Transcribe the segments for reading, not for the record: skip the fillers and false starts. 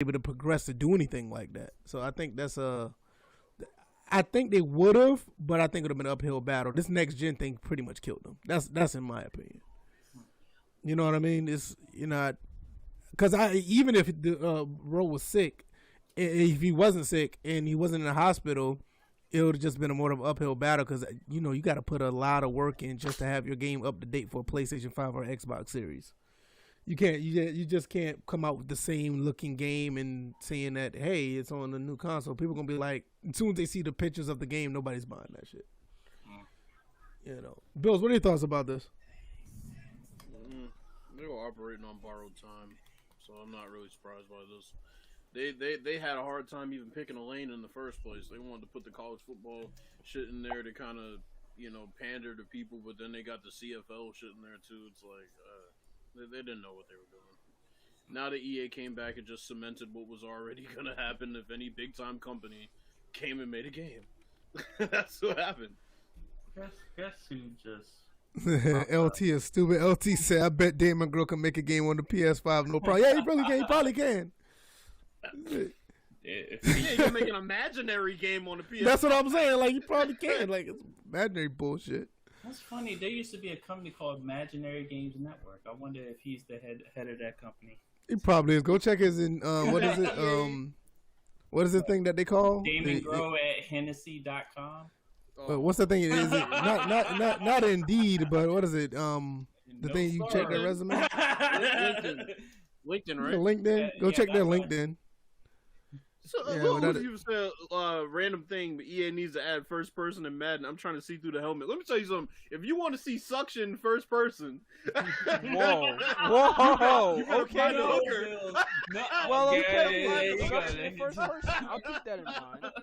able to progress to do anything like that. So I think I think they would have, but I think it would have been an uphill battle. This next gen thing pretty much killed them. That's in my opinion. You know what I mean? It's because even if the Roe was sick, if he wasn't sick and he wasn't in the hospital, it would have just been a more of an uphill battle because you got to put a lot of work in just to have your game up to date for a PlayStation 5 or Xbox Series. You can't. You just can't come out with the same looking game and saying that hey, it's on the new console. People gonna be like, as soon as they see the pictures of the game, nobody's buying that shit. Bills, what are your thoughts about this? They were operating on borrowed time, so I'm not really surprised by this. They had a hard time even picking a lane in the first place. They wanted to put the college football shit in there to kind of pander to people, but then they got the CFL shit in there too. It's like. They didn't know what they were doing. Now that EA came back and just cemented what was already going to happen if any big-time company came and made a game. That's what happened. Guess who just... LT is stupid. LT said, I bet Damon Girl can make a game on the PS5. No problem. Yeah, he probably can. He probably can. Yeah, you can make an imaginary game on the PS5. That's what I'm saying. Like, you probably can. Like, it's imaginary bullshit. That's funny. There used to be a company called Imaginary Games Network. I wonder if he's the head of that company. He probably is. Go check his in. What is it? What is the thing that they call? Damon Grow at Hennessy.com. What's the thing? Is it not Indeed, but what is it? The thing you check their resume. LinkedIn, right? LinkedIn. Go check their LinkedIn. So, you said random thing, but EA needs to add first person in Madden. I'm trying to see through the helmet. Let me tell you something. If you want to see suction first person, whoa, okay. Well, okay. Suction first person. I'll keep that in mind.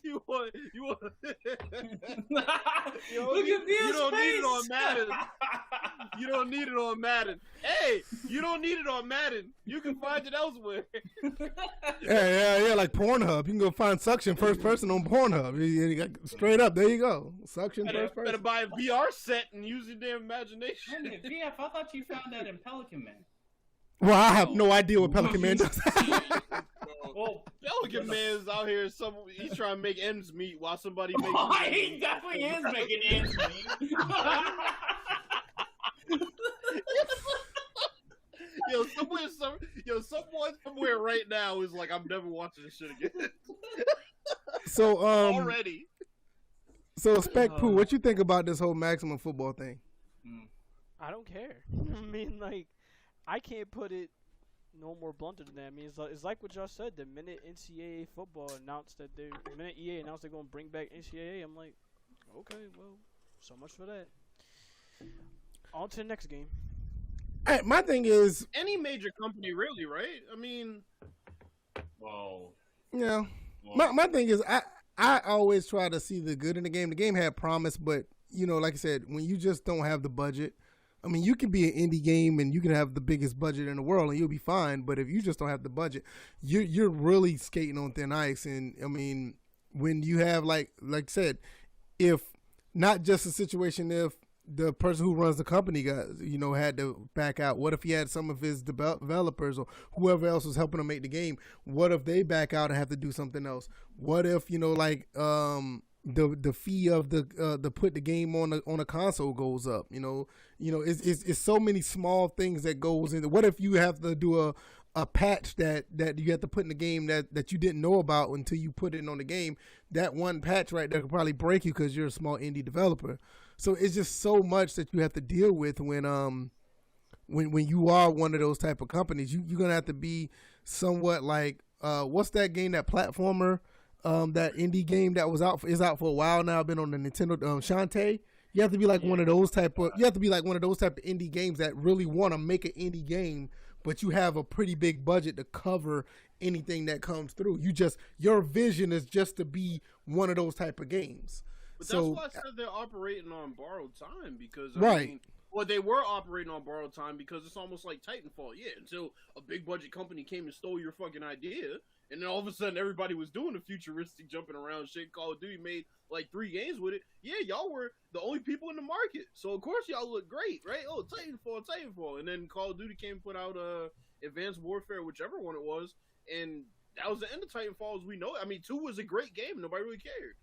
You want Look at you don't need it on Madden. You don't need it on Madden. Hey, you don't need it on Madden. You can find it elsewhere. Yeah, like Pornhub. You can go find suction first person on Pornhub. You got, straight up, there you go. Suction first person. Better buy a VR set and use your damn imagination. Wait a minute, VF, I thought you found that in Pelican Man. Well, I have no idea what Pelican Man does. Well, Pelican Man's out here. He's trying to make ends meet while somebody makes. He definitely is making ends meet. Someone somewhere right now is like, I'm never watching this shit again. So already. So Spec Pooh, what you think about this whole maximum football thing? I don't care. I mean, like, I can't put it no more blunter than that. I mean, it's like what y'all said. The minute NCAA football announced that the minute EA announced they're going to bring back NCAA, I'm like, okay, well, so much for that. On to the next game. Hey, my thing is, any major company, really, right? I mean, whoa. Yeah. My thing is, I always try to see the good in the game. The game had promise, but like I said, when you just don't have the budget. I mean, you can be an indie game and you can have the biggest budget in the world and you'll be fine. But if you just don't have the budget, you're really skating on thin ice. And I mean, when you have like I said, if not just a situation, if the person who runs the company got had to back out, what if he had some of his developers or whoever else was helping him make the game? What if they back out and have to do something else? What if the fee of the put the game on a console goes up? It's so many small things that goes into. What if you have to do a patch that you have to put in the game that you didn't know about until you put it on the game? That one patch right there could probably break you because you're a small indie developer. So it's just so much that you have to deal with when you are one of those type of companies. You're gonna have to be somewhat like what's that game, that platformer? That indie game that was is out for a while now. Been on the Nintendo Shantae. You have to be like one of those type of. You have to be like one of those type of indie games that really want to make an indie game, but you have a pretty big budget to cover anything that comes through. Your vision is just to be one of those type of games. But that's why I said they're operating on borrowed time because they were operating on borrowed time because it's almost like Titanfall. Yeah, until a big budget company came and stole your fucking idea. And then all of a sudden, everybody was doing the futuristic jumping around shit. Call of Duty made like 3 games with it. Yeah, y'all were the only people in the market. So, of course, y'all look great, right? Oh, Titanfall. And then Call of Duty came and put out Advanced Warfare, whichever one it was. and that was the end of Titanfall as we know it. I mean, 2 was a great game. Nobody really cared.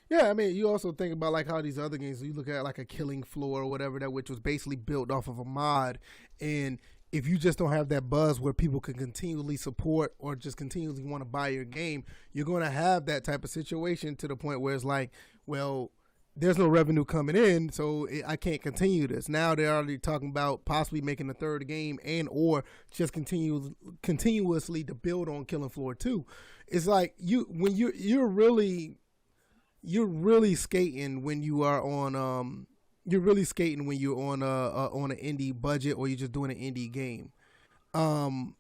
Yeah, I mean, you also think about like how these other games, you look at like a Killing Floor or whatever, that which was basically built off of a mod, and if you just don't have that buzz where people can continually support or just continually want to buy your game, you're going to have that type of situation to the point where it's like, well, there's no revenue coming in, so I can't continue this. Now they're already talking about possibly making a third game and or just continuously to build on Killing Floor 2. It's like you're really skating when you are on you're really skating when you're on an indie budget or you're just doing an indie game.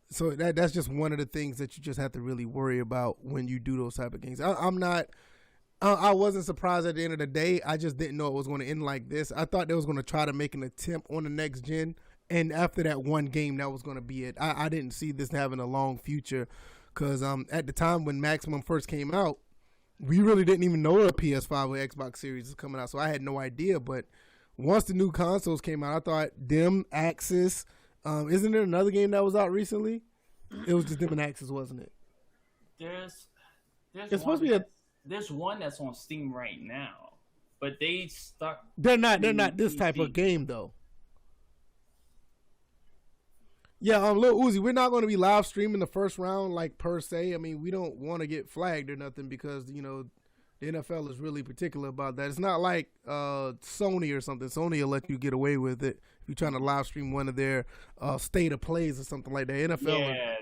So that's just one of the things that you just have to really worry about when you do those type of games. I wasn't surprised at the end of the day. I just didn't know it was going to end like this. I thought they was going to try to make an attempt on the next gen, and after that one game, that was going to be it. I didn't see this having a long future because at the time when Maximum first came out, we really didn't even know a PS5 or Xbox Series is coming out, so I had no idea. But once the new consoles came out, I thought them, Axis. Isn't there another game that was out recently? It was just them and Axis, wasn't it? There's It's supposed to be there's one that's on Steam right now, but they stuck. They're not this type of game though. Yeah, Lil Uzi, we're not going to be live streaming the first round like per se. I mean, we don't want to get flagged or nothing because the NFL is really particular about that. It's not like Sony or something. Sony will let you get away with it if you're trying to live stream one of their state of plays or something like that. NFL. Yeah,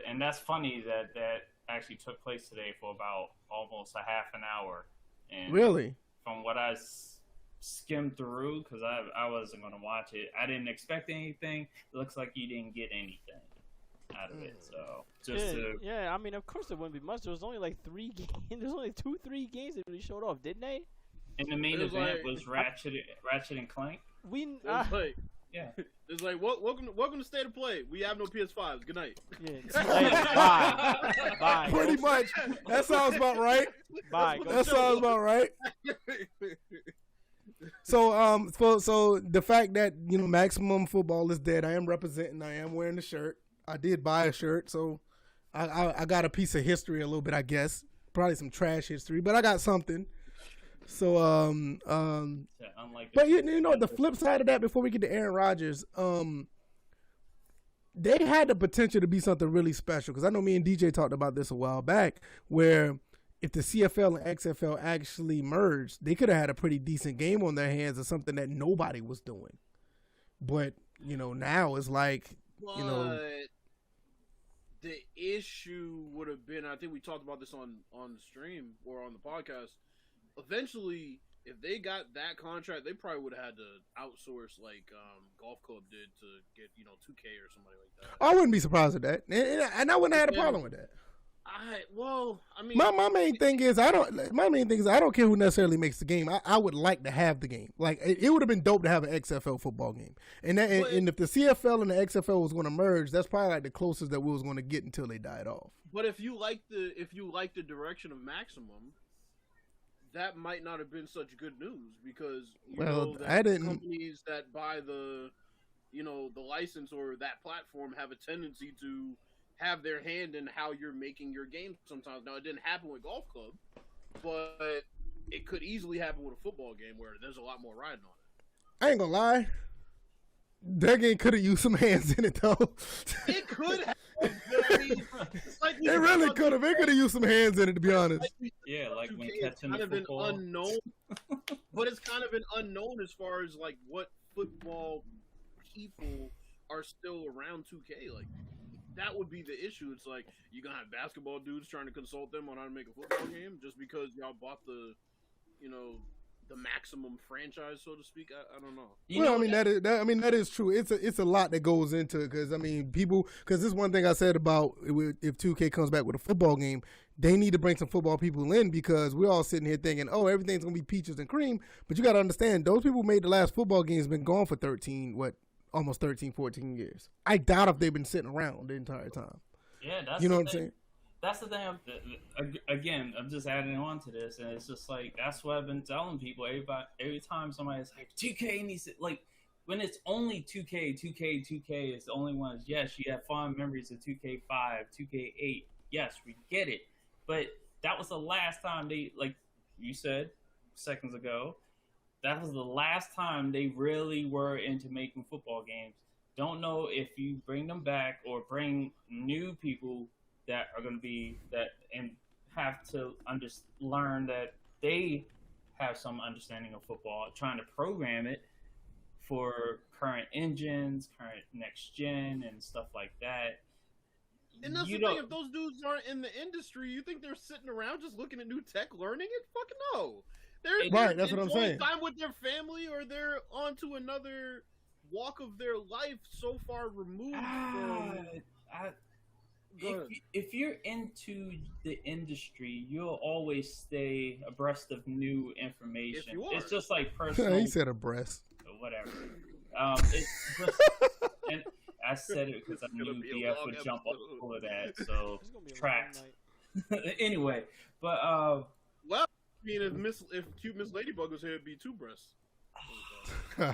and that's funny that actually took place today for about almost a half an hour. And really? From what I skimmed through, because I wasn't going to watch it, I didn't expect anything. It looks like you didn't get anything out of it. So yeah, I mean, of course there wouldn't be much. There was only like 3 games. There's only 2-3 games that really showed off, didn't they? And the main event was Ratchet and Clank. Yeah. It's like, welcome to State of Play. We have no PS5s. Good night. Yeah. Bye. Pretty much. That sounds about right. Bye. That sounds about right. So the fact that Maximum Football is dead, I am representing. I am wearing the shirt. I did buy a shirt, so I got a piece of history a little bit, I guess. Probably some trash history, but I got something. So but the flip side of that, before we get to Aaron Rodgers, they had the potential to be something really special, because I know me and DJ talked about this a while back, where if the CFL and XFL actually merged, they could have had a pretty decent game on their hands of something that nobody was doing. But now it's like the issue would have been, I think we talked about this on the stream or on the podcast. Eventually, if they got that contract, they probably would have had to outsource like Golf Club did to get 2K or somebody like that. I wouldn't be surprised at that, and I wouldn't have had a problem with that. My main thing is I don't care who necessarily makes the game. I would like to have the game. Like it would have been dope to have an XFL football game, and if the CFL and the XFL was going to merge, that's probably like the closest that we was going to get until they died off. But if you like the direction of Maximum, that might not have been such good news, because companies that buy the license or that platform have a tendency to have their hand in how you're making your game sometimes. Now, it didn't happen with Golf Club, but it could easily happen with a football game where there's a lot more riding on it. I ain't gonna lie. That game could have used some hands in it, though. It could have. It really could have. It could have used some hands in it, to be honest. Like when catching the football. Unknown, but it's kind of an unknown as far as like what football people are still around 2K. Like, that would be the issue. It's like, you're gonna have basketball dudes trying to consult them on how to make a football game just because y'all bought the Maximum franchise, so to speak. I don't know. That is true. It's a lot that goes into it, because because this is one thing I said about if 2K comes back with a football game, they need to bring some football people in, because we're all sitting here thinking, oh, everything's gonna be peaches and cream, but you got to understand, those people who made the last football games been gone for almost 13, 14 years. I doubt if they've been sitting around the entire time. Yeah, that's what I'm saying. That's the thing. Again, I'm just adding on to this, and it's just like, that's what I've been telling people. Every time somebody's like, 2K needs to, like, when it's only 2K, 2K is the only ones. Yes, you have fond memories of 2K5, 2K8. Yes, we get it. But that was the last time they, like you said seconds ago, that was the last time they really were into making football games. Don't know if you bring them back or bring new people that are going to be that and have to learn that they have some understanding of football, trying to program it for current engines, current next gen, and stuff like that. And that's the thing, if those dudes aren't in the industry, you think they're sitting around just looking at new tech, learning it? Fucking no. They're that's what I'm saying. Time with their family, or they're on to another walk of their life so far removed from... If you're into the industry, you'll always stay abreast of new information. It's just like personal. He said abreast. Whatever. It's just, and I said it because I knew BF would jump all of that. So tracked. Anyway, but well, I mean, if cute Miss Ladybug was here, it'd be two breasts. Why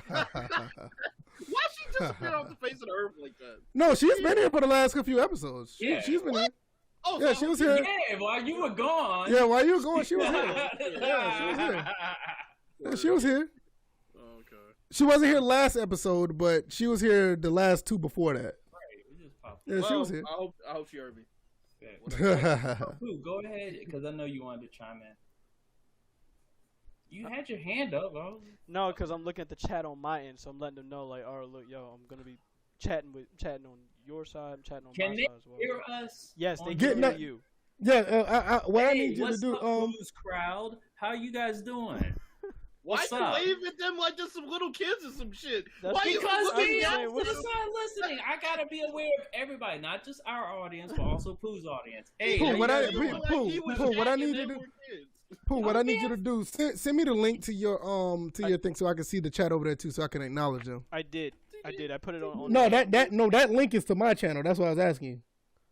she disappeared off the face of the earth like that? No, she's been here for the last few episodes. She's been here. Oh, yeah, she was here. Yeah, while you were gone. Yeah, while you were gone, she was here. Yeah, she was here. Yeah, she was here. Okay. She wasn't here last episode, but she was here the last two before that. Right. Yeah, she was here. I hope she heard me. Ooh, go ahead, because I know you wanted to chime in. You had your hand up, bro. No, because I'm looking at the chat on my end, so I'm letting them know, like, all right, look, yo, I'm gonna be chatting on your side, I'm chatting on my side as well. Can they hear us? Yes, they can hear you. Yeah, what I need you to do, what's up, crowd? How you guys doing? What's Why up? you wave at them like just some little kids or some shit? Because they are listening. I gotta be aware of everybody, not just our audience, but also Pooh's audience. Hey, Pooh, what I need you to do. Pooh, what I need you to do, send me the link to your thing so I can see the chat over there too, so I can acknowledge them. I did. I put it on. No, that link is to my channel. That's what I was asking.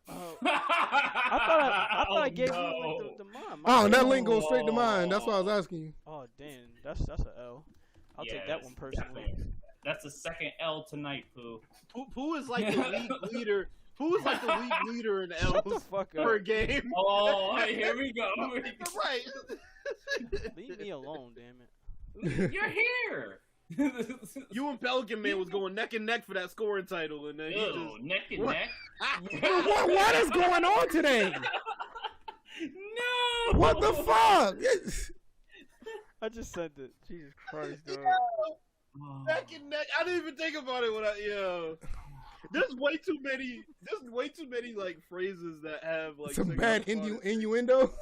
I thought I gave you the link to mine. Oh, that link goes straight to mine. That's what I was asking you. Oh, damn, that's an L. I'll take that one personally. That's the second L tonight, Pooh. Pooh is like the league leader. Who is like the league leader in L's per game? Oh, here we go. Right. Leave me alone, damn it. You're here. You and Pelican Man was going neck and neck for that scoring title, and then neck and neck. What is going on today? No. What the fuck? I just said that. Jesus Christ, dog. Neck and neck. I didn't even think about it There's way too many like phrases that have like some bad innuendo.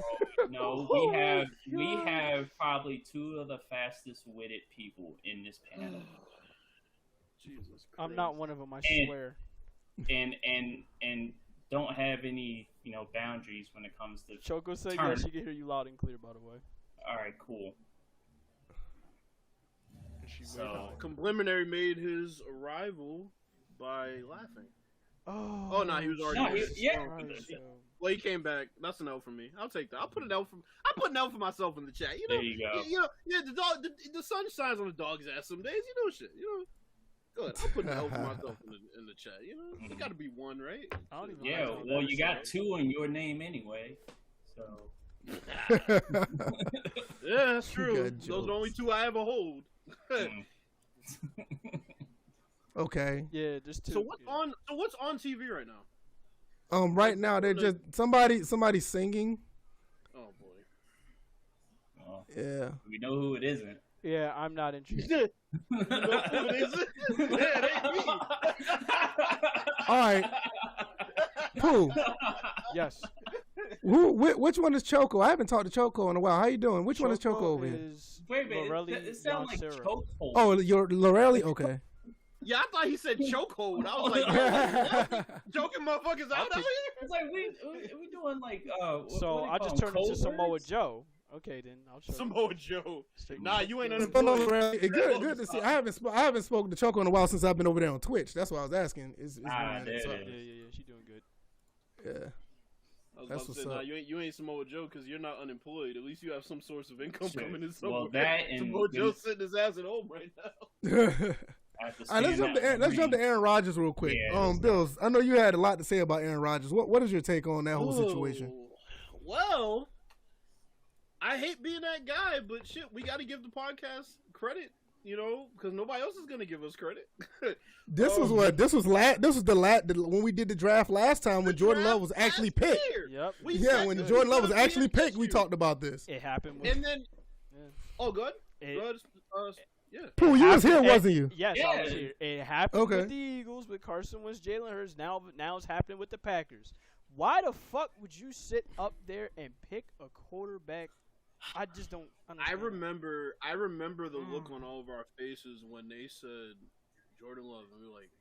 No, we have probably two of the fastest witted people in this panel. Jesus Christ. I'm not one of them, I swear. And don't have any boundaries when it comes to. Choco said yes, she can hear you loud and clear. By the way. All right, cool. So Complimentary made his arrival by laughing. Oh no, he was already. Well, he came back. That's an L for me. I'll take that. I put an L for myself in the chat. There you go. The sun shines on the dog's ass some days. Good. I'll put an L for myself in the chat. There got to be one, right? Well, you got two in your name anyway. So. Yeah, that's true. Those are the only two I ever hold. Okay. Yeah, just two. So what's on TV right now? Right now they're just somebody singing. Oh boy. Well, yeah. We know who it isn't. Yeah, I'm not interested. You know who it isn't? Yeah, it ain't me. All right. Pooh. Yes. Which one is Choco? I haven't talked to Choco in a while. How you doing? Which one is Choco over here? Wait a minute. It sounds like Choco. Oh, you're Lorelli? Okay. Yeah, I thought he said chokehold. I was like, joking motherfuckers out here. It's like we doing like So I just turned into Samoa Joe. Okay, then I'll show Samoa Joe. Nah, you ain't unemployed. No, good to see. I haven't spoken to Choco in a while since I've been over there on Twitch. That's why I was asking. Yeah, she doing good. Yeah. That's what's up. Nah, you ain't Samoa Joe because you're not unemployed. At least you have some source of income coming in somewhere. Well, that and Samoa Joe's sitting his ass at home right now. All right, let's jump to Aaron Rodgers real quick. Yeah, Bills, I know you had a lot to say about Aaron Rodgers. What is your take on that whole situation? Well, I hate being that guy, but shit, we got to give the podcast credit, because nobody else is gonna give us credit. This was when we did the draft last time when Jordan Love was actually picked. Yep. When Jordan Love was actually picked, we taled about this. It happened. And then, good. Yeah. Pooh, you was here, wasn't you? Yes, I was here. It happened with the Eagles, with Carson Wentz, Jalen Hurts. Now it's happening with the Packers. Why the fuck would you sit up there and pick a quarterback? I just don't understand. I remember the look on all of our faces when they said Jordan Love, and we were like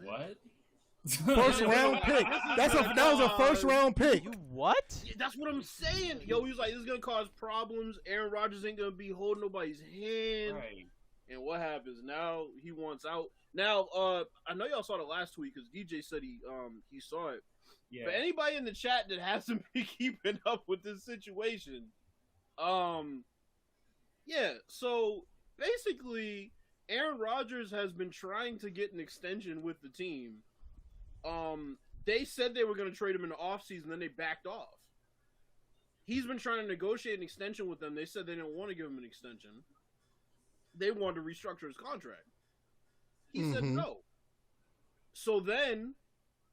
what? First round pick. That was a first round pick. You what? Yeah, that's what I'm saying. Yo, he was like, this is gonna cause problems. Aaron Rodgers ain't gonna be holding nobody's hand. Right. And what happens now? He wants out. Now, I know y'all saw the last tweet because DJ said he saw it. Yeah. But anybody in the chat that hasn't been keeping up with this situation, so basically, Aaron Rodgers has been trying to get an extension with the team. They said they were going to trade him in the offseason, then they backed off. He's been trying to negotiate an extension with them. They said they didn't want to give him an extension. They wanted to restructure his contract. He said no. So then,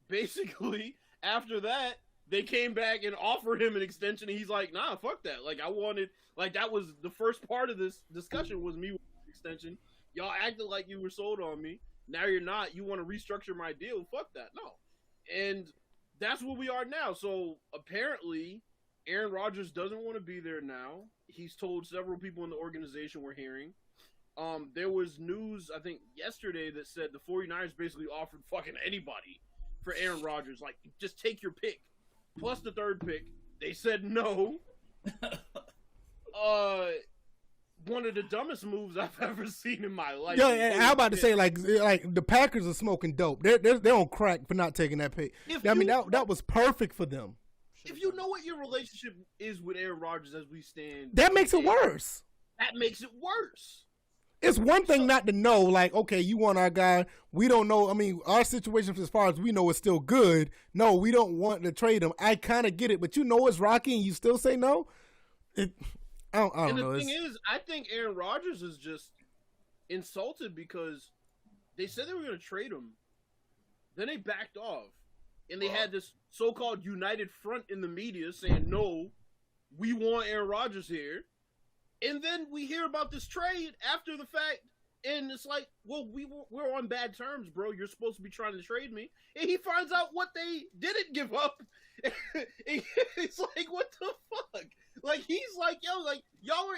basically, after that, they came back and offered him an extension, and he's like, nah, fuck that. That was the first part of this discussion was me with an extension. Y'all acted like you were sold on me. Now you're not. You want to restructure my deal. Fuck that. No. And that's where we are now. So, apparently, Aaron Rodgers doesn't want to be there now. He's told several people in the organization we're hearing. There was news, I think, yesterday that said the 49ers basically offered fucking anybody for Aaron Rodgers. Like, just take your pick. Plus the third pick. They said no. One of the dumbest moves I've ever seen in my life. Yeah, and I'm about to say, like the Packers are smoking dope. They're on crack for not taking that pick. That was perfect for them. If you know what your relationship is with Aaron Rodgers as we stand, that makes it worse. That makes it worse. It's one thing not to know, like, okay, you want our guy. We don't know. I mean, our situation, as far as we know, is still good. No, we don't want to trade him. I kind of get it, but you know it's rocky, and you still say no. I don't know. And the thing is, I think Aaron Rodgers is just insulted because they said they were going to trade him. Then they backed off, and they had this so-called united front in the media saying, no, we want Aaron Rodgers here. And then we hear about this trade after the fact, and it's like, well, we're on bad terms, bro. You're supposed to be trying to trade me. And he finds out what they didn't give up. It's like, what the fuck? Like, he's like, yo, like, y'all are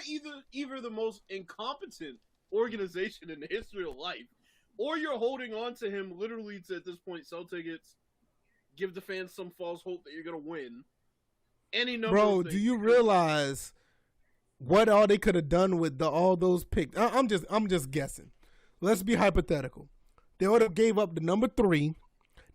either the most incompetent organization in the history of life, or you're holding on to him literally to, at this point, sell tickets, give the fans some false hope that you're going to win. Any number of things. Do you realize what all they could have done with all those picks? I'm just guessing. Let's be hypothetical. They would have gave up the number 3.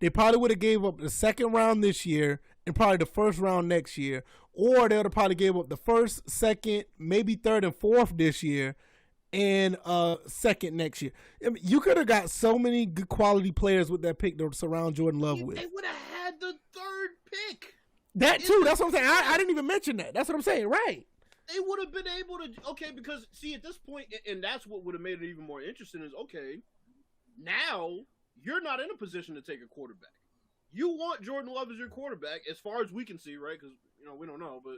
They probably would have gave up the second round this year and probably the first round next year. Or they would have probably gave up the first, second, maybe third and fourth this year and second next year. I mean, you could have got so many good quality players with that pick to surround Jordan Love with. They would have had the third pick. That too. That's what I'm saying. I didn't even mention that. That's what I'm saying. Right. They would have been able to, because, see, at this point, and that's what would have made it even more interesting is, okay, now you're not in a position to take a quarterback. You want Jordan Love as your quarterback, as far as we can see, right? Because, we don't know, but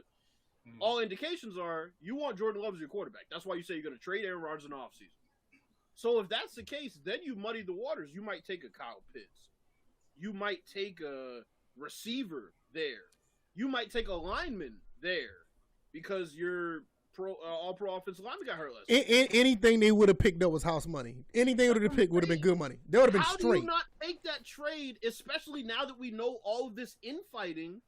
all indications are you want Jordan Love as your quarterback. That's why you say you're going to trade Aaron Rodgers in the offseason. So if that's the case, then you muddy the waters. You might take a Kyle Pitts. You might take a receiver there. You might take a lineman there. Because your all-pro offensive lineman got hurt last year. Anything they would have picked up was house money. Anything they would have picked would have been good money. They would have been straight. How do you not take that trade, especially now that we know all of this infighting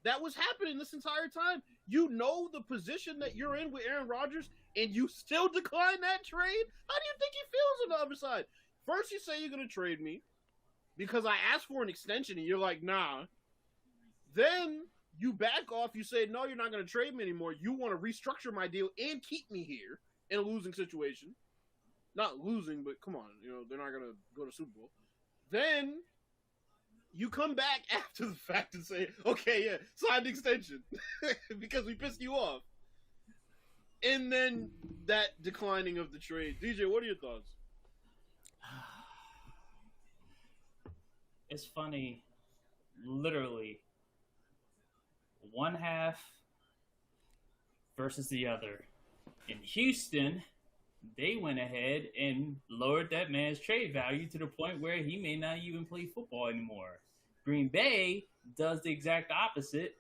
that was happening this entire time? You know the position that you're in with Aaron Rodgers, and you still decline that trade? How do you think he feels on the other side? First, you say you're going to trade me because I asked for an extension, and you're like, nah. Then you back off. You say, no, you're not going to trade me anymore. You want to restructure my deal and keep me here in a losing situation. not losing, but come on, they're not gonna go to Super Bowl. Then you come back after the fact and say, okay, yeah, sign the extension because we pissed you off. And then that declining of the trade. DJ, what are your thoughts? It's funny, literally, one half versus the other. In Houston, they went ahead and lowered that man's trade value to the point where he may not even play football anymore. Green Bay does the exact opposite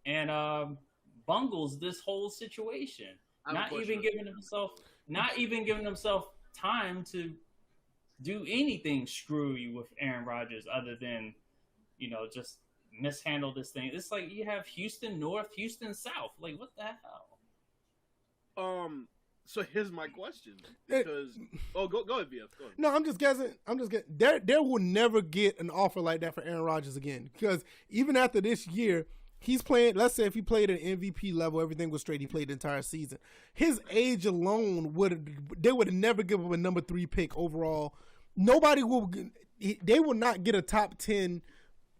and bungles this whole situation. Not even giving himself time to do anything screwy with Aaron Rodgers other than, just mishandle this thing. It's like you have Houston North, Houston South. Like, what the hell? So here's my question. Because go ahead, BF. Go ahead. No, I'm just guessing. There will never get an offer like that for Aaron Rodgers again. Because even after this year, he's playing. Let's say if he played at an MVP level, everything was straight. He played the entire season. His age alone they would have never given him a number 3 pick overall. Nobody will. They will not get a top 10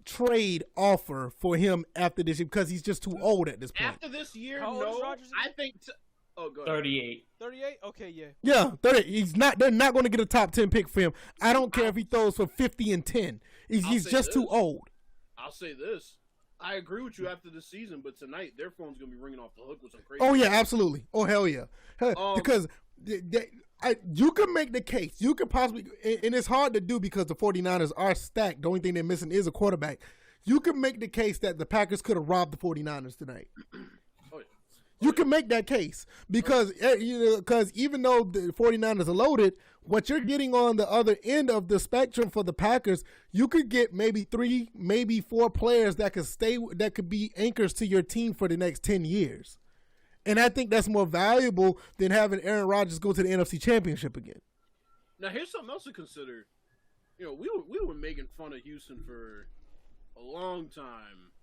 trade offer for him after this year because he's just too old at this point. After this year, How old is Rodgers I think. Go ahead. 38. 38? Okay, yeah. Yeah, 30. He's not. They're not going to get a top 10 pick for him. I don't care if he throws for 50 and 10. He's just too old. I'll say this. I agree with you after the season, but tonight their phone's going to be ringing off the hook with some crazy. Oh yeah, absolutely. Oh hell yeah. Because you can make the case. You could possibly, and it's hard to do because the 49ers are stacked. The only thing they're missing is a quarterback. You can make the case that the Packers could have robbed the 49ers tonight. You can make that case because even though the 49ers are loaded, what you're getting on the other end of the spectrum for the Packers, you could get maybe 3, maybe 4 players that could be anchors to your team for the next 10 years. And I think that's more valuable than having Aaron Rodgers go to the NFC Championship again. Now here's something else to consider. We were making fun of Houston for a long time.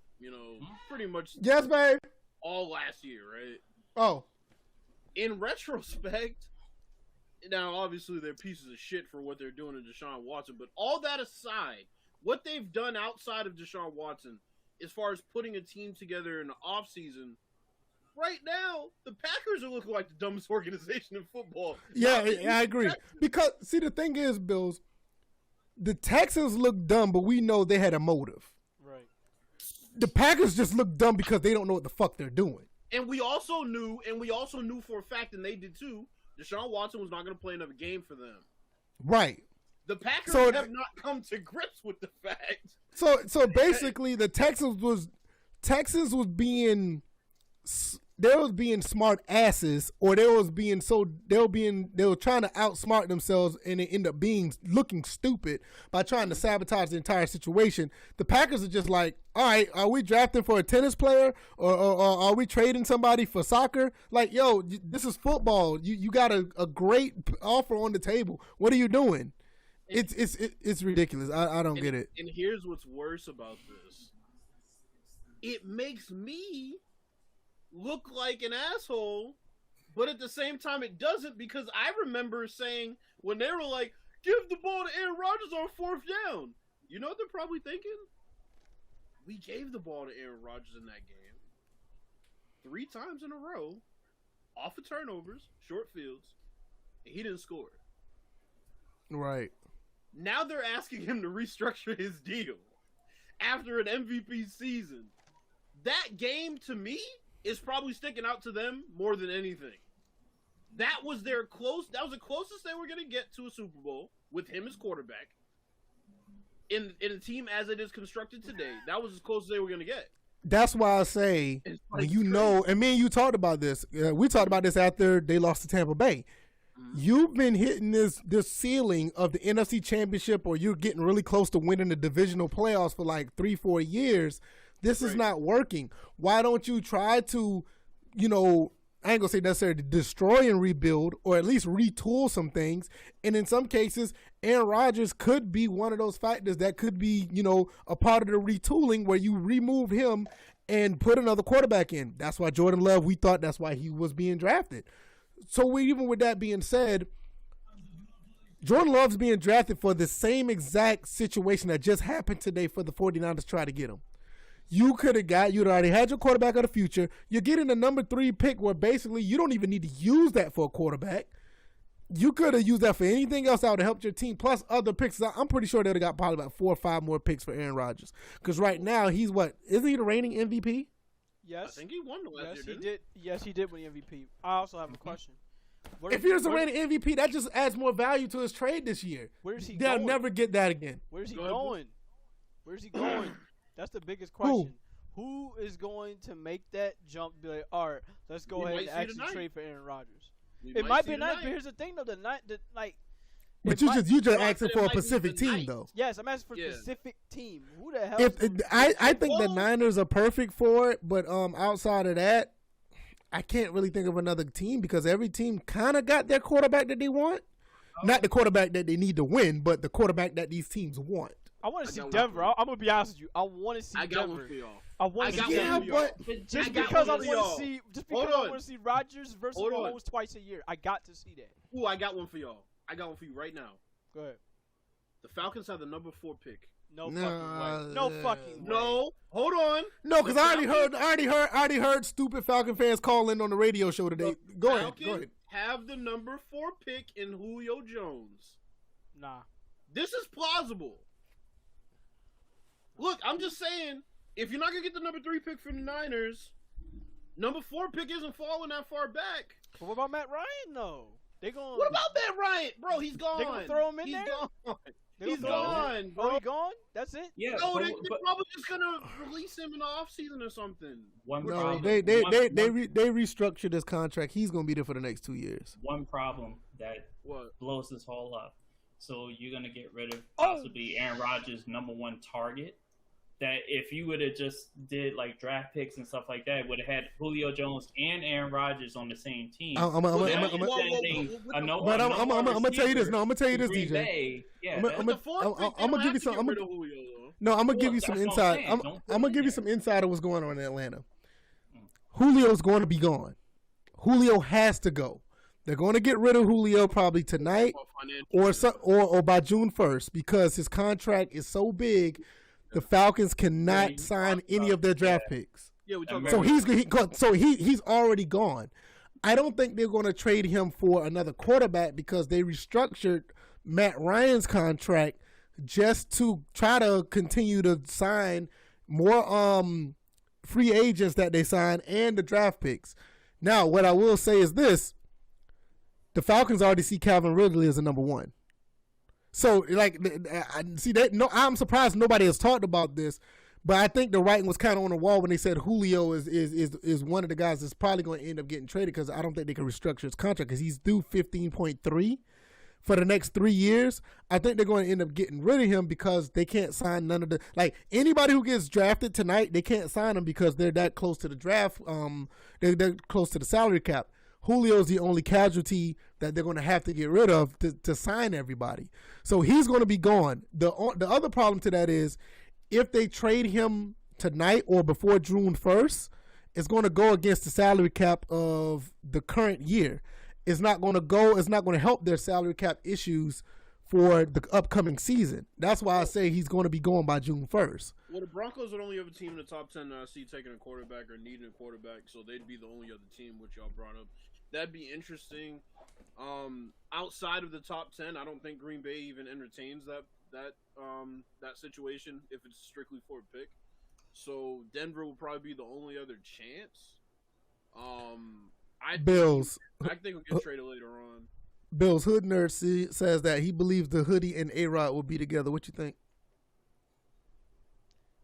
Pretty much. Yes, babe. All last year, right? Oh. In retrospect, now obviously they're pieces of shit for what they're doing to Deshaun Watson, but all that aside, what they've done outside of Deshaun Watson, as far as putting a team together in the offseason, right now, the Packers are looking like the dumbest organization in football. Yeah, I agree. Because, see, the thing is, Bills, the Texans look dumb, but we know they had a motive. The Packers just look dumb because they don't know what the fuck they're doing. And we also knew for a fact, and they did too, Deshaun Watson was not going to play another game for them. Right. The Packers have not come to grips with the fact. So basically, the Texans was being smart asses, or they were trying to outsmart themselves, and they end up looking stupid by trying to sabotage the entire situation. The Packers are just like, all right, are we drafting for a tennis player, or are we trading somebody for soccer? Like, yo, this is football. You got a great offer on the table. What are you doing? It's ridiculous. I don't get it. And here's what's worse about this. It makes me look like an asshole, but at the same time it doesn't, because I remember saying when they were like, give the ball to Aaron Rodgers on 4th down. You know what they're probably thinking? We gave the ball to Aaron Rodgers in that game 3 times in a row, off of turnovers, short fields, and he didn't score. Right. Now they're asking him to restructure his deal after an MVP season. That game, to me, is probably sticking out to them more than anything. That was the closest they were going to get to a Super Bowl with him as quarterback. In a team as it is constructed today, that was as close as they were going to get. That's why I say, when and me and you talked about this. We talked about this after they lost to Tampa Bay. Mm-hmm. You've been hitting this ceiling of the NFC Championship, or you're getting really close to winning the divisional playoffs for like 3-4 years. This is not working. Why don't you try to, I ain't gonna say necessarily destroy and rebuild, or at least retool some things. And in some cases, Aaron Rodgers could be one of those factors that could be, a part of the retooling where you remove him and put another quarterback in. That's why Jordan Love, we thought that's why he was being drafted. So even with that being said, Jordan Love's being drafted for the same exact situation that just happened today for the 49ers to try to get him. You'd already had your quarterback of the future. You're getting the number 3 pick where basically you don't even need to use that for a quarterback. You could have used that for anything else that would have helped your team, plus other picks. I'm pretty sure they'd have got probably about 4 or 5 more picks for Aaron Rodgers. Because right now, he's what? Isn't he the reigning MVP? Yes. I think he won the last year, he did. Yes, he did win the MVP. I also have a question. If he was the reigning MVP, that just adds more value to his trade this year. Where is he They'll going? never get that again. Where's he going? Where's he going? That's the biggest question. Who is going to make that jump? Be like, all right, let's go ahead and actually trade for Aaron Rodgers. It might be nice, but here's the thing, though. But you just asking for a specific team, though. Yes, I'm asking for a specific team. Who the hell? I think the Niners are perfect for it, but outside of that, I can't really think of another team because every team kind of got their quarterback that they want. Not the quarterback that they need to win, but the quarterback that these teams want. I want to see Denver. I'm gonna be honest with you. I want to see Denver. I got one for y'all. I want to see Denver. Just because I want to see Rodgers versus Mahomes twice a year. I got to see that. Ooh, I got one for y'all. I got one for you right now. Go ahead. The Falcons have the number 4 pick. No fucking way. No fucking way. No, hold on. No, because I already heard stupid Falcon fans call in on the radio show today. Go ahead. Have the number 4 pick in Julio Jones. Nah. This is plausible. Look, I'm just saying, if you're not gonna get the number 3 pick from the Niners, number 4 pick isn't falling that far back. But what about Matt Ryan though? What about Matt Ryan, bro? He's gone. They gonna throw him in there? He's gone, bro. Oh, he gone? That's it? Yeah. No, they're probably just gonna release him in the offseason or something. They restructured his contract. He's gonna be there for the next 2 years. One problem that blows this whole up. So you're gonna get rid of possibly Aaron Rodgers' number 1 target. That if you would have just did like draft picks and stuff like that, would have had Julio Jones and Aaron Rodgers on the same team. I'm gonna tell you this. No, I'm gonna tell you this, DJ. I'm gonna give you some. I'm gonna give you some insight. I'm gonna give you some insight of what's going on in Atlanta. Julio's going to be gone. Julio has to go. They're going to get rid of Julio probably tonight or by June 1st because his contract is so big. The Falcons cannot sign any of their draft picks. Yeah, we talking so he's already gone. I don't think they're going to trade him for another quarterback because they restructured Matt Ryan's contract just to try to continue to sign more free agents that they sign and the draft picks. Now, what I will say is this. The Falcons already see Calvin Ridley as a number 1. So, I'm surprised nobody has talked about this, but I think the writing was kind of on the wall when they said Julio is one of the guys that's probably going to end up getting traded because I don't think they can restructure his contract because he's due 15.3 for the next 3 years. I think they're going to end up getting rid of him because they can't sign none of the anybody who gets drafted tonight, they can't sign them because they're that close to the draft. They're close to the salary cap. Julio's the only casualty that they're going to have to get rid of to sign everybody. So he's going to be gone. The other problem to that is if they trade him tonight or before June 1st, it's going to go against the salary cap of the current year. It's not going to help their salary cap issues for the upcoming season. That's why I say he's going to be going by June 1st. Well, the Broncos are the only other team in the top 10 that I see taking a quarterback or needing a quarterback, so they'd be the only other team which y'all brought up. That'd be interesting. Outside of the top 10, I don't think Green Bay even entertains that situation if it's strictly for a pick. So Denver will probably be the only other chance. Bills. I think we'll get traded later on. Bills Hood Nerd says that he believes the Hoodie and A-Rod will be together. What you think?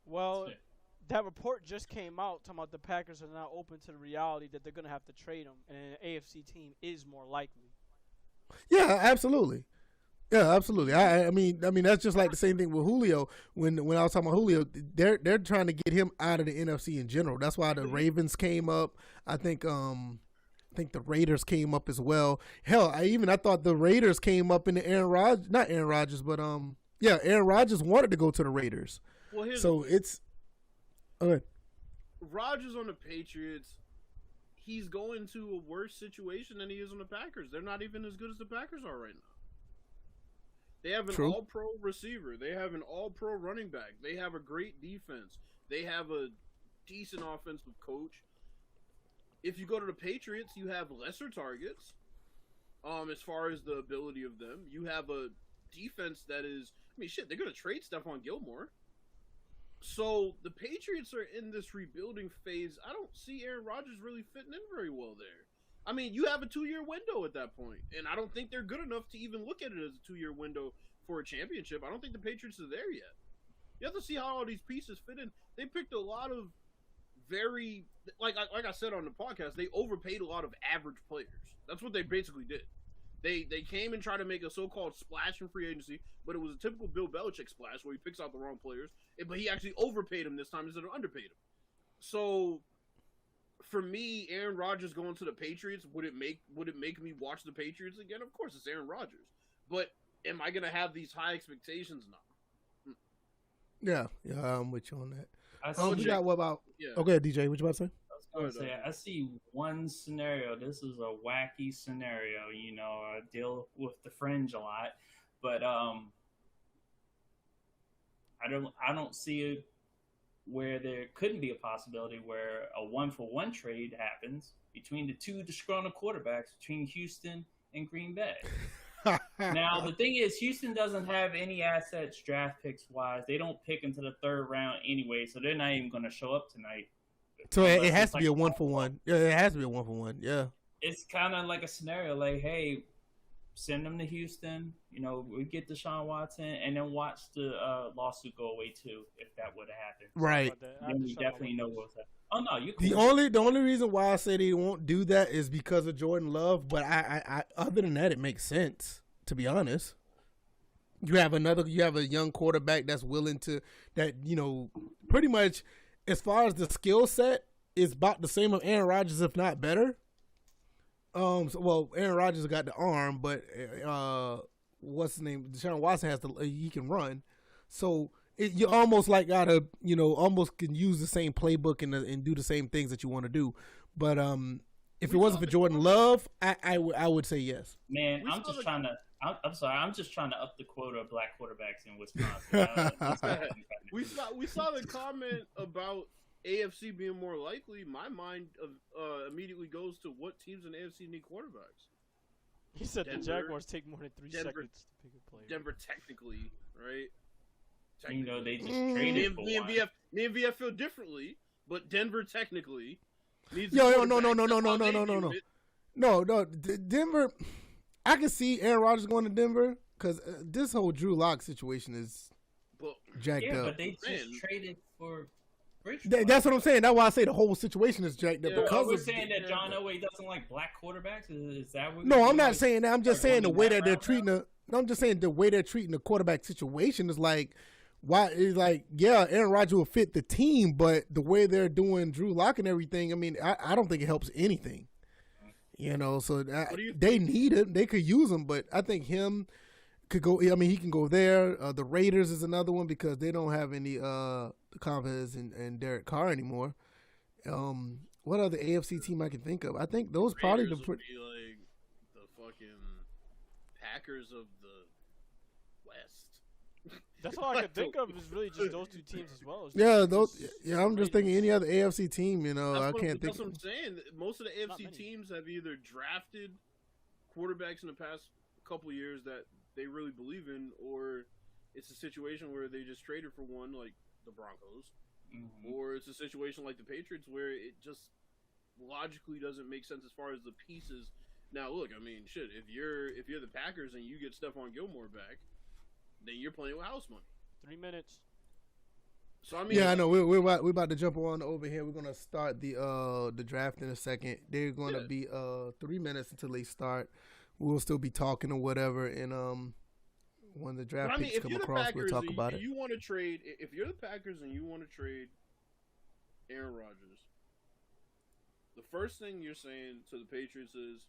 Well, that report just came out talking about the Packers are now open to the reality that they're going to have to trade him, and an AFC team is more likely. Yeah, absolutely. Yeah, absolutely. I mean that's just like the same thing with Julio. When I was talking about Julio, they're trying to get him out of the NFC in general. That's why the Ravens came up. I think the Raiders came up as well. Hell, I thought the Raiders came up in the Aaron Rodgers wanted to go to the Raiders. Well, so it's okay. Rodgers on the Patriots, he's going to a worse situation than he is on the Packers. They're not even as good as the Packers are right now. They have an True. all-pro receiver. They have an all-pro running back. They have a great defense. They have a decent offensive coach. If you go to the Patriots, you have lesser targets. As far as the ability of them, you have a defense that is. I mean, shit, they're gonna trade Stephon Gilmore. So the Patriots are in this rebuilding phase. I don't see Aaron Rodgers really fitting in very well there. I mean, you have a 2-year window at that point, and I don't think they're good enough to even look at it as a 2-year window for a championship. I don't think the Patriots are there yet. You have to see how all these pieces fit in. They picked a lot of very, like I said on the podcast, they overpaid a lot of average players. That's what they basically did. They came and tried to make a so-called splash in free agency, but it was a typical Bill Belichick splash where he picks out the wrong players, but he actually overpaid them this time instead of underpaid them. So, for me, Aaron Rodgers going to the Patriots, would it make me watch the Patriots again? Of course, it's Aaron Rodgers. But am I going to have these high expectations now? Yeah, I'm with you on that. I We got what about? Yeah. Okay, DJ, what you about to say? I see one scenario. This is a wacky scenario. You know, I deal with the fringe a lot, but I don't see it where there couldn't be a possibility where a 1-for-1 trade happens between the two disgruntled quarterbacks between Houston and Green Bay. Now, the thing is, Houston doesn't have any assets draft picks wise. They don't pick into the 3rd round anyway, so they're not even going to show up tonight. So it has to be a 1-for-1. Yeah, it has to be a 1-for-1. Yeah. It's kind of like a scenario like, hey, send them to Houston. You know, we get Deshaun Watson, and then watch the lawsuit go away too, if that would have happened. Right. Then we definitely know what's happening. Oh no, you. The only reason why I say they won't do that is because of Jordan Love. But I other than that, it makes sense. To be honest, you have a young quarterback that's willing to pretty much. As far as the skill set, is about the same of Aaron Rodgers, if not better. Aaron Rodgers got the arm, but what's his name? Deshaun Watson he can run. So you almost like gotta, almost can use the same playbook and do the same things that you want to do. But if it wasn't for Jordan Love, I would say yes. Man, I'm just trying to up the quota of black quarterbacks in Wisconsin. We saw the comment about AFC being more likely. My mind immediately goes to what teams in AFC need quarterbacks. He said Denver, the Jaguars take more than 3 seconds to pick a player. Denver technically, right? They just traded for one. Me and VF feel differently, but Denver technically needs. No. Denver. I can see Aaron Rodgers going to Denver because this whole Drew Lock situation is jacked up. But they just traded for That's what I'm saying. That's why I say the whole situation is jacked up. Because we're saying that John Elway doesn't like black quarterbacks. Is that what? No, I'm not saying that. I'm just saying the way that they're treating I'm just saying the way they're treating the quarterback situation is like, why? It's like, yeah, Aaron Rodgers will fit the team, but the way they're doing Drew Lock and everything, I mean, I don't think it helps anything. So they need him. They could use him, but I think him could go. I mean, he can go there. The Raiders is another one because they don't have any confidence in Derek Carr anymore. What other AFC team I can think of? I think those Raiders probably would be like the fucking Packers of the West. That's all I can think of is really just those 2 teams as well. I'm just thinking any other AFC team. I can't think. That's what I'm saying. Most of the AFC teams have either drafted quarterbacks in the past couple years that they really believe in, or it's a situation where they just traded for one, like the Broncos, or it's a situation like the Patriots where it just logically doesn't make sense as far as the pieces. Now, look, I mean, shit. If you're the Packers and you get Stephon Gilmore back, then you're playing with house money. 3 minutes. So I mean, I know we're about to jump on over here. We're gonna start the draft in a second. They're gonna be 3 minutes until they start. We'll still be talking or whatever, and when the draft picks come across, we'll talk about it. You want to trade? If you're the Packers and you want to trade Aaron Rodgers, the first thing you're saying to the Patriots is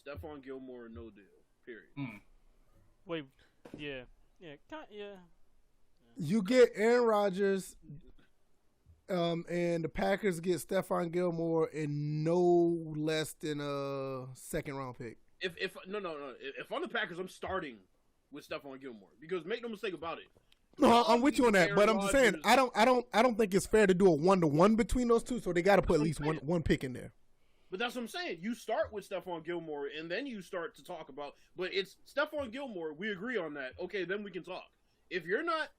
Stephon Gilmore, no deal. Period. Wait, yeah. You get Aaron Rodgers, and the Packers get Stephon Gilmore and no less than a 2nd round pick. If I'm the Packers, I'm starting with Stephon Gilmore because make no mistake about it. No, I'm with you on that, Aaron but I'm just saying Rodgers- I don't think it's fair to do a 1-to-1 between those two. So they got to put at least one pick in there. But that's what I'm saying. You start with Stephon Gilmore, and then you start to talk about. But it's Stephon Gilmore. We agree on that. Okay, then we can talk. If you're not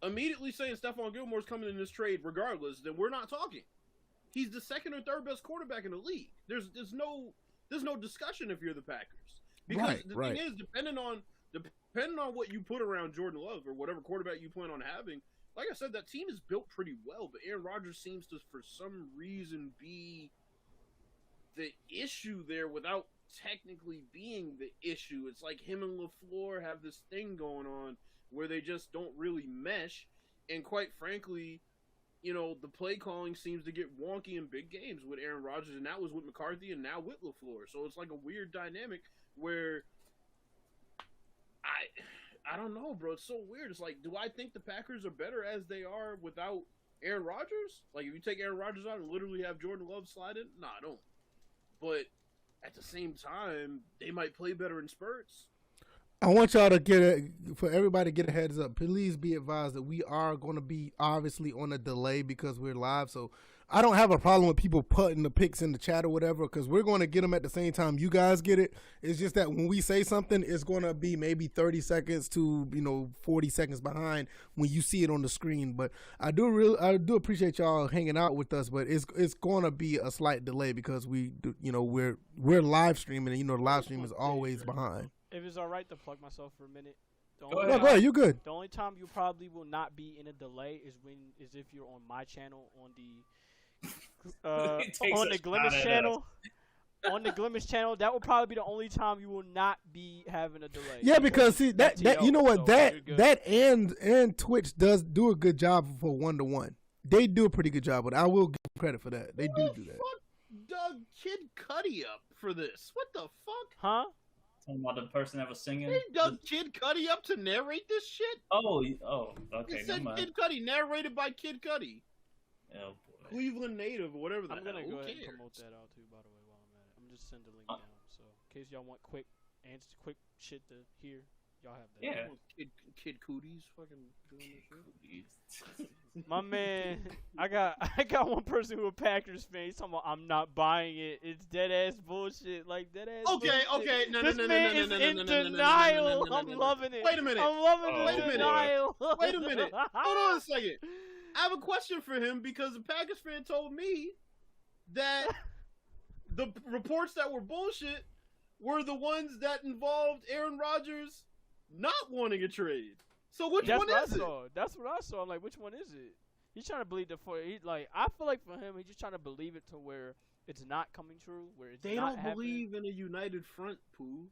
immediately saying Stephon Gilmore's coming in this trade, regardless, then we're not talking. He's the second or third best quarterback in the league. There's no discussion if you're the Packers because the thing is, depending on what you put around Jordan Love or whatever quarterback you plan on having. Like I said, that team is built pretty well, but Aaron Rodgers seems to, for some reason, be the issue there without technically being the issue. It's like him and LaFleur have this thing going on where they just don't really mesh. And quite frankly, the play calling seems to get wonky in big games with Aaron Rodgers, and that was with McCarthy and now with LaFleur. So it's like a weird dynamic where I don't know, bro. It's so weird. It's like, do I think the Packers are better as they are without Aaron Rodgers? Like, if you take Aaron Rodgers out and literally have Jordan Love slide in? Nah, I don't. But at the same time, they might play better in spurts. I want y'all to for everybody to get a heads up. Please be advised that we are going to be obviously on a delay because we're live. So I don't have a problem with people putting the picks in the chat or whatever because we're going to get them at the same time you guys get it. It's just that when we say something, it's going to be maybe 30 seconds to 40 seconds behind when you see it on the screen. But I do appreciate y'all hanging out with us. But it's going to be a slight delay because we're live streaming and the live stream is always behind. If it's all right to plug myself for a minute. Go ahead. You're good. The only time you probably will not be in a delay is if you're on my channel on the Glimmers channel. On the Glimmers channel, that will probably be the only time you will not be having a delay. Yeah, because see that you know what, so that and Twitch does do a good job for 1-to-1. They do a pretty good job, but I will give credit for that. They do that. Fuck Doug Kid Cudi up for this. What the fuck? Huh? Talking about the person that was singing. They dug Kid Cudi up to narrate this shit? Oh, okay. It said Kid Cudi, narrated by Kid Cudi. Oh, boy. Cleveland native or whatever the I'm hell. going to go ahead and cares? promote that out too, by the way, while I'm at it. I'm just sending the link down. So in case y'all want quick shit to hear, y'all have that. Yeah. Kid Cooties fucking doing this shit. My man, I got one person who a Packers fan. He's talking about I'm not buying it. It's dead ass bullshit. Like dead ass. Okay. No. This man is in denial. I'm loving it. Wait a minute. I'm loving Wait a the minute. denial. Wait a minute. Hold on a second. I have a question for him because a Packers fan told me that the reports that were bullshit were the ones that involved Aaron Rodgers not wanting a trade. So which one is it? That's what I saw. I'm like, which one is it? He's trying to believe I feel like for him, he's just trying to believe it to where it's not coming true, where it's They not don't happening. believe in a united front, Pooh.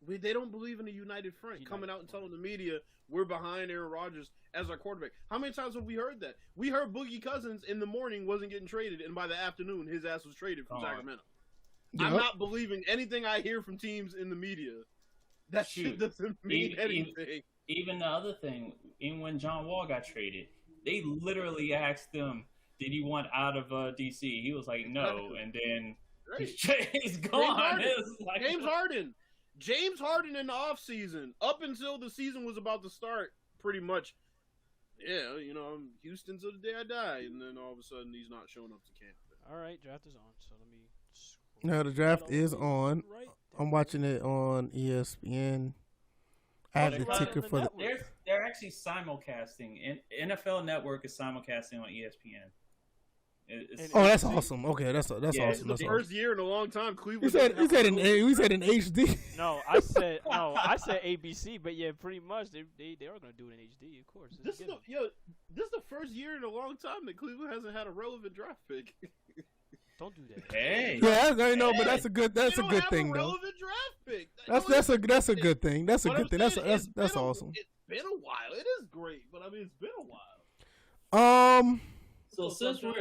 They don't believe in a united front. Coming out and telling the media we're behind Aaron Rodgers as our quarterback. How many times have we heard that? We heard Boogie Cousins in the morning wasn't getting traded, and by the afternoon, his ass was traded from Sacramento. Yep. I'm not believing anything I hear from teams in the media. That shit doesn't mean anything. Even the other thing, even when John Wall got traded, they literally asked him, did he want out of D.C.? He was like, no, and then he's gone. James Harden in the offseason, up until the season was about to start, pretty much, I'm Houston till the day I die, and then all of a sudden he's not showing up to camp. All right, draft is on, so let me No, the draft is on. I'm watching it on ESPN. I have the ticker for the. They're actually simulcasting, and NFL Network is simulcasting on ESPN. That's awesome. Okay, that's awesome. It's the first year in a long time Cleveland. We said in HD. No, I said ABC, but yeah, pretty much they are gonna do it in HD, of course. This is the first year in a long time that Cleveland hasn't had a relevant draft pick. Don't do that. Hey. Yeah, I know, but that's a good thing though. Relevant draft pick. That's a good thing. That's a good thing. That's awesome. It's been a while. It is great, but I mean it's been a while. So since we're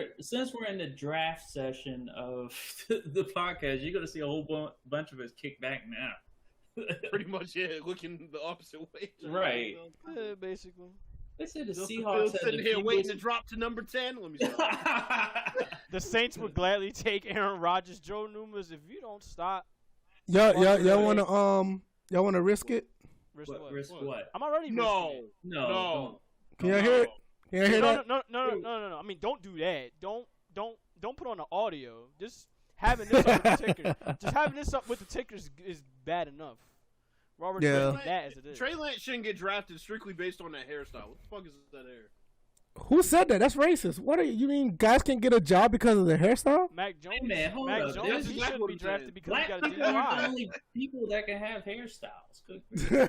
in the draft session of the podcast, you're gonna see a whole bunch of us kick back now. Pretty much, yeah, looking the opposite way. Right. Yeah, basically. They said the Seahawks sitting here waiting to drop to number 10. Let me stop. The Saints would gladly take Aaron Rodgers, Joe Namath, if you don't stop. Y'all wanna risk it? Risk what? I'm already No. risking it. No. Can you hear it? Can you hear that? No. I mean, don't do that. Don't put on the audio. Just having this up with the ticker. Just having this up with the tickers is bad enough. We're already risking that as it is. Trey Lance shouldn't get drafted strictly based on that hairstyle. What the fuck is that hair? Who said that? That's racist. What you mean? Guys can't get a job because of their hairstyle? Mac Jones. Hey man, hold Mac up. Jones. He Black shouldn't be drafted because he got a people are the DUI. only people that can have hairstyles. Good for you.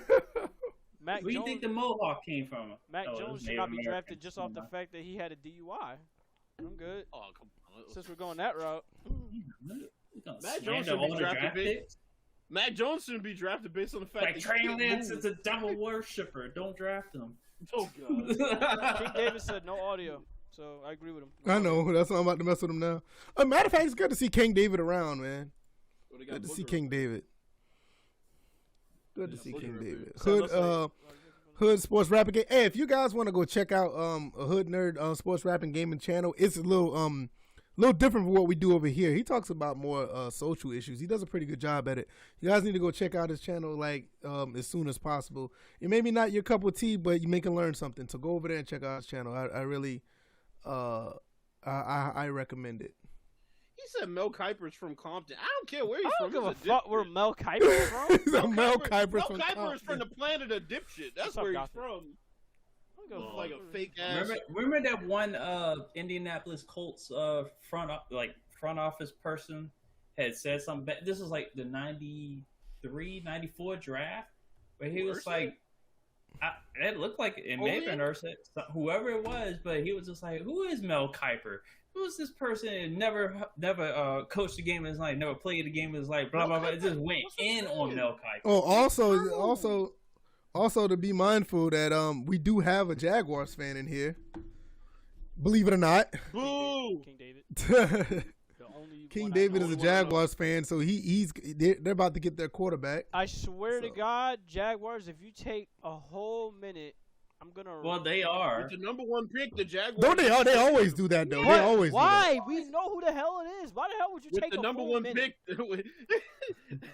Mac Where do you think the mohawk came from? Mac Oh, it Jones was should Native not be American. drafted just off the fact that he had a DUI. I'm good. Oh, come on. Since we're going that route. Mac Jones should be drafted based. Mac Jones shouldn't be drafted based on the fact Like that Trey Lance is a devil worshiper. Don't draft him. Oh god. King David said no audio, so I agree with him. I know. That's why I'm about to mess with him now. Matter of fact, it's good to see King David around, man. Good to see King David. Good to see King David. Hood Sports Rapping Game. Hey, if you guys want to go check out a Hood Nerd Sports Rapping Gaming channel, it's a little different from what we do over here. He talks about more social issues. He does a pretty good job at it. You guys need to go check out his channel as soon as possible. It may be not your cup of tea, but you may can learn something. So go over there and check out his channel. I really I recommend it. He said Mel Kiper's from Compton. I don't care where he's I from. don't give a He's fuck where Mel Kiper is from. He's a Mel Kiper Mel from Kiper is from Compton. the planet of dipshit. That's What's up, where he's Gotham? from. I don't give a Like fuck. a fake ass. Remember that one Indianapolis Colts front office person had said something bad. This was like the 93, 94 draft where he was Ursay? like, it looked like it may have been Ursay, whoever it was, but he was just like, who is Mel Kiper? Who's this person who never coached a game in his life, never played a game in his life, blah, blah, blah. It just went in on Mel Kiper. Oh, also to be mindful that we do have a Jaguars fan in here. Believe it or not. Boo! King David. The only King one I David know. is a Jaguars fan, so they're about to get their quarterback. I swear to So. God, Jaguars, if you take a whole minute, I'm gonna. Well, they are. With the number one pick, the Jaguars. Don't they? They always do that though. What? They always Why? We know who the hell it is. Why the hell would you With take the a number full one minute? pick.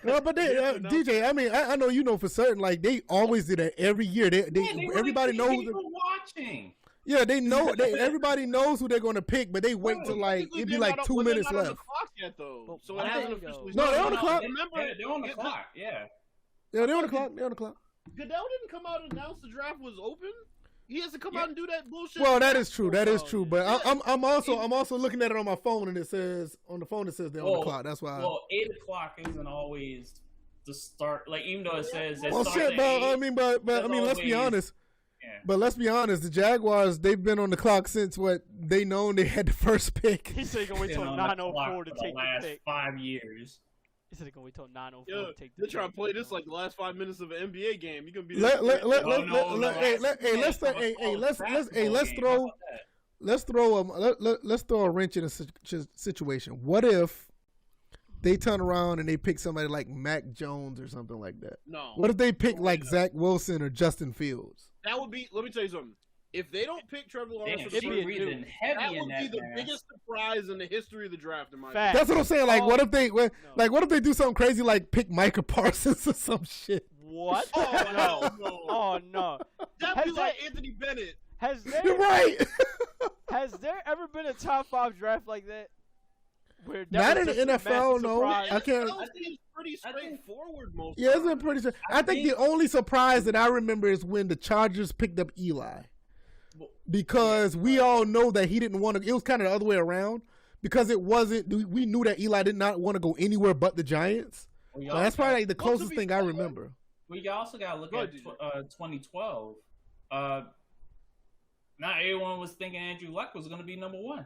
No, but they, DJ. I mean, I know you know for certain. Like they always do that every year. They were everybody like, knows. people watching. Yeah, they know. Everybody knows who they're going to pick, but they wait till it'd be like 2 minutes They're not left. on the clock yet, though. But So why it hasn't they officially. go? No, they're on the clock. Remember, They're on the clock. Yeah. Yeah, they're on the clock. They're on the clock. Goodell didn't come out and announce the draft was open. He has to come out and do that bullshit. Well, that is true. That is true. But I'm also looking at it on my phone, and it says they're on the clock. That's why. Well, 8:00 isn't always the start. Like even though it says it Well, starts shit, at but 8, I mean, let's be always- honest. yeah. But let's be honest, the Jaguars, they've been on the clock since they known they had the first pick. He said he's gonna wait Been till on the 9:04 clock to for take the the last pick. 5 years. He said he's gonna wait till 9:04 Yeah, to take the they're trying pick. to play this like the last 5 minutes of an NBA game. You're gonna be. Let's throw a wrench in a situation. What if they turn around and they pick somebody like Mac Jones or something like that? No. What if they pick like Zach Wilson or Justin Fields? That would be. Let me tell you something. If they don't pick Trevor Lawrence, Damn, for the she be a first breathing pick, heavy that in would that be the mask. biggest surprise in the history of the draft. In my Fact. That's what I'm saying. Like, Oh. what if they do something crazy like pick Micah Parsons or some shit? What? Oh, no. Oh no. That'd be Has like that- Anthony Bennett. Has You're there right. has there ever been a top 5 draft like that? Where that Not was in the just a NFL, massive no. surprise? I can't. That seems pretty straightforward most. Yeah, it's times. been pretty sure. I think the only surprise that I remember is when the Chargers picked up Eli. Because we all know that he didn't want to. It was kind of the other way around. Because it wasn't. We knew that Eli did not want to go anywhere but the Giants. Well, So that's probably like the Well, to closest be thing I fair, remember. Well, you also got to look Go at ahead, DJ. 2012. Not everyone was thinking Andrew Luck was going to be number 1.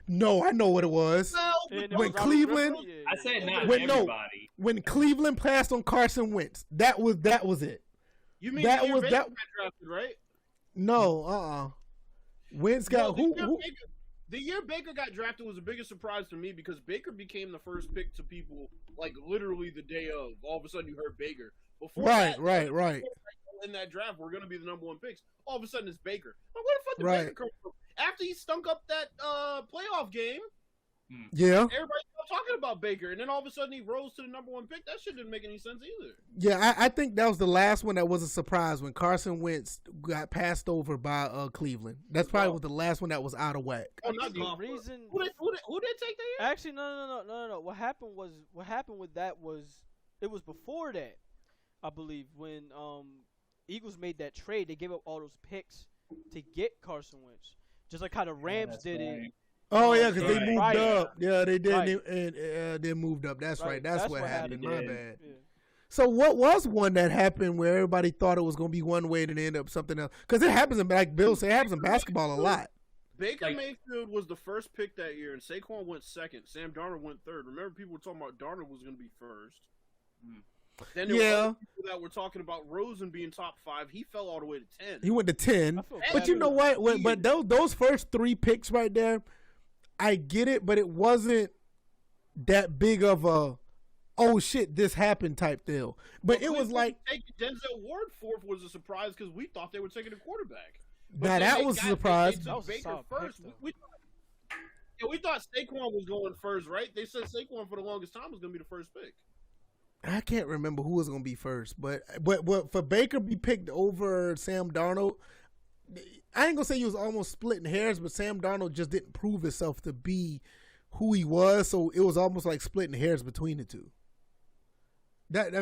No, I know what it was. Well, And it When was Cleveland- Robert Griffin? I said not Wait, no. everybody. When Cleveland passed on Carson Wentz, that was it. you mean that the year was- Baker that- got drafted, right? No, Wentz got No, who? The year Baker got drafted was the biggest surprise to me because Baker became the first pick to people like literally the day of. All of a sudden, you heard Baker. Before Right. In that draft, we're going to be the number 1 picks. All of a sudden, it's Baker. Like, where the fuck did Right. Baker come from? After he stunk up that playoff game, Yeah. everybody stopped talking about Baker, and then all of a sudden he rose to the number 1 pick. That shit didn't make any sense either. Yeah, I think that was the last one that was a surprise when Carson Wentz got passed over by Cleveland. That's probably was the last one that was out of whack. Oh, not the Goff. reason. Who did take that year? Actually, no. What happened with that was it was before that, I believe, when Eagles made that trade. They gave up all those picks to get Carson Wentz, just like how the Rams did it. Oh yeah, because they moved Right. up. Yeah, they did, Right. and they moved up. That's right. That's what happened. My bad. Yeah. So what was one that happened where everybody thought it was going to be one way and it ended up something else? Because it happens in, like Bill said, it happens in basketball a lot. Baker Mayfield was the first pick that year, and Saquon went second. Sam Darnold went third. Remember, people were talking about Darnold was going to be first. Then there were other people that were talking about Rosen being top 5. He fell all the way to 10. He went to 10. But you know what? But those first 3 picks right there, I get it, but it wasn't that big of a, oh shit, this happened type deal. But it was like taking Denzel Ward 4th was a surprise because we thought they were taking a quarterback. Now that was a surprise. They took Baker first. We thought Saquon was going first, right? They said Saquon for the longest time was going to be the first pick. I can't remember who was going to be first, but for Baker to be picked over Sam Darnold, I ain't gonna say he was almost splitting hairs, but Sam Darnold just didn't prove himself to be who he was, so it was almost like splitting hairs between the two. That's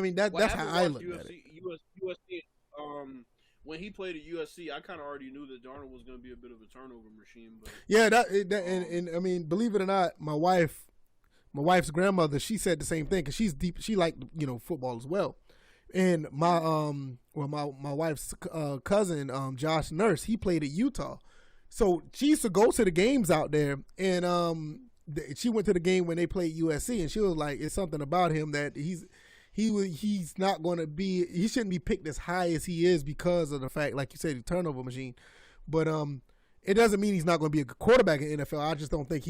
how I look at it. USC, when he played at USC, I kind of already knew that Darnold was going to be a bit of a turnover machine. But yeah, and I mean, believe it or not, my wife's grandmother, she said the same thing because she's deep. She liked football as well. And my wife's cousin, Josh Nurse, he played at Utah, so she used to go to the games out there, and she went to the game when they played USC, and she was like, it's something about him that he's not going to be, he shouldn't be picked as high as he is because of the fact, like you said, the turnover machine, but it doesn't mean he's not going to be a good quarterback in the NFL. I just don't think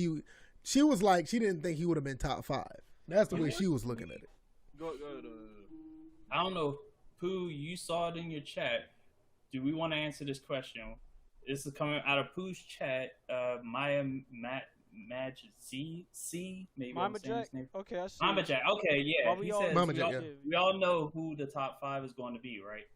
she was like, she didn't think he would have been top 5. That's the way she was looking at it. Go ahead. I don't know, Pooh, you saw it in your chat. Do we want to answer this question? This is coming out of Pooh's chat. Maya Magic C, maybe Mama I'm saying Jack? his name. Okay, I see. Mama Jack. Okay, yeah. Well, He says Mama Jack, we all know who the top 5 is going to be, right?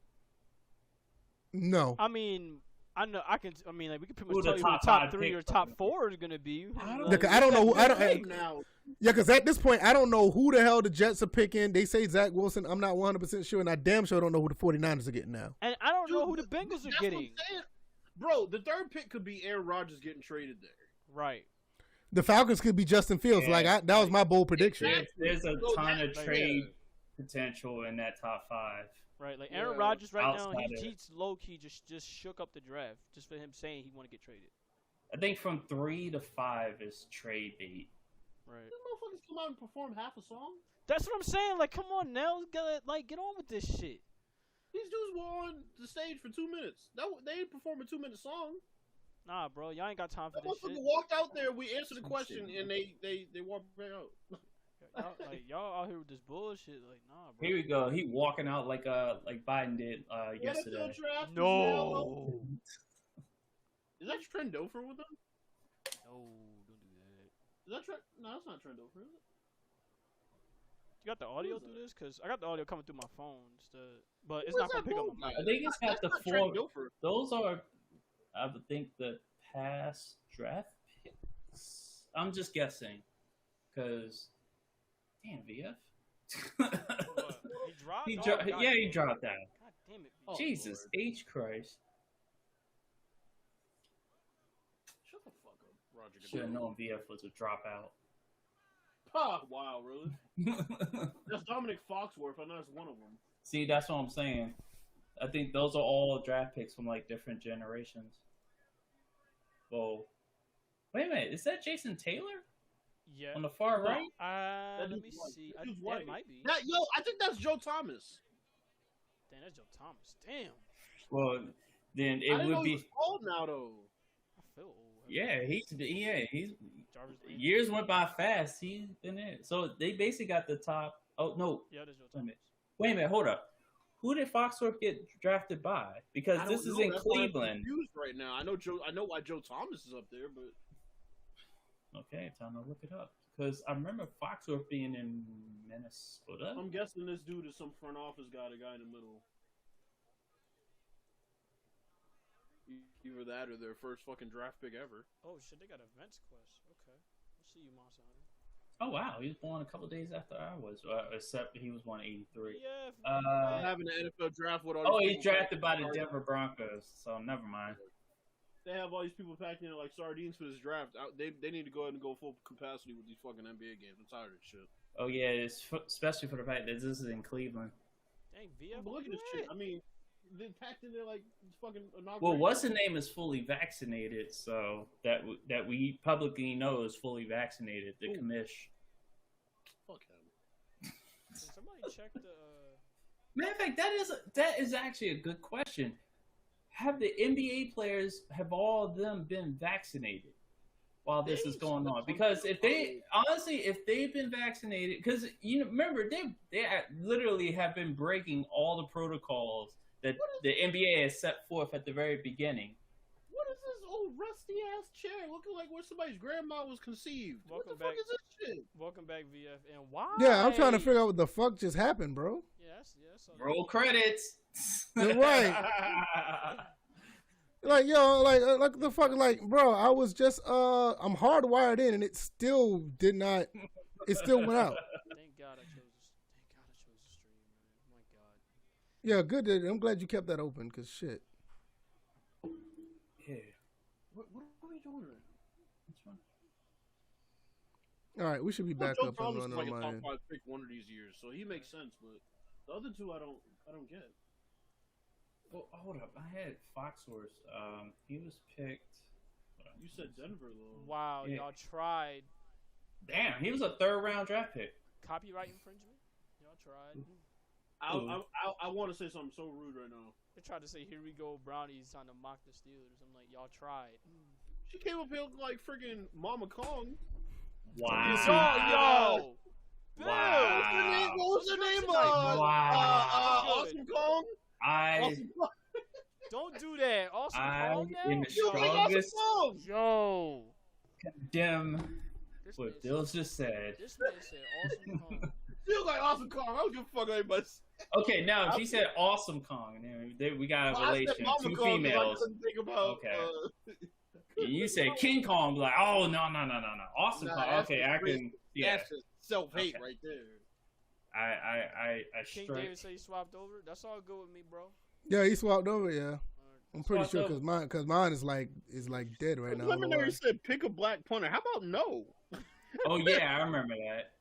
No. I mean, I know. I mean, like we can pretty Who much the tell you who the top top 3 or pick top 4 is gonna be. I don't know. Now. Yeah, because at this point, I don't know who the hell the Jets are picking. They say Zach Wilson. I'm not 100% sure, and I damn sure don't know who the 49ers are getting now. And I don't know who the Bengals are getting. Bro, the third pick could be Aaron Rodgers getting traded there. Right. The Falcons could be Justin Fields. Yeah. that was my bold prediction. There's a ton of trade potential in that top 5. Right. Like Aaron Rodgers right now, Outside he's low key just shook up the draft just for him saying he want to get traded. I think from 3 to 5 is trade bait. Right. These motherfuckers come out and perform half a song. That's what I'm saying. Like, come on now, get on with this shit. These dudes were on the stage for 2 minutes. They performed a 2-minute song. Nah, bro, y'all ain't got time for That this shit. motherfucker walked out there. We answered the question, and they walked back out. Y'all out here with this bullshit. Like, nah, bro. Here we go. He walking out like Biden did yesterday. No. Is that Trendofer with them? No, don't do that. Is that Trent? No, that's not Trendofer, is it? You got the audio through this? Because I got the audio coming through my phone. But it's Where's not going to that pick up phone my mic. I think it's got the That's not 4. Trendofer. Those are, I would think, the past draft picks. I'm just guessing, because damn VF. He dropped? He dropped out. God damn it. Oh, Jesus Lord. H Christ. Shut the fuck up, Roger. Should have known VF was a dropout. Ah, wow, really? That's Dominic Foxworth. I know that's one of them. See, that's what I'm saying. I think those are all draft picks from like different generations. Whoa. Wait a minute, is that Jason Taylor? Yeah. On the far right? Let me see. That might be. I think that's Joe Thomas. Damn, that's Joe Thomas. Damn. Well, then it I didn't know would he be. was old now, though. I feel old. Yeah, he's Jarvis Landry. years went by fast. He's been in. So they basically got the top. Oh no! Yeah, that's Joe Wait a Thomas. minute. Wait a minute. Hold up. Who did Foxworth get drafted by? Because I this don't is know. in That's why I'm Cleveland. confused right now. I know why Joe Thomas is up there, but Okay, time to look it up. because I remember Foxworth being in Minnesota. I'm guessing this dude is some front office guy, the guy in the middle. Either that or their first fucking draft pick ever. Oh shit, they got events quest. Okay, I'll see you, Monster Hunter. Oh wow, he was born a couple days after I was, except he was born in '83. Yeah. Having the NFL draft with all. Oh, he's drafted by the Denver Broncos, so never mind. They have all these people packed in like sardines for this draft. They need to go ahead and go full capacity with these fucking NBA games. I'm tired of this shit. Oh yeah, especially for the fact that this is in Cleveland. Dang, VF. But look at this shit. I mean, they packed in there like fucking. Well, what's the name is fully vaccinated, so that we publicly know is fully vaccinated. The commish. Fuck him. Can somebody check the? Matter of fact, that is actually a good question. Have the NBA players all of them been vaccinated while this is going on? Because if they've been vaccinated, because remember they literally have been breaking all the protocols that the NBA has set forth at the very beginning. What is this old rusty ass chair looking like where somebody's grandma was conceived? What the fuck is this shit? Welcome back, VF. And why? Yeah, I'm trying to figure out what the fuck just happened, bro. Yes. Roll credits. You're right. Like, yo, like the fuck, like, bro, I was just, I'm hardwired in, and it still did not, it still went out. Thank God I chose the stream, man. My God. Yeah, good. I'm glad you kept that open, cause shit. Yeah. What are we doing right now? All right, we should be back up and running like on a my top end. 5 pick one of these years, so he makes sense. But the other two, I don't get. Well, hold up. I had Foxworth. He was picked. You said Denver though. Wow, Yeah. y'all tried. Damn, he was a 3rd round draft pick. Copyright infringement? Y'all tried. I want to say something so rude right now. They tried to say, here we go, Brownies trying to mock the Steelers. I'm like, y'all tried. She came up here looking like friggin' Mama Kong. Wow. Yo! Bill! Wow. What was her name? Wow. Awesome Kong? Awesome Don't do that. Awesome Kong now? in the You look like Awesome strongest Kong. Yo! condemn This what man Bill said- just said. This man said Awesome Kong. You look like Awesome Kong. I don't give a fuck anybody. Okay, now if he said Awesome Kong, then we got a I said relation. Mama 2 Kong 'cause I females. couldn't think about. Okay. And you say King Kong, like, oh no. Awesome Nah, Kong. that's Okay, I can. Yeah, That's just self-hate Okay. right there. I King strike. David said he swapped over. That's all good with me, bro. Yeah, he swapped over. Yeah, Alright. I'm pretty Swapped sure over. because mine is like dead right now. I don't know Preliminary why. said pick a black punter. How about no? Oh yeah, I remember that.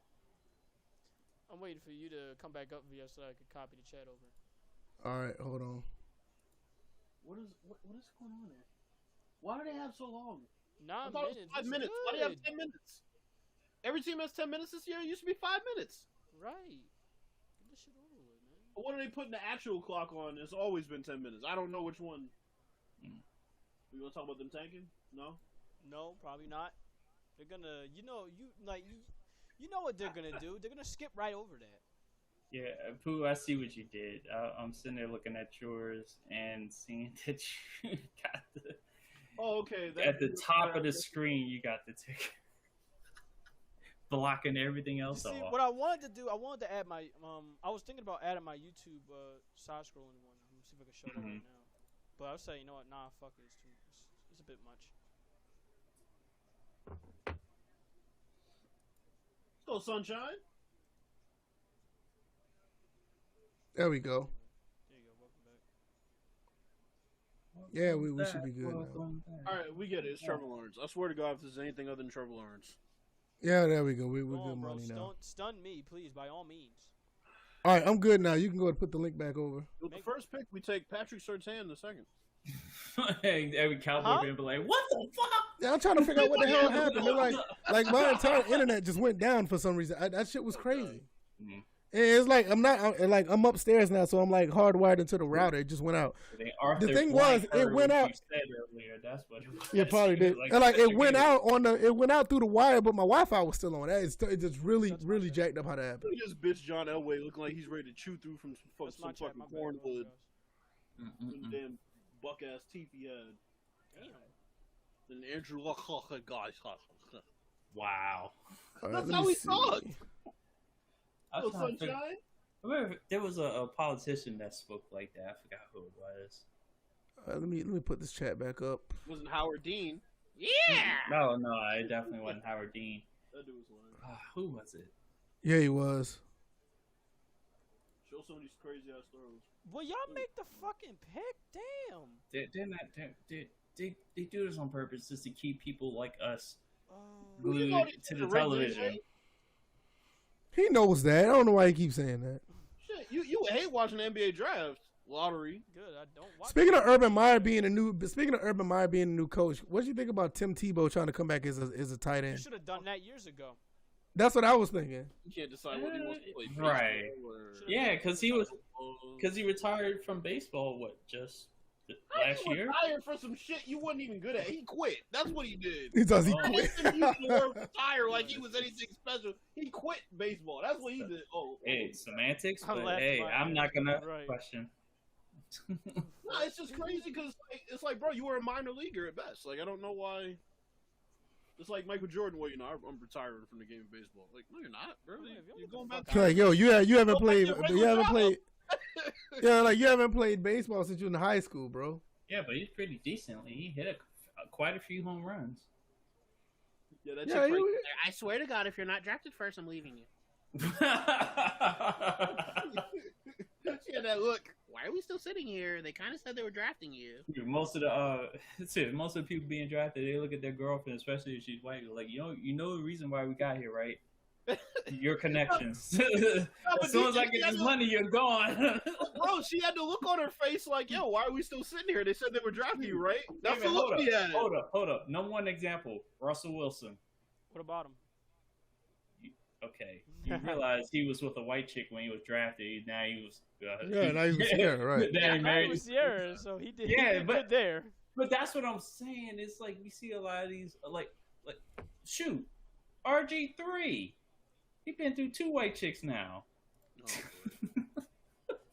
I'm waiting for you to come back up via so I can copy the chat over. All right, hold on. What is going on there? Why do they have so long? 9 I thought it minutes. was 5 That's minutes. Why do they have good. 10 minutes? Every team has 10 minutes this year. It used to be 5 minutes. Right. Get this shit over with, man. But when are they putting the actual clock on? It's always been 10 minutes. I don't know which one. We gonna talk about them tanking? No. No, probably not. They're gonna, you know what they're gonna do. They're gonna skip right over that. Yeah, Pooh, I see what you did. I'm sitting there looking at yours and seeing that you got Oh, okay. at the top of the screen. You got the ticket, blocking everything You else see, off. what I wanted to do, I wanted to add my, I was thinking about adding my YouTube side scrolling one. Let me see if I can show that right now. But I was saying, you know what? Nah, fuck it. It's a bit much. Go, sunshine. There we go. There you go. Welcome back. Yeah, we should be good now. All right, we get it. It's Trevor Lawrence. I swear to God, if there's anything other than Trevor Lawrence. Yeah, there we go. We're Go good on, bro. money now. Stun me, please, by all means. All right, I'm good now. You can go and put the link back over. With the first pick, we take Patrick Surtain the second. Every cowboy Huh? fan be like, "What the fuck?" Yeah, I'm trying to figure out what the hell happened. They're like my entire internet just went down for some reason. That shit was crazy. Mhm. And it's like I'm upstairs now, so I'm like hardwired into the router. It just went out. Arthur thing Blank was, it heard went what out- You said earlier. That's what it was. Yeah, probably did. Like, And like it you went get- out it went out through the wire, but my Wi-Fi was still on. It just really jacked up how that happened. Look at this bitch John Elway looking like he's ready to chew through from That's my some chat. fucking My bad, cornwood. bro, Mm-mm-mm. Some damn buck ass teeth he had. guys. Damn. And Andrew Luck, guys. Wow. That's how he talked. I Oh, was trying to sunshine. figure- I remember there was a politician that spoke like that. I forgot who it was. Let me put this chat back up. Wasn't Howard Dean? Yeah. No, it definitely wasn't Howard Dean. That dude was lying. Who was it? Yeah, he was. Show some of these crazy ass throws. Well, y'all make the fucking pick. Damn. They're not. They do this on purpose just to keep people like us Oh. glued to the Ring, television. right? He knows that. I don't know why he keeps saying that. Shit, you hate watching the NBA draft lottery. Good. I don't watch. Speaking of Urban Meyer being a new coach, what do you think about Tim Tebow trying to come back as a tight You end? should have done that years ago. That's what I was thinking. You can't decide what he wants to play. Right. baseball or- Yeah, because he retired from baseball. What, just last He year? retired for some shit you wasn't even good at. He quit. That's what he did. He does. He Oh. quit. He used the word retire like he was anything special. He quit baseball. That's what he did. Hey, semantics, I but laughed hey, my I'm ass not gonna right. question. No, it's just crazy because it's like, bro, you were a minor leaguer at best. Like, I don't know why. It's like Michael Jordan. Well, I'm retiring from the game of baseball. Like, no, you're not, bro. Yeah, if you You're don't going get back. the Like, yo, you haven't played. Go back to You your haven't regular played. Yeah, like you haven't played baseball since you were in high school, bro. Yeah, but he's pretty decently. He hit quite a few home runs. Yeah, that's Yeah, you- I swear to God, if you're not drafted first, I'm leaving you. She had that look. Why are we still sitting here? They kind of said they were drafting you. Most of the people being drafted, they look at their girlfriend, especially if she's white, like, you know the reason why we got here, right? Your connections. As soon as I get this money, you're gone. Bro, she had the look on her face like, yo, why are we still sitting here? They said they were drafting you, right? That's the look we had. Hold up. Number one example, Russell Wilson. What about him? Okay, you realize he was with a white chick when he was drafted. Now he was. Yeah, now he was Sierra, right? Now he He married. was Sierra, so he did. Yeah, he did but- good there. But that's what I'm saying. It's like we see a lot of these, like shoot, RG3. He been through 2 white chicks now.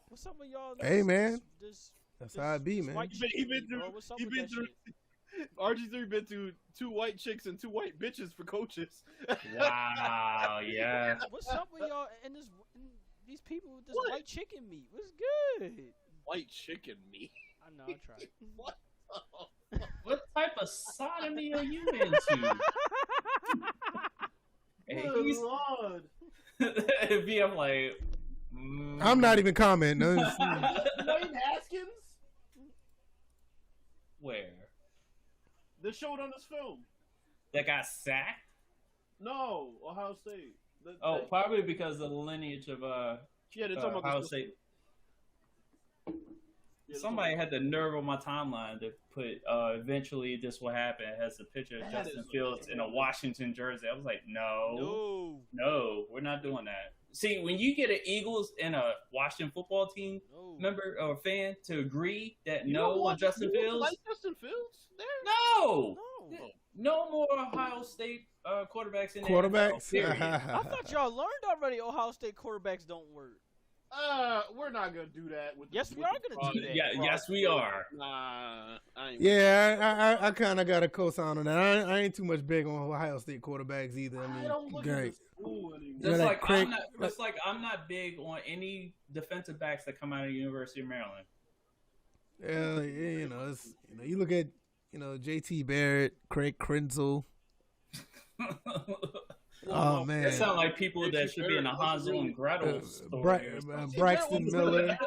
What's up with y'all? Hey, man. This That's how it be, man. white He been shit, through- bro. What's up he with been that through- shit? RG3 been through 2 white chicks and 2 white bitches for coaches. Wow, yeah. What's up with y'all and these people with this What? white chicken meat? What's good? White chicken meat. I know. I tried. What? What type of sodomy are you into? Hey, Good he's Lord. I'm like, I'm not even commenting. Wayne Haskins? where They showed on this film. that got sacked. No, Ohio State. Oh, probably because of the lineage of yeah, they're talking about Ohio this. State. Yeah, they're Somebody had the nerve on my timeline to put eventually this will happen. It has a picture of That Justin is Fields in a Washington jersey. I was like, No. no, we're not doing that. See, when you get an Eagles and a Washington football team No. member or fan to agree that You no don't on want- Justin you don't Fields, like Justin Fields there? no, No. no more Ohio State quarterbacks in the Quarterbacks. NFL, period. I thought y'all learned already. Ohio State quarterbacks don't work. We're not gonna do that. With Yes, the, we with are the gonna do product. that. Yeah, yes, we are. Nah, I ain't. Yeah, I kind of got a cosign on that. I ain't too much big on Ohio State quarterbacks either. I I mean, don't look great. at the school anymore. Yeah, Just like like, Craig- I'm not big on any defensive backs that come out of the University of Maryland. Yeah, it's you look at JT Barrett, Craig Krenzel. Oh man, That sound like people that should be in a Hansel and Gretel story. or something. Braxton Miller,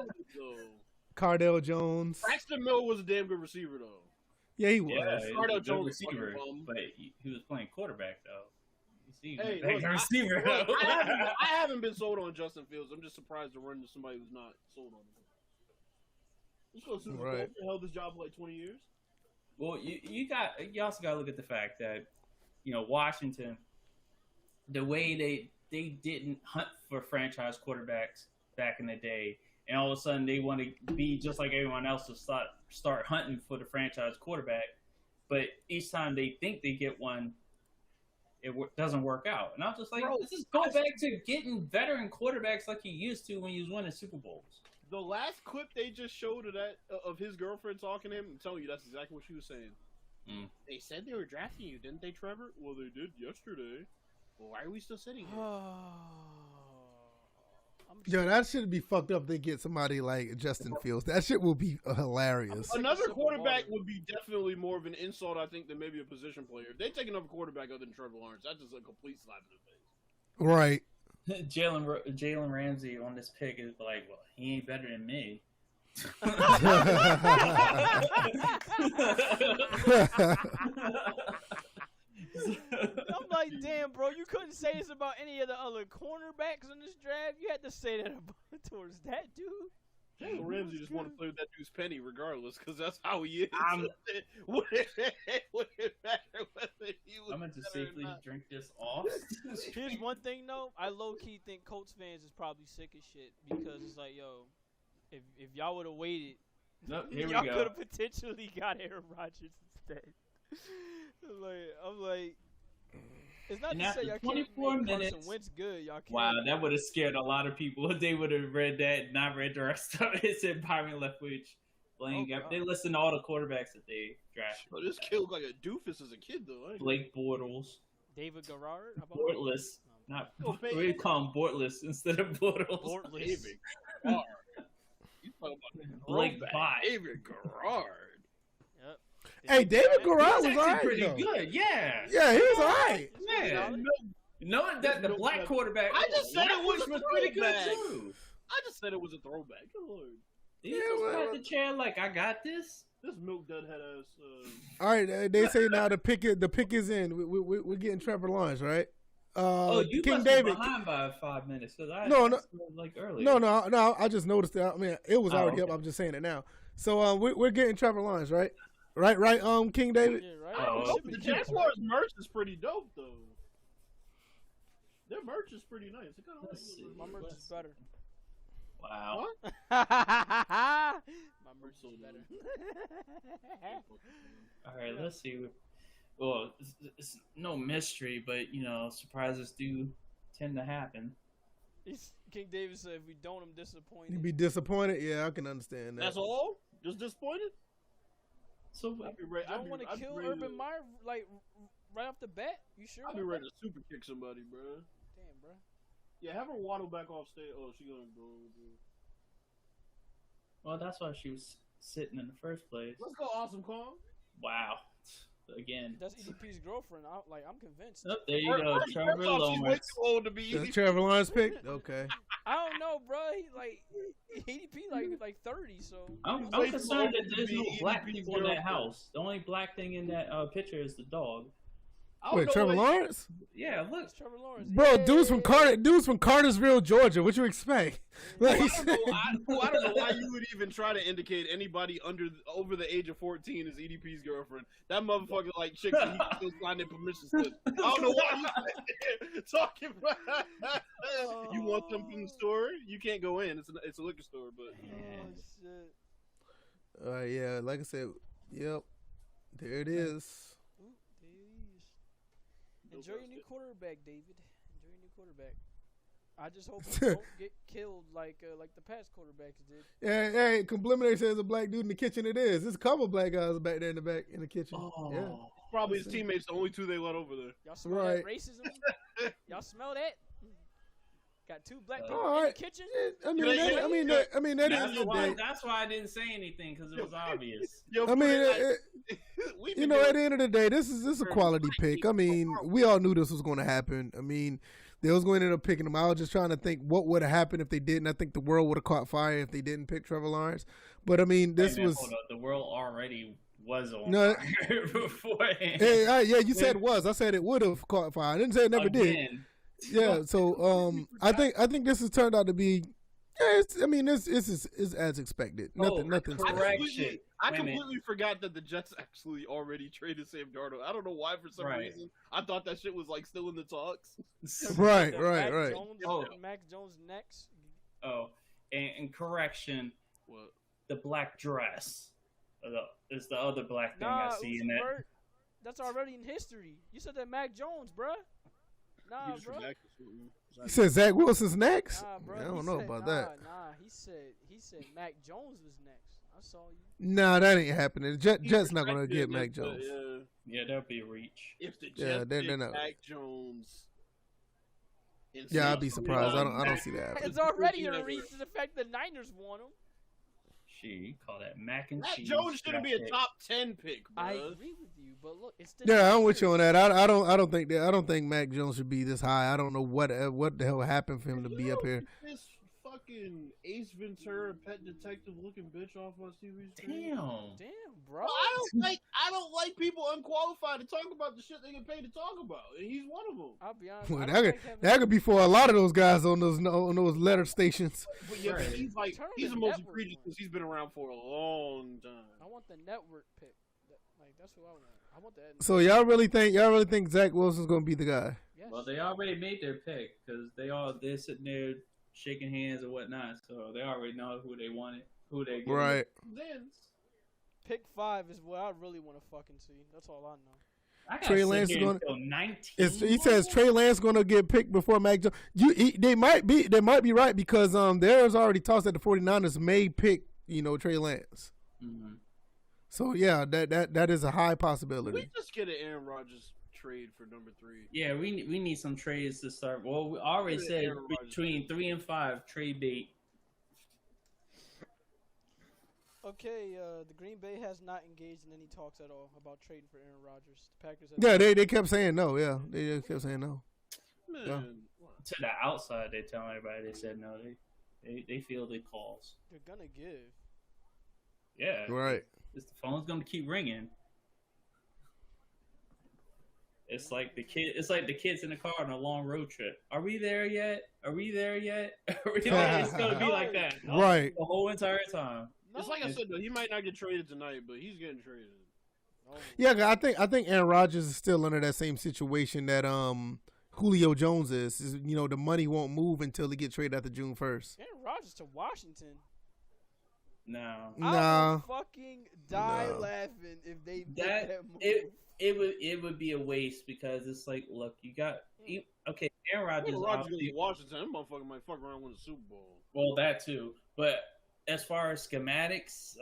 Cardell Jones. Braxton Miller was a damn good receiver though. Yeah, he was. Yeah, he Cardell was a good Jones is receiver, fucking bum. but he was playing quarterback though. You see, Hey, back look, to receiver. I haven't been sold on Justin Fields. I'm just surprised to run into somebody who's not sold on him. Let's go Super Bowl. Right. He held this job for like 20 years. Well, you also got to look at the fact that Washington, the way they didn't hunt for franchise quarterbacks back in the day, and all of a sudden they want to be just like everyone else to start hunting for the franchise quarterback, but each time they think they get one, it doesn't work out. And I'm just like, Bro, let's just go back to getting veteran quarterbacks like you used to when you was winning Super Bowls. The last clip they just showed of his girlfriend talking to him, I'm telling you, that's exactly what she was saying. They said they were drafting you, didn't they, Trevor? Well, they did yesterday. Well, why are we still sitting here? Yo, that should be fucked up. They get somebody like Justin Fields. That shit will be hilarious. Another quarterback would be definitely more of an insult, I think, than maybe a position player. If they take another quarterback other than Trevor Lawrence, that's just a complete slap in the face. Right. Jalen Ramsey on this pick is like, well, he ain't better than me. I'm like, damn, bro, you couldn't say this about any of the other cornerbacks in this draft. You had to say that about towards that dude. Jalen Ramsey just want to play with that dude's penny regardless, because that's how he is. I'm meant to safely drink this off. Here's one thing, though. I low-key think Colts fans is probably sick as shit because it's like, yo, if y'all would have waited, Nope, here y'all we go. could have potentially got Aaron Rodgers instead. I'm like, it's not And to say after y'all 24 can't make minutes- Carson Wentz good. Y'all can't. Wow, that would have scared a lot of people if they would have read that, not read the rest of it. It said Byron Leftwich. Blaine Oh, got, they listed all the quarterbacks that they drafted. Oh, this kid looked like a doofus as a kid, though. Ain't he? Blake Bortles. David Garrard? How about Bortless. Not, Oh, baby. we call him Bortless instead of Bortles. Bortless. David Garrard. You talking about Blake throwback. Bott. David Garrard. Yep. Hey, David He Garrard was was actually alright. pretty though. good, yeah. Yeah, he was alright. Yeah. Knowing that the black quarterback, I just said it was a pretty good throwback. too. I just said it was a throwback. Good Lord. He Yeah, just well- pat the chair like, I got this. This milk dud head ass. All right, they say now the pick is in. We're getting Trevor Lawrence, right? You King must David. be behind by 5 minutes because I No. said like earlier. No. I just noticed that. I mean, it was already okay. up. I'm just saying it now. So we're getting Trevor Lawrence, right? Right. King David. Yeah, right? Oh, It should be The good. Jaguars merch is pretty dope, though. Their merch is pretty nice. I kinda Let's like see. it. My merch is better. Wow. What? My merch is better. All right, let's see. Well, it's no mystery, but surprises do tend to happen. King David said, if we don't, I'm disappointed. You'd be disappointed. Yeah, I can understand that. That's all? Just disappointed? So I'd be ready. You don't want to kill Urban Meyer like right off the bat? You sure? I'd be about ready that? to super kick somebody, bro. Damn, bro. Yeah, have her waddle back off stage. Oh, she gonna go. well, that's why she was sitting in the first place. Let's go, Awesome Kong. Wow. Again. That's EDP's girlfriend. I'm convinced. Oh, there you go, Trevor She's way Lawrence. too old to be That's easy. Trevor Lawrence pick. Okay. I don't know, bro. EDP like 30. So I'm Way too concerned old that to there's be no black EDP's people in that girlfriend. house. The only black thing in that picture is the dog. I don't Wait, know Trevor what- Lawrence? Yeah, look. that's Trevor Lawrence. Bro, dudes from Cartersville, Georgia. What you expect? Like, I don't know why you would even try to indicate anybody over the age of 14 is EDP's girlfriend. That motherfucker like chicks and he can still sign their permission slip. I don't know why you talking about. You want something from the store? You can't go in. It's a liquor store, but Oh shit. yeah, like I said, yep. There it is. Ooh, there he is. Enjoy your new quarterback, David. Enjoy your new quarterback. I just hope he don't get killed like the past quarterbacks did. Yeah, hey, Complimentary says a black dude in the kitchen. It is. There's a couple black guys back there in the kitchen. Oh. Yeah. probably his teammates the only two they let over there. Y'all smell Right. that racism? Y'all smell that? Got two black people All in right. the kitchen. That That's is the why, day. that's why I didn't say anything because it was obvious. Yo, I mean, we've you been know, at doing- the end of the day, this is a quality pick. I mean, we all knew this was going to happen. I mean, they was going to end up picking him. I was just trying to think what would have happened if they didn't. I think the world would have caught fire if they didn't pick Trevor Lawrence. But I mean, this Hey, man, was. hold up. The world already was on No. fire beforehand. Hey, yeah, you said was. I said it would have caught fire. I didn't say it never did. Again. Yeah, so I think this has turned out to be. Yeah, this is as expected. Nothing. Correction. I Wait a minute. completely forgot that the Jets actually already traded Sam Darnold. I don't know why for some Right. reason. I thought that shit was like still in the talks. Right. Mac Jones next. Oh, and correction, What? the black dress is the other black thing Nah, I see Uzi in that. Vert, that's already in history. You said that Mac Jones, bruh. Nah, You just bro. forgot You said Zach Wilson's next. Nah, bro. I don't He know said, about that. Nah, he said Mac Jones was next. I saw you. Nah, that ain't happening. Jets not gonna get Mac Jones. Yeah, that'll be a reach. If the Jets they're not. Mac Jones. Yeah, I'd be surprised. I don't see that happening. It's already a reach to the fact the Niners want him. You call that mac and Mac cheese. Jones shouldn't be a top 10 pick, bro. I agree with you, but look, it's the Yeah, I'm with you on that. I don't think Mac Jones should be this high. I don't know what the hell happened for him to be up here. This fucking Ace Ventura pet detective looking bitch off on TV screen. Damn, bro. Well, I don't like people unqualified to talk about the shit they get paid to talk about, and he's one of them. I'll be honest. Well, that could be for a lot of those guys on those letter stations. But yeah, he's the most egregious because he's been around for a long time. I want the network pick. That's who I want. I want that. So y'all really think Zach Wilson's gonna be the guy? Yes. Well, they already made their pick because they're sitting there shaking hands and whatnot, so they already know who they wanted, who they right. Then Pick 5 is what I really want to fucking see. That's all I know. Trey Lance is going. 19. He says Trey Lance going to get picked before Mac Jones. They might be right because there's already talks that the 49ers may pick Trey Lance. Mm-hmm. So yeah, that is a high possibility. we just get an Aaron Rodgers trade for number 3. Yeah, we need some trades to start. Well, we already said between 3 and 5 trade bait. Okay, the Green Bay has not engaged in any talks at all about trading for Aaron Rodgers. The Packers. They kept saying no. Yeah, they kept saying no. Man, Yeah. To the outside, they tell everybody they said no. They feel the calls. They're gonna give. Yeah, Right. The phone's gonna keep ringing. It's like the kids in the car on a long road trip. Are we there yet? Are we there yet? It's gonna be like that, Right. the whole entire time. it's like I said though, he might not get traded tonight, but he's getting traded. Yeah, I think Aaron Rodgers is still under that same situation that Julio Jones is. The money won't move until he gets traded after June 1st. Aaron Rodgers to Washington. No. I would fucking die laughing if they did that move. It would be a waste because it's like, look, okay, Aaron Rodgers. Rodgers goes to Washington, that motherfucker might fuck around with a Super Bowl. Well, that too, but as far as schematics,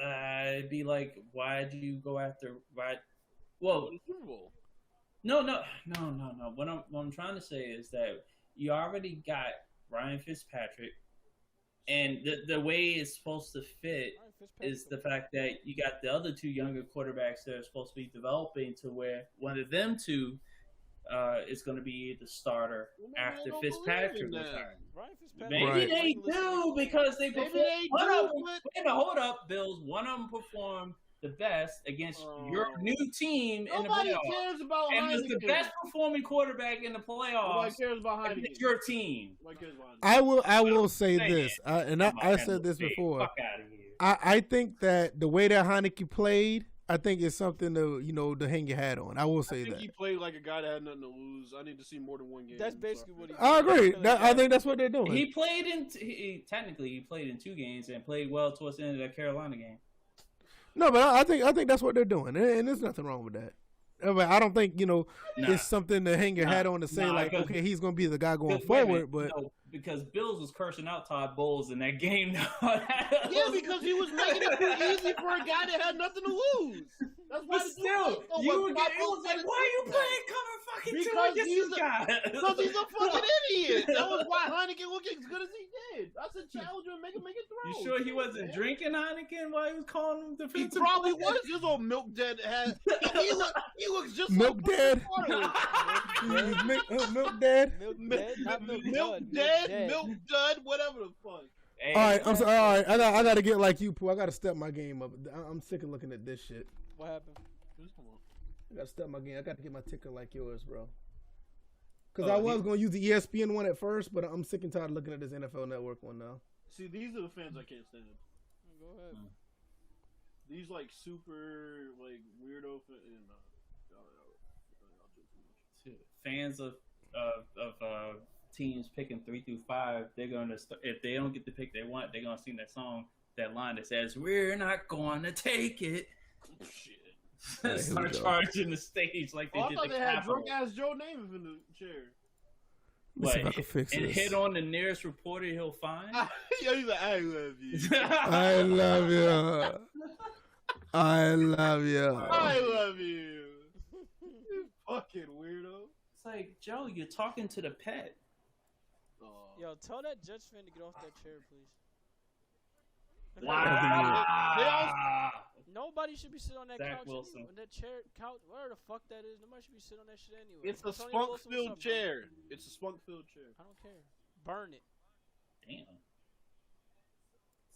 it'd be like, why do you go after right? Well, Super Bowl. No. What I'm trying to say is that you already got Ryan Fitzpatrick, and the way it's supposed to fit is the fact that you got the other 2 younger quarterbacks that are supposed to be developing to where one of them 2 is going to be the starter after Fitzpatrick retires. Maybe they do because they performed. Hold up, Bills. One of them performed the best against your new team in the playoffs. Nobody cares about Heineken. And was the best performing quarterback in the playoffs. Nobody cares about Heineken. It's your team. I will say this, and I said this before. Fuck out of here. I think that the way that Heineke played, I think it's something to hang your hat on. I will say that. I think he played like a guy that had nothing to lose. I need to see more than one game. That's basically what he did. I agree. I think that's what they're doing. He played technically he played in 2 games and played well towards the end of that Carolina game. No, but I think that's what they're doing, and there's nothing wrong with that. I don't think it's something to hang your hat on to say okay, he's going to be the guy going forward. But because Bills was cursing out Todd Bowles in that game. Yeah, because he was making it too easy for a guy that had nothing to lose. That's why. But still, why are you playing cover fucking 2 against this guy? Because he's a fucking idiot. That was why Heineken looked as good as he did. I said challenge him, make it throw. You sure he wasn't drinking Heineken while he was calling him defensive? He probably was. His old milk dead had. He looks just milk like dead. Milk dead. Milk dead. Milk dud. Whatever the fuck. Hey, all right, I'm sorry. All right, I gotta get like you, Pooh. I gotta step my game up. I'm sick of looking at this shit. What happened? I gotta step my game. I gotta get my ticker like yours, bro. Because I was gonna use the ESPN one at first, but I'm sick and tired of looking at this NFL Network one now. See, these are the fans I can't stand. Go ahead. These like super like weirdo fans of teams picking 3 through 5, they're gonna if they don't get the pick they want, they're gonna sing that song, that line that says "We're not gonna take it." Shit. Start charging the stage like they did. I thought they had drunk ass Joe Namath in the chair. Let's see if I can fix and this. hit on the nearest reporter he'll find. Yo, he's like, I love you. I love you. I love you. I love you. You fucking weirdo. It's like, Joe, you're talking to the pet. Yo, tell that Jets fan to get off that chair, please. Wow. Nobody should be sitting on that Zach couch. Wilson. Anyway. That chair, couch, whatever the fuck that is. Nobody should be sitting on that shit anyway. It's a Antonio Wilson, what's spunk-filled up, bro? chair. It's a spunk-filled chair. I don't care. Burn it. Damn.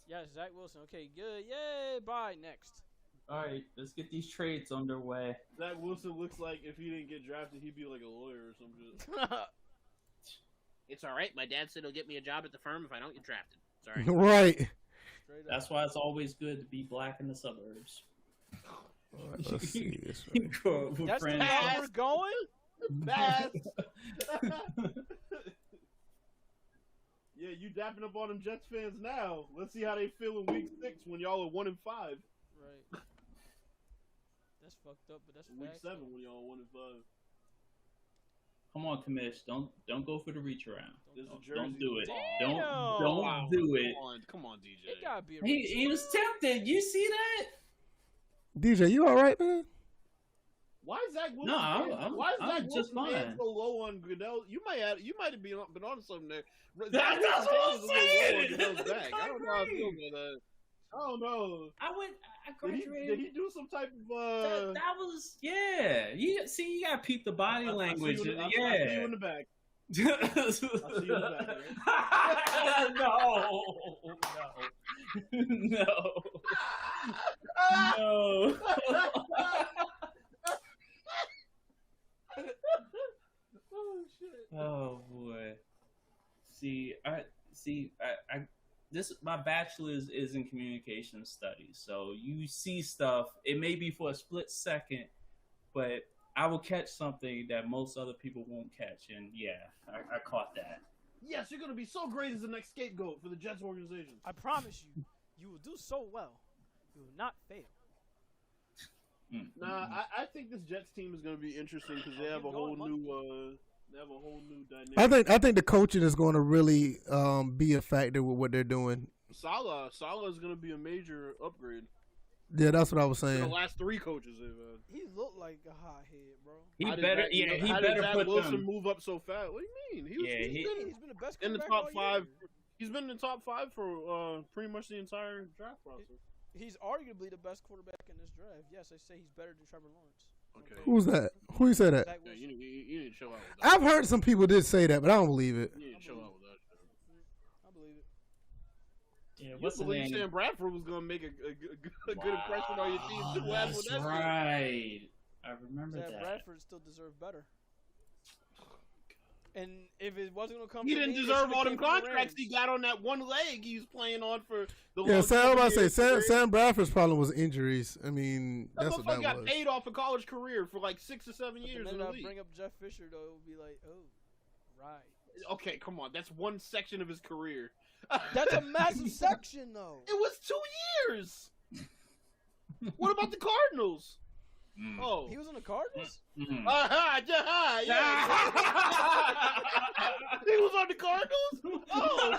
Yes, Zach Wilson. Okay, good. Yay. Bye. Next. All right, let's get these trades underway. Zach Wilson looks like if he didn't get drafted, he'd be like a lawyer or some shit. It's all right. My dad said he'll get me a job at the firm if I don't get drafted. It's all right. Right. That's why it's always good to be black in the suburbs. All right, let's see this. Right. Grow up with That's friends. how we're going? Pass. Yeah, you dapping up all them Jets fans now. Let's see how they feel in week 6 when y'all are 1-5. Right. That's fucked up, but that's Week facts, 7 though. when y'all are 1-5. Come on, Commish. Don't go for the reach around. This is Don't Jersey. do it. Damn. Don't Wow. do it. Come on, DJ. It gotta be a He was tempted. You see that? DJ, you all right, man? Why is Zach Wilson? No, I'm why is Zach just Wilson being fine. so low on Goodell? You might have been on something there. That's what I'm saying. Goodell's back. I don't know how I feel about that. I don't know. I graduated. Did he do some type of? That was yeah. You gotta peep the body language. I'll see you Yeah. in the back. no, no. Oh shit. Oh boy. My bachelor's is in communication studies. So you see stuff. It may be for a split second, but I will catch something that most other people won't catch. And yeah, I caught that. Yes, you're gonna be so great as the next scapegoat for the Jets organization. I promise you, you will do so well. You will not fail. Nah, I think this Jets team is gonna be interesting because they have a whole new dynamic. I think the coaching is going to really be a factor with what they're doing. Salah is gonna be a major upgrade. Yeah, that's what I was The saying. last 3 coaches they've had. He looked like a hothead, bro. He How did better, Zach- yeah, he how did better Zach put Wilson them. move up so fast? What do you mean? He's been the best in the quarterback top all 5. year. He's been in the top 5 for pretty much the entire draft process. He's arguably the best quarterback in this draft. Yes, I say he's better than Trevor Lawrence. Okay. Who's that? Who you say that? Zach Yeah, Wilson. you need to chill out with that. I've heard some people did say that, but I don't believe it. You need to chill out with that. I believe it. Yeah, You what's the believe name? Sam Bradford was gonna make a good impression on your team too? What happened with That's that? right. I remember Sam that. Bradford still deserved better. And if it wasn't gonna come, He from didn't me, it deserve should've all them came from the contracts he Rams. got on that one leg he was playing on for the Yeah, last Sam, I 7 say years. Sam Bradford's problem was injuries. I mean, That that's what that motherfucker got was. paid off a college career for like 6 or 7 But the years in minute the I league. bring up Jeff Fisher, though, it would be like, oh, right. Okay, come on, that's one section of his career. That's a massive section, though. It was 2 years. What about the Cardinals? Mm. Oh, He was on the Cardinals? Mhm. yeah. He was on the Cardinals. Oh,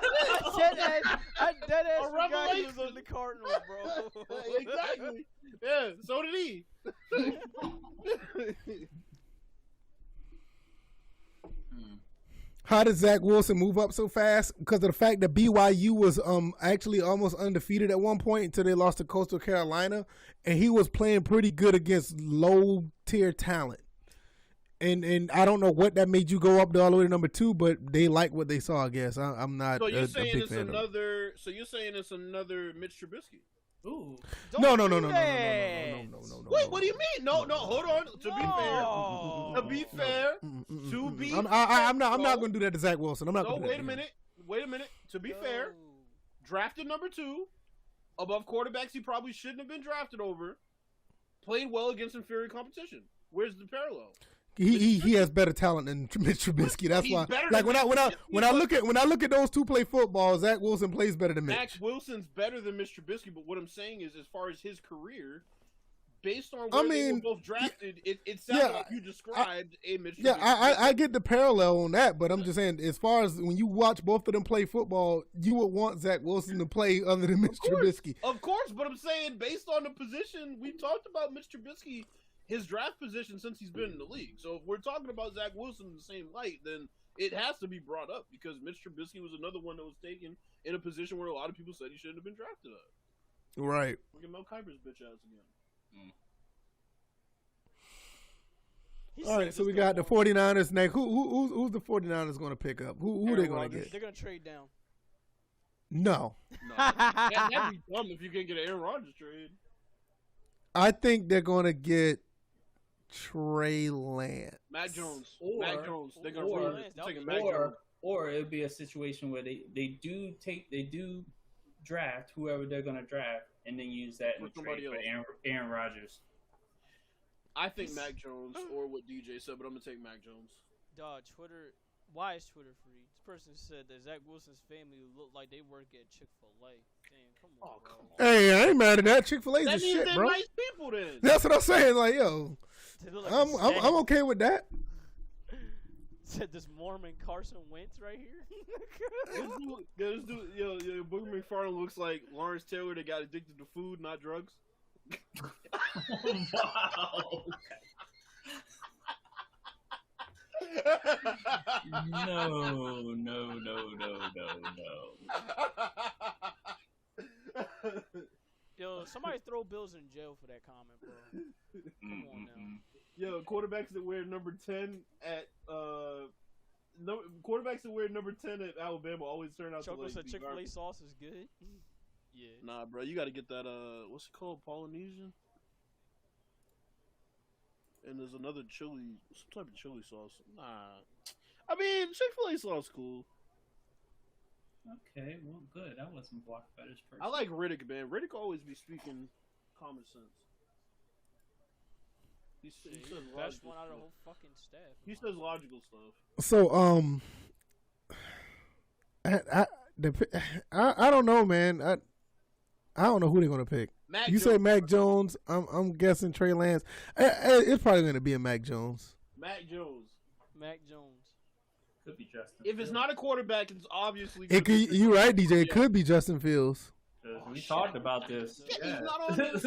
I dead ass A forgot he was revelation. on the Cardinals, bro. exactly. Yeah, so did he. How did Zach Wilson move up so fast? Because of the fact that BYU was actually almost undefeated at one point until they lost to Coastal Carolina, and he was playing pretty good against low tier talent. And I don't know what that made you go up all the way to number 2, but they like what they saw. I guess I'm not. So you're a saying big it's fan of it. another? So you're saying it's another Mitch Trubisky? Ooh. No. Don't Wait, do that. What do you mean? No, hold on. To be fair, I'm not going to do that to Zach Wilson. I'm not. No, gonna do that wait a minute. To be fair, No. drafted number 2, above quarterbacks he probably shouldn't have been drafted over. Played well against inferior competition. Where's the parallel? He has better talent than Mitch Trubisky. That's He's why. better Like than when I look at those two play football, Zach Wilson plays better than Mitch. Max Wilson's better than Mitch Trubisky, but what I'm saying is, as far as his career, based on where they were both drafted, it sounded like you described a Mitch Trubisky. Yeah, I get the parallel on that, but I'm just saying, as far as when you watch both of them play football, you would want Zach Wilson to play other than Mitch Trubisky. Of course, but I'm saying based on the position, we talked about Mitch Trubisky, his draft position since he's been in the league. So if we're talking about Zach Wilson in the same light, then it has to be brought up because Mitch Trubisky was another one that was taken in a position where a lot of people said he shouldn't have been drafted at. Right. Look at Mel Kiper's bitch ass again. All right, so we got the 49ers next. Who's the 49ers going to pick up? Who are they going to get? They're going to trade down. No. That'd be dumb if you can get an Aaron Rodgers trade. I think they're going to get Trey Lance. Mac Jones. They're going to take Mac Jones. Or it would be a situation where they do draft whoever they're going to draft and then use that in the trade for Aaron Rodgers. I think Mac Jones or what DJ said, but I'm going to take Mac Jones. Dog, Twitter. Why is Twitter free? This person said that Zach Wilson's family looked like they work at Chick-fil-A. Damn, come on, bro. Hey, I ain't mad at that. Chick-fil-A's that is means shit, they're bro. nice people then. That's what I'm saying. Like, yo, Like I'm okay with that. Said this Mormon Carson Wentz right here. This dude, yo, Booger McFarland looks like Lawrence Taylor that got addicted to food, not drugs. Wow. No. Yo, somebody throw Bills in jail for that comment, bro. Come on now. Yo, quarterbacks that wear number 10 at quarterbacks that wear number 10 at Alabama always turn out Choco to said be Chick-fil-A garbage. sauce is good. Yeah. Nah, bro, you got to get that what's it called, Polynesian? And there's another chili, some type of chili sauce. Nah, I mean Chick-fil-A sauce cool. Okay, well, good. That wasn't Block Fetish person. I like Riddick, man. Riddick always be speaking common sense. He says Best logical one out of the stuff. whole fucking staff. He says logical stuff. So, I don't know, man. I don't know who they're gonna pick. You say Mac Jones. I'm guessing Trey Lance. It's probably gonna be a Mac Jones. Mac Jones. Could be Justin. If it's not a quarterback, it's obviously. It could, you right, DJ. It could be Justin Fields. We talked about this. Yeah, Yeah. he's not on this.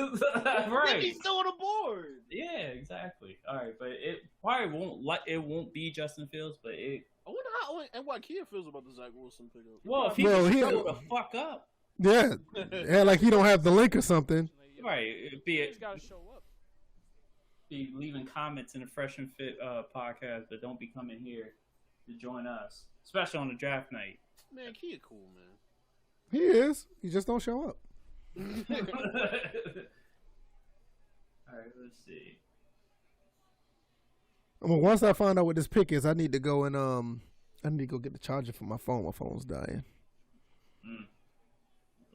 Right. He's still on the board. Yeah, exactly. All right, but it probably won't be Justin Fields, but it. I wonder how NYKia feels about the Zach Wilson pickup. Well, if he Bro, can he- show the fuck up, Yeah, yeah, like he don't have the link or something. right? It'd be He's got to show up. be leaving comments in the Fresh and Fit podcast, but don't be coming here to join us, especially on the draft night. Man, Kia cool, man. He is. He just don't show up. All right, let's see. I mean, once I find out what this pick is, I need to go and I need to go get the charger for my phone. My phone's dying.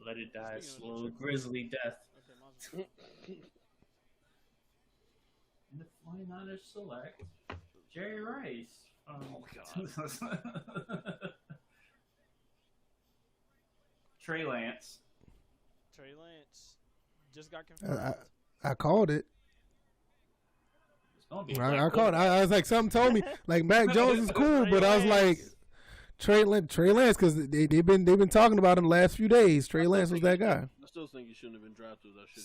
Let it die Speaking of slow, the grisly death. Okay, mine's- And the 49ers select Jerry Rice. God. Trey Lance. Trey Lance just got confirmed. I called it. It's gonna be a I black called it. I was like, something told me like Mac Jones is cool, but I was like Trey Lance, because they've been talking about him the last few days. Trey Lance was that guy. I still think he shouldn't have been drafted. That shit.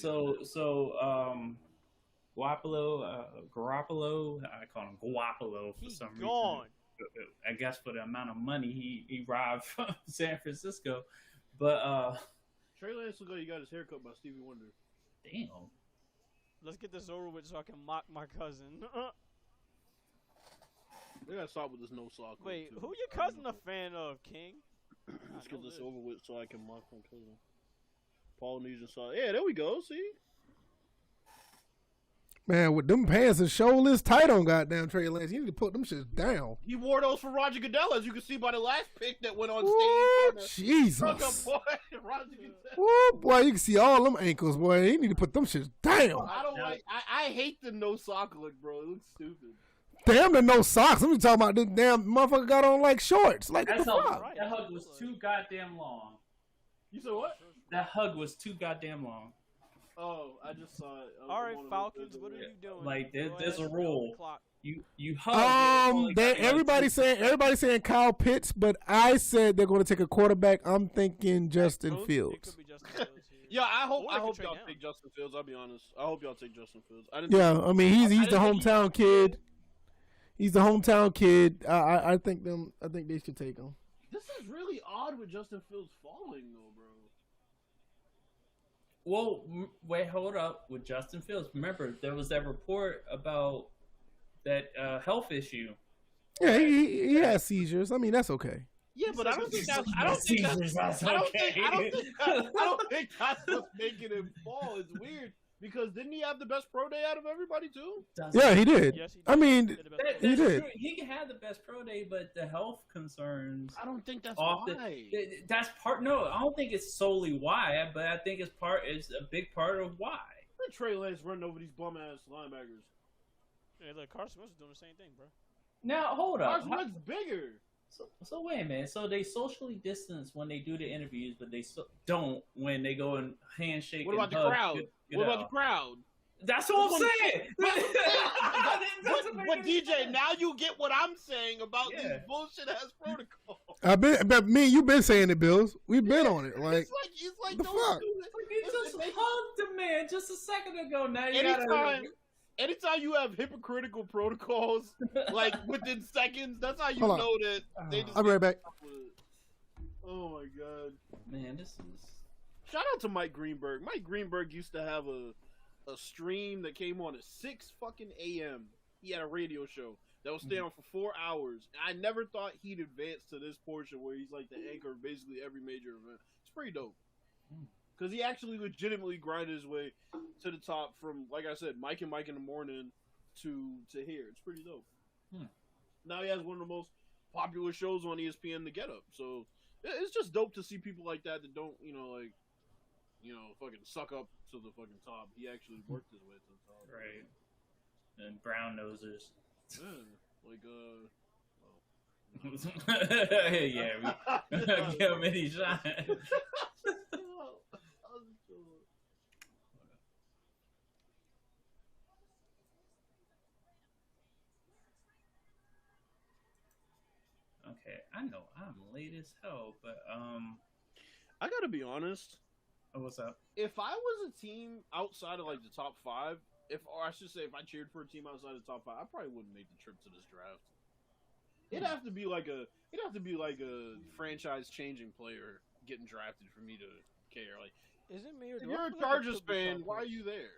Garoppolo, I call him Guapolo for He's some gone. reason. I guess for the amount of money he robbed from San Francisco. But Trey Lance looks like he got his hair cut by Stevie Wonder. damn. Let's get this over with so I can mock my cousin. They gotta stop with this no sock. Wait, too. who your cousin a fan of, King? Let's get this over with so I can mock my cousin. Polynesian sock. Yeah, there we go. See. Man, with them pants and shoulders tight on goddamn Trey Lance, you need to put them shits down. He wore those for Roger Goodell, as you can see by the last pick that went on Ooh, stage. Jesus. Boy, Roger Goodell. Ooh, boy, you can see all them ankles, boy. You need to put them shits down. I don't like. I hate the no sock look, bro. It looks stupid. Damn, the no socks. I'm talking about this damn motherfucker got on like shorts. Like, what That the hug, fuck? that hug was too goddamn long. You said what? That hug was too goddamn long. Oh, I just saw it. All right, Falcons, what are you doing? Like, Go there's ahead, a go rule. on the clock. You hug. Everybody's saying Kyle Pitts, but I said they're going to take a quarterback. I'm thinking Justin Fields? It Fields. could be Justin Fields here. Yeah, I Or they hope could y'all trade down. take Justin Fields. I'll be honest. I hope y'all take Justin Fields. I didn't Yeah, I mean he's the didn't think hometown kid. He's the hometown kid. I think they should take him. This is really odd with Justin Fields falling though, bro. Well, wait, hold up. With Justin Fields, remember there was that report about that health issue. Yeah, he has seizures. I mean that's okay. Yeah, but I don't think that's what's making him fall. It's weird because didn't he have the best pro day out of everybody too? Yeah, he did. Yes, he did. I mean, He did the best That's He did. true. He can have the best pro day, but the health concerns. I don't think that's Often, why. that's part. No, I don't think it's solely why, but I think it's a big part of why. Let Trey Lance running over these bum ass linebackers. Yeah, look, Carson Wentz is doing the same thing, bro. Now hold up. Carson Wentz bigger. So wait a minute. So they socially distance when they do the interviews, but they don't when they go and handshake. What about and the hug. crowd? What about the crowd? That's what I'm saying. But DJ, now you get what I'm saying about these bullshit ass protocols. but me and you been saying it, Bills. We've been on it. Like, it's like the those fuck? dudes- You just hugged the man just a second ago. Now you Anytime you have hypocritical protocols, like within seconds, that's how you Hold on. know that they just. I'll be right back. Oh my god! Man, this is. Shout out to Mike Greenberg. Mike Greenberg used to have a stream that came on at 6 fucking a.m. He had a radio show that would stay on for 4 hours. I never thought he'd advance to this portion where he's like the anchor of basically every major event. It's pretty dope. Because he actually legitimately grinded his way to the top from, like I said, Mike and Mike in the morning to here. It's pretty dope. Now he has one of the most popular shows on ESPN, The Get Up. So it's just dope to see people like that don't, fucking suck up to the fucking top. He actually worked his way to the top. Right. And brown nosers. Yeah, like, Yeah, we give him any shot. Okay, I know I'm late as hell, but I gotta be honest. what's up? If I was a team outside of like the top 5, or I should say, if I cheered for a team outside of the top 5, I probably wouldn't make the trip to this draft. It'd have to be like a franchise changing player getting drafted for me to care. Like, Is it me or if do you're I a feel like it Chargers could be Kyle fan, why are Pitts? you there?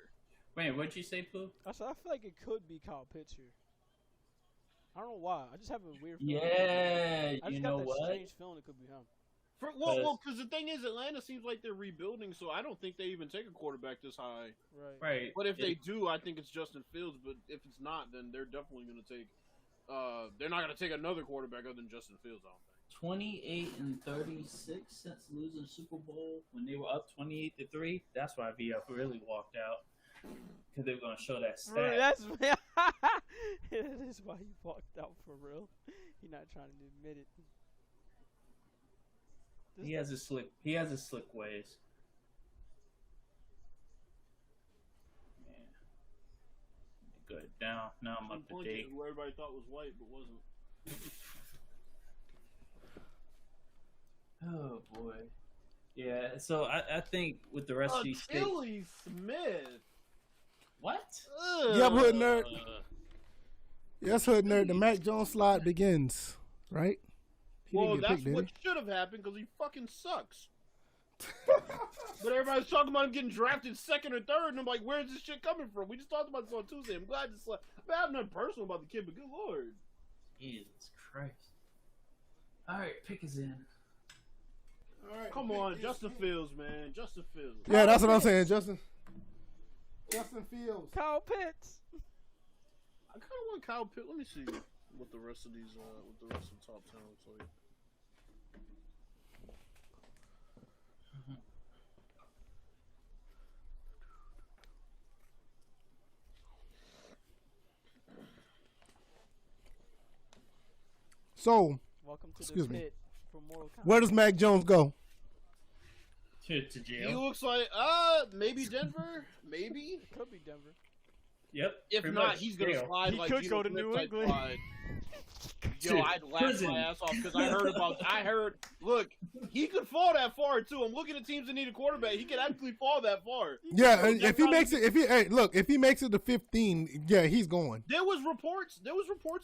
Wait, what'd you say, Pooh? I said I feel like it could be Kyle Pitts here. I don't know why. I just have a weird feeling. Yeah, I you just know got that what? strange feeling it could be him. Because the thing is, Atlanta seems like they're rebuilding, so I don't think they even take a quarterback this high. Right. But if they do, I think it's Justin Fields. But if it's not, then they're definitely going to take. They're not going to take another quarterback other than Justin Fields. I don't think. 28-36 since losing Super Bowl when they were up 28-3. That's why VF really walked out because they were going to show that stat. Bro, that's that is why he walked out for real. He's not trying to admit it. He has his slick ways. Man. Good. Now I'm up to date. Who everybody thought was white but wasn't. Oh boy. Yeah, so I think with the rest of these states. Achilles Smith. What? Yep, Hood Nerd. Yes, Hood Nerd. The Mac Jones slide begins, right? He Well, didn't get that's picked, what did should have happened because he fucking sucks. But everybody's talking about him getting drafted second or third, and I'm like, where's this shit coming from? We just talked about this on Tuesday. I'm glad this. I have nothing personal about the kid, but good lord. Jesus Christ. All right, pick is in. All right, Come on, Justin Fields, man. Justin Fields. Yeah, that's what I'm saying, Justin. Justin Fields. Kyle Pitts. I kind of want Kyle Pitt. Let me see what the rest of these, what the rest of the top 10 looks like. So, Welcome to Excuse the me. pit for Mortal Kombat. where does Mac Jones go? to He jail. looks like maybe Denver, maybe. It could be Denver. Yep. If pretty not, much he's gonna jail. slide He like could Geno go to Smith New type England. slide. Yo, Dude, I'd laugh prison. my ass off because I heard. Look, he could fall that far too. I'm looking at teams that need a quarterback. He could actually fall that far. Yeah, So if he makes it, if he makes it to 15, yeah, he's going. There was reports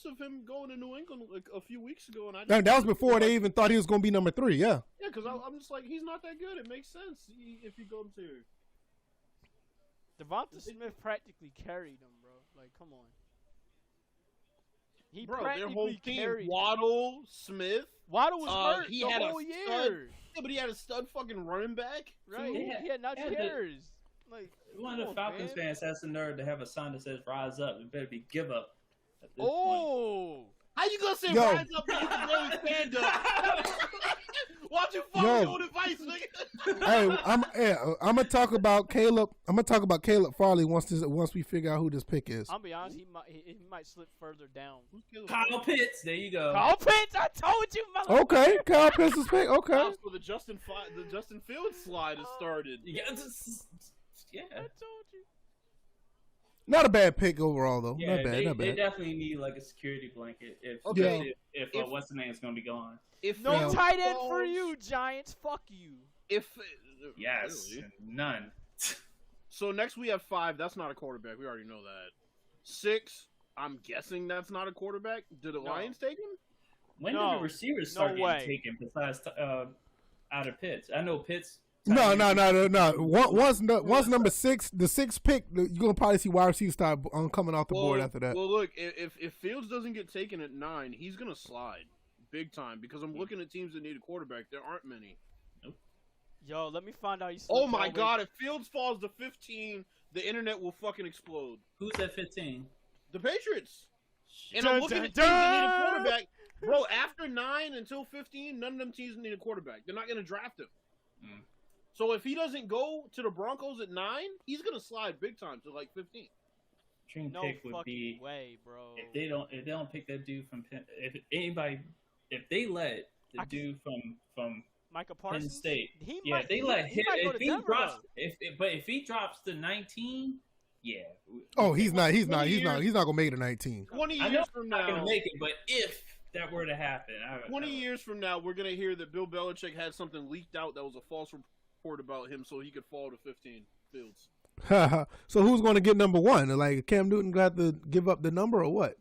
of him going to New England like a few weeks ago, and That was before they even thought he was going to be number 3. Yeah. Yeah, because I'm just like, he's not that good. It makes sense if he goes here. Devonta Smith practically carried him, bro. Like, come on. He Bro, their practically whole team, carried him. Waddle, Smith. Waddle was hurt he the had a whole stud- year. Yeah, but he had a stud fucking running back. Right? too. He had Najee Harris. Like, One of the Falcons fans has the nerve to have a sign that says "Rise Up." It better be give up. At this point. Oh! How you gonna say Yo. rise up when you can barely stand up? Why don't you follow your own advice, nigga? Hey, I'm gonna talk about Caleb. I'm gonna talk about Caleb Farley once we figure out who this pick is. I'll be honest, he might slip further down. Kyle Pitts. There you go. Kyle Pitts, I told you, mother. Okay, Kyle Pitts' pick. Okay. So the Justin Fields slide has started. Yeah. I told you. Not a bad pick overall, though. Yeah, not bad. Not they bad. definitely need like a security blanket if Okay. if what's the name's gonna be gone. If No Fields tight end falls- for you, Giants. Fuck you. If Yes, really? none. So next we have 5. That's not a quarterback. We already know that. 6. I'm guessing that's not a quarterback. Did the No. Lions take him? When No. did the receivers No start way. getting taken besides out of Pitts? I know Pitts. No. Once number 6, the 6th pick, you're gonna probably see wide receivers start coming off the board after that. Well, look, if Fields doesn't get taken at 9, he's gonna slide big time because I'm looking at teams that need a quarterback. There aren't many. Yo, let me find out. Oh my God! If Fields falls to 15, the internet will fucking explode. Who's at 15? The Patriots. And Dun, I'm looking dun, at teams that need a dun. quarterback. Bro, after 9 until 15, none of them teams need a quarterback. They're not going to draft him. Mm. So if he doesn't go to the Broncos at 9, he's going to slide big time to like 15. Dream No pick would fucking be way, bro. if they don't pick that dude from Penn. If they let the dude from Micah Penn Parsons. State, He yeah, might, they let him. might go If to he Denver, drops, though. if he drops to 19, yeah. Oh, he's not gonna make it to 19. 20 I know years he's from not now, gonna make it, but if that were to happen, 20 years from now, we're going to hear that Bill Belichick had something leaked out that was a false report about him so he could fall to 15. Fields. So who's gonna get number 1? Like Cam Newton got to give up the number or what?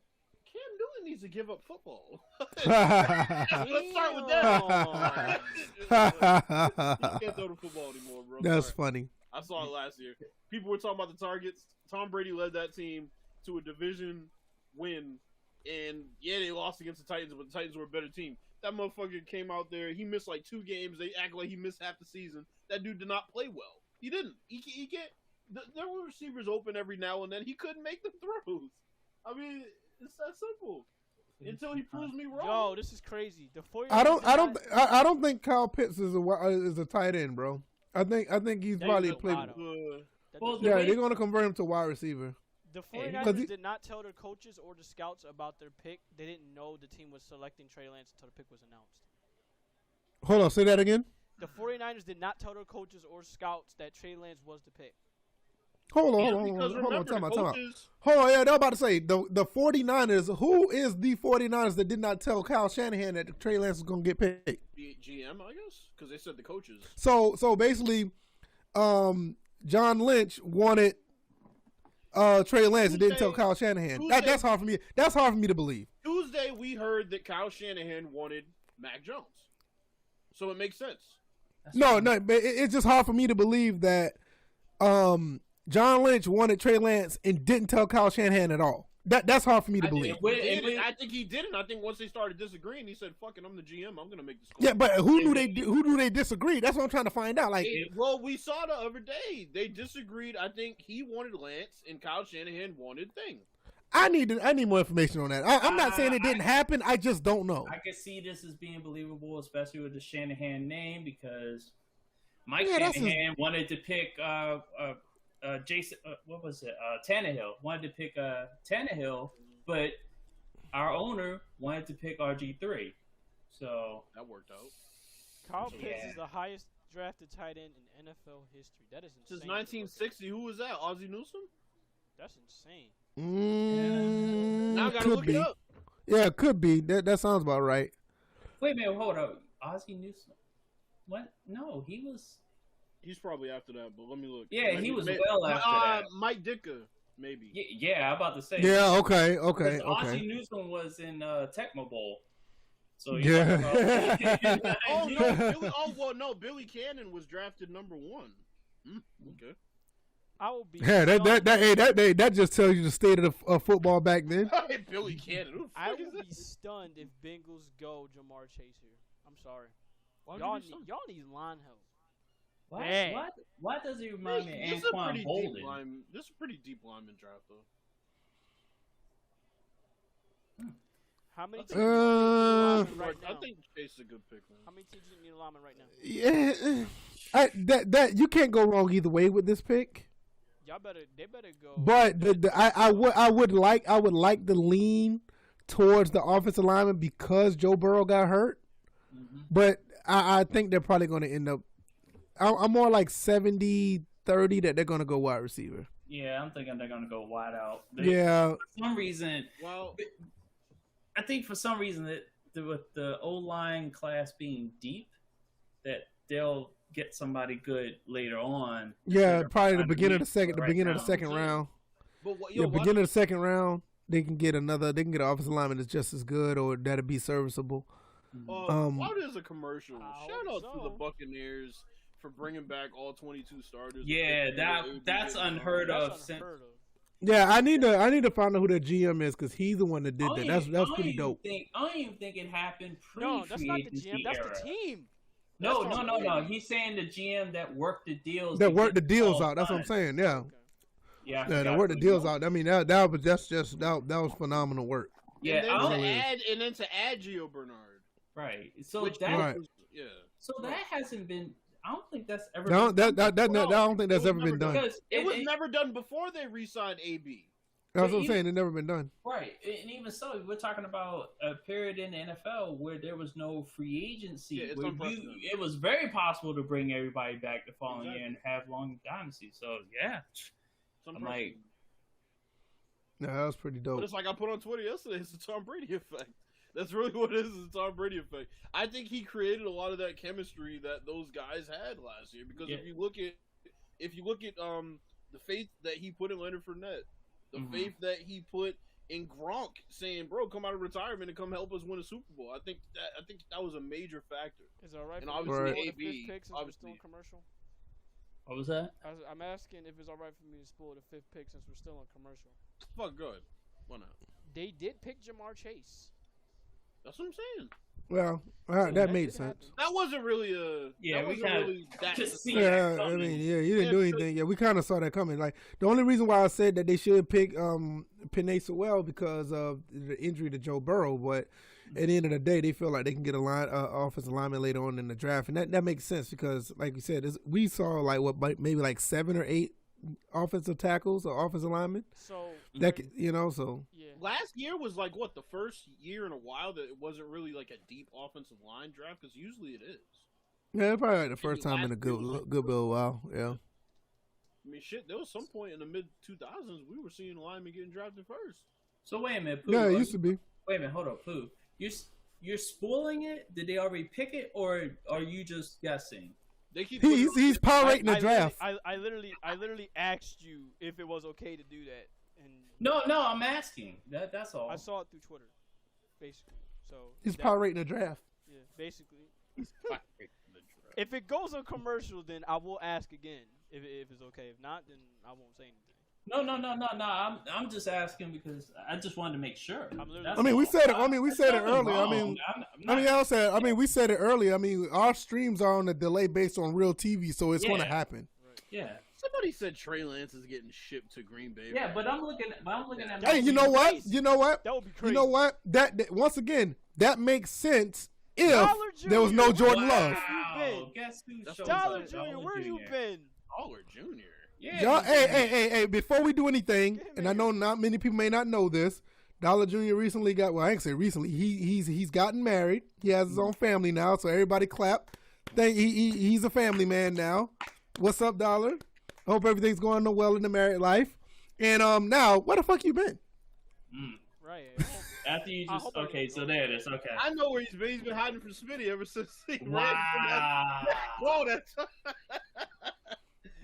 Cam Newton needs to give up football. That's Let's start with that. He can't throw the football anymore, bro. Sorry. funny. I saw it last year. People were talking about the targets. Tom Brady led that team to a division win, and yeah, they lost against the Titans, but the Titans were a better team. That motherfucker came out there. He missed like 2 games. They act like he missed half the season. That dude did not play well. He didn't. He can't. There were receivers open every now and then. He couldn't make the throws. I mean, it's that simple. Until he proves me wrong. Yo, this is crazy. The 49ers I don't think Kyle Pitts is a tight end, bro. I think he's probably look played. wild. Well, Yeah, they're gonna convert him to wide receiver. The Yeah, 49ers he- did not tell their coaches or the scouts about their pick. They didn't know the team was selecting Trey Lance until the pick was announced. Hold on, say that again. The 49ers did not tell their coaches or scouts that Trey Lance was the pick. Hold on, Yeah, hold because on. remember, Time the out. coaches, Hold on, yeah, they're about to say the 49ers. Who is the 49ers that did not tell Kyle Shanahan that Trey Lance was gonna get picked? the GM, I guess, because they said the coaches. So basically, John Lynch wanted Trey Lance and didn't tell Kyle Shanahan. That's hard for me. That's hard for me to believe. Tuesday, we heard that Kyle Shanahan wanted Mac Jones, so it makes sense. No, but it's just hard for me to believe that John Lynch wanted Trey Lance and didn't tell Kyle Shanahan at all. That's hard for me to believe. I think he didn't. I think once they started disagreeing, he said, "Fucking, I'm the GM. I'm gonna make this." Yeah, but who do they disagree? That's what I'm trying to find out. Like, Well, we saw the other day they disagreed. I think he wanted Lance and Kyle Shanahan wanted Thing. I need more information on that. I'm not saying it didn't happen. I just don't know. I can see this as being believable, especially with the Shanahan name, because Mike Yeah, Shanahan wanted to pick Jason. What was it? Tannehill wanted to pick Tannehill, but our owner wanted to pick RG3. So That worked out. Kyle Yeah. Pitts is the highest drafted tight end in NFL history. That is insane. Since 1960, who was that? Ozzie Newsome? That's insane. Now I gotta could look be. it up. Yeah, it could be. That sounds about right. Wait a minute, hold up. Ozzie Newsome. What? No, he was. He's probably after that, but let me look. Yeah, he was well after that. Mike Ditka, maybe. Yeah, I'm about to say. Yeah, okay. Because Ozzie Newsome was in Tecmo Bowl. So Yeah. Billy Cannon was drafted number 1. Okay. I will be. Yeah, that just tells you the state of football back then. Billy Cannon. Who the I fuck will is that? be stunned if Bengals go Jamar Chase here. I'm sorry. Why Y'all need line help. Why does he remind me of This is Anquan Bolden? This is a pretty deep lineman draft, though. How many teams I right now? think Chase is a good pick, man. How many teams need a lineman right now? Yeah, that you can't go wrong either way with this pick. They better go. But I would like the lean towards the offensive lineman because Joe Burrow got hurt. Mm-hmm. But I think they're probably going to end up. I'm more like 70-30 that they're going to go wide receiver. Yeah, I'm thinking they're going to go wide out. Yeah. For some reason, Well, I think for some reason that with the O-line class being deep, that they'll get somebody good later on. Yeah, probably the beginning of the second round. but Beginning of the second round, they can get an offensive lineman that's just as good or that'll be serviceable. why there's a commercial? I Shout hope out to so. the Buccaneers for bringing back all 22 starters. Yeah, that's unheard of. That's unheard of. Yeah, I need to find out who their GM is because he's the one that did that. That's pretty dope. I don't even think it happened No, that's not the pre-agency GM. That's era. the team. No. He's saying the GM that worked the deals. That worked the deals out. That's what I'm saying. Yeah. Okay. Yeah, They worked the deals out. I mean, that was phenomenal work. Yeah, and then to add Gio Bernard. right. So Which that Right. so that hasn't been. I don't think that's ever. No, been I don't think that's ever been done. because It was never done before they re-signed AB. That's what I'm saying. It's never been done. right, and even so, we're talking about a period in the NFL where there was no free agency. Yeah, it's where unprecedented. it was very possible to bring everybody back the following year and have long dynasty. So yeah, I'm like, No, that was pretty But dope. it's like I put on Twitter yesterday. It's the Tom Brady effect. That's really what it is. It's the Tom Brady effect. I think he created a lot of that chemistry that those guys had last year. Because if you look at the faith that he put in Leonard Fournette, the faith that he put in Gronk, saying, "Bro, come out of retirement and come help us win a Super Bowl." I think that was a major factor. Is it alright And for me obviously to spoil the AB, fifth pick since we're still in obviously. commercial? what was that? I'm asking if it's alright for me to spoil the fifth pick since we're still in commercial. Fuck, good. Why not? They did pick Jamar Chase. That's what I'm saying. Well, that that made did sense. happen. That wasn't really a. Yeah, that we wasn't kinda really that. just see Yeah, that I coming. mean, yeah, you didn't do anything. Yeah, we kind of saw that coming. Like the only reason why I said that they should pick Penei Sewell because of the injury to Joe Burrow, but at the end of the day, they feel like they can get a offensive lineman later on in the draft, and that makes sense because, like you said, we saw maybe like 7 or 8 offensive tackles or offensive linemen. So So yeah, Last year was like what, the first year in a while that it wasn't really like a deep offensive line draft, because usually it is. yeah, probably like the first time in a good while. Yeah. I mean, shit, there was some point in the mid 2000s we were seeing linemen getting drafted first. So wait a minute, Pooh, Yeah, it used to be. Wait a minute, hold up, Pooh. You're spoiling it? Did they already pick it, or are you just guessing? They keep He's power rating the draft. I literally asked you if it was okay to do that, and No, I'm asking. That's all. I saw it through Twitter, basically. So He's power rating the draft. Yeah, basically. If it goes on commercial, then I will ask again if it's okay. If not, then I won't say anything. No. I'm just asking because I just wanted to make sure. I mean, we said it. We said it earlier. We said it earlier. I mean, our streams are on a delay based on real TV, so it's going to happen. Yeah. Somebody said Trey Lance is getting shipped to Green Bay. Yeah, but I'm looking at. Hey, you know what? That would be crazy. You know what? That once again, that makes sense if there was no Jordan Love. Wow. Guess who shows Dollar up? Jr., where you been? Dollar Jr. Yeah. Y'all, hey, before we do anything, and I know not many people may not know this, Dollar Jr. recently got, well, I ain't say recently, he's gotten married. He has his own family now, so everybody clap. He's a family man now. What's up, Dollar? Hope everything's going well in the married life. And now, where the fuck you been? Right. After you just so there it is. Okay. I know where he's been. He's been hiding from Smitty ever since he Wow. ran that.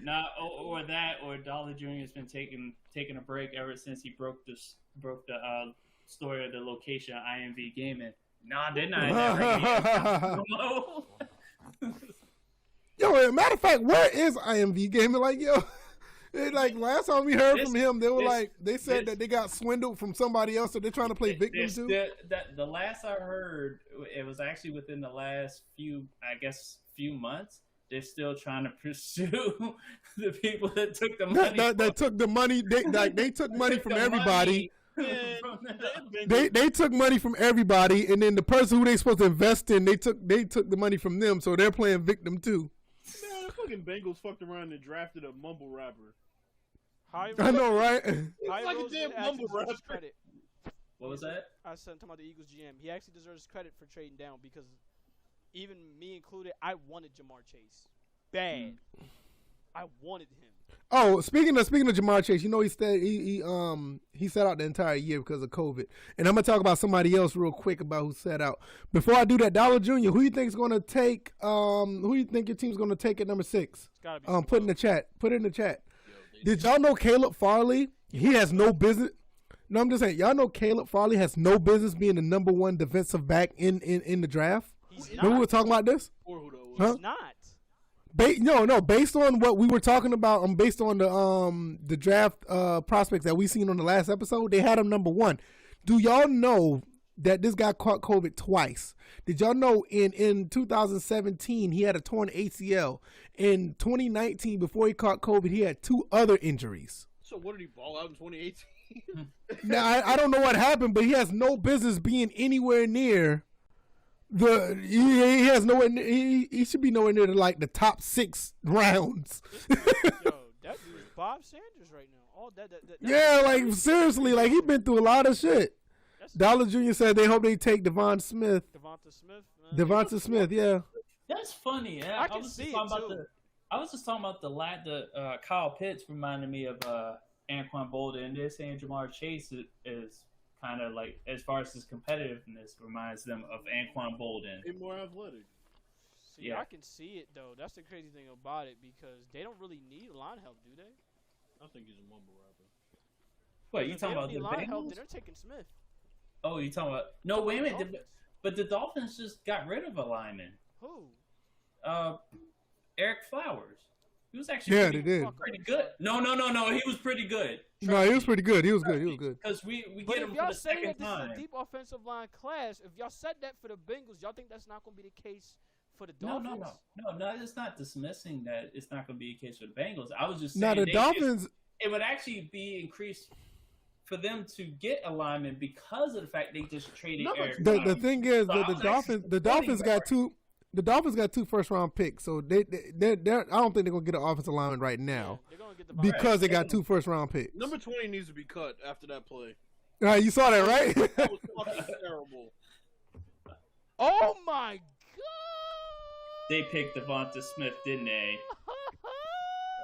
Nah, or Dollar Jr. has been taking a break ever since he broke the story of the location of IMV Gaming. Nah, they're not. Yo, matter of fact, where is IMV Gaming? Like, yo, like last time we heard from him, they said that they got swindled from somebody else, so they're trying to play victim too. The last I heard, it was actually within the last few months. They're still trying to pursue the people that took the money. That took the money. They took money from everybody. They took money from everybody, and then the person who they supposed to invest in, they took the money from them, so they're playing victim too. Man, the fucking Bengals fucked around and drafted a mumble rapper. I know, right? It's like a damn mumble rapper. What was that? I said talking about the Eagles GM. He actually deserves credit for trading down because even me included, I wanted Jamar Chase bad. I wanted him. Oh, speaking of Jamar Chase, you know he sat out the entire year because of COVID. And I'm gonna talk about somebody else real quick about who sat out. Before I do that, Dollar Jr., who you think's gonna take? Who you think your team's gonna take at number 6? It's gotta be put in the chat. Put it in the chat. Did y'all know Caleb Farley? He has no business. No, I'm just saying. Y'all know Caleb Farley has no business being the number 1 defensive back in the draft. Remember we were talking about this? He's not. No. Based on what we were talking about, based on the draft prospects that we seen on the last episode, they had him number 1. Do y'all know that this guy caught COVID twice? Did y'all know in 2017 he had a torn ACL? In 2019, before he caught COVID, he had 2 other injuries. So what did he ball out in 2018? Now I don't know what happened, but he has no business being anywhere near. He has nowhere. He should be nowhere near the top 6 rounds. Yo, that dude is Bob Sanders right now. All that yeah, like seriously, like he been through a lot of shit. Dollar Jr. said they hope they take Devonta Smith. Devonta Smith, yeah. That's funny. Yeah, I can see it too. I was just talking about the Kyle Pitts reminded me of Anquan Bolden, and they're saying Jamar Chase is kind of like, as far as his competitiveness, reminds them of Anquan Bolden. He's more athletic. See, yeah. I can see it though. That's the crazy thing about it because they don't really need line help, do they? I think he's a mumble rapper. What you talking about? The line Bengals? help, then they're taking Smith. Oh, you talking about? No, wait a minute. But the Dolphins just got rid of a lineman. Who? Eric Flowers. He was actually pretty good. No. He was pretty good. No, he was pretty good. He was good. Because we get him for the second time. This is a deep offensive line class. If y'all said that for the Bengals, y'all think that's not going to be the case for the Dolphins? No, it's not dismissing that it's not going to be the case for the Bengals. I was just saying. Now the Dolphins. It would actually be increased for them to get a lineman because of the fact they just traded Eric. The thing is that the Dolphins got 2. The Dolphins got 2 first-round picks, so they I don't think they're gonna get an offensive lineman right now because they got 2 first-round picks. Number 20 needs to be cut after that play. You saw that, right? That was fucking terrible. Oh my god! They picked Devonta Smith, didn't they?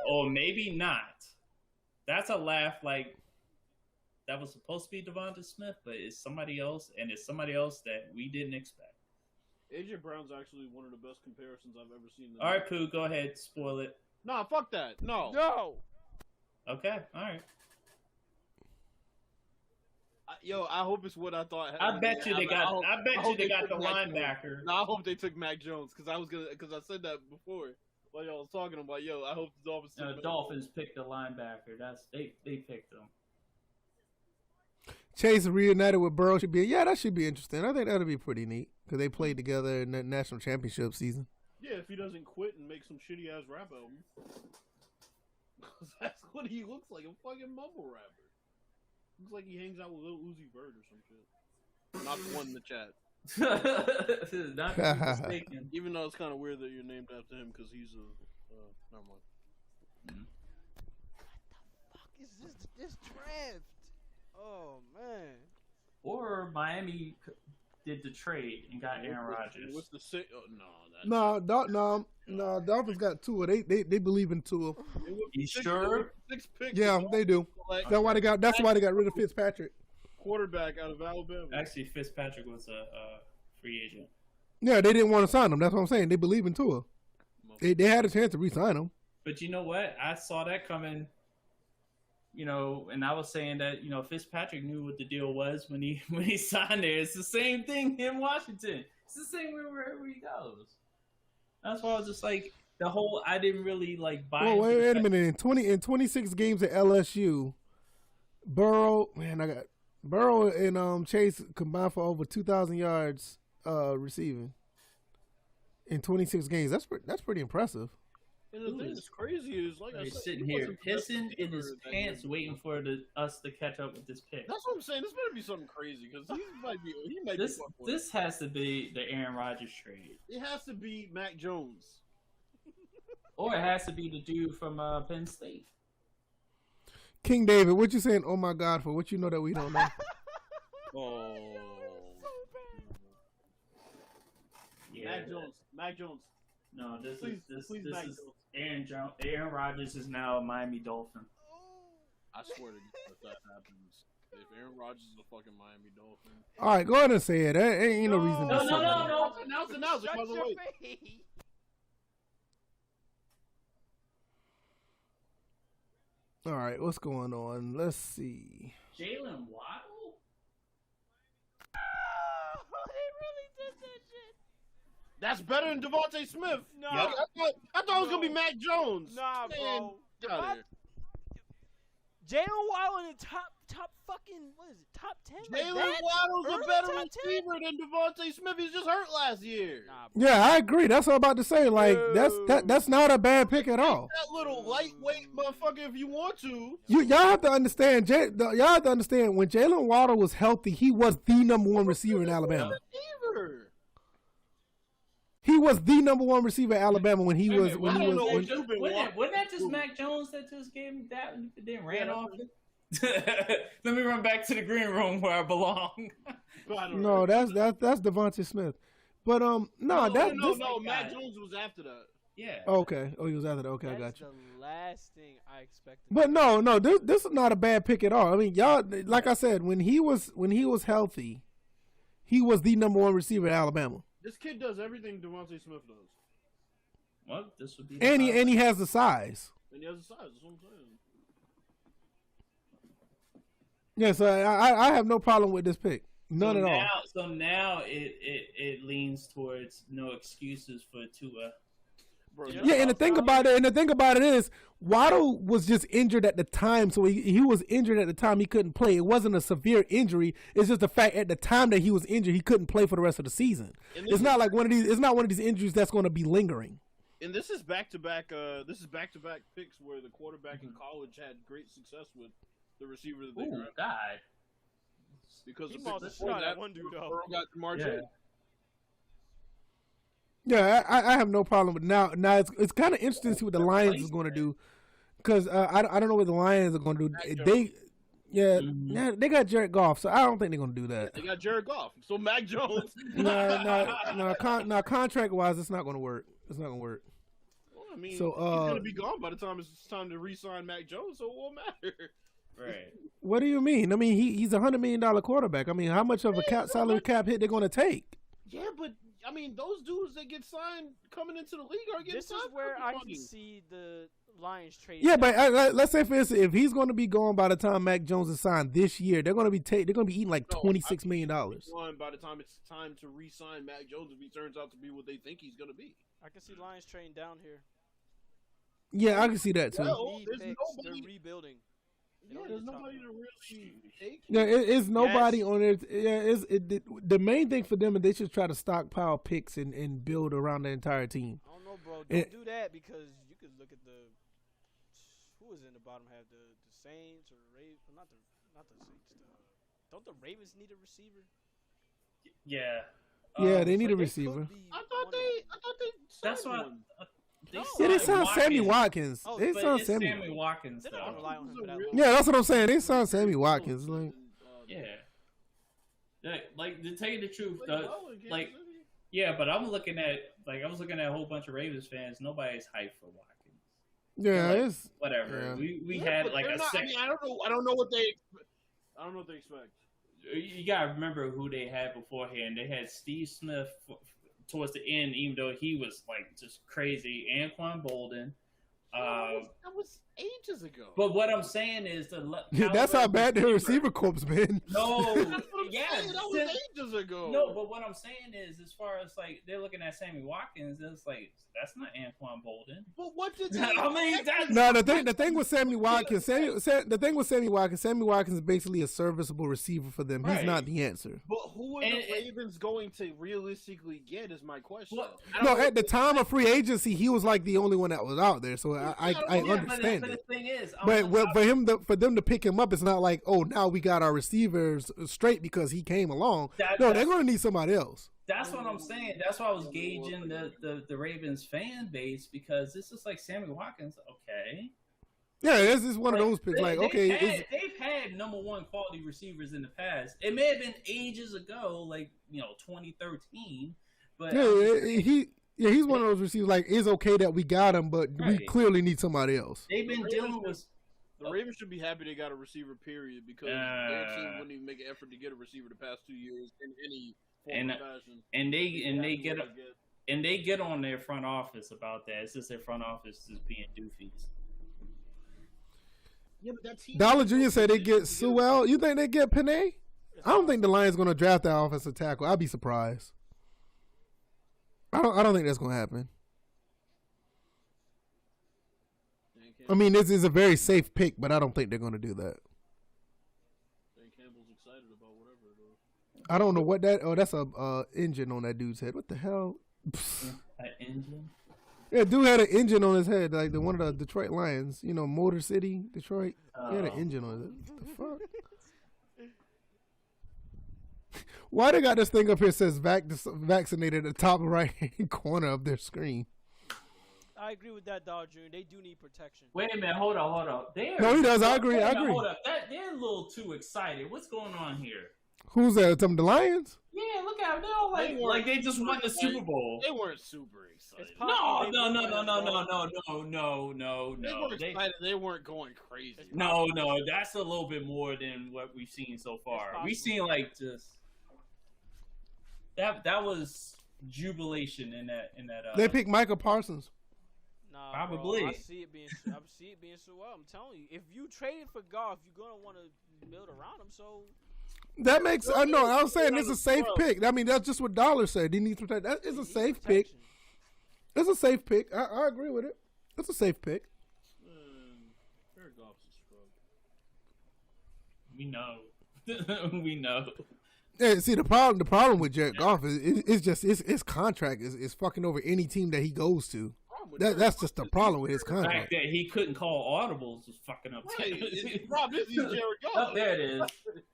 Or maybe not. That's a laugh. Like that was supposed to be Devonta Smith, but it's somebody else, and it's somebody else that we didn't expect. AJ Brown's actually one of the best comparisons I've ever seen. All right, Pooh, go ahead, spoil it. Nah, fuck that. No. Okay, all right. I hope it's what I thought. I bet you they got the linebacker. No, I hope they took Mac Jones because I said that before while y'all was talking about. I hope the Dolphins. The Dolphins picked the linebacker. They picked them. Chase reunited with Burrow that should be interesting. I think that'll be pretty neat because they played together in the national championship season. Yeah, if he doesn't quit and make some shitty ass rap album, that's what he looks like, a fucking mumble rapper. Looks like he hangs out with Lil Uzi Vert or some shit. Not the one in the chat. Not to be mistaken. Even though it's kind of weird that you're named after him because he's a never mind. What the fuck is this draft? Oh man. Or Miami did the trade and got Aaron Rodgers. What's the six? Oh, no, No. Dolphins got Tua. They believe in Tua. You sure? 6 picks. Yeah, they do. That's why they got rid of Fitzpatrick. Quarterback out of Alabama. Actually, Fitzpatrick was a free agent. Yeah, they didn't want to sign him. That's what I'm saying. They believe in Tua. They had a chance to re-sign him. But you know what? I saw that coming. And I was saying that Fitzpatrick knew what the deal was when he signed there. It's the same thing in Washington. It's the same way wherever he goes. That's why I was just like I didn't really like buy. Well, wait a minute. In 26 games at LSU, Burrow and Chase combined for over 2,000 yards receiving in 26 games. That's pretty impressive. And the thing that's crazy is, like I he's said, sitting here pissing in his pants, waiting for us to catch up with this pick. That's what I'm saying. This better be something crazy because he might be. This has to be the Aaron Rodgers trade. It has to be Mac Jones, or it has to be the dude from Penn State. King David, what you saying? Oh my God, for what you know that we don't know? Oh, Yeah. Mac Jones. No, this Please, is Mac Jones. Aaron Rodgers is now a Miami Dolphin. I swear to God, if that happens, if Aaron Rodgers is a fucking Miami Dolphin. All right, go ahead and say it. There ain't no reason to say it. No. Announce it. By the way. All right, what's going on? Let's see. Jalen Waddle? They really did that shit. That's better than Devontae Smith. No. I thought it was gonna be Mac Jones. Nah, Man, bro. get out of here. Jalen Waddle in the top fucking, what is it, top 10? Jalen Waddle's a better receiver than Devontae Smith. He's just hurt last year. Nah, bro. Yeah, I agree. That's what I'm about to say. Like that's not a bad pick at all. That little lightweight motherfucker, if you want to. Y'all have to understand. Y'all have to understand when Jalen Waddle was healthy, he was the number one receiver in Alabama. Receiver. He was the number one receiver in Alabama when he was. Wasn't that just Mac Jones that just gave him that and then ran off? Let me run back to the green room where I belong. No, that's Devontae Smith. But no, Mac Jones was after that. Yeah. Okay. Oh, he was after that. Okay, I got you. That's the last thing I expected. But no, this is not a bad pick at all. I mean, y'all, like I said, when he was healthy, he was the number one receiver in Alabama. This kid does everything Devontae Smith does. Well, this would be. And he has the size. And he has the size. That's what I'm saying. Yeah, so I have no problem with this pick. None at all. So now it leans towards no excuses for Tua. Bro, Yeah, and the thing about it is Waddle was just injured at the time, so he was injured at the time he couldn't play. It wasn't a severe injury. It's just the fact at the time that he was injured, he couldn't play for the rest of the season. It's not like one of these injuries that's going to be lingering. And this is back-to-back. This is back-to-back picks where the quarterback in college had great success with the receiver that they grabbed. God. Because He the must pick have before shot that, at one dude, though. Burrow got Jamar Chase. Yeah, I have no problem with now. Now it's kind of interesting to see what the Lions is going to do, because I don't know what the Lions are going to do. They got Jared Goff, so I don't think they're going to do that. They got Jared Goff, so Mac Jones. No. Contract wise, it's not going to work. It's not going to work. Well, I mean, so, he's going to be gone by the time it's time to re-sign Mac Jones, so it won't matter. Right. What do you mean? I mean, he's $100 million quarterback. I mean, how much of a salary cap hit they're going to take? Yeah, but I mean, those dudes that get signed coming into the league are getting signed. This is where I can see the Lions trade. Yeah, but let's say for instance, if he's going to be gone by the time Mac Jones is signed this year, they're going to be eating like $26 million. By the time it's time to re-sign Mac Jones, if he turns out to be what they think he's going to be, I can see Lions trading down here. Yeah, I can see that too. They're rebuilding. Yeah, there's nobody to really take. Yeah, it's nobody on it. Yeah, the main thing for them is they should try to stockpile picks and build around the entire team. I don't know, bro. Don't do that because you could look at who is in the bottom half, the Saints or the Ravens. Not the Saints. Don't the Ravens need a receiver? Yeah. Yeah, they need a receiver. I thought they. That's why. They signed Sammy Watkins. They signed Sammy Watkins. They don't rely on him for that long. Yeah, that's what I'm saying. They signed Sammy Watkins. Like, yeah. Like to tell you the truth, Played well in Kansas like City. yeah, but I was looking at a whole bunch of Ravens fans. Nobody's hyped for Watkins. Yeah, Like, it's whatever. yeah. We Yeah, had but like they're a not- second. I don't know what they. I don't know what they expect. You gotta remember who they had beforehand. They had Steve Smith towards the end, even though he was like just crazy. Anquan Bolden. That was ages ago. But what I'm saying is That's how bad the receiver corps been. No, That's what I'm yeah, saying. That was ages ago. no. But what I'm saying is, as far as like they're looking at Sammy Watkins, it's like that's not Anquan Bolden. But what did they? I mean, that's No, the thing with Sammy Watkins, Sammy Watkins is basically a serviceable receiver for them. He's Right. not the answer. But who are the And- Ravens going to realistically get? Is my question. Well, I No, don't at the know. time of free agency, he was like the only one that was out there. So I yeah, understand but it. the thing is, But for them to pick him up, it's not like, oh, now we got our receivers straight because he came along. No, they're going to need somebody else. That's what I'm saying. That's why I was gauging the Ravens fan base, because this is like Sammy Watkins. Okay, Yeah, this is one of those picks. Like, okay, they've had number one quality receivers in the past. It may have been ages ago, like 2013, but he's one of those receivers. Like, it's okay that we got him, but we Right. clearly need somebody else. they've been dealing with. The Ravens should be happy they got a receiver, period, because their team wouldn't even make an effort to get a receiver the past 2 years in any form or fashion. And they Happy get what they and they get on their front office about that. It's just their front office is being doofies. Yeah, but that team. Dollar Jr. said they get Sewell. You think they get Panay? I don't think the Lions going to draft that offensive tackle. I'd be surprised. I don't think that's going to happen. I mean, this is a very safe pick, but I don't think they're going to do that. Dan Campbell's excited about whatever, though. I don't know what that. Oh, that's a engine on that dude's head. What the hell? That engine. Yeah, dude had an engine on his head, like one of the Detroit Lions. Motor City, Detroit. He had an engine on it. What the fuck? Why they got this thing up here that says vaccinated at the top right hand corner of their screen? I agree with that, Dollar Jr. They do need protection. Wait a minute, hold on. No, he does. I agree. Wait a I minute, agree. Hold up. They're a little too excited. What's going on here? Who's that? Some of the Lions? Yeah, look at them. They're all They like they just won the Super Bowl. They weren't super excited. It's No. possible They weren't excited. They weren't going crazy. No, that's a little bit more than what we've seen so far. We've seen like just that was jubilation in that. They picked Michael Parsons. Nah, Probably. Bro, I see it being so well. I'm telling you, if you traded for Goff, you're gonna want to build around him. So That makes. I know. I was saying it's a safe pick. I mean, that's just what Dollar said. He needs to protect. That is a safe pick. It's a safe pick. I agree with it. It's a safe pick. Jared Goff's a scrub. We know. We know. Yeah, see the problem with Jared Goff is just his contract is fucking over any team that he goes to. That's just the problem with his The fact contract. that he couldn't call audibles was fucking up. Right. The problem is he's Jared Goff. Oh, there it is.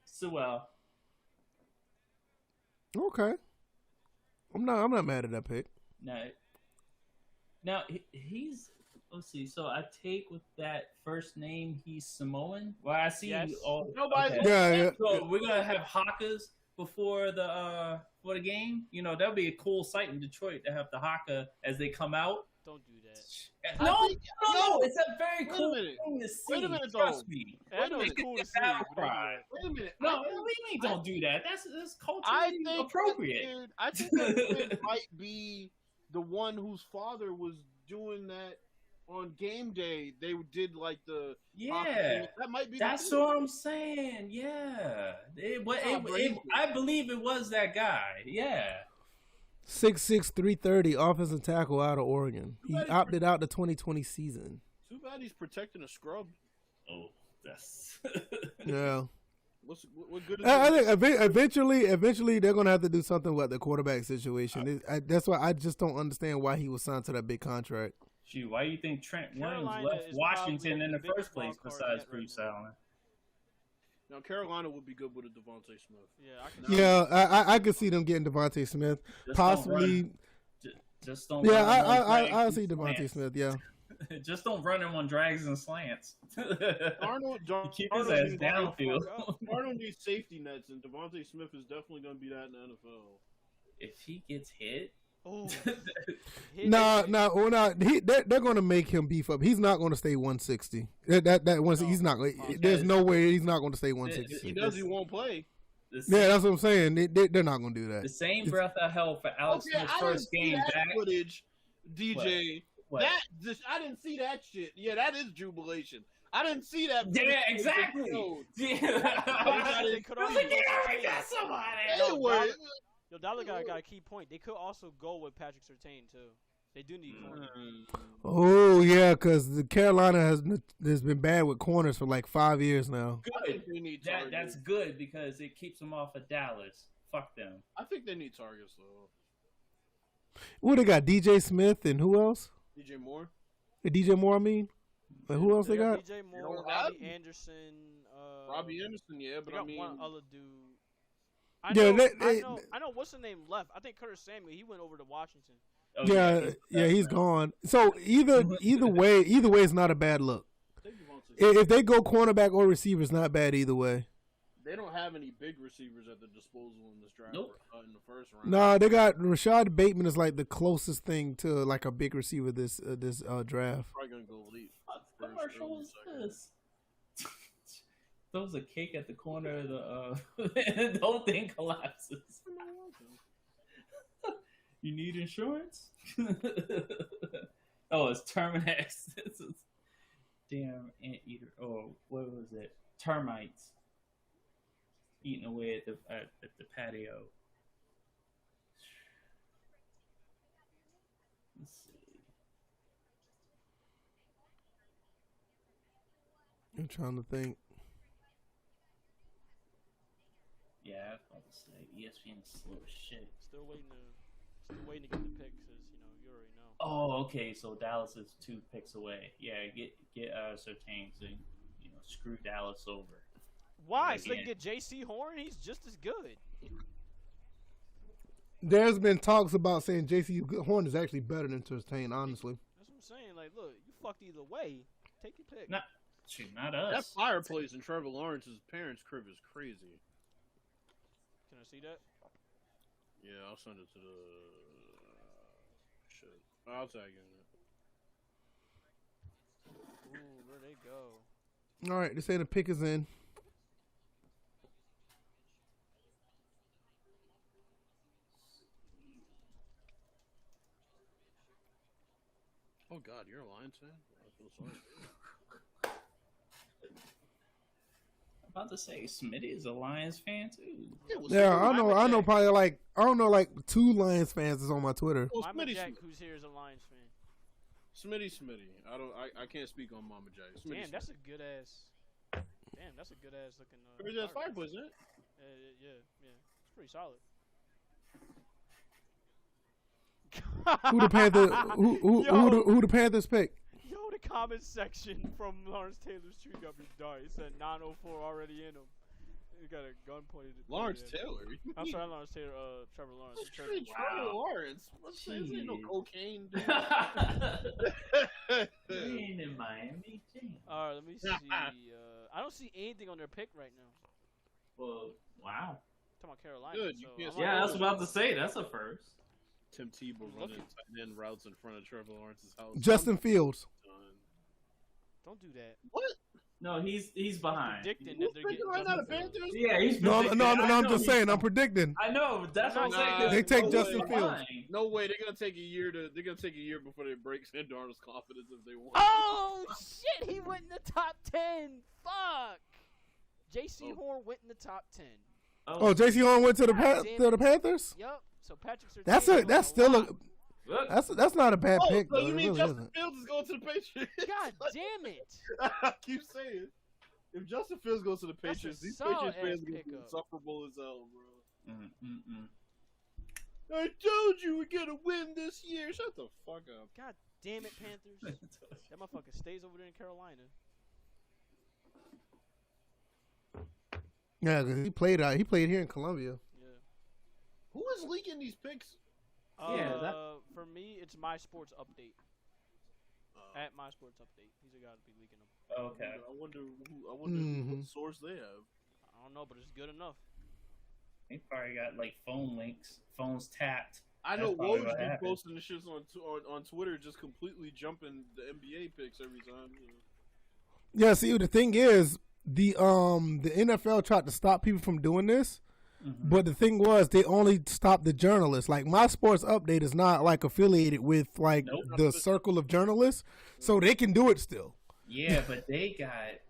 Sewell. Okay, I'm not mad at that pick. Now he's. Let's see. So I take with that first name, he's Samoan. Well, I see. Yes. Nobody- Yeah. So we're gonna have Hakas before the game. That'll be a cool sight in Detroit to have the Haka as they come out. don't do that. No, think- no, it's a very Wait a cool minute. thing to see. Wait a minute, Trust though. me. I know Wait a it's minute. cool to see. Battle but don't do cry. Wait a minute. No, what do you mean don't do that? That's I culturally think appropriate. I think that kid might be the one whose father was doing that on game day. They did like the Yeah. That might be. That's the what I'm saying. Yeah. I believe it was that guy. Yeah. 6'6", 330 offensive tackle out of Oregon. He opted out the 2020 season. Too bad he's protecting a scrub. Oh, that's. Yeah. What good is I it? think eventually they're gonna have to do something with the quarterback situation. That's why I just don't understand why he was signed to that big contract. Shoot, why do you think Trent Williams Carolina left is Washington probably in the the biggest first place wild card besides yet right Bruce now. Allen? Now Carolina would be good with a Devontae Smith. Yeah, I can. Yeah, I could see them getting Devontae Smith, Just possibly. Just don't. Yeah, run him on I flags. see Devontae Man. Smith. Yeah, Just don't run him on drags and slants. Keep his Darnold ass needs- downfield. Darnold needs safety nets, and Devontae Smith is definitely going to be that in the NFL. If he gets hit, Oh, Nah. They're going to make him beef up. He's not going to stay 160. That one. He's not. There's no way he's not going to stay 160. If he does, he won't play. Yeah, that's what I'm saying. They're not going to do that. The same breath I held for Alex Smith's first game back. Footage, DJ. What? I didn't see that shit. Yeah, that is jubilation. I didn't see that. Yeah, exactly. Yeah. I was like, yeah, we got somebody. Yo, Dollar got a key point. They could also go with Patrick Surtain too. They do need corner. Oh yeah, because the Carolina has been bad with corners for like 5 years now. Good. That's good because it keeps them off of Dallas. Fuck them. I think they need targets though. What they got? DJ Smith and who else? DJ Moore. DJ Moore, I mean. Like, who else they got? DJ Moore, don't have Robbie Anderson. Robbie Anderson, yeah, but they got I mean, one other dude. I know what's the name left. I think Curtis Samuel. He went over to Washington. Oh, Yeah, he's gone. So either way, it's not a bad look. If they go cornerback or receiver, it's not bad either way. they don't have any big receivers at the disposal in this draft. Nope. In the first round. Nah, they got Rashad Bateman is like the closest thing to like a big receiver this draft. Probably gonna go late. What commercial is this? Throws a cake at the corner of the whole thing collapses. You need insurance? Oh, it's Terminex. Damn anteater. Oh, what was it? Termites eating away at the patio. Let's see. I'm trying to think. Yeah, I was about to say ESPN is slow as shit. Still waiting to get the pick, because you already know. Oh, okay. So Dallas is 2 picks away. Yeah, get Surtain to screw Dallas over. Why? So they can get J.C. Horn? He's just as good. There's been talks about saying J.C. Horn is actually better than Surtain, honestly. That's what I'm saying. Like, look, you fucked either way. Take your pick. Not us. That fireplace in Trevor Lawrence's parents' crib is crazy. Can I see that? Yeah, I'll send it to the shit. I'll tag you in it. Ooh, where'd they go? All right, they say the pick is in. Oh God, you're a Lions fan? I feel sorry. I'm about to say Smitty is a Lions fan too. Yeah, I know probably like 2 Lions fans is on my Twitter. Well, Mama Smitty, Jack, who's here, is a Lions fan. Smitty. I can't speak on Mama Jack. Smitty, Damn, that's a good ass. Looking. Pretty ass fireplace, isn't it? Yeah, it's pretty solid. Who the Panthers? Who the Panthers pick? Yo, the comment section from Lawrence Taylor's tweet got me dark. It said 904 already in him. He got a gun pointed at Lawrence Taylor. I'm sorry, Lawrence Taylor. Trevor Lawrence. Trevor Lawrence. What's this? Ain't no cocaine. Being in Miami. All right, let me see. I don't see anything on their pick right now. Well, wow. Talking about Carolina. Good, you can't say Yeah, I was about to say that's a first. Tim Tebow running tight end routes in front of Trevor Lawrence's house. Justin Fields. Don't do that. What? No, he's behind. Predicting that they're getting Right now, the Justin Fields. Panthers? Yeah, he's No, predicting. I'm just saying. I'm predicting. I know. That's what I'm saying. They take No Justin way. Fields. No way. They're gonna take a year before they break Sam Darnold's confidence if they want. Oh shit! He went in the top 10. Fuck. J.C. Horn went in the top 10. Oh, J.C. Horn went to the Panthers. Yup. So Patrick Surtain. That's still a. That's not a bad pick. So Though. you It mean really Justin isn't. Fields is going to the Patriots? God damn it! I keep saying, if Justin Fields goes to the That's a Patriots, these solid Patriots fans ass are gonna be pickup. insufferable as hell, bro. Mm-mm-mm. I told you we're gonna win this year. Shut the fuck up. God damn it, Panthers! That motherfucker stays over there in Carolina. Yeah, because he played here in Columbia. Yeah. Who is leaking these picks? Yeah, For me, it's My Sports Update at My Sports Update. He's a guy to be leaking them. Okay. I wonder what source they have. I don't know, but it's good enough. They probably got like phone links, phones tapped. I know That's probably Woj what be happened. posting the shits on Twitter, just completely jumping the NBA picks every time. You know. Yeah, see, the thing is, the NFL tried to stop people from doing this, but the thing was, they only stopped the journalists. Like, My Sports Update is not, like, affiliated with, like, the circle of journalists, so they can do it still. Yeah, but they got.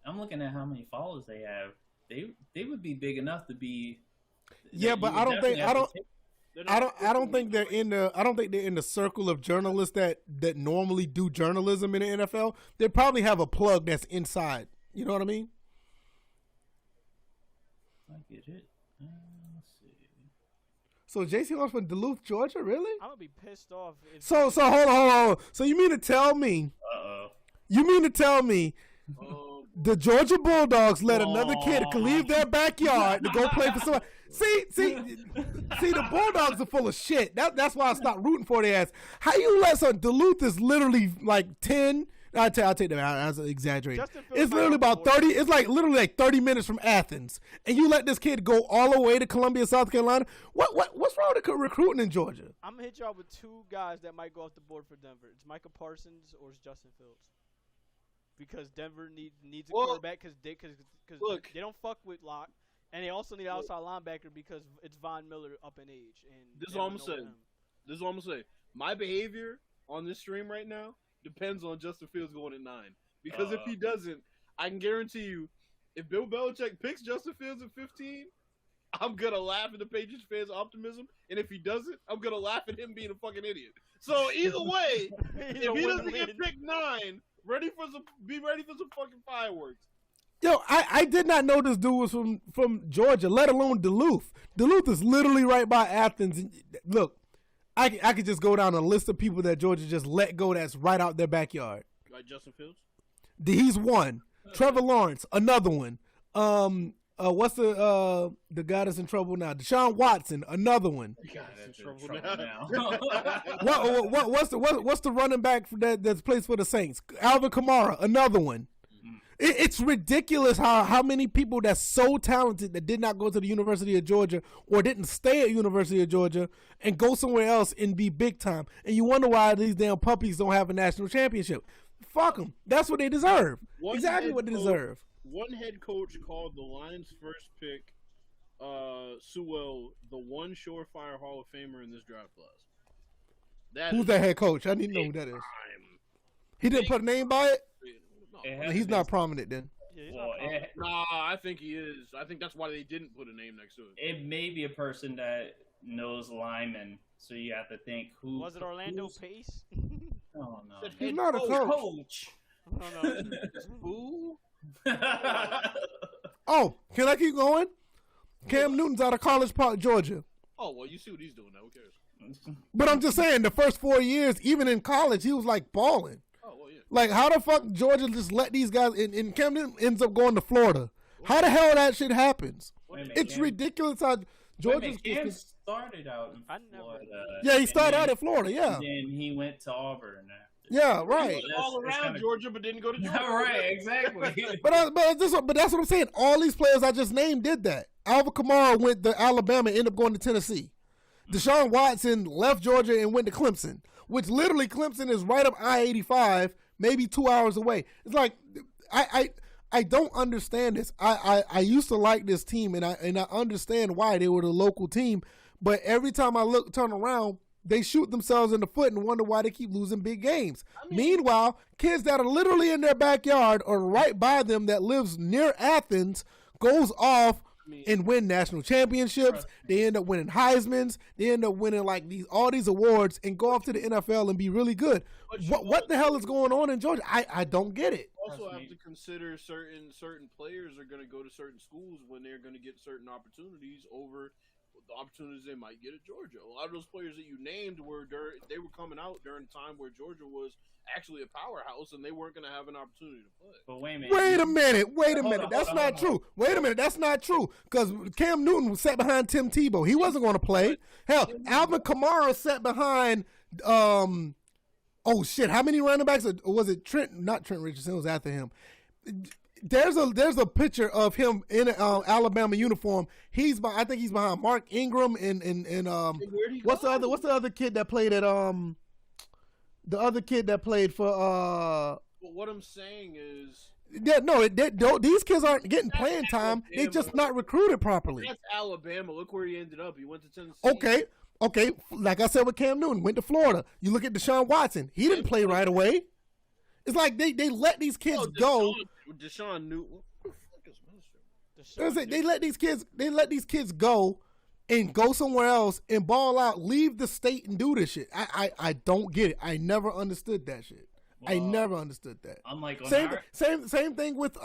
I'm looking at how many followers they have. They would be big enough to be. Yeah, but I don't think they're in the circle of journalists that normally do journalism in the NFL. They probably have a plug that's inside. You know what I mean? I get it. Let's see. So JC Horn from Duluth, Georgia, really? I'm gonna be pissed off. If So hold on. So you mean to tell me? The Georgia Bulldogs let another kid leave their backyard to go play for somebody? See, the Bulldogs are full of shit. That's why I stopped rooting for their ass. How you let some Duluth is literally like 10. I'll take that out. I was exaggerating. It's literally about 30. It's like literally like 30 minutes from Athens, and you let this kid go all the way to Columbia, South Carolina. What's wrong with recruiting in Georgia? I'm gonna hit y'all with two guys that might go off the board for Denver. It's Micah Parsons or it's Justin Fields. Because Denver needs a quarterback because they don't fuck with Locke, and they also need an outside linebacker because it's Von Miller up in age. And this is all I'm gonna say. My behavior on this stream right now depends on Justin Fields going at 9. Because if he doesn't, I can guarantee you, if Bill Belichick picks Justin Fields at 15, I'm gonna laugh at the Patriots fans' optimism, and if he doesn't, I'm gonna laugh at him being a fucking idiot. So either way, if he doesn't get picked 9. Be ready for some fucking fireworks. Yo, I did not know this dude was from Georgia, let alone Duluth. Duluth is literally right by Athens. And look, I could just go down a list of people that Georgia just let go that's right out their backyard. Like Justin Fields? He's one. Trevor Lawrence, another one. What's the guy that's in trouble now? Deshaun Watson, another one. That's in trouble now. What's the running back that plays for the Saints? Alvin Kamara, another one. It's ridiculous how many people that's so talented that did not go to the University of Georgia or didn't stay at University of Georgia and go somewhere else and be big time. And you wonder why these damn puppies don't have a national championship. Fuck them. That's what they deserve. Exactly what they deserve. One head coach called the Lions' first pick, Sewell, the one surefire Hall of Famer in this draft class. Who's that head coach? I need to know who that is. He didn't put a name by it? He's not prominent then. Nah, I think he is. I think that's why they didn't put a name next to it. It may be a person that knows linemen, so you have to think who. Was it Orlando Pace? Oh no, he's not a coach. No. Who? Oh, can I keep going? Cam Newton's out of College Park, Georgia. Oh, well, you see what he's doing now. Who cares? But I'm just saying, the first 4 years, even in college, he was like balling. Oh, well, yeah. Like, how the fuck Georgia just let these guys, and Cam Newton ends up going to Florida? How the hell that shit happens? It's ridiculous how Georgia's. Cam started out in Florida. Yeah, he started out in Florida, yeah. And then he went to Auburn. Yeah, right. He was all around Georgia, but didn't go to Georgia. Right, exactly. but that's what I'm saying. All these players I just named did that. Alvin Kamara went to Alabama, ended up going to Tennessee. Deshaun Watson left Georgia and went to Clemson, which literally Clemson is right up I-85, maybe 2 hours away. It's like I don't understand this. I used to like this team, and I understand why they were the local team, but every time I turn around, they shoot themselves in the foot and wonder why they keep losing big games. Meanwhile, kids that are literally in their backyard or right by them that lives near Athens goes off and win national championships. They end up winning Heismans. They end up winning like all these awards and go off to the NFL and be really good. What the hell is going on in Georgia? I don't get it. Also have to consider certain players are going to go to certain schools when they're going to get certain opportunities over the opportunities they might get at Georgia. A lot of those players that you named they were coming out during a time where Georgia was actually a powerhouse and they weren't going to have an opportunity to play. But wait a minute. Wait a minute. That's not true. Wait a minute. That's not true. Because Cam Newton sat behind Tim Tebow. He wasn't going to play. Hell, Alvin Kamara sat behind Oh shit! How many running backs? Or was it Trent? Not Trent Richardson. It was after him. There's a picture of him in an Alabama uniform. I think he's behind Mark Ingram and what's the other kid that played at the other kid that played for But what I'm saying is, these kids aren't getting playing time. They just not recruited properly. That's Alabama. Look where he ended up. He went to Tennessee. Okay. Like I said with Cam Newton, went to Florida. You look at Deshaun Watson. He didn't play right away. It's like they let these kids go. Deshaun Newton. What the fuck is They let these kids go and go somewhere else and ball out, leave the state and do this shit. I don't get it. I never understood that shit. Well, I never understood that. Unlike same thing with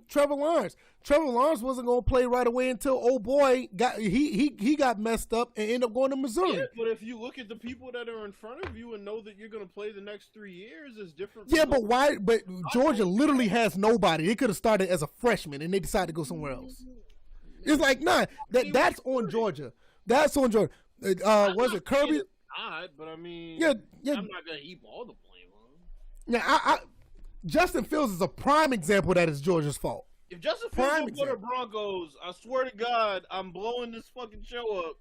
Trevor Lawrence. Trevor Lawrence wasn't gonna play right away until old boy got messed up and ended up going to Missouri. Yeah, but if you look at the people that are in front of you and know that you're gonna play the next 3 years, it's different. Yeah, but why? But Georgia literally has nobody. They could have started as a freshman and they decided to go somewhere else. It's like that's on Georgia. That's on Georgia. Was it Kirby? But I mean, yeah. I'm not gonna heap all the blame on him. Yeah, Justin Fields is a prime example that it's Georgia's fault. If Justin Fields go to Broncos, I swear to God, I'm blowing this fucking show up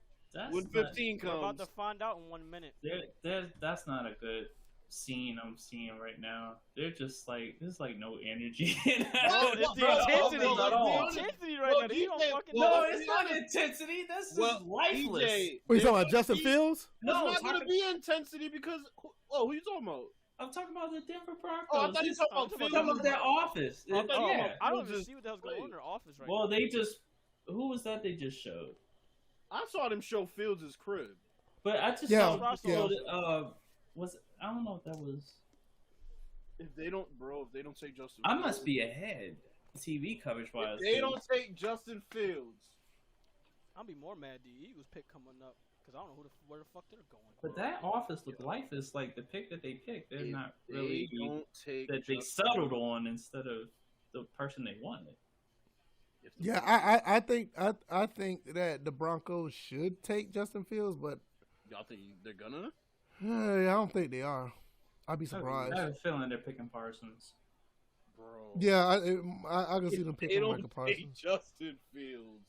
when 15 comes. We're about to find out in 1 minute. That's not a good scene I'm seeing right now. They're just like, there's like no energy. It's the intensity right now. You don't fucking know. No, it's not intensity. That's just lifeless. What are you talking about, Justin Fields? No, it's not going to be intensity because, who you talking about? I'm talking about the Denver Broncos. Oh, I thought you were talking about their office. I don't even see what the hell's going on in their office right now. Well, who was that they just showed? I saw them show Fields' crib. But I just saw I don't know if that was. If they don't take Justin Fields. I must be ahead TV coverage wise. If they don't take Justin Fields. I'll be more mad the Eagles pick coming up. Because I don't know where the fuck they're going. But that office looked lifeless. Like the pick that they picked, they're not really that they settled on instead of the person they wanted. Yeah, I think that the Broncos should take Justin Fields, but y'all think they're gonna? I don't think they are. I'd be surprised. I have a feeling they're picking Parsons. Bro. Yeah, I can see them picking Michael Parsons. They don't take Justin Fields.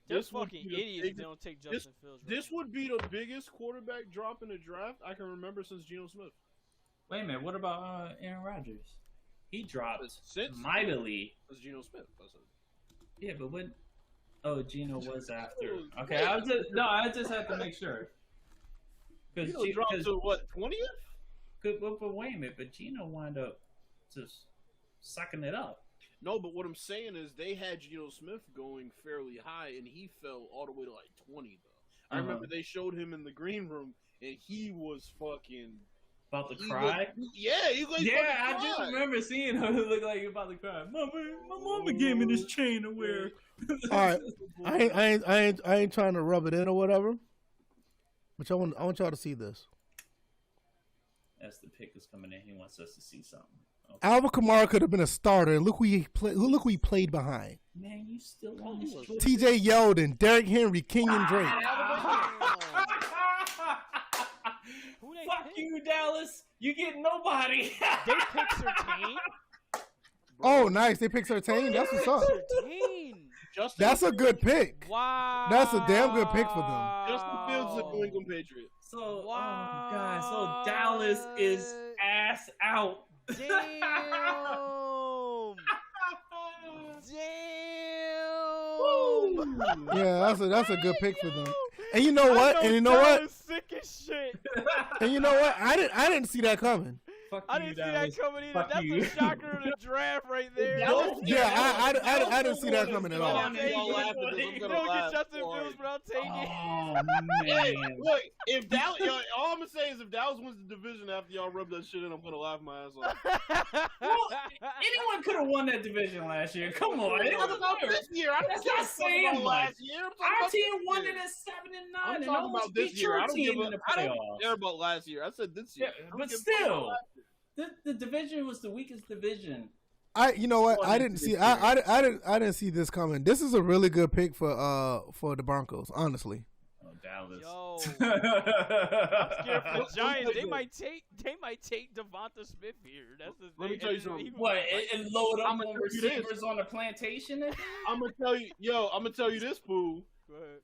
They're fucking idiots. They don't take Justin Fields. This would be the biggest quarterback drop in the draft I can remember since Geno Smith. Wait a minute. What about Aaron Rodgers? He dropped mightily. That's Geno Smith. Yeah, but when? Oh, Geno was after. Okay, I just had to make sure. Because Geno dropped to what, 20th? But wait a minute. But Geno wound up just sucking it up. No, but what I'm saying is they had Geno Smith going fairly high, and he fell all the way to like 20, though. I remember they showed him in the green room, and he was fucking... About to cry? He was I just remember seeing him look like he was about to cry. My mama gave me this chain to wear. All right. I ain't trying to rub it in or whatever, but I want y'all to see this. As the pick is coming in, he wants us to see something. Okay. Alvin Kamara could have been a starter, and look who he played behind. Man, you still on this? T.J. Yeldon, Derrick Henry, Kenyon Drake. Fuck you, Dallas. You get nobody. They picked Surtain. Oh, nice. They picked Surtain. That's what's up. That's a good pick. Wow. That's a damn good pick for them. Justin Fields is a New England Patriot. So, wow. Oh, God. So, Dallas is ass out. Damn. Damn. Yeah, that's a good pick for them. And you know what? Sick as shit. And you know what? I didn't see that coming. I didn't see that coming either. That's a shocker of the draft right there. I didn't see that coming at all. You don't get Justin Fields, but I'll take it. Oh, man. Hey, look, if Dallas, all I'm going to say is if Dallas wins the division after y'all rub that shit in, I'm going to laugh my ass off. Well, anyone could have won that division last year. Come on. I'm talking about this year. I'm That's not saying last year. Our team won it at 7-9. I'm talking about this year. I don't care about last year. I said this year. Yeah, but still. The division was the weakest division. You know what? I didn't see this coming. This is a really good pick for the Broncos, honestly. Dallas. Yo, I'm scared for the Giants. They might take Devonta Smith here. That's the thing. Let me tell you something. What? And load up I'ma on tell you this. receivers on the plantation? I'm gonna tell you this, fool. Go ahead.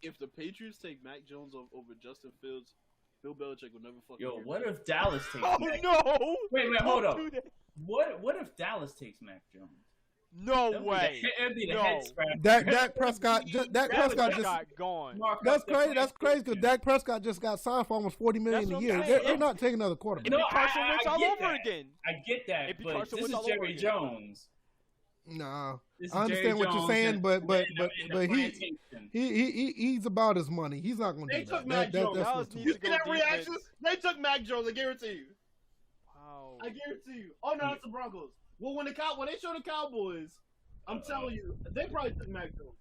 If the Patriots take Mac Jones over Justin Fields, Bill Belichick will never fucking. Yo, what if Dallas takes? Oh Mac? no! Wait, hold Don't up. do that. What if Dallas takes Mac Jones? No That'd way. That'd be the No. head scratcher. Dak Prescott just Got gone. that's crazy because Dak Prescott just got signed for almost $40 million That's a what year. I'm They're saying. not taking another quarterback. It'd be No, Carson I Wentz all get over that. again. I get that, It'd be but Carson this Wentz is all over Jerry again. Jones. Nah, This is I understand Jerry what you're Jones saying, and- but and the he plantation. he's about his money. He's not going to They do took that. Mac Jones. That's Dallas what needs You to see go that defense. reaction? They took Mac Jones. I guarantee you. Wow. I guarantee you. Oh no, that's the Broncos. Well, when they show the Cowboys, I'm telling you, they probably took Mac Jones.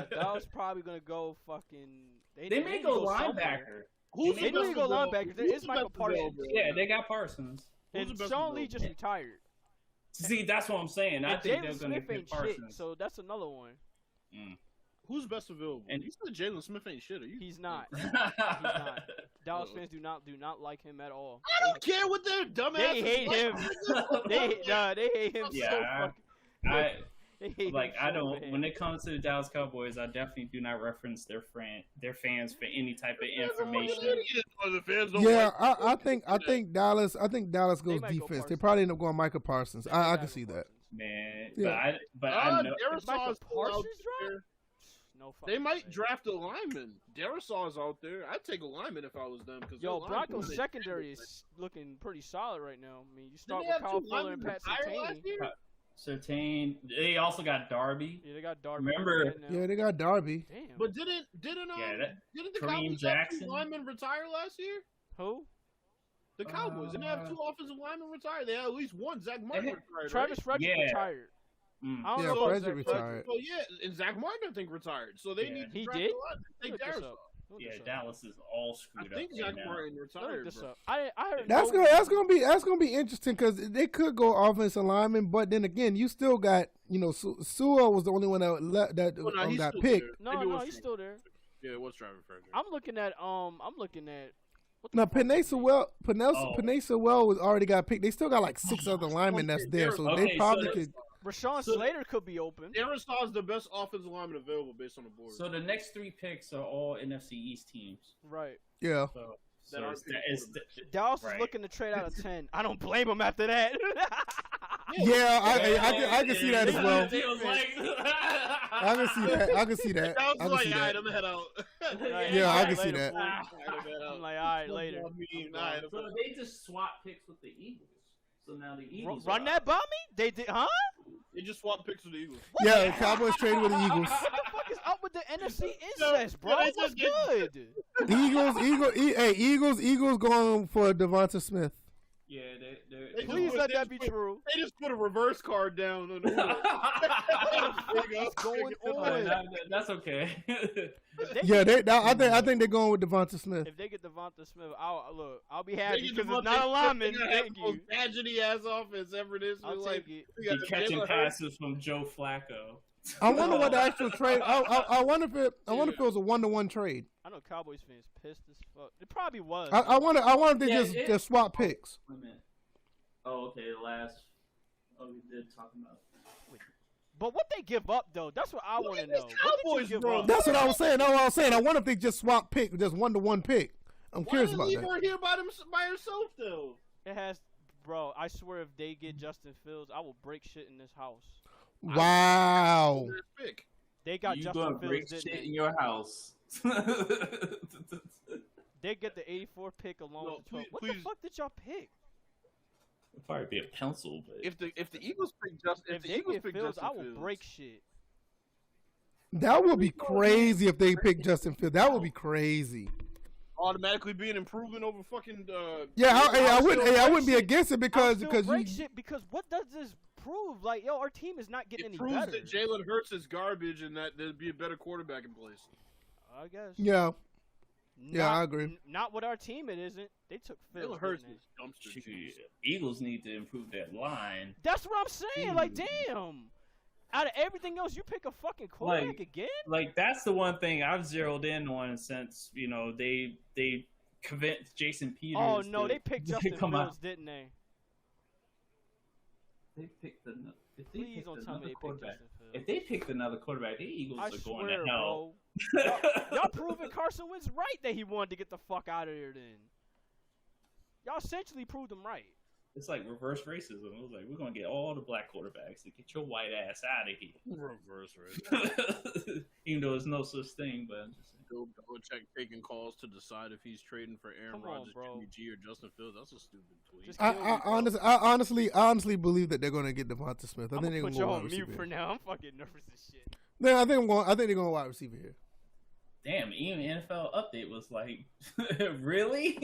Dallas probably gonna go fucking. They need may to go somewhere. linebacker. Who's They the need to best go available? linebacker. There Who's is the Michael best Parsons. available? Yeah, they got Parsons. And Who's the best Sean Lee available? just retired. See, that's what I'm saying. I And think they're Jalen going to Smith get ain't shit, Parsons. so that's another one. Who's best available? And- You said Jalen Smith ain't shit. Are you? He's not. He's not. Dallas fans do not like him at all. I don't care what their dumbass. They hate him. They hate him so Yeah, fucking. They hate like him I so don't. bad. When it comes to the Dallas Cowboys, I definitely do not reference their fans for any type of information. The fans don't Yeah, like I think Dallas goes might go defense. They Parsons. probably end up going Michael Parsons. They I gotta can go see that. Parsons. Man, Yeah. but I know. If Michael Parsons dropped? No fucking They might way. draft a lineman. Derisaw's out there. I'd take a lineman if I was them. Cause Yo, their Broncos linemen- secondary is looking pretty solid right now. I mean, you Didn't start they with have Kyle two Fuller and linemen Pat retire last Surtain. year? Certain. They also got Darby. Yeah, they got Darby. Remember- again now. Yeah, they got Darby. Damn. But didn't Yeah, didn't the Kareem Cowboys have Jackson. two linemen retire last year? Who? The Cowboys didn't they have two offensive linemen retire. They had at least one. Zach Martin They had- retired. Travis Frederick Yeah. retired. Mm. I don't Yeah, know about Frederick Zach retired. Well, yeah, and Zach Martin I think retired. So they Yeah. need to He draft did? a lineman. Take Look this Darisaw. up. Look Yeah, this up. Dallas is all I screwed think up Zach right now. Martin Look retired, this bro. up. I heard That's gonna be interesting because they could go offensive lineman, but then again, you still got Sewell was the only one that Well, no, he's got still picked. there. No, Maybe it no, was he's Travis. still there. Yeah, it was Travis Frederick. I'm looking at what the Now fuck is his name? Panay Sewell was already got picked. They still got like 6 other linemen that's there, so Okay, they so probably that's- could. Rashawn So- Slater could be open. Darisaw is the best offensive lineman available based on the board. So the next 3 picks are all NFC East teams. Right. Yeah. So, That aren't Dallas Right. is looking to trade out of 10. I don't blame him after that. Yeah, I can see that as well. He was like, I can see that. I can see that. I was I can like, see alright, that. I'm gonna head out. Yeah, I can see later, that. fool. I'm like, all right, later. So they just swap picks with the Eagles. So now the Eagles Run are that by me? They did, huh? They just swapped picks with the Eagles. Yeah, the Cowboys traded with the Eagles. What the fuck is up with the NFC incest, bro? they What's just get- good? Eagles going for Devonta Smith. Yeah, They Please just- let they that just be put- true. They just put a reverse card down on the What's going on? That's okay. Yeah, I think they're going with Devonta Smith. If they get Devonta Smith, I'll be happy They get because Devontae it's not a lineman. Smith, they're gonna have Thank the most you. tragedy ass offense ever it is. I'll Like, take it. we He got catching Jalen Hurts. passes from Joe Flacco. I wonder what the actual trade. I wonder if it was a 1-to-1 trade. I know Cowboys fans pissed as fuck. It probably was. I wonder if they Yeah, just swap picks. Wait a minute. Oh, okay. The last. Oh, we did talk about. But what they give up though? That's what I want to at know. these What did Cowboys, you give bro. up? That's what I was saying. I wonder if they just swap pick, just 1-to-1 pick. I'm curious about Why that. is he here by herself though? It has, bro. I swear, if they get Justin Fields, I will break shit in this house. Wow. First pick. They got You Justin gonna break Fields, shit didn't in they? your house? They get the 84 pick along No, with the 12. please- What please. the fuck did y'all pick? It'd probably be a pencil, but If the Eagles pick Justin, If the they Eagles get pick Fields, Justin I will Fields, break shit. That would be crazy if they picked Justin Fields. That would be crazy. automatically be an improvement over fucking. Yeah, I still wouldn't be break against it I'll because still you break shit because what does this prove? Like, yo, our team is not getting It any proves better. that Jalen Hurts is garbage and that there'd be a better quarterback in place. I guess. yeah. Yeah, I Not- agree. Not with our team, it isn't. They took Fields. Jalen Hurts didn't is they? dumpster shoot, juice. Eagles need to improve that line. That's what I'm saying. Like, damn. Out of everything else, you pick a fucking quarterback again? Like that's the one thing I've zeroed in on since they convinced Jason Peters. Oh no, they picked Justin Fields, didn't they? They picked Please don't tell me they picked Justin Fields. If they picked another quarterback, the Eagles are going to hell. Y'all proving Carson Wentz right that he wanted to get the fuck out of there. Then y'all essentially proved him right. It's like reverse racism. It was like, we're going to get all the black quarterbacks to get your white ass out of here. Reverse racism. Even though there's no such thing, but I'm just saying. Bill Belichick taking calls to decide if he's trading for Aaron Rodgers, Jimmy G, or Justin Fields. That's a stupid tweet. I honestly believe that they're going to get Devonta Smith. I think they're going to go on mute for now. I'm fucking nervous as shit. Yeah, I think they're going wide receiver here. Damn, even NFL update was like, really?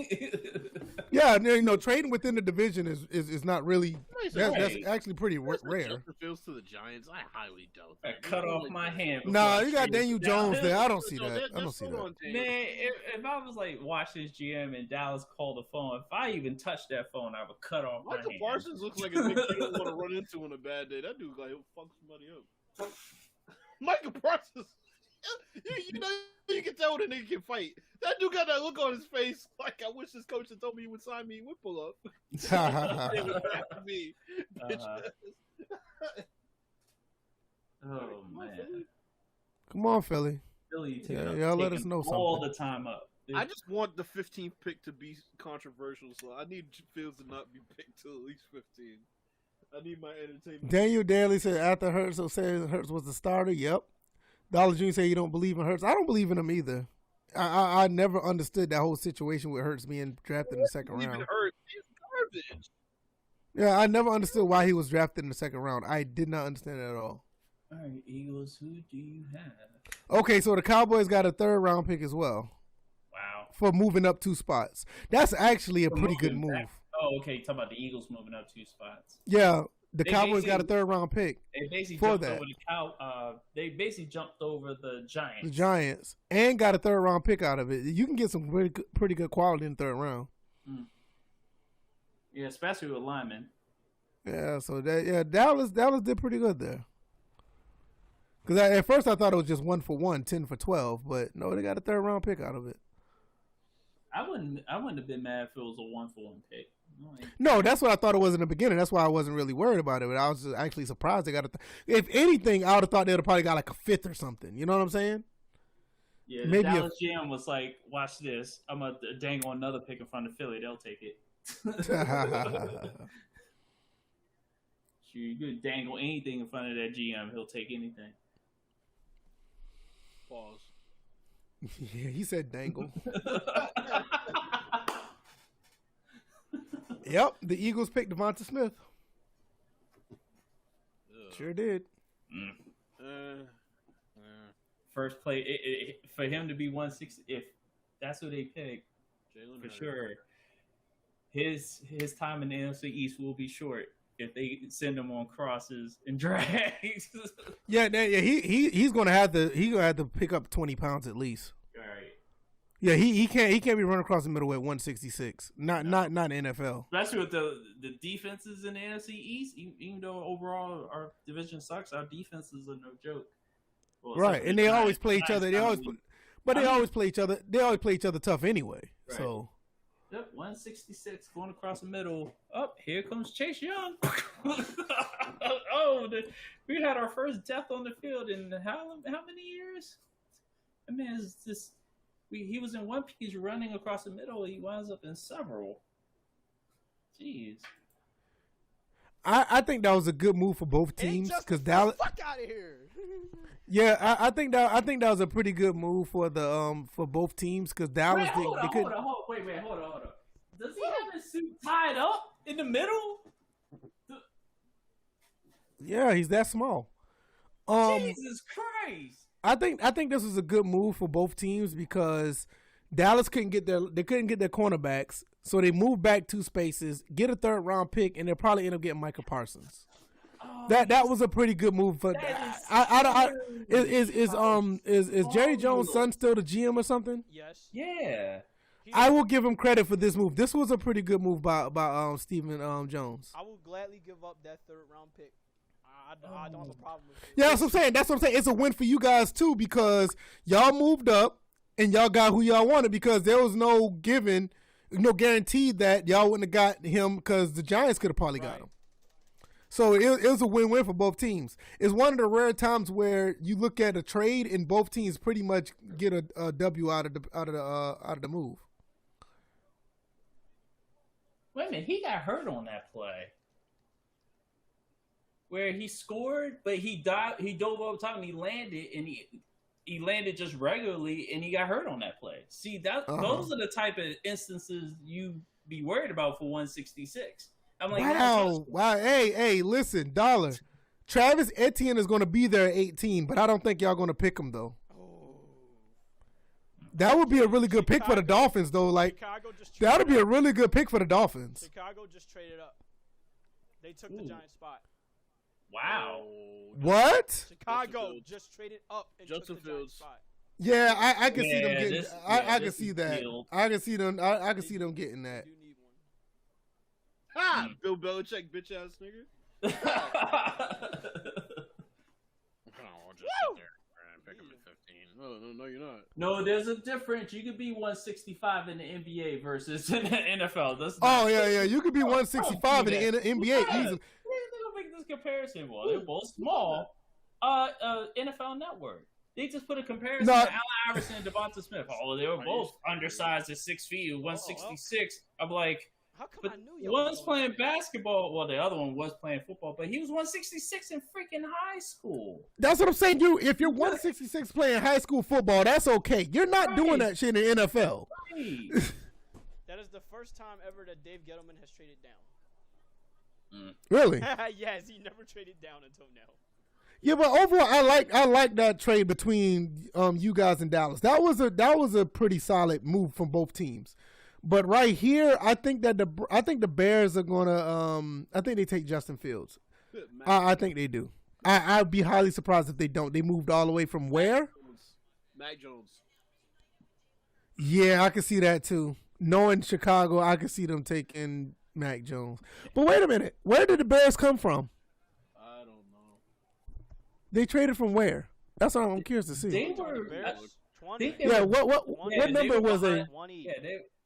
Yeah, trading within the division is not really. That's actually pretty rare. Justin Fields to the Giants, I highly doubt that. I cut off my hand. Nah, you got Daniel Jones there. I don't see that. I don't see that. Man, if I was like Washington's GM and Dallas called the phone, if I even touched that phone, I would cut off my hand. Michael Parsons looks like a nigga you don't want to run into on a bad day. That dude like he'll fuck somebody up. Michael Parsons. You can tell when a nigga can fight. That dude got that look on his face like, I wish this coach had told me he would sign me. He would pull up. Oh, man. Come on, Philly. Y'all let us know something. All the time up. I just want the 15th pick to be controversial, so I need Fields to not be picked till at least 15. I need my entertainment. Daniel Daly said after Hurts, so said Hurts was the starter. Yep. Dollar Jr. say you don't believe in Hurts. I don't believe in him either. I never understood that whole situation with Hurts being drafted in the second round. Hurts is garbage. Yeah, I never understood why he was drafted in the second round. I did not understand it at all. All right, Eagles, who do you have? Okay, so the Cowboys got a third round pick as well. Wow. For moving up 2 spots. That's actually a pretty good move. Oh, okay. Talk about the Eagles moving up 2 spots. Yeah. The Cowboys got a third round pick. They basically jumped over they basically jumped over the Giants. The Giants and got a third round pick out of it. You can get some pretty good quality in the third round. Mm. Yeah, especially with linemen. Yeah, so Dallas did pretty good there. Because at first I thought it was just 1 for 1, 10 for 12, but no, they got a third round pick out of it. I wouldn't have been mad if it was a 1 for 1 pick. No, that's what I thought it was in the beginning. That's why I wasn't really worried about it. But I was just actually surprised they got if anything, I would have thought they would have probably got like a 5th or something. You know what I'm saying? Yeah, maybe Dallas GM was like, watch this. I'm going to dangle another pick in front of Philly. They'll take it. You could dangle anything in front of that GM. He'll take anything. Pause. Yeah, he said dangle. Yep, the Eagles picked Devonta Smith. Sure did. First play for him to be 160. If that's who they pick, for sure, his time in the NFC East will be short if they send him on crosses and drags. Yeah, he's gonna have to pick up 20 pounds at least. Yeah, he can't be running across the middle at 166. Not in the NFL. Especially with the defenses in the NFC East. Even though overall our division sucks, our defenses are no joke. Well, right, and they always play each other. They always play each other. They always play each other tough anyway. Right. So. Yep, 166 going across the middle. Oh, here comes Chase Young. We had our first death on the field in how many years? I mean, it's just. He was in one piece running across the middle. He winds up in several. Jeez. I think that was a good move for both teams because Dallas. Fuck out of here. Yeah, I think that was a pretty good move for the for both teams because Dallas. Hold on. Does he have his suit tied up in the middle? Yeah, he's that small. Jesus Christ. I think this was a good move for both teams because Dallas couldn't get their cornerbacks, so they moved back 2 spaces, get a third round pick, and they'll probably end up getting Micah Parsons. Oh, that was a pretty good move for. Is Jerry Jones' son still the GM or something? Yes. Yeah. I will give him credit for this move. This was a pretty good move by Stephen Jones. I will gladly give up that third round pick. I don't have a problem with it. Yeah, that's what I'm saying. That's what I'm saying. It's a win for you guys too because y'all moved up and y'all got who y'all wanted because there was no guarantee that y'all wouldn't have got him because the Giants could have probably got him. So it was a win-win for both teams. It's one of the rare times where you look at a trade and both teams pretty much get a W out of the move. Wait a minute, he got hurt on that play. Where he scored, but he dove over top and he landed, and he landed just regularly, and he got hurt on that play. See, those are the type of instances you be worried about for 166. I'm like, wow. Hey, listen, Dollar. Travis Etienne is going to be there at 18, but I don't think y'all going to pick him though. That would be a really good pick for the Dolphins, though. Like that would be a really good pick for the Dolphins. Chicago just traded up. They took the Giants spot. Wow. What? Chicago just traded up and took the Giants spot. Yeah, I can see them getting. I can see that. I can see them. I can see them getting that. Ha! Bill Belichick, bitch ass nigga. Just sit there and pick him at 15. No, you're not. No, there's a difference. You could be 165 in the NBA versus in the NFL. Yeah. You could be 165 in the NBA. They don't make this comparison. Well, they're both small. NFL Network. They just put a comparison to Allen Iverson and Devonta Smith. Oh, they were both undersized at 6 feet, 166. I'm like, how come but I knew you one's playing basketball. Well, the other one was playing football, but he was 166 in freaking high school. That's what I'm saying. If you're 166 playing high school football, that's okay. You're not doing that shit in the NFL. Right. That is the first time ever that Dave Gettleman has traded down. Really? Yes, he never traded down until now. Yeah, but overall, I like that trade between you guys and Dallas. That was a pretty solid move from both teams. But right here, I think the Bears are gonna. I think they take Justin Fields. I think they do. I'd be highly surprised if they don't. They moved all the way from where? Mac Jones. Yeah, I can see that too. Knowing Chicago, I can see them taking Mac Jones. But wait a minute, where did the Bears come from? I don't know. They traded from where? That's what I'm curious to see. They were 20. Yeah, what number was they? 20.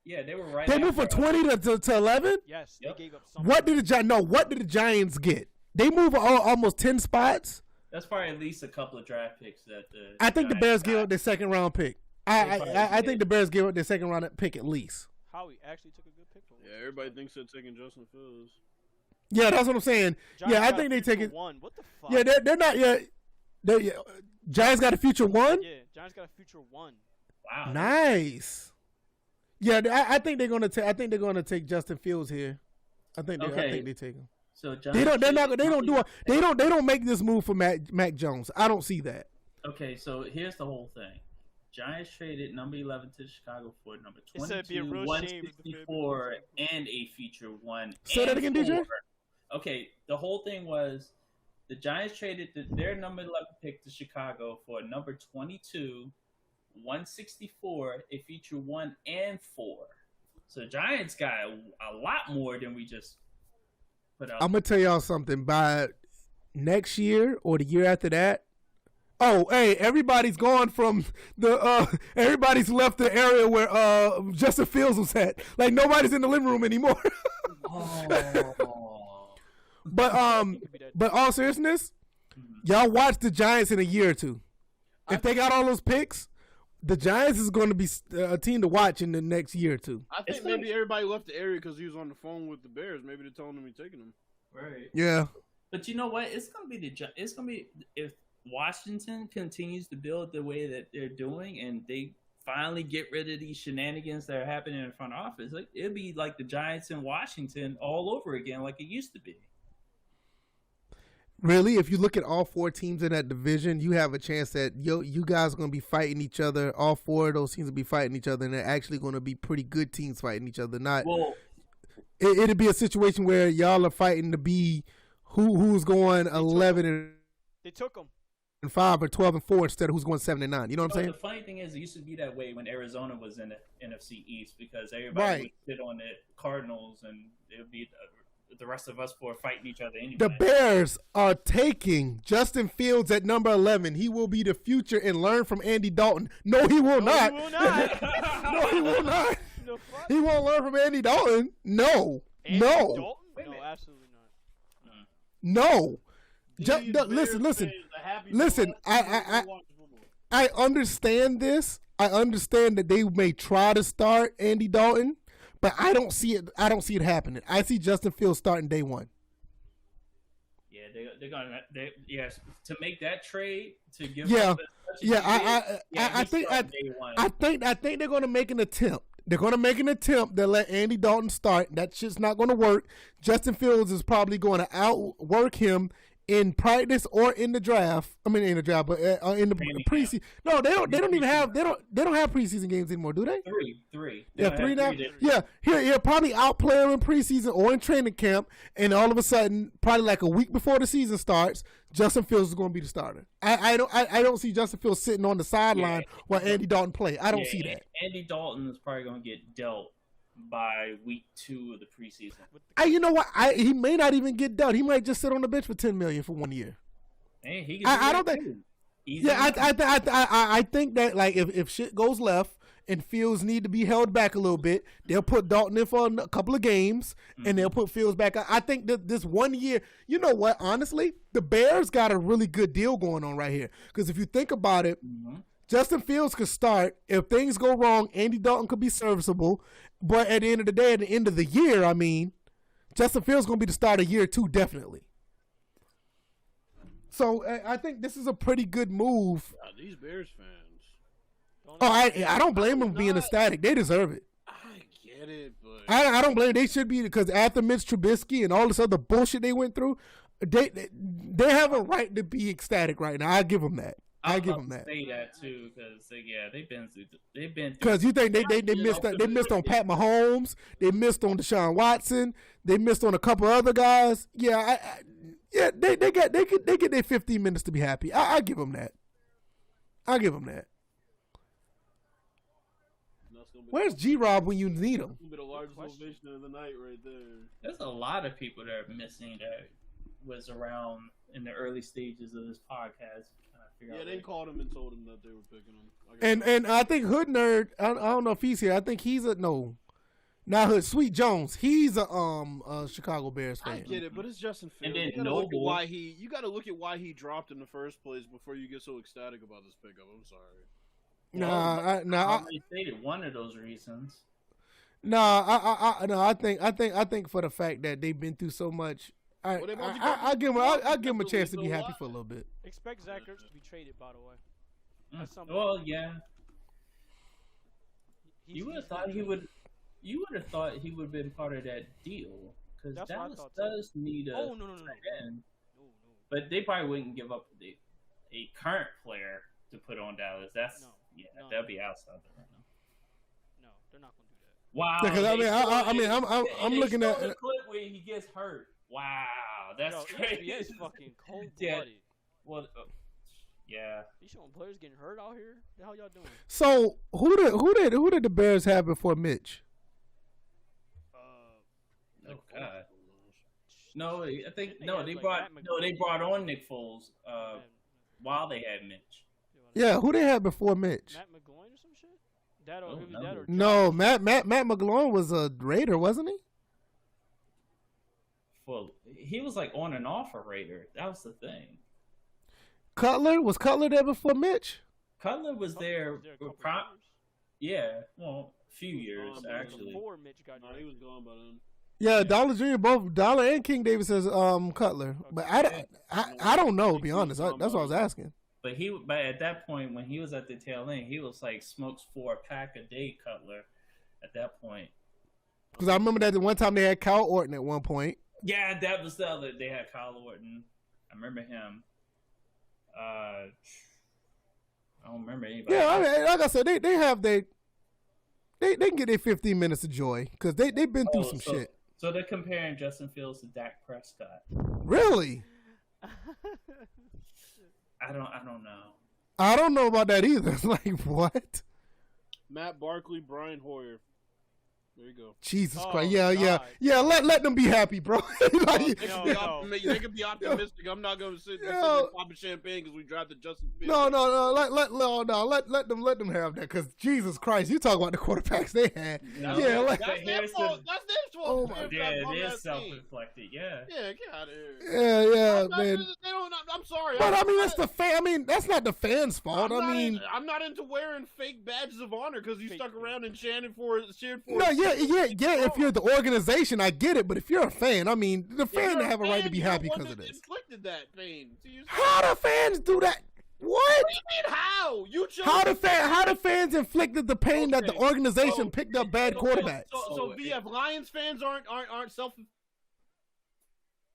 Yeah, they were right. They moved from 20 to 11. Yes, Yep. they gave up something. What did the Giants get? They moved almost 10 spots. That's probably at least a couple of draft picks that I think the Bears gave up their second round pick. I think the Bears gave up their second round pick at least. Howie actually took a good pick. Yeah, everybody thinks they're taking Justin Fields. Yeah, that's what I'm saying. Giants I think they take it. One. What the fuck? Yeah, they're not yet. Giants got a future one. Yeah, Giants got a future one. Wow. Nice. Yeah, I think they're gonna take. I think they're gonna take Justin Fields here. I think they take him. So They don't make this move for Mac Jones. I don't see that. Okay, so here's the whole thing. Giants traded number 11 to Chicago for number It said it'd be a 22, real shame if the 164, and a feature one. Say that again, DJ. Okay, the whole thing was the Giants traded their number 11 pick to Chicago for number 22, 164, a feature 1 and 4. So the Giants got a lot more than we just put out. I'm gonna tell y'all something. By next year or the year after that, everybody's gone from the. Everybody's left the area where Justin Fields was at. Like nobody's in the living room anymore. But all seriousness, y'all watch the Giants in a year or two. If they got all those picks, the Giants is going to be a team to watch in the next year or two. I think maybe everybody left the area because he was on the phone with the Bears. Maybe they're telling him he's taking him. Right. Yeah. But you know what? It's gonna be if Washington continues to build the way that they're doing, and they finally get rid of these shenanigans that are happening in the front office. Like it'll be like the Giants in Washington all over again, like it used to be. Really, if you look at all four teams in that division, you have a chance that you guys are going to be fighting each other. All four of those teams will be fighting each other, and they're actually going to be pretty good teams fighting each other. It'll be a situation where y'all are fighting to be who's going 11 They took them. and 5 or 12 and 4 instead of who's going 7 and 9. You know what I'm saying? The funny thing is, it used to be that way when Arizona was in the NFC East because everybody would sit on the Cardinals, and it would be the rest of us for fighting each other anyway. The Bears are taking Justin Fields at number 11. He will be the future and learn from Andy Dalton. No, he will not. He will not. No, he will not. The fuck? He won't learn from Andy Dalton. No. Andy No. Dalton? Wait a No, minute. absolutely not. No. These Listen. Bears fans are happy to Listen, watch football. I understand this. I understand that they may try to start Andy Dalton, but I don't see it. I don't see it happening. I see Justin Fields starting day one. Yeah, they're gonna. Yes, to make that trade to give. Yeah. up as much as Yeah, he did, I he's think starting day one. I think they're going to make an attempt. They're going to make an attempt to let Andy Dalton start. That shit's not going to work. Justin Fields is probably going to outwork him in practice or in the draft. I mean, in the draft, but in the preseason. No, they don't even have. They don't have preseason games anymore, do they? Three. Yeah, three now. Yeah, he'll probably outplay him in preseason or in training camp, and all of a sudden, probably like a week before the season starts, Justin Fields is going to be the starter. I don't see Justin Fields sitting on the sideline while Andy Dalton play. I don't see that. Andy Dalton is probably going to get dealt by week 2 of the preseason. You know what? He may not even get dealt. He might just sit on the bench for $10 million for 1 year. Hey, he can I don't think. Yeah, I think that like if shit goes left and Fields need to be held back a little bit, they'll put Dalton in for a couple of games and they'll put Fields back. I think that this 1 year, you know what? Honestly, the Bears got a really good deal going on right here. Because if you think about it, Justin Fields could start. If things go wrong, Andy Dalton could be serviceable. But at the end of the day, at the end of the year, I mean, Justin Fields is going to be the starter year 2, definitely. So I think this is a pretty good move. God, these Bears fans. I don't blame them being ecstatic. They deserve it. I get it, but I don't blame. They should be, because after Mitch Trubisky and all this other bullshit they went through, they have a right to be ecstatic right now. I give them that. I give them that. Say that too, because they've been through. Because you think they missed on Pat Mahomes, they missed on Deshaun Watson, they missed on a couple other guys. Yeah, they get their 15 minutes to be happy. I give them that. I give them that. Where's G-Rob when you need him? The largest ovation of the night right there. There's a lot of people that are missing that was around in the early stages of this podcast. Yeah, they called him and told him that they were picking him. And I think Hood Nerd, I don't know if he's here. I think he's not Hood, Sweet Jones. He's a Chicago Bears fan. I get it, but it's Justin Fields. And then you got to look at why he dropped in the first place before you get so ecstatic about this pickup. I'm sorry. I stated one of those reasons. I think for the fact that they've been through so much. I'll give him a chance to be happy for a little bit. Expect Zach Ertz to be traded, by the way. Well, yeah. You would have thought he would. You would have thought he would have been part of that deal, because Dallas does need a tight end. No. But they probably wouldn't give up a current player to put on Dallas. That'd be outside right now. No, they're not gonna do that. Wow. Because I'm looking at the clip where he gets hurt. Wow, that's crazy. It's fucking cold blooded. Well, yeah. You showing players getting hurt out here? The hell y'all doing? So who did the Bears have before Mitch? Oh God. No, I think they brought on Nick Foles while they had Mitch. Yeah, who they had before Mitch? Matt McGloin or some shit? No, Matt McGloin was a Raider, wasn't he? Well, he was like on and off a Raider. That was the thing. Was Cutler there before Mitch? Cutler was there. Yeah, well, a few years actually. Before Mitch got he was gone by then. Yeah, Dollar Jr. both Dollar and King Davis says Cutler, but I don't know, to be honest. That's what I was asking. But at that point when he was at the tail end, he was like smokes 4 pack a day Cutler. At that point, because I remember that the one time they had Kyle Orton at one point. Yeah, that was the other. They had Kyle Orton. I remember him. I don't remember anybody. Yeah, I mean, like I said, they can get their 15 minutes of joy because they've been through some shit. So they're comparing Justin Fields to Dak Prescott. Really? I don't know. I don't know about that either. Like what? Matt Barkley, Brian Hoyer. There you go. Jesus Oh, Christ. God. Yeah. Let them be happy, bro. Like, They can be optimistic. I'm not gonna sit there popping champagne because we drafted Justin Fields. no. Let them have that. Because Jesus Christ, you talk about the quarterbacks they had. No, Yeah, like, That's their fault. That's their fault. Oh my Yeah, it is self-inflicted. Yeah. Yeah, get out of here. yeah, man. I'm sorry. But I mean, that's the fan. I mean, that's not the fans' fault. I'm not into wearing fake badges of honor because you stuck around and cheered for. No, yeah. If you're the organization, I get it. But if you're a fan, I mean, the fan have a right to be happy because of this. Inflicted that pain. How do fans do that? What? What do you mean how? You chose How the fans inflicted the pain that the organization picked up bad quarterbacks? So VF Lions fans aren't self.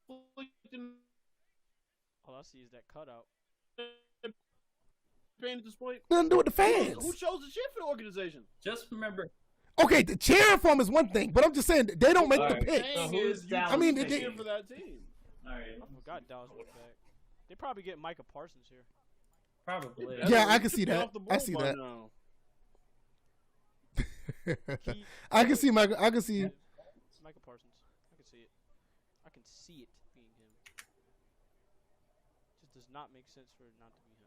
All I see is that cutout. Pain at this point. Nothing to do with the fans. Who chose the cheer for the organization? Just remember. Okay, the cheering for them is one thing, but I'm just saying they don't make the pick. So who's Dallas? I mean, they cheer for that team. All right. I forgot Dallas went back. They probably get Micah Parsons here. Probably. Yeah, I can see that. I see that. I can see Michael. I can see. It's Micah Parsons. I can see it. I can see it being him. Just does not make sense for it not to be him.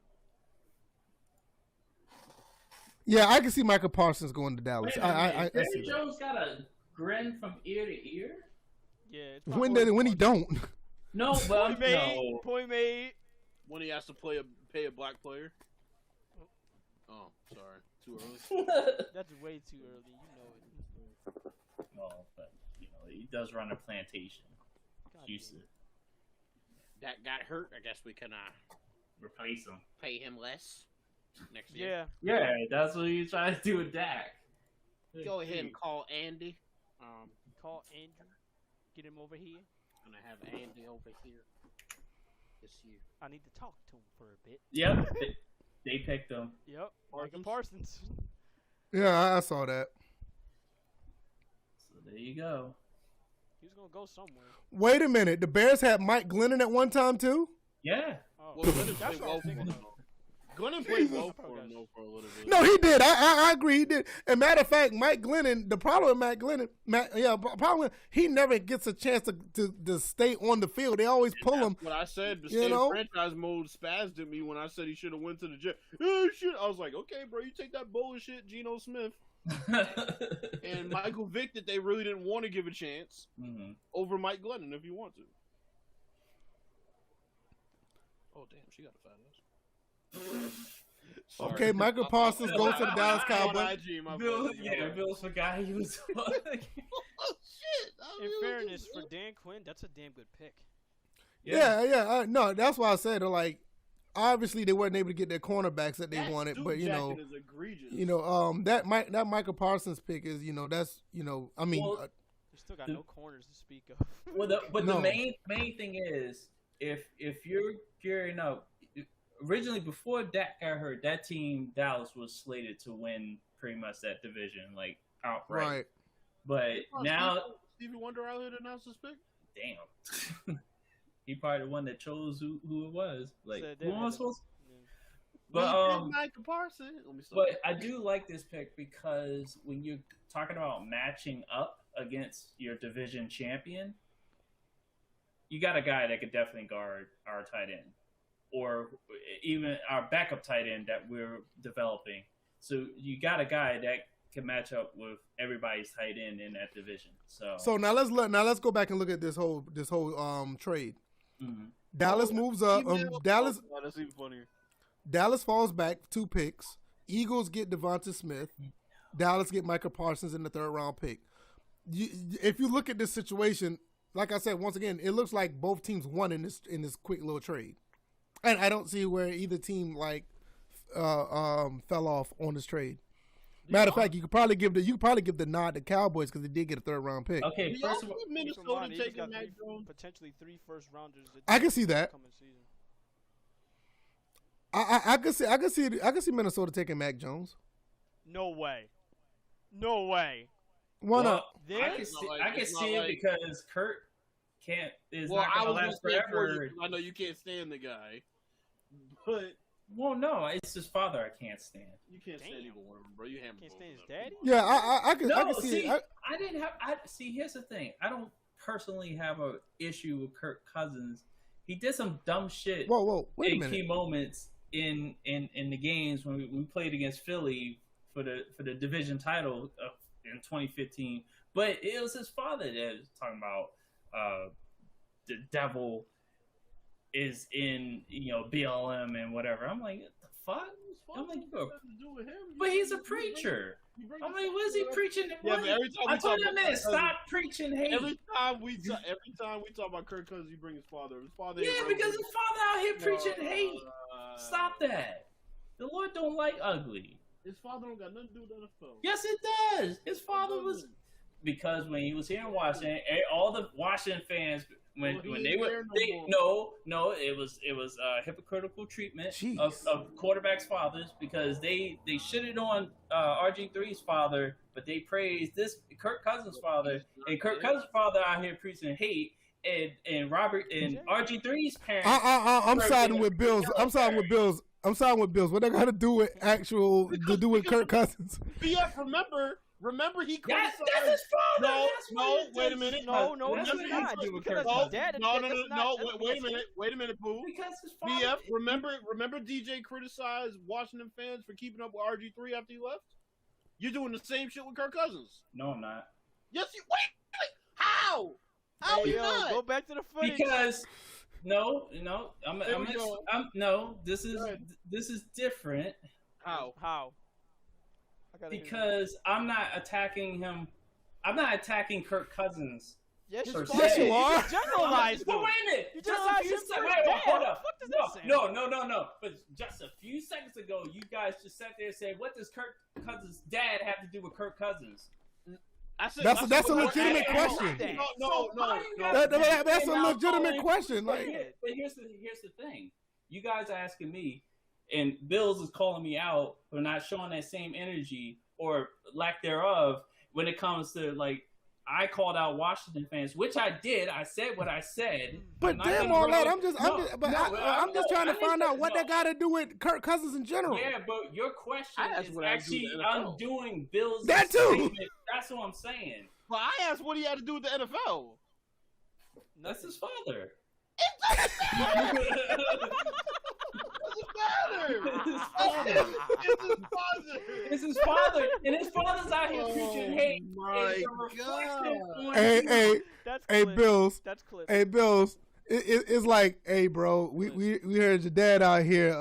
Yeah, I can see Michael Parsons going to Dallas. Wait, I see Randy that. Jones got a grin from ear to ear. Yeah. It's When he don't. No, but Point made. no. Point made. When he has to pay a black player. Oh, sorry, too early. That's way too early. You know it. No, but he does run a plantation. God Used to damn it. That got hurt. I guess we can replace him. pay him less next year. Yeah. Yeah, that's what he's trying to do with Dak. Go ahead and call Andy. Call Andrew. Get him over here. And I have Andy over here. This year. I need to talk to him for a bit. Yep, they picked him. Yep. Micah Parsons. Yeah, I saw that. So there you go. He was gonna go somewhere. Wait a minute. The Bears had Mike Glennon at one time too. Yeah. Oh, Well, Glennon that's played what I well was for thinking him. of. Glennon played well for him though for a little bit. No, he did. I agree. He did. And matter of fact, Mike Glennon. The problem with Mike Glennon, he never gets a chance to stay on the field. They always pull him. What I said, the You know? franchise mode spazzed at me when I said he should have went to the gym. Oh, shit. I was like, okay, bro, you take that bullshit, Geno Smith and Michael Vick that they really didn't want to give a chance over Mike Glennon if you want to. Oh damn, she got a fat ass. Sorry. Okay, Michael Parsons goes to the Dallas Cowboys. Bill forgot he was. Oh shit! In fairness, for Dan Quinn, that's a damn good pick. Yeah. No, that's why I said like, obviously they weren't able to get their cornerbacks that they wanted, but is egregious. that Michael Parsons pick is I mean. Well, You still got no corners to speak of. Well, the No. main thing is if you're gearing up. Originally, before Dak got hurt, that team Dallas was slated to win pretty much that division, like outright. Right. But now, Stevie Wonder out here to announce his pick. damn, he probably the one that chose who it was. Like Said who they was had supposed? But Michael Parsons. Let me stop. But I do like this pick because when you're talking about matching up against your division champion, you got a guy that could definitely guard our tight end, or even our backup tight end that we're developing. So you got a guy that can match up with everybody's tight end in that division. So now let's go back and look at this whole trade. Mhm. Dallas moves up. Dallas Oh, that's even funnier. Dallas falls back 2 picks. Eagles get Devonta Smith. Dallas get Michael Parsons in the 3rd round pick. If you look at this situation, like I said, once again, it looks like both teams won in this quick little trade, and I don't see where either team fell off on this trade. Matter of fact, you could probably give the nod to Cowboys because they did get a 3rd round pick. okay, Do y'all first of all, see Keep in Minnesota mind, he just taking got Mac Jones? potentially 3 first rounders. I can see that. Coming season. I can see Minnesota taking Mac Jones. No way. No way. Why well, not? This? I can see it because Kurt is Well, not I going to was last gonna say for forever. you, I know you can't stand the guy, but Well, no, it's his father I can't stand. You can't stand Damn. either one of them, bro. You hammer Can't both stand his of them. daddy? Yeah, I can see see, it. I didn't have. See. Here's the thing. I don't personally have a issue with Kirk Cousins. He did some dumb shit Whoa, wait a in minute. key moments in the games when we played against Philly for the division title in 2015. But it was his father that was talking about the devil is in BLM and whatever. I'm like, what the fuck? I'm like, but he's a preacher. I'm like, what is he preaching? Yeah, but every time I told him, man, stop preaching hate. Every time we talk about Kirk Cousins, you bring his father. His father. Yeah, because his father out here preaching hate. Stop that. The Lord don't like ugly. His father don't got nothing to do with the NFL. Yes, it does. His father was because when he was here in Washington, all the Washington fans when they were it was hypocritical treatment of quarterbacks' fathers because they shitted on RG3's father, but they praised this Kirk Cousins' father, and Kirk Cousins' father out here preaching hate, and Robert and RG3's parents. I'm siding with Bills. I'm siding with Bills. What they got to do with Kirk Cousins? BF, remember he criticized. That's his father. No, wait a minute. No, that's not. Wait a minute, Boo. Because his father. BF, remember DJ criticized Washington fans for keeping up with RG3 after he left? You're doing the same shit with Kirk Cousins. No, I'm not. Yes, you. Wait. How? How are you not? Go back to the footage. Because this is different. How? Because I'm not attacking him. I'm not attacking Kirk Cousins. Yes, per you se. are. Generalized. But wait a minute. You Just a generalized few him seconds. for Wait, hold dad. up. What does that say? No. But just a few seconds ago, you guys just sat there and said, "What does Kirk Cousins' dad have to do with Kirk Cousins?" That's a legitimate question. No. That's a legitimate question. But here's the thing. You guys are asking me, and Bills is calling me out for not showing that same energy or lack thereof when it comes to I called out Washington fans, which I did. I said what I said. But damn all that, I'm just trying to find out what that got to do with Kirk Cousins in general. Yeah, but your question is actually undoing Bill's that too. statement. That's what I'm saying. But I asked what he had to do with the NFL. That's his father. It's his father, and his father's out here preaching hate. My God! Hey, Bills. That's Cliff. Hey, Bills. It's like, hey, bro, we heard your dad out here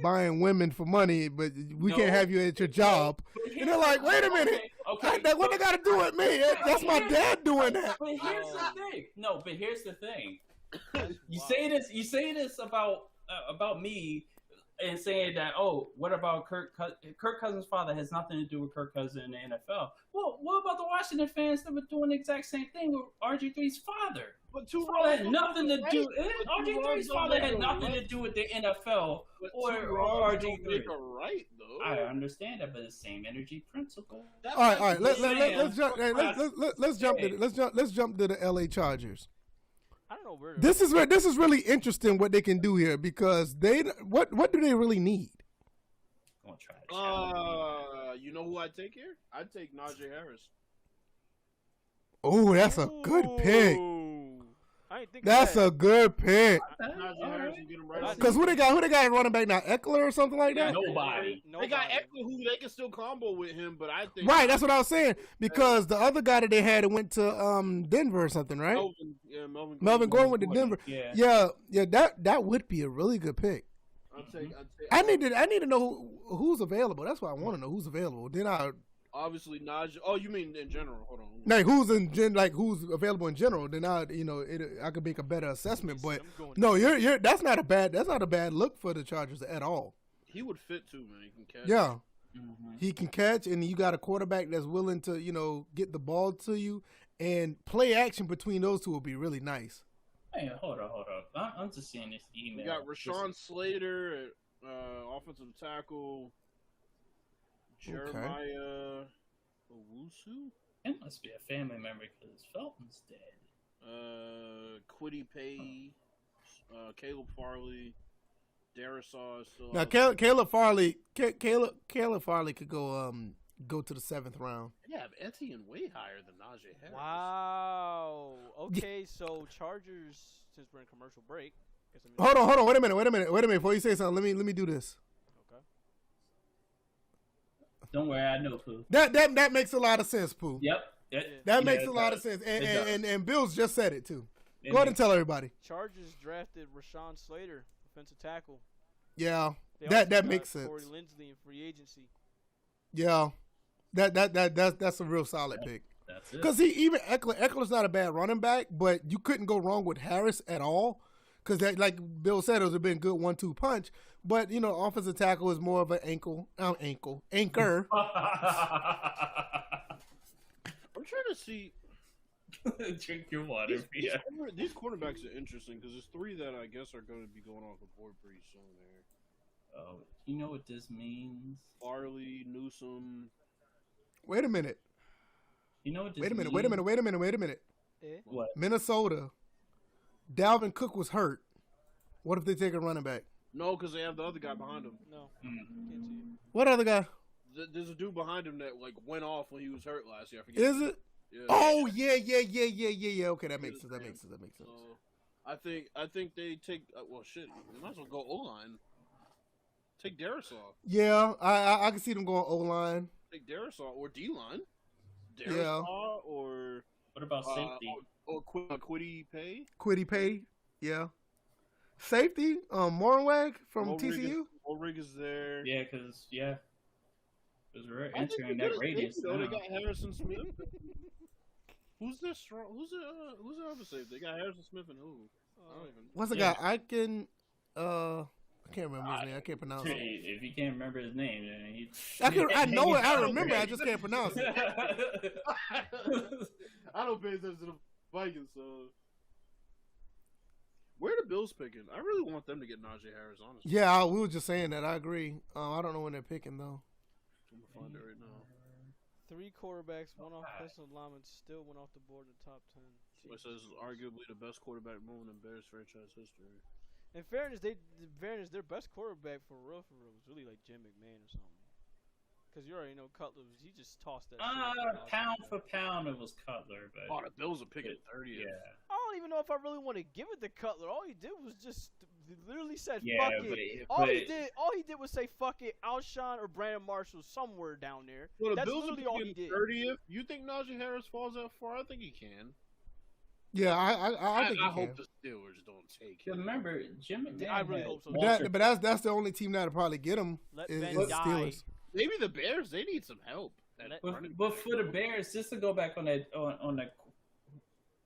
buying women for money, but we can't have you at your job. And they're like, wait a minute. Okay. What they got to do with me? That's my dad doing that. But here's the thing. No, but here's the thing. You say this about me and saying that, what about Kirk Cousins' father has nothing to do with Kirk Cousins in the NFL. Well, what about the Washington fans that were doing the exact same thing with RG3's father? But had nothing to do. RG3's father had nothing to do with the NFL or RG3. Right, though. I understand that, but the same energy principle. All right. Let's jump to the LA Chargers. I don't know where. This is really interesting what they can do here because what do they really need? Gonna try you know who I'd take here? I'd take Najee Harris. Oh, that's a good pick. I ain't think that's a good pick. Najee Harris and get him right. Because who they got at running back now? Eckler or something like that? Nobody. They got Eckler who they can still combo with him, but I think right. That's what I was saying because the other guy that they had went to Denver or something, right? Melvin Gordon went to Denver. Yeah. That would be a really good pick. I need to know who's available. That's why I want to know who's available. Then obviously Najee. Oh, you mean in general? Hold on. Like who's available in general? Then I could make a better assessment. But no, that's not a bad look for the Chargers at all. He would fit too, man. He can catch. Yeah, he can catch, and you got a quarterback that's willing to get the ball to you, and play action between those two will be really nice. Hey, hold up. I'm just seeing this email. You got Rashawn Slater at offensive tackle. Jeremiah Owusu? It must be a family member because Felton's dead. Quiddy Pay, Caleb Farley, Darisaw is still Now out. Caleb Farley could go to the 7th round. Yeah, but Etienne way higher than Najee Harris. Wow. Okay, so Chargers, since we're in commercial break. Hold on. Wait a minute. Before you say something, let me do this. Okay. Don't worry, I know, Pooh. That makes a lot of sense, Pooh. Yep. That makes a lot of sense. And Bills just said it too. Go ahead and tell everybody. Chargers drafted Rashawn Slater, defensive tackle. Yeah, They that also makes got sense. Corey Linsley in free agency. Yeah, that's a real solid pick. That's it. Because even Eckler's not a bad running back, but you couldn't go wrong with Harris at all. Because like Bill said, it would have been a good 1-2 punch. But offensive tackle is more of an anchor. I'm trying to see. Drink your water. These quarterbacks are interesting because there's 3 that I guess are going to be going off the board pretty soon there. Oh, you know what this means? Farley, Newsome. Wait a minute. You know what this Wait a minute. Eh? What? Minnesota. Dalvin Cook was hurt. What if they take a running back? No, because they have the other guy behind him. No. Can't see it. What other guy? There's a dude behind him that went off when he was hurt last year. I forget. Is it? Yeah. Oh yeah. Okay, that makes sense. So, I think they take. Well, shit. They might as well go O-line. Take Darisaw. Yeah, I can see them going O-line. Take Darisaw or D-line. Yeah. Darisaw or What about safety? or Quiddy Pay. Quiddy Pay. Yeah. Safety. Morenweg from TCU. Ulrich is there. Yeah, because we're I think entering they're that good at radius safety, though. They now. got Harrison Smith. Who's this strong? Who's the other safety? They got Harrison Smith and who? I don't even. What's the guy? I can't remember his name. I can't pronounce it. If you can't remember his name, then he. I know it. I remember. I just can't pronounce it. I don't pay attention to the Vikings, so. Where are the Bills picking? I really want them to get Najee Harris, honestly. Yeah, we were just saying that. I agree. I don't know when they're picking though. I'm gonna find it right now. 3 quarterbacks, 1 offensive lineman still went off the board in the top 10. It says arguably the best quarterback movement in Bears franchise history. In fairness, their best quarterback for real was really like Jim McMahon or something. Because you already know Cutler, he just tossed that. shit Pound for pound, it was Cutler, but Oh, the Bills are picking 30th. yeah, I don't even know if I really want to give it to Cutler. All he did was just literally said yeah, fuck it. All he did was say fuck it. Alshon or Brandon Marshall somewhere down there. Well, the That's Bills are literally all he picking did. 30th. You think Najee Harris falls that far? I think he can. Yeah, I think I he hope can. the Steelers don't take him. remember Jim McMahon. I really had hope so. Walter- But that's the only team that'll probably get him. Let Is Ben the die. Steelers. Maybe the Bears. They need some help. But for the Bears, just to go back on that on that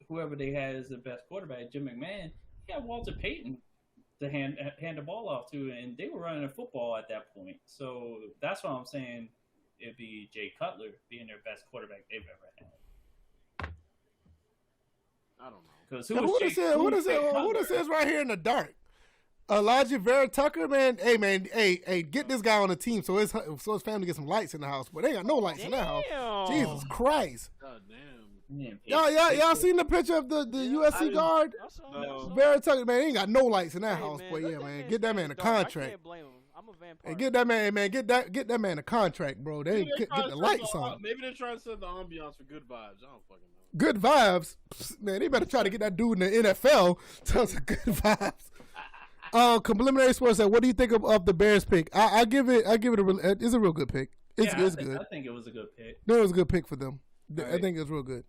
whoever they had as the best quarterback, Jim McMahon, he had Walter Payton to hand the ball off to, and they were running the football at that point. So that's why I'm saying it'd be Jay Cutler being their best quarterback they've ever had. I don't know. Because Who this says right here in the dark? Elijah Vera Tucker, man. Hey, get this guy on the team so his family get some lights in the house. But they ain't got no lights in that house. Jesus Christ. God damn. Y'all seen the picture of the USC guard? No. Vera Tucker, man, he ain't got no lights in that house. Man, But let yeah, that man, man get that stay man in a the dark. I contract. can't blame him. I'm a vampire. Hey, get that man, get that man a contract, bro. They Maybe get trying the to lights set the- on. Maybe they're trying to set the ambiance for good vibes. I don't fucking know. Good vibes, man. They better try to get that dude in the NFL. Tell us good vibes. Complimentary Sports said, "What do you think of the Bears pick?" I give it it's a real good pick. It's good. I think it was a good pick. No, it was a good pick for them. I Right. think it was real good,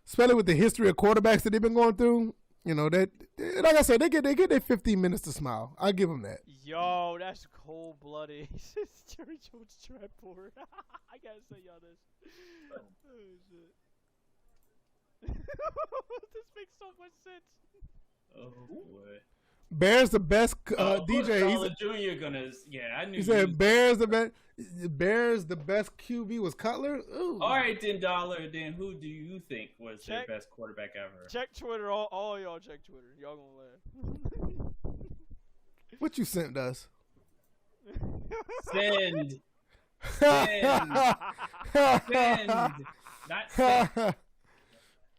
especially with the history of quarterbacks that they've been going through. You know that, like I said, they get their 15 minutes to smile. I give them that. Yo, that's cold blooded. Jerry Jones trap board. I gotta say y'all this. Oh shit. This makes so much sense. Oh boy. Bears the best DJ. Dollar Jr. gonna I knew. He said Bears the best. Bears the best QB was Cutler. Ooh. All right, then Dollar. Then who do you think was Check. their best quarterback ever? Check Twitter. All y'all check Twitter. Y'all gonna laugh. What you sent us? Send. Send. Not send.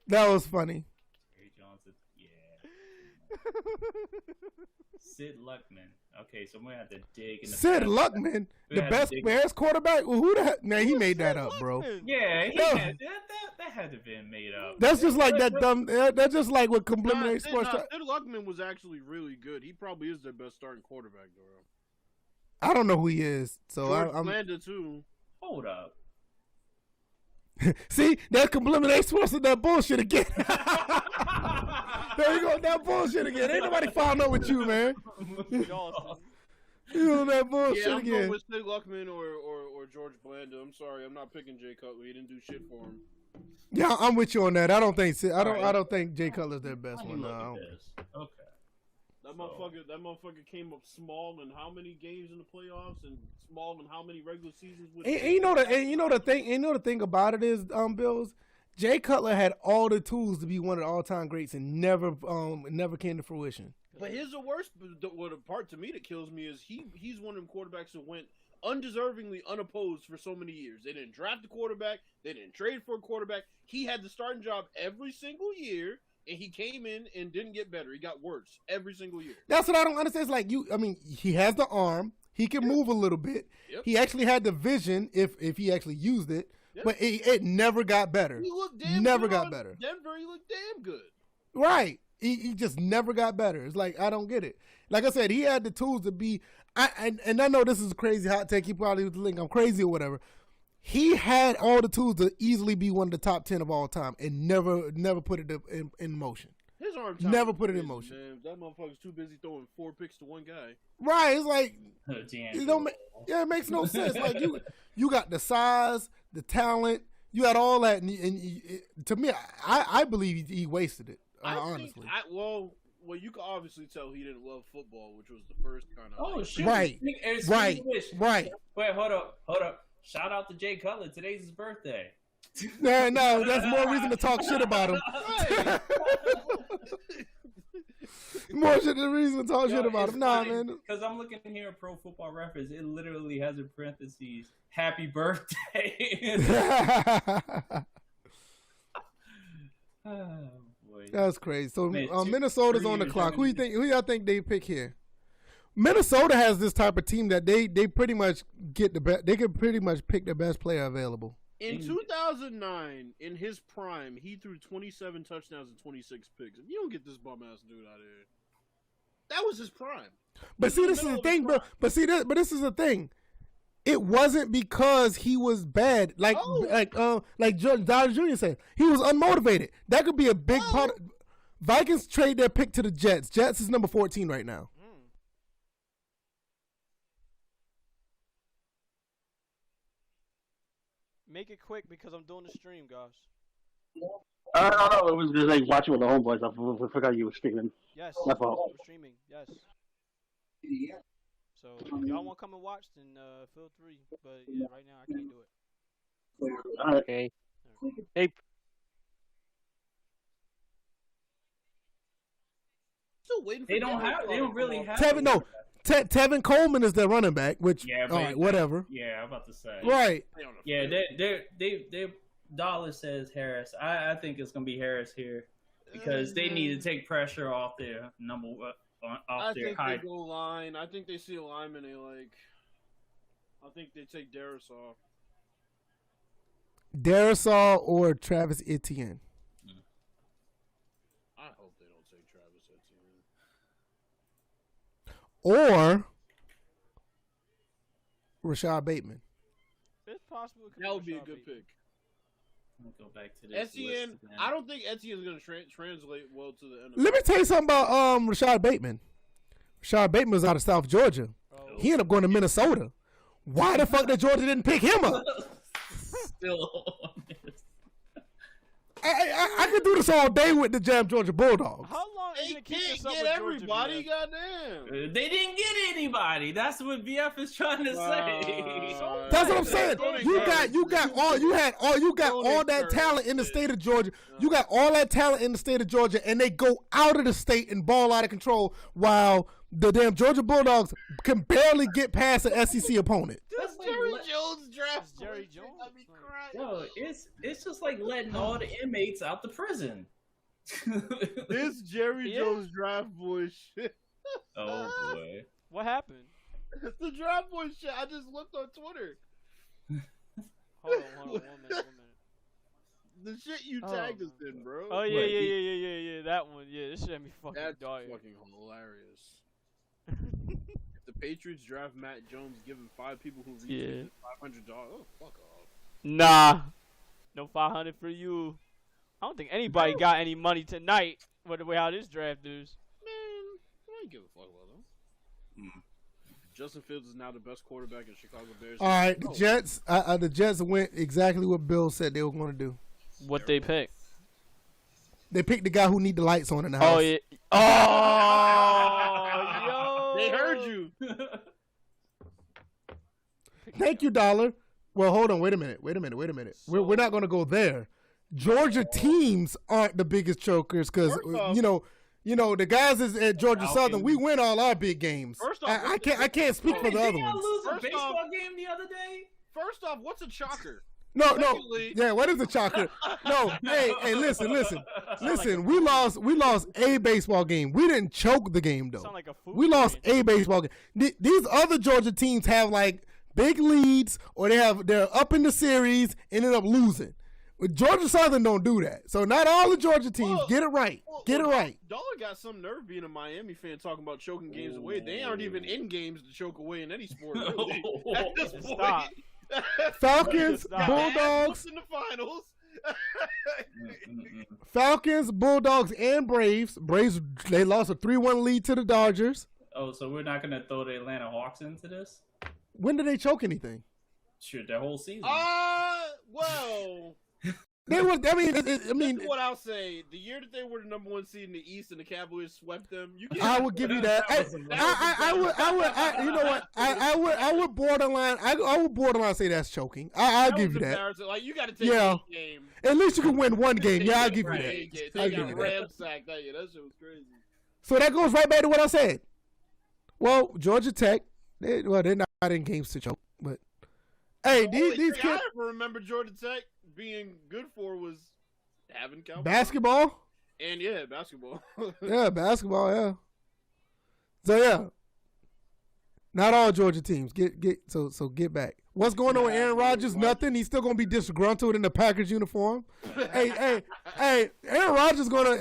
That was funny. Jerry Jones. Yeah. Sid Luckman. Okay, so I'm gonna have to dig in the Sid past. Luckman, We the had to best dig- Bears quarterback. Well, who the heck? Man, he Who's made that Sid up, bro. Luckman? Yeah, he No. had, that had to have been made up. That's just like that dumb. That's just like what Nah, Complimentary Sid, Sports. Sid Luckman was actually really good. He probably is their best starting quarterback, though. I don't know who he is, so George I'm. Blanda too. Hold up. See, that's Complimentary Sports with that bullshit again. There you go, that bullshit again. Ain't nobody found up with you, man. Y'all- You on that bullshit Yeah, I'm going again. with Sid Luckman or George Blanda. I'm sorry, I'm not picking Jay Cutler. He didn't do shit for him. Yeah, I'm with you on that. I don't think I Alright. don't think Jay Cutler's their best Let me one. look No. at this. Okay. That motherfucker came up small in how many games in the playoffs and small in how many regular seasons with And you know the thing about it is, Bills, Jay Cutler had all the tools to be one of the all-time greats and never came to fruition. But here's the worst. What the part to me that kills me is he's one of them quarterbacks that went undeservingly unopposed for so many years. They didn't draft a quarterback. They didn't trade for a quarterback. He had the starting job every single year, and he came in and didn't get better. He got worse every single year. That's what I don't understand. It's like he has the arm. He can move a little bit. Yep. He actually had the vision if he actually used it, Yep. but it never got better. He looked damn Never good got on better. Denver, he looked damn good. Right. He just never got better. It's like, I don't get it. Like I said, he had the tools to be, and I know this is a crazy hot take. He probably would think I'm crazy or whatever. He had all the tools to easily be one of the top 10 of all time and never put it in motion. His arm Never talent put it is in crazy, motion. man. That motherfucker's too busy throwing 4 picks to one guy. Right. It's like, D'Angelo. it don't it makes no sense. Like you got the size, the talent, you got all that. To me, I believe he wasted it, honestly. Well, you can obviously tell he didn't love football, which was the first kind of. Oh shit! Right. Right. Right. Wait, hold up. Shout out to Jay Cutler. Today's his birthday. No, that's more reason to talk shit about him. Right. More reason to talk shit about him. Nah, man. Because I'm looking here at Pro Football Reference. It literally has in parentheses, "Happy birthday." Oh, boy. That's crazy. So Man, Minnesota's on the 3 clock. years Who y'all think they pick here? Minnesota has this type of team that they pretty much get the best. They can pretty much pick the best player available. In 2009, in his prime, he threw 27 touchdowns and 26 picks. If you don't get this bum ass dude out of here, that was his prime. But see, this is the thing, bro. But this is the thing. It wasn't because he was bad, like Dodger Jr. said. He was unmotivated. That could be a big part. Vikings trade their pick to the Jets. Jets is number 14 right now. Make it quick because I'm doing the stream, guys. No, it was just like watching with the homeboys. I forgot you were streaming. Yes, My fault. we're streaming. Yes. So if y'all want to come and watch, then feel free. But yeah, right now I can't do it. All right. Okay. Hey, Still waiting for They don't really have. Tevin Coleman is their running back, which, Yeah, all right, whatever. Yeah, I'm about to say. Right. Yeah, they Dollar says Harris. I think it's gonna be Harris here because they need to take pressure off their I their think high. they go line. I think they see a lineman they like. I think they take Darisaw. Darisaw or Travis Etienne. I hope they don't take Travis Etienne. Or Rashad Bateman. It's possible. it could be That would be a Rashad good Bateman. pick. Let me go back to this. Etienne, list again. I don't think Etienne's going to translate well to the NFL. Let me tell you something about Rashad Bateman. Rashad Bateman was out of South Georgia. Oh, He ended up going to Minnesota. Why the fuck did Georgia didn't pick him up? Still on this. I could do this all day with the Jam Georgia Bulldogs. how long are you They gonna keep can't this up get with Georgia, everybody, BF? goddamn. They didn't get anybody. That's what BF is trying to say. Wow. That's what I'm saying. Don't You encourage got it. all that talent in the state of Georgia. You got all that talent in the state of Georgia, and they go out of the state and ball out of control while the damn Georgia Bulldogs can barely get past an SEC opponent. That's like Jerry let- Jones draft. It's Jerry pick. Jones. I'd be crying. Yo, it's just like letting all the inmates out the prison. This Jerry Jones draft boy shit. Oh boy. What happened? It's the draft boy shit. I just looked on Twitter. Hold on. 1 minute. The shit you tagged us in, bro. Oh yeah. That one. Yeah, this shit had me fucking That's dying. fucking hilarious. If the Patriots draft Matt Jones, give him 5 people who reach $500. Oh, fuck off. Nah, no 500 for you. I don't think anybody got any money tonight. With the way how this draft is. Man, I don't give a fuck about them. Justin Fields is now the best quarterback in Chicago Bears. All right, the Jets went exactly what Bill said they were going to do. What they pick? They picked the guy who need the lights on in the house. Oh yeah. Oh, yo. They heard you. Thank you, Dollar. Well, hold on. Wait a minute. We're not going to go there. Georgia teams aren't the biggest chokers because you know the guys at Georgia Southern. We win all our big games. First off, I can't speak for the other ones. Lose a baseball game the other day. First off, what's a choker? No. Secondly, Yeah, what is a choker? No, hey, listen. We lost a baseball game. We didn't choke the game though. Sound like a food We lost chain. a baseball game. These other Georgia teams have like big leads, or they're up in the series and end up losing. Georgia Southern don't do that. So not all the Georgia teams get it right. Get it right. Dollar got some nerve being a Miami fan talking about choking games away. They aren't even in games to choke away in any sport. Really. At this point. Stop. Falcons, Stop. Bulldogs, in the finals. Falcons, Bulldogs, and Braves. Braves, they lost a 3-1 lead to the Dodgers. Oh, so we're not gonna throw the Atlanta Hawks into this? When did they choke anything? Sure, their whole season. Well. They was. I mean, This is what I'll say. The year that they were the number 1 seed in the East and the Cavaliers swept them, I would give you that. You know what? I would borderline. I would borderline say that's choking. I'll give you that. Like you got to take Yeah. one game. At least you can win one game. Yeah, I'll give you Right. that. They I'll give got you that. ramsacked that year. That shit was crazy. So that goes right back to what I said. Well, Georgia Tech, they're not in games to choke, but hey, these thing kids. I ever remember Georgia Tech being good for was having Cowboys. Basketball. And basketball. Yeah, basketball. Yeah. So yeah, not all Georgia teams get get back. What's going on with Aaron Rodgers? Nothing. He's still gonna be disgruntled in the Packers uniform. hey, Aaron Rodgers gonna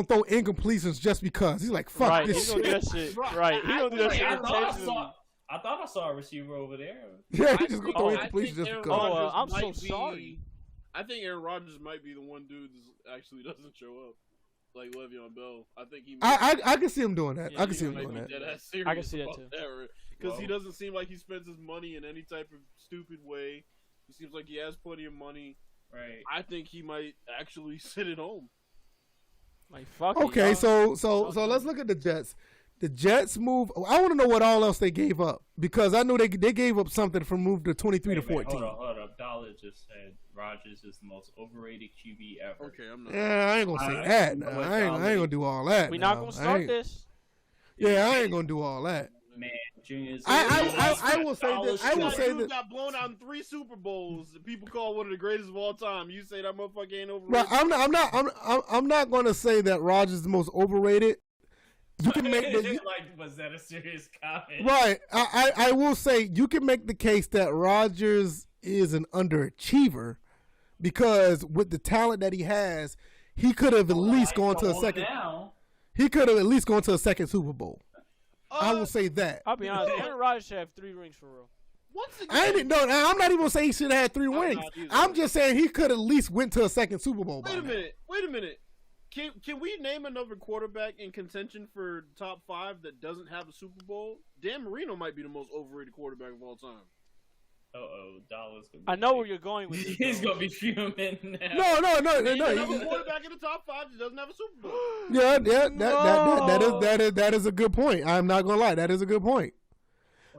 throw incompletions just because he's like fuck Right, this he's gonna do shit. that shit. Right, he's gonna do that shit intentionally. I thought I saw a receiver over there. Yeah, he's just gonna throw I incompletions think just Aaron because. Rodgers I'm so might be- sorry. I think Aaron Rodgers might be the one dude that actually doesn't show up, like Le'Veon Bell. I think he. I can see him doing that. Yeah, I can see him might doing be that. dead-ass serious I can see that about too. Because he doesn't seem like he spends his money in any type of stupid way. He seems like he has plenty of money. Right. I think he might actually sit at home. Like fuck it, Okay, y'all. so let's look at the Jets. The Jets move. I want to know what all else they gave up because I know they gave up something from move to 23 to 14. Hold up. Dollar just said Rodgers is the most overrated QB ever. Okay, I'm not. Yeah, I ain't gonna say that. No. I ain't gonna do all that. We no. not gonna start this. Yeah, I ain't gonna do all that. Man, Junior's. I will say this. I will That say dude this. got blown out in 3 Super Bowls. That people call one of the greatest of all time. You say that motherfucker ain't overrated? Right, I'm not gonna say that Rodgers is the most overrated. You can make the like, was that a serious comment? right. I will say you can make the case that Rodgers is an underachiever because with the talent that he has, he could have at least gone to a second. He could have at least gone to a second Super Bowl. I will say that. I'll be honest. Aaron Rodgers should have 3 rings for real. Once again, I'm not even saying he should have had 3 rings. not either. I'm just saying he could at least went to a second Super Bowl. Wait a minute. Can we name another quarterback in contention for top 5 that doesn't have a Super Bowl? Dan Marino might be the most overrated quarterback of all time. Dollars. I know where you're going with this. He's though. gonna be fuming now. No. Name another quarterback in the top 5 that doesn't have a Super Bowl. Yeah, that is a good point. I'm not gonna lie, that is a good point.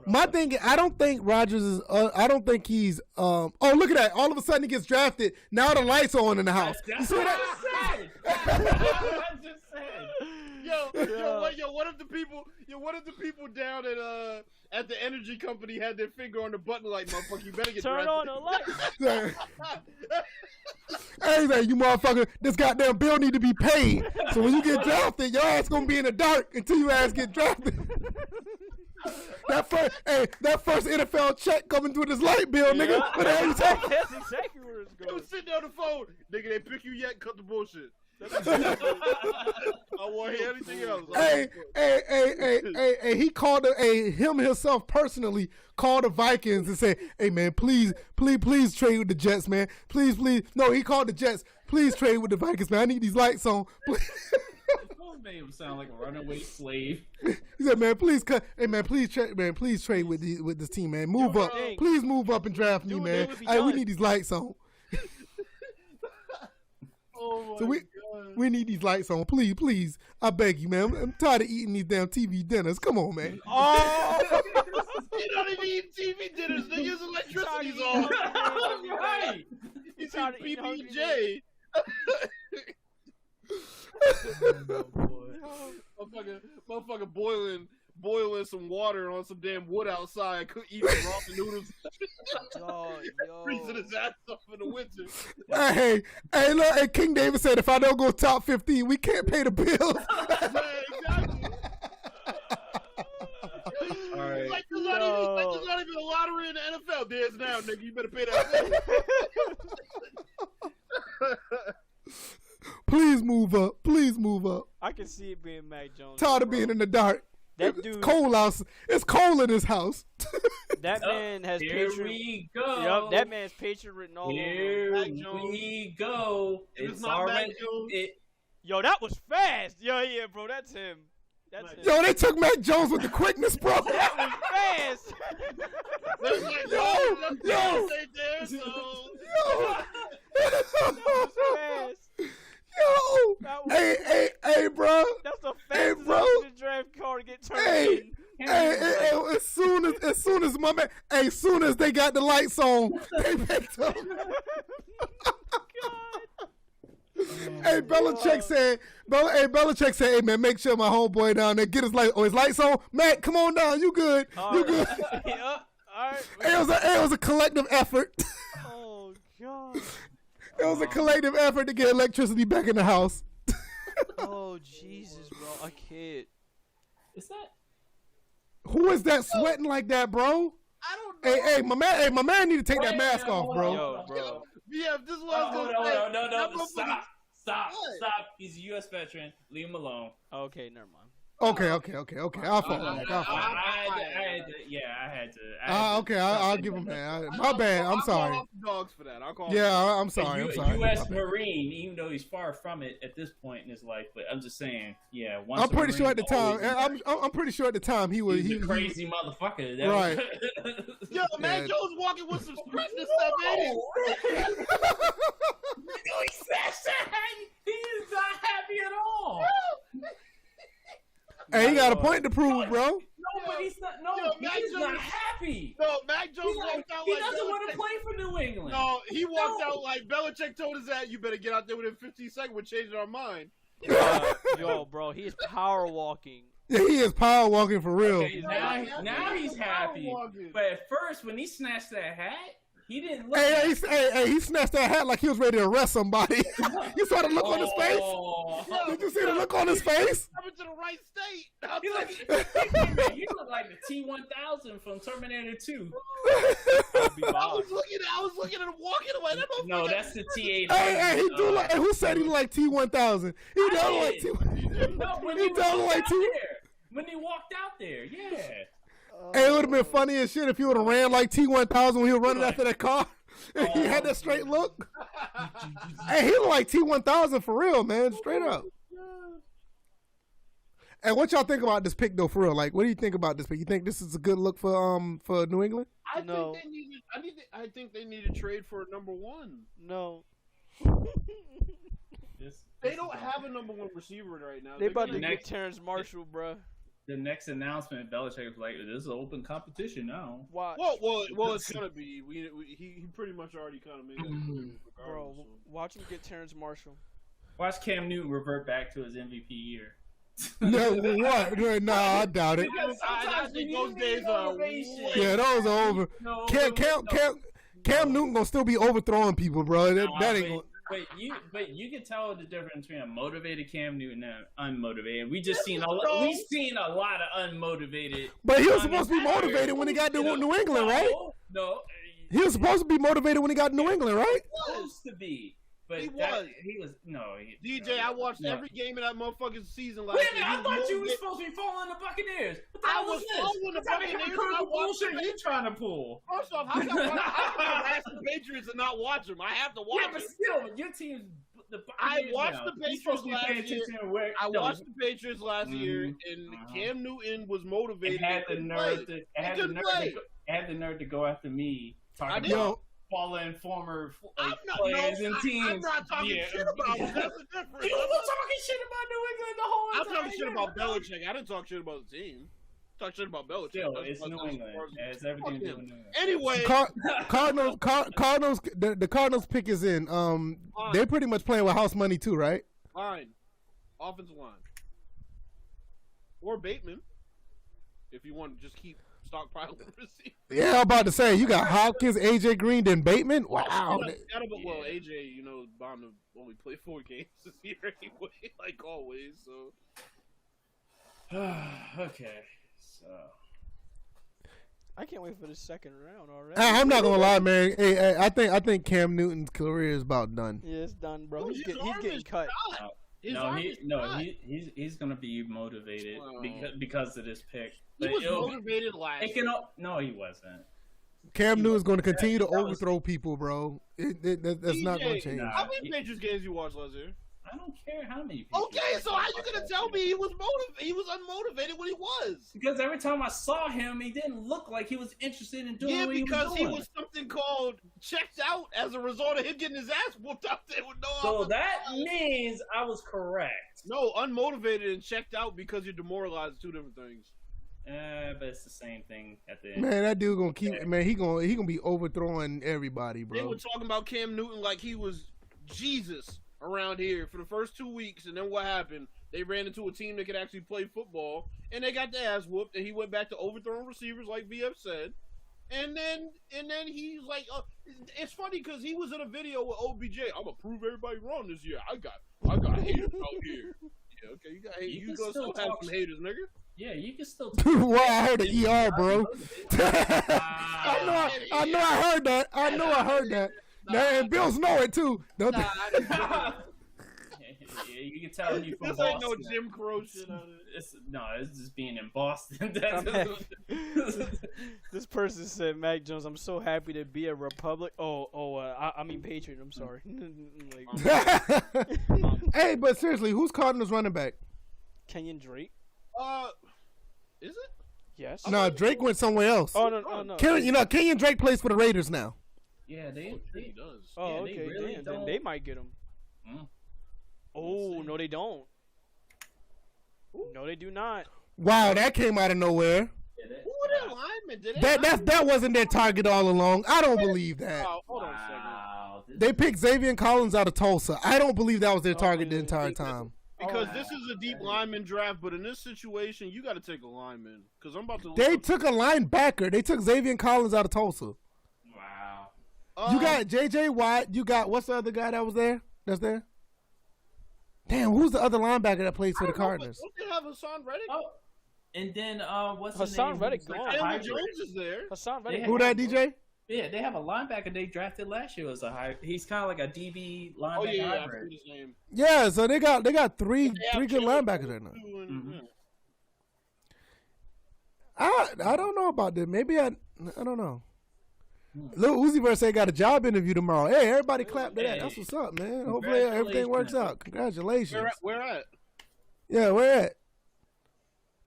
My thing, I don't think Rodgers is. I don't think he's. Oh, look at that! All of a sudden he gets drafted. Now the lights are on in the house. You That's see what that? I said. That's what I just said. Yo, What if the people down at the energy company had their finger on the button like, motherfucker, you better get Turn drafted. on the lights. Hey man, you motherfucker, this goddamn bill need to be paid. So when you get drafted, your ass gonna be in the dark until your ass get drafted. That first NFL check coming through this light bill, nigga. What the hell you talking? That's exactly where it's Yo, going. sitting on the phone, nigga. They pick you yet? Cut the bullshit. I want to hear anything else. Hey, he called him himself personally called the Vikings and said, "Hey man, please trade with the Jets, man. Please." No, he called the Jets. Please trade with the Vikings, man. I need these lights on. Those made him sound like a runaway slave. He said, "Man, please cut. Hey man, please trade with this team, man. Move up. Please move up and draft me, man. Hey, we need these lights on." Oh my So God. we need these lights on, please. I beg you, man. I'm tired of eating these damn TV dinners. Come on, man. Oh, You don't even eat TV dinners. Niggas electricity's on. Right. He's tired of eating eating PB&J. no. Motherfucker boiling some water on some damn wood outside, eating ramen noodles, freezing his ass off in the winter. Hey, look, hey, King David said if I don't go top 15, we can't pay the bills. Yeah, exactly. All right. Like there's not even a lottery in the NFL. There's now, nigga. You better pay that bill. Please move up. Please move up. I can see it being Mac Jones. Tired of bro. being in the dark. That It's dude. cold out. It's cold in his house. That man has Here Patriot. we go. Yup, that man's Patriot written all over him. Here Mac Jones. we go. If It's not Mac already. Jones. Yo, that was fast. Yeah, bro, that's him. That's him. Yo, they took Mac Jones with the quickness, bro. That was fast. There's like, Yo. there, so. That was fast. Yo, That was- hey, bro. That's the Hey, fastest bro. option to draft card to get turned Hey. in. Hey, as soon as my man, as soon as they got the lights on, they picked up. Hey, Belichick said, Belichick said, "Hey man, make sure my homeboy down there get his lights on. Matt, come on down, you good, you good." Yup. All right. It was a collective effort. Oh God. It was a collective effort to get electricity back in the house. Oh Jesus, bro, a kid. Is that? Who is that sweating like that, bro? I don't know. Hey, my man need to take that Wait, mask hold off, on, bro. Yo, bro. Yeah, this is what I was gonna say. No, That motherfucker- stop. What? He's a U.S. veteran. Leave him alone. Okay, never mind. Okay. I'll follow that. I had to. Okay, I'll give him that. My bad. I'm sorry. I'll call off the dogs for that. I'll call. Yeah, I'm sorry. I'm sorry. U.S. Marine, even though he's far from it at this point in his life, but I'm just saying, yeah. Once I'm pretty a sure at the Marine, time. I'm pretty sure at the time he was. he's a crazy motherfucker. That Right. Yo, Mac Yeah. Jones walking with some sprint and stuff, ain't he? He smashed that. He is not happy at all. Hey, he got a point to prove, bro. No, but he's not. No, Yo, Mac he's not Jones- happy. No, Mac Jones walked out He like doesn't want to Belichick. play for New England. No, he walked out like Belichick told his ass, "You better get out there within 15 seconds. We're changing our mind." Yo, bro, he's power walking. Yeah, he is power walking for real. Okay, now he's happy. But at first, when he snatched that hat, he didn't look. Hey, he snatched that hat like he was ready to arrest somebody. You saw the look on his face? Oh. Did you see the look on his face? Coming to the right state. He looked like the T-1000 from Terminator 2. I'll be I bothered. was looking at him walking away. That motherfucker- No, that's the T-800. Hey, he do like. Who said he like T1000? He does like T. No, when He he does walked like out T. there. When he walked out there, yeah. Hey, it would have been funny as shit if he would have ran like T1000 when he was running after that car. And he had that straight look. Hey, he looked like T1000 for real, man. Straight up. And what y'all think about this pick though, for real? Like, what do you think about this pick? You think this is a good look for New England? No. I think they need to trade for a number one. No. They don't have a number one receiver right now. They They're about to gonna get Terrence Marshall, bro. The next announcement, Belichick was like, "This is open competition now." Watch. Well, it's gonna be. He pretty much already kind of made that. Bro, regardless, so. watch him get Terrence Marshall. Watch Cam Newton revert back to his MVP year. No, what? No, I doubt it. Because I sometimes think we those need days are motivation. Yeah, those are over. No, Cam Newton gonna still be overthrowing people, bro. That ain't gonna. But you can tell the difference between a motivated Cam Newton and unmotivated. We've seen a lot of unmotivated. But he was supposed to be motivated when he got to New England, right? No, He was supposed to be motivated when he got to New England, right? Supposed to be. But He was. DJ, I watched every game of that motherfucking season last Wait a year. minute, I thought you were supposed to be following the Buccaneers. What the I hell was this? following the What type of Buccaneers, hypocritical I watched bullshit are you trying to pull? First off, how can I harass the Patriots and not watch them? I have to watch Yeah, but them. still, your team's the I Buccaneers watched now. the You're supposed Patriots to be last paying year. attention to where I watched the Patriots last year, and Cam Newton was motivated. It had the nerve to go after me talking about fallen former players and teams. I'm not talking shit about them. That's the difference. You were talking shit about New England the whole I'm time. talking shit about Belichick. I didn't talk shit about the team. Talk shit about Belichick. Still, it's New England. It's everything to do with New England. Anyway, Cardinals. The Cardinals pick is in. They're pretty much playing with house money too, right? line, offensive line, or Bateman, if you want to just keep stockpiling receivers. Yeah, I'm about to say you got Hopkins, AJ Green, then Bateman. Wow. Well, AJ, bound to only play 4 games this year anyway, like always. So. Okay, so I can't wait for the second round already. I'm not gonna lie, man. Hey, I think Cam Newton's career is about done. Yeah, it's done, bro. He's getting cut. He's gonna be motivated because of this pick. He was motivated last year. No, he wasn't. Cam Newton's going to continue to overthrow people, bro. That's not going to change. How many Patriots games you watched last year? I don't care how many. Okay, so how you gonna tell me he was unmotivated when he was? Because every time I saw him, he didn't look like he was interested in doing what he was doing. Yeah, because he was something called checked out as a result of him getting his ass whooped out there with no. So that means I was correct. No, unmotivated and checked out because you're demoralized. 2 different things. But it's the same thing at the end. Man, that dude gonna keep. Man, he gonna be overthrowing everybody, bro. They were talking about Cam Newton like he was Jesus around here for the first 2 weeks, and then what happened? They ran into a team that could actually play football, and they got their ass whooped, and he went back to overthrowing receivers, like VF said. And then he's like, it's funny because he was in a video with OBJ. I'm gonna prove everybody wrong this year. I got haters out here. Yeah, okay, you got haters. You gonna still have some haters, nigga. Yeah, you can still. Well, I heard the ER, bro. I know. I heard that. I know. I heard that. And Bills know it too. Don't they? Yeah, you can tell you from this Boston. ain't no Jim Crow shit on it. It's just being in Boston. This person said, Mac Jones, I'm so happy to be a Republic. I mean Patriot. I'm sorry. Hey, but seriously, who's Cardinals running back? Kenyon Drake. Is it? Yes. No, Drake went somewhere else. Oh no. Kenyon Drake plays for the Raiders now. Yeah, He does. Oh, yeah, okay. they really Then don't. they might get him. Oh, no, they don't. No, they do not. Wow, that came out of nowhere. Who were their linemen? That wasn't their target all along. I don't believe that. Hold on a second. They picked Xavier Collins out of Tulsa. I don't believe that was their target the entire time. Because this is a deep lineman draft, but in this situation, you got to take a lineman. Because I'm about to. They took a linebacker. They took Xavier Collins out of Tulsa. Wow. You got J.J. Watt. You got what's the other guy that was there? That's there. Damn, who's the other linebacker that plays for the Cardinals? Don't they have Hassan Reddick? Oh, and then what's Hassan his name? Reddick gone. Chandler Jones is there. Hassan Reddick. Who that, DJ? Yeah, they have a linebacker they drafted last year. Was a high. He's kind of like a DB linebacker Oh yeah, I hybrid. forget his name. Yeah, so they got three have good Chandler linebackers right now. Mm-hmm. I don't know about that. Maybe I don't know. Lil Uzi Vert say got a job interview tomorrow. Hey, everybody clap to that. That's what's up, man. Hopefully everything works out. Congratulations. Where at? Yeah, where at?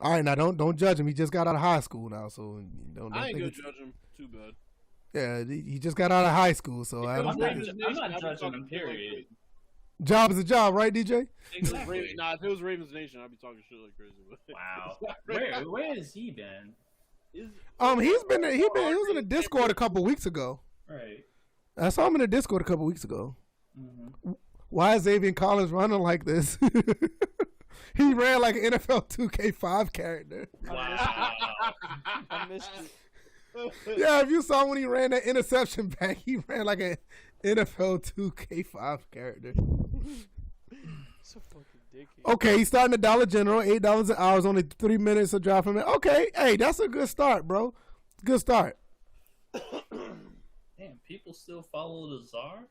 All right, now don't judge him. He just got out of high school now, so don't I ain't think gonna it's, judge him. Too bad. yeah, he just got out of high school, so I I'm don't not, think I'm not judging him. Period. job is a job, right, DJ? Exactly. If it was Ravens Nation, I'd be talking shit like crazy. Wow. Where has he been? He was in the Discord a couple weeks ago. Right. I saw him in the Discord a couple weeks ago. Mm-hmm. Why is Xavier Collins running like this? He ran like an NFL 2K5 character. Wow. I missed it. Yeah, if you saw when he ran that interception back, he ran like an NFL 2K5 character. So fucking dickhead. Okay, he's starting at Dollar General, $8 an hour, is only 3 minutes of drive from it. Okay, hey, that's a good start, bro. Good start. Damn, people still follow the czar.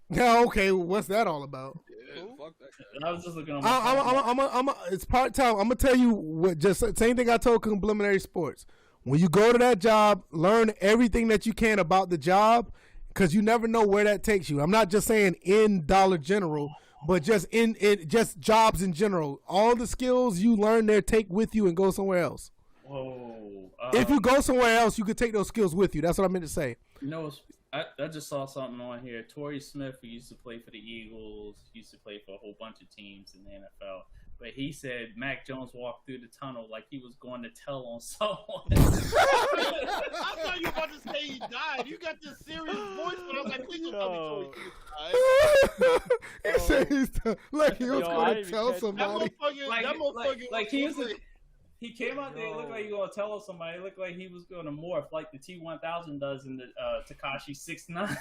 Yeah, okay, what's that all about? Yeah, fuck that guy. I was just looking on my It's part time. I'm gonna tell you what. Just same thing I told Complimentary Sports. When you go to that job, learn everything that you can about the job, because you never know where that takes you. I'm not just saying in Dollar General, but just in just jobs in general. All the skills you learn there, take with you and go somewhere else. Whoa. If you go somewhere else, you could take those skills with you. That's what I meant to say. You know, I just saw something on here. Torrey Smith, who used to play for the Eagles, used to play for a whole bunch of teams in the NFL. But he said Mac Jones walked through the tunnel like he was going to tell on someone. I thought you were about to say he died. You got this serious voice, but I was like, please don't tell me Torrey Smith died. He said like he was Yo, I going to didn't tell catch that. somebody. That motherfucker. Like he came out there, it looked like he was going to tell somebody. It looked like he was going to morph like the T-1000 does in the Tekashi 6ix9ine.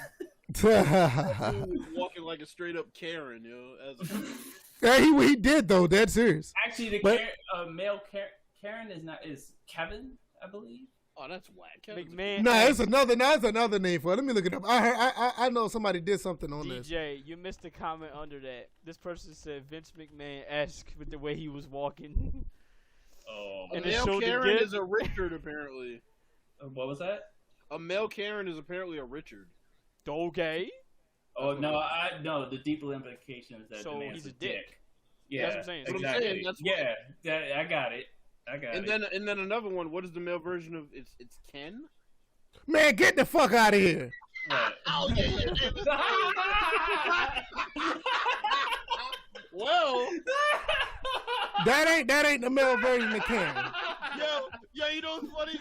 He was walking like a straight up Karen, yo. Yeah, he did though. Dead serious. Actually, male Karen is Kevin, I believe. Oh, that's whack. Kevin's McMahon. Nah, it's another name for it. Let me look it up. I know somebody did something on this. DJ, you missed the comment under that. This person said Vince McMahon-esque with the way he was walking. Oh, A And it male showed the Karen gift. is a Richard, apparently. what was that? A male Karen is apparently a Richard. Okay. Oh no, the deeper implication is that So the man's he's a a dick. dick. Yeah, That's what I'm saying. That's what I'm exactly. saying, that's yeah, I got it. And then another one. What is the male version of it's Ken? Man, get the fuck out of here. What? Oh, yeah. Well, That ain't the male version of Karen. yo, you know what's funny?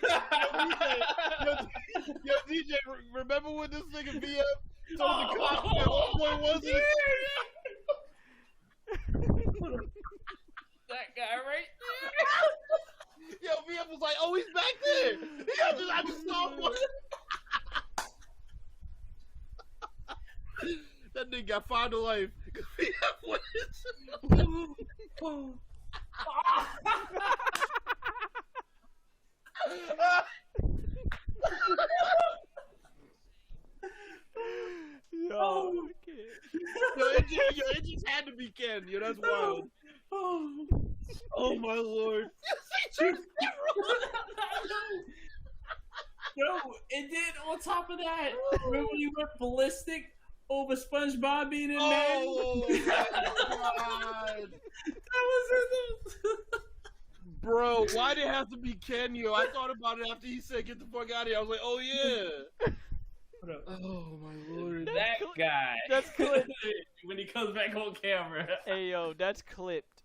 Yo, DJ, remember when this nigga BF told the cops that what point was it? That guy right Yo, BF was like, oh, he's back there. I just saw one. That nigga got 5 to life. BF went. Yo, It just had to be Ken. Yo, that's wild. Oh my lord. Yo, and then on top of that, remember when you went ballistic over SpongeBob being in Madden? Oh my god. That was it. Bro, why did it have to be Ken? Yo, I thought about it after he said get the fuck out of here. I was like, oh yeah. Oh my lord. That guy. That's clipped. When he comes back on camera. Hey, yo, that's clipped.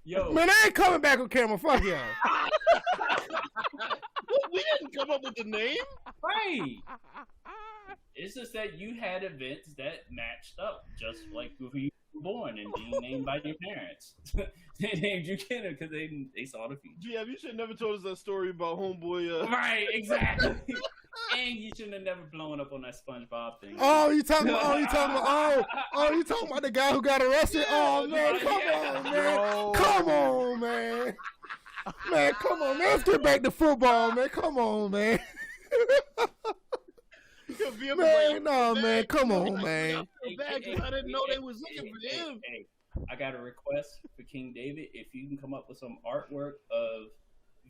Yo. Man, I ain't coming back on camera. Fuck y'all. We didn't come up with the name. Right. It's just that you had events that matched up, just like who you were born and being named by your parents. They named you Kenner because they saw the future. Yeah, you should have never told us that story about homeboy. Right, exactly. And you shouldn't have never blown up on that SpongeBob thing. You talking about the guy who got arrested? Oh man, come on, man. Man, come on, man. Let's get back to football, man. Come on, man. Man, come on, man. I didn't know they was looking for him. Hey, I got a request for King David. If you can come up with some artwork of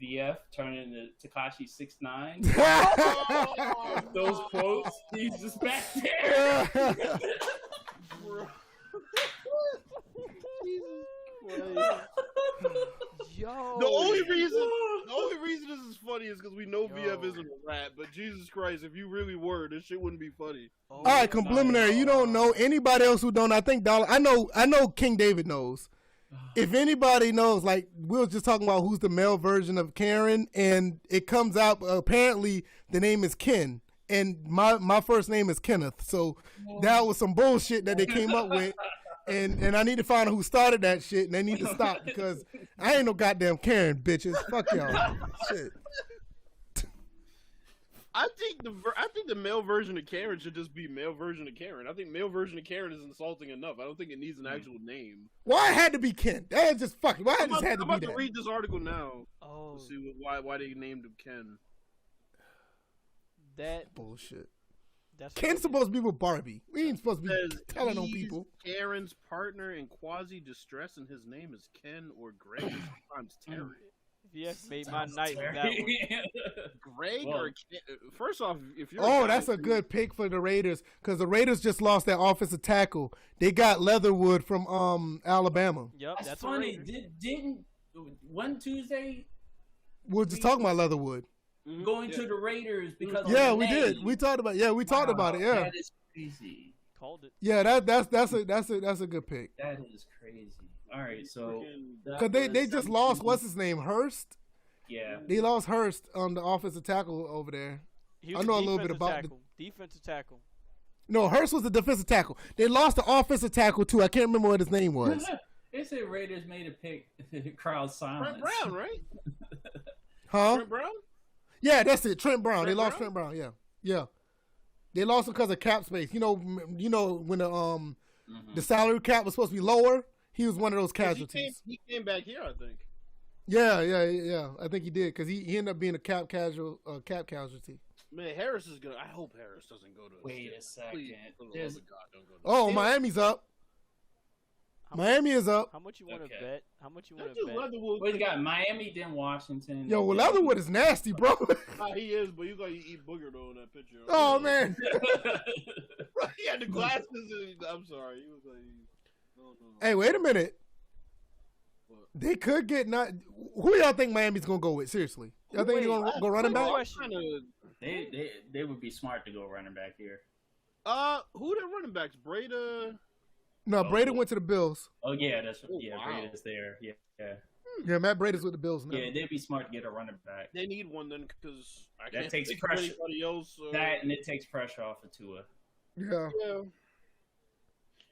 VF turning into Tekashi 6ix9ine, those quotes, he's just back there. Yo. The only reason this is funny is because we know VF isn't a rat. But Jesus Christ, if you really were, this shit wouldn't be funny. All right, Complimentary. You don't know anybody else who don't. I think Dollar. I know. King David knows. If anybody knows, like we were just talking about who's the male version of Karen, and it comes out apparently the name is Ken, and my first name is Kenneth. So that was some bullshit that they came up with. and I need to find out who started that shit, and they need to stop because I ain't no goddamn Karen, bitches. Fuck y'all. Shit. I think the male version of Karen should just be male version of Karen. I think male version of Karen is insulting enough. I don't think it needs an actual name. Why it had to be Ken? That is just fucking. Why it just had to I'm be about to that? read this article now. Oh, To see why they named him Ken. that Bullshit. that's Ken's supposed to be with Barbie. We ain't supposed to be Says telling on he's people. Karen's partner in quasi distress, and his name is Ken or Greg. Sometimes Terry. VF made my night with that one. Greg Well, or Ken? First off, if you're Oh, guy, that's a good pick for the Raiders because the Raiders just lost their offensive tackle. They got Leatherwood from Alabama. Yep, That's that's a funny. Raider. Didn't one Tuesday We were just talking about Leatherwood. Mhm. going Yeah. to the Raiders because of Yeah, the we did. name? We talked about. Yeah, we talked about it. Yeah, That is crazy. Called it. yeah. That's a good pick That is crazy. All right, so that because they was just lost what's his name Hurst. Yeah. They lost Hurst on the offensive tackle over there. He I was know a a little bit defensive about tackle. Defensive tackle. No, Hurst was the defensive tackle. They lost the offensive tackle too. I can't remember what his name was. They said Raiders made a pick. Crowd silence. Trent Brown, right? Huh? Trent Brown. Yeah, that's it. Trent Brown. They Trent lost Brown? Trent Brown. Yeah. They lost him because of cap space. You know when the salary cap was supposed to be lower. He was one of those casualties. He came back here, I think. Yeah. I think he did because he ended up being a cap casualty. Man, Harris is gonna. I hope Harris doesn't go to. Wait a second. Please, for the love of God, don't go to. Oh, Miami's up. Miami is up. How much you want to Okay. bet? How much you want That to dude bet? Leatherwood. We got Miami, then Washington. Yo, well, Leatherwood is nasty, bro. Nah, he is, but you got to eat booger though in that picture. Oh man. He had the glasses. And I'm sorry. He was like, no. Hey, wait a minute. What? They could get not. Who y'all think Miami's gonna go with? Seriously, y'all think they're gonna go running back? They would be smart to go running back here. Who their running backs? Breda. No, Brady went to the Bills. Oh yeah, that's Oh, yeah. wow. Brady's there. Yeah. Yeah, Matt Brady's with the Bills now. Yeah, they'd be smart to get a running back. They need one then because I That can't takes think of pressure. anybody else. That and it takes pressure off of Tua. Yeah. Yeah.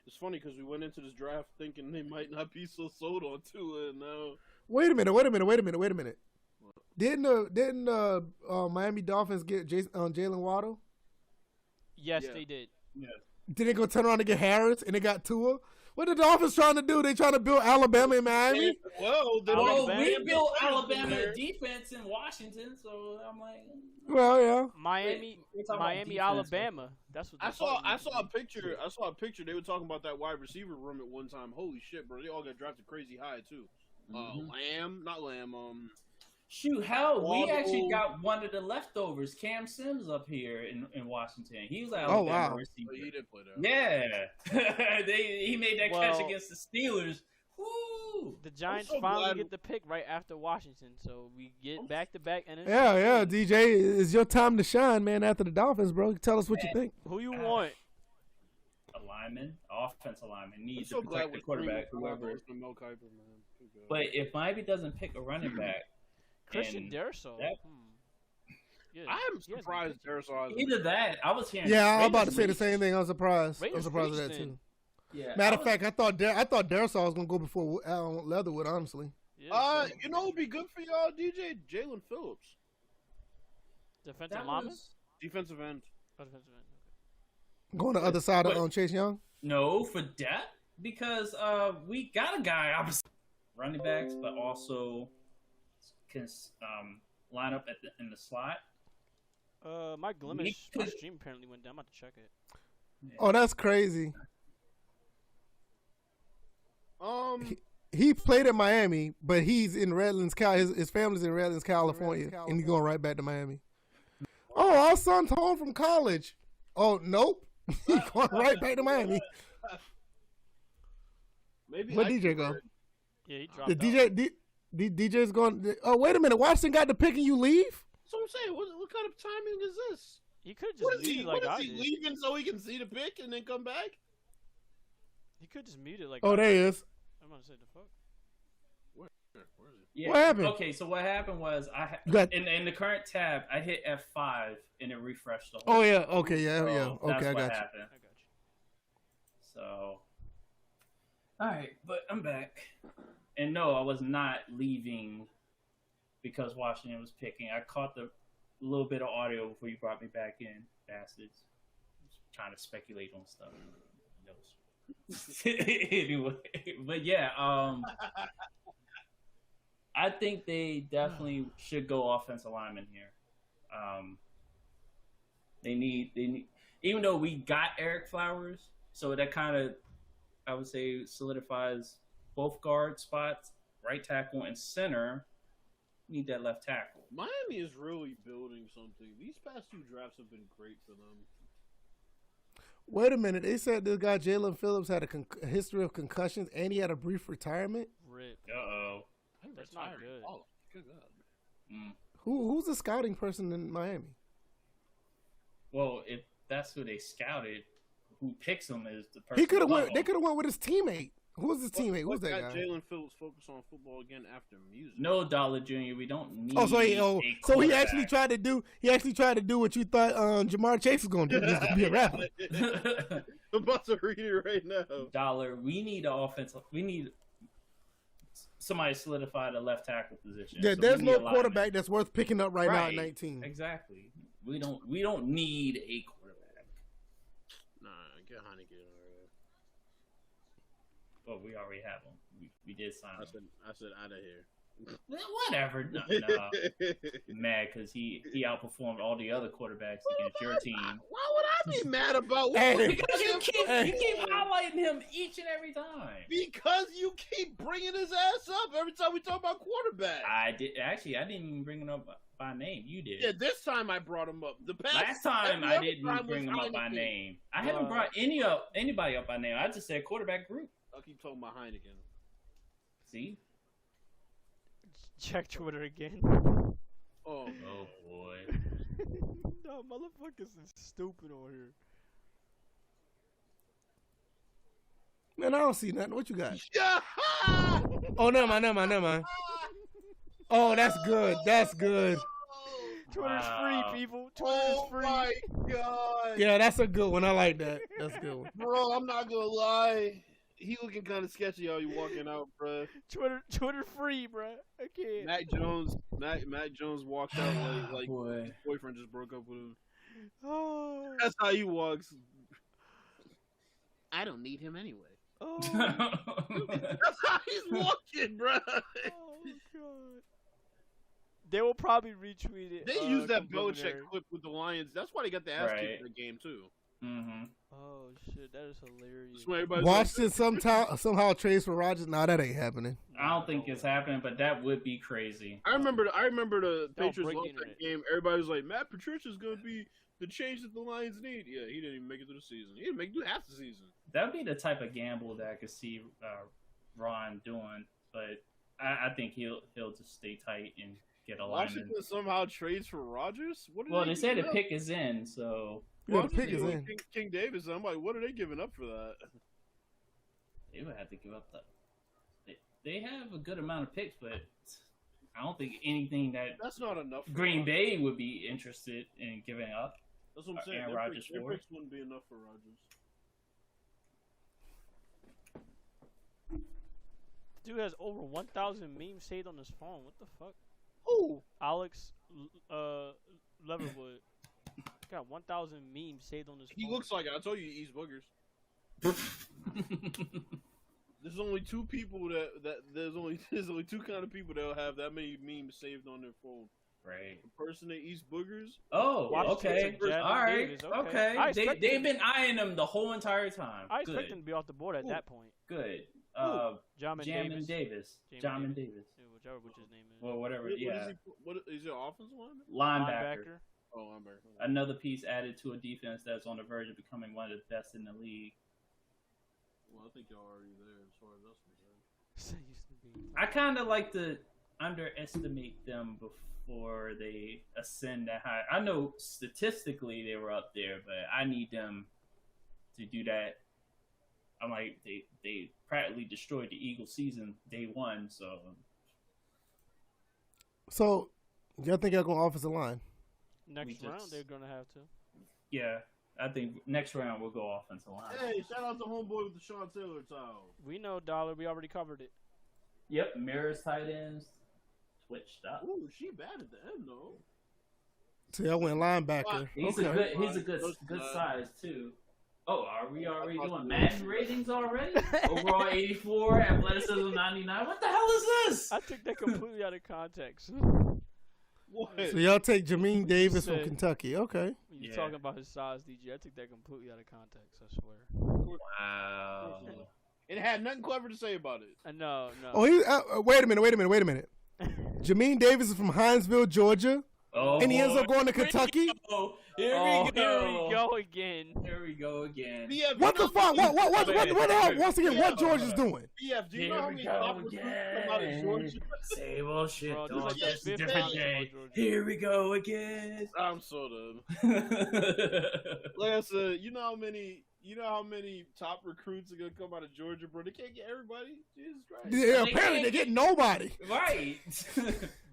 It's funny because we went into this draft thinking they might not be so sold on Tua, and now Wait a minute. Didn't Miami Dolphins get Jalen Waddle? Yes, Yeah. they did. Did they go turn around and get Harris and they got Tua? What the Dolphins trying to do? They trying to build Alabama and Miami? well, then Well, Alabama. we built There. Alabama defense in Washington, so I'm like, Well, yeah. Miami, we're talking about Miami, defense, Alabama. That's what I they saw a picture. I saw a picture. They were talking about that wide receiver room at one time. Holy shit, bro! They all got drafted crazy high too. Not Lamb. shoot, hell, we Waddle. actually got one of the leftovers, Cam Sims, up here in Washington. He was an Oh, Alabama wow. But receiver. he did play that. Yeah, he made that catch Well- against the Steelers. Woo! The Giants so finally glad- get the pick right after Washington, so we get back to back. And Yeah, DJ, it's your time to shine, man, after the Dolphins, bro. Tell us what you think. Who you want? A lineman, offensive lineman, I'm needs so to glad protect the we're quarterback, whoever. Mel Kiper, man. Good God. But if Miami doesn't pick a running back, Christian and Darrisaw. that- Yeah, I'm he has been surprised good. Darisaw. either that, I was hearing. Yeah, I'm about to Raiders say the reached. same thing. I'm surprised. I'm Raiders surprised at reached that then. too. Yeah, Matter I of fact, I thought Darisaw was gonna go before Leatherwood. Honestly, Yeah, You know what'd be good for y'all, DJ? Jalen Phillips, defensive that lineman. was- defensive end. Oh, defensive end. going the other side But- of Chase Young. No, for that because we got a guy opposite running backs, but also can line up in the slot. My Glimish, could- my stream apparently went down. I'm about to check it. Oh, that's crazy. He played at Miami, but he's in Redlands, his family's in Redlands, California, and he's going right back to Miami. Oh, our son's home from college. Oh, nope. He's going right back to Miami. Maybe Where'd I DJ can go? wear it. Yeah, he dropped The out. DJ's going. Oh, wait a minute. Washington got the pick and you leave? So I'm saying, what kind of timing is this? He could just What is mute he? it like What I is he did. leaving so he can see the pick and then come back? He could just mute it like. Oh, I there he did. is. I'm gonna say the fuck. Where is he? Yeah. What happened? Okay, so what happened was You got- in the current tab, I hit F5 and it refreshed the whole. Oh, yeah. Okay, yeah, So yeah. that's Okay, I what got you. happened. I got you. So All right, but I'm back. And no, I was not leaving because Washington was picking. I caught the little bit of audio before you brought me back in, bastards. Trying to speculate on stuff. Anyway, but yeah, I think they definitely should go offensive lineman here. They need, even though we got Eric Flowers, so that kind of, I would say, solidifies both guard spots, right tackle and center. Need that left tackle. Miami is really building something. These past 2 drafts have been great for them. Wait a minute. They said this guy Jalen Phillips had a history of concussions and he had a brief retirement. Rip. Uh-oh. That's not good. Oh, good God. Mm. Who's the scouting person in Miami? Well, if that's who they scouted, who picks them is the person. He could have went. They could have went with his teammate. Who was his teammate? Who's that guy? Jalen Phillips focus on football again after music. No, Dollar Jr. We don't need. So he actually tried to do. He actually tried to do what you thought Jamar Chase was going to do. He was going to be a rapper. I'm about to read it right now. Dollar. We need an offensive. We need somebody to solidify the left tackle position. Yeah, So there's we no need a quarterback lineman. that's worth picking up right now at 19. Exactly. We don't need a quarterback. Nah, get Heineken already. Well, we already have him. We did sign him. I said out of here. Whatever. No. Mad because he outperformed all the other quarterbacks against your team. Why would I be mad about? Because you keep highlighting him each and every time. Because you keep bringing his ass up every time we talk about quarterback. I didn't even bring him up by name. You did. Yeah, this time I brought him up. Last time I didn't bring him up by name. I haven't brought anybody up by name. I just said quarterback group. I'll keep talking about Heineken. See? Check Twitter again. Oh boy. No, motherfuckers is stupid on here. Man, I don't see nothing. What you got? Yeah. Oh, never mind. Oh, that's good. That's good. Twitter's free, people. Twitter's free. Oh my God. Yeah, that's a good one. I like that. That's a good one. Bro, I'm not gonna lie. He looking kind of sketchy how you walking out, bro. Twitter free, bro. I can't. Matt Jones walked out like Boy. his boyfriend just broke up with him. Oh. That's how he walks. I don't need him anyway. Oh. That's how he's walking, bro. Oh God. They will probably retweet it. They use that complimentary. Belichick clip with the Lions. That's why they got the ass kicked in the game too. Mm-hmm. Oh shit, that is hilarious. That's why everybody's Washington somehow trades for Rodgers. Nah, that ain't happening. I don't think it's happening, but that would be crazy. I remember the Don't Patriots break lost the that internet. game. Everybody was like, Matt Patricia's going to be the change that the Lions need. Yeah, he didn't even make it through the season. He didn't make it through half the season. That would be the type of gamble that I could see Ron doing, but I think he'll just stay tight and get a lineman. Washington somehow trades for Rodgers? Well, they said the pick is in, so Yeah, the pick is in. King Davis. I'm like, what are they giving up for that? they would have to give up that. They have a good amount of picks, but I don't think anything that That's not enough. For Green Rodgers. Bay would be interested in giving up. That's what I'm saying. Aaron Their Rodgers picks, their for it. picks wouldn't be enough for Rodgers. Dude has over 1,000 memes saved on his phone. What the fuck? Who? Alex Leverwood got 1,000 memes saved on his phone. He looks like it. I told you he eats boogers. There's only two people there's only two kind of people that'll have that many memes saved on their phone. Right. The person that eats boogers. Oh, Washington okay. took Jaden All right. Davis, Okay. I expected They've him- been eyeing him the whole entire time. I expect Good. him to be off the board at that point. Good. Jamin Jamin Davis. Jamin Davis. Yeah, whichever which his name is. Well, whatever. What Yeah. is he an offensive lineman? Linebacker. Oh, linebacker. Another piece added to a defense that's on the verge of becoming one of the best in the league. Well, I think y'all already there as far as that's concerned. Used to be. I kind of like to underestimate them before they ascend that high. I know statistically they were up there, but I need them to do that. I'm like, they practically destroyed the Eagles season day one, so So, y'all think y'all going offensive line? We Next just- round, they're gonna have to. yeah. I think next round we'll go offensive line. Hey, shout out to homeboy with the Sean Taylor towel. We know, Dollar. We already covered it. Yep, mirrors tight ends switched up. Ooh, she bad at the end though. See, I went linebacker. He's Okay. a good size too. Oh, are we already doing Madden ratings already? Overall 84, athleticism 99. What the hell is this? I took that completely out of context. What? So y'all take Jameer Davis from said- Kentucky. Okay. You're Yeah. talking about his size, DG. I took that completely out of context. I swear. Wow. It had nothing clever to say about it. No. Oh, he. Wait a minute. Jameer Davis is from Hinesville, Georgia, Oh, and he ends up going to here we Kentucky. go. Here we go again. Here we go again. BF, What the fuck? What the hell? Once again, what Georgia's doing? BF, do you know Here how we many go top recruits come out of again. Georgia? Same old shit, Bro, this dog. is like the Just a fifth different time day. Georgia. Here we go again. I'm so done. Like I said, you know how many top recruits are gonna come out of Georgia, bro? They can't get everybody. Jesus Christ. Yeah, apparently they get nobody. Right.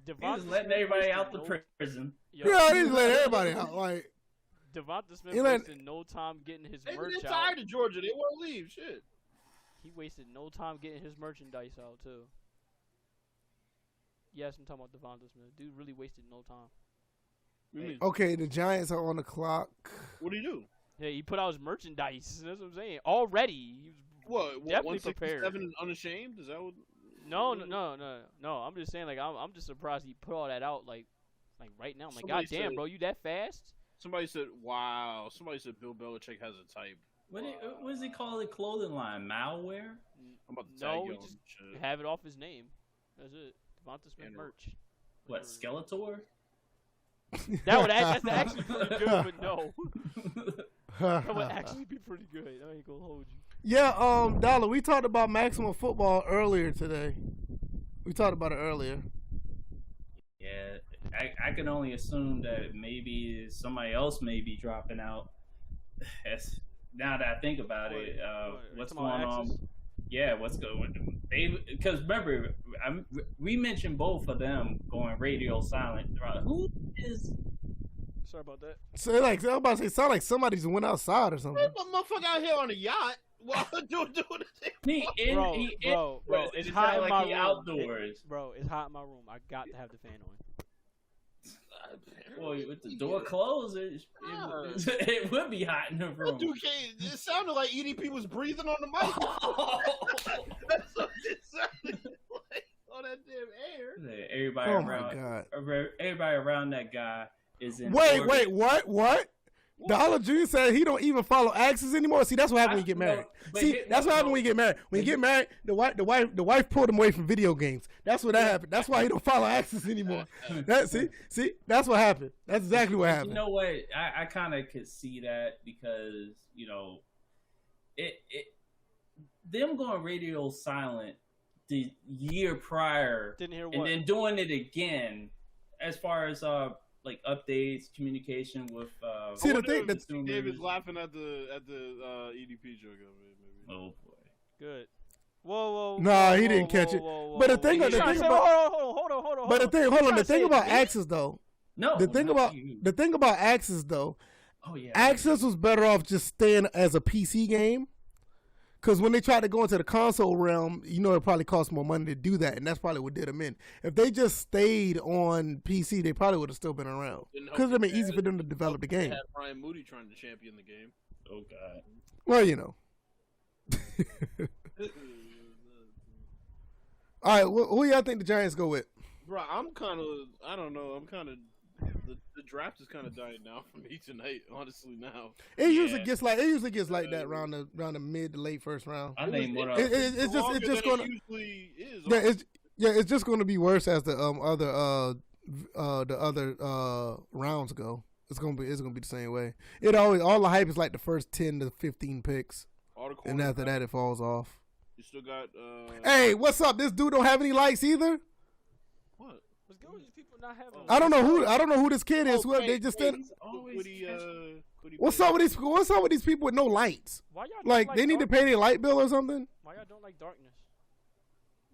Devonta He's letting Smith everybody wasted out the no- prison. Yo, Yeah, they just let everybody out. Like, Devonta Smith He let- wasted no time getting his They're merch out. tired of Georgia. They won't leave. Shit. He wasted no time getting his merchandise out too. Yes, I'm talking about Devonta Smith. Dude really wasted no time. What do you mean? okay, the Giants are on the clock. What do you do? Yeah, he put out his merchandise. That's what I'm saying. Already, he was What? definitely prepared. 167 unashamed? Is that what? No. I'm just saying, like, I'm just surprised he put all that out, like right now. I'm like, Somebody God damn, said- bro, you that fast? Somebody said, "Wow." Somebody said Bill Belichick has a type. What does he call the clothing line? Malware? I'm about to No, tag he you on just shit. have it off his name. That's it. Devonta Smith And- merch. What, Skeletor? That's actually pretty good, but no. That would actually be pretty good. I ain't gonna hold you. Yeah, Dollar, we talked about maximum football earlier today. We talked about it earlier. Yeah, I can only assume that maybe somebody else may be dropping out. Now that I think about it, what's Talking about going on? Axis? Yeah, what's going? Because remember, we mentioned both of them going radio silent. Who is? Sorry about that. So like, I was about to say, sound like somebody just went outside or something. That motherfucker out here on a yacht while doing the thing. Bro, it's it hot sound in like my he room. outdoors. Bro, it's hot in my room. I got to have the fan on. Boy, with the door closed, it would be hot in the room. Dude, it sounded like EDP was breathing on the mic. That's what it sounded like on that damn air. Everybody Oh my around, God. everybody around that guy is in. Wait, orbit. what? Dollar Jr. said he don't even follow Axis anymore. See, that's what happens when you get married. That's what happens when you get married. When you get married, the wife pulled him away from video games. That's what that happened. That's why he don't follow Axis anymore. See, that's what happened. That's exactly what happened. You know what? I kind of could see that because it them going radio silent the year prior, Didn't hear and what? then doing it again, as far as like updates, communication with. See, the thing that consumers. David's laughing at the EDP joke of it. Maybe. Oh boy. Good. Whoa. Nah, whoa, he didn't whoa, catch whoa, it. whoa, But the whoa. thing- You the trying thing to say- about- hold on. But the thing, hold on. trying The to say thing about me? Axis though. No. The thing not about you. the thing about Axis though. Oh yeah. Axis was better off just staying as a PC game. Because when they tried to go into the console realm, it probably cost more money to do that, and that's probably what did them in. If they just stayed on PC, they probably would have still been around. Didn't Because it'd help been easy for them to develop the game. Had Ryan Moody trying to champion the game. Oh god. Well, All right, who y'all think the Giants go with? Bro, I don't know. The draft is kind of dying down for me tonight. Honestly, now It usually gets like that around the mid to late first round. I named one of. It's longer just than gonna it usually is. it's just gonna be worse as the other rounds go. It's gonna be the same way. All the hype is like the first 10 to 15 picks, All the and after that it falls off. you still got. Hey, what's up? This dude don't have any likes either. What? What's good with these people not having? I don't know who this kid is. They just stand. What's up with these people with no lights? Why y'all don't Like they need to darkness? pay their light bill or something. Why y'all don't like darkness?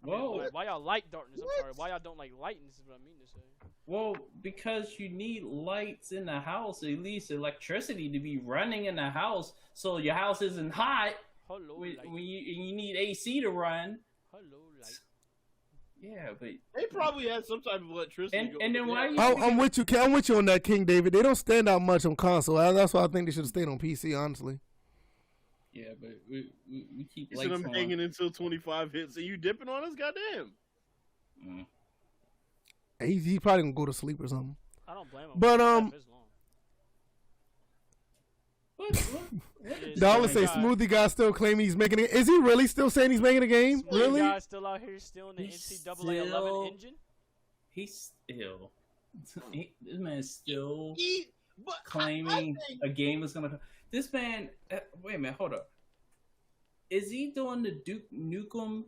Whoa. Why y'all like darkness? I'm sorry. Why y'all don't like lightness is what I mean to say. Well, because you need lights in the house, at least electricity to be running in the house, so your house isn't hot. Hello, When light. you need AC to run. Hello, light. Yeah, but They probably had some type of electricity. and then why you? I'm with you. I'm with you on that, King David. They don't stand out much on console. That's why I think they should have stayed on PC. Honestly. Yeah, but we keep You lights said I'm on. hanging until 25 hits. Are you dipping on us? Goddamn. Mm. He probably gonna go to sleep or something. I don't blame him. But, It's long. What is Dollar that? say Smoothie guy still claiming he's making it. Is he really still saying he's making a game? Smoothie Really? guy still out here stealing the He's NCAA 11 still- engine? He's still. This man's still But claiming I think, a game is gonna. This man. Wait a minute. Hold up. Is he doing the Duke Nukem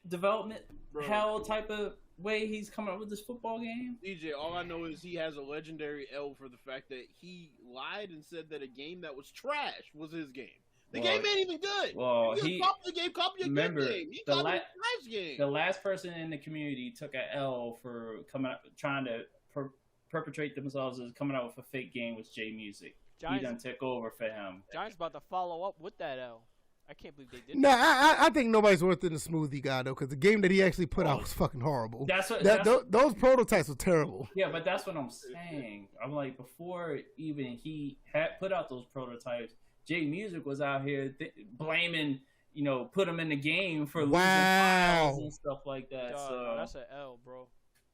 development Bro. hell type of way he's coming up with this football game? DJ, all I know is he has a legendary L for the fact that he lied and said that a game that was trash was his game. The Well, game ain't even good. Well, You he copy the game, copy a remember, good game. He the copied la- a trash game. the last person in the community took a L for coming up, trying to perpetrate themselves as coming out with a fake game was J Music. He done Giants, took over for him. Giants about to follow up with that L. I can't believe they did No, that. I think nobody's worth it in the Smoothie guy though, because the game that he actually put out was fucking horrible. That's what. Those prototypes were terrible. Yeah, but that's what I'm saying. I'm like, before even he had put out those prototypes, J Music was out here blaming, put him in the game for losing Wow. files and stuff like that. Dog, So that's an L, bro.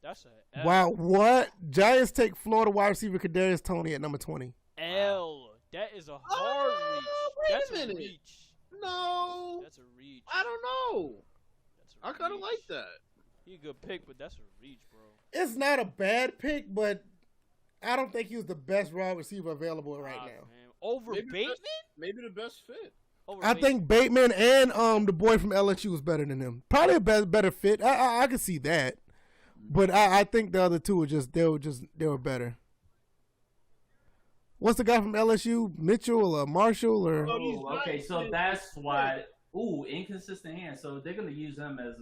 That's a L. Wow, what? Giants take Florida wide receiver Kadarius Toney at number 20. L. That is a hard reach. wait a That's minute. reach. No, That's a reach. I don't know. That's a I kind of reach. like that. He a good pick, but that's a reach, bro. It's not a bad pick, but I don't think he was the best wide receiver available right Ah, now. man. Over Maybe Bateman? Maybe the best fit. Over I Bateman. think Bateman and the boy from LSU was better than him. Probably a better fit. I could see that, but I think the other two they were better. What's the guy from LSU? Mitchell or Marshall or? Oh, okay, so that's why. Ooh, inconsistent hands. So they're gonna use him as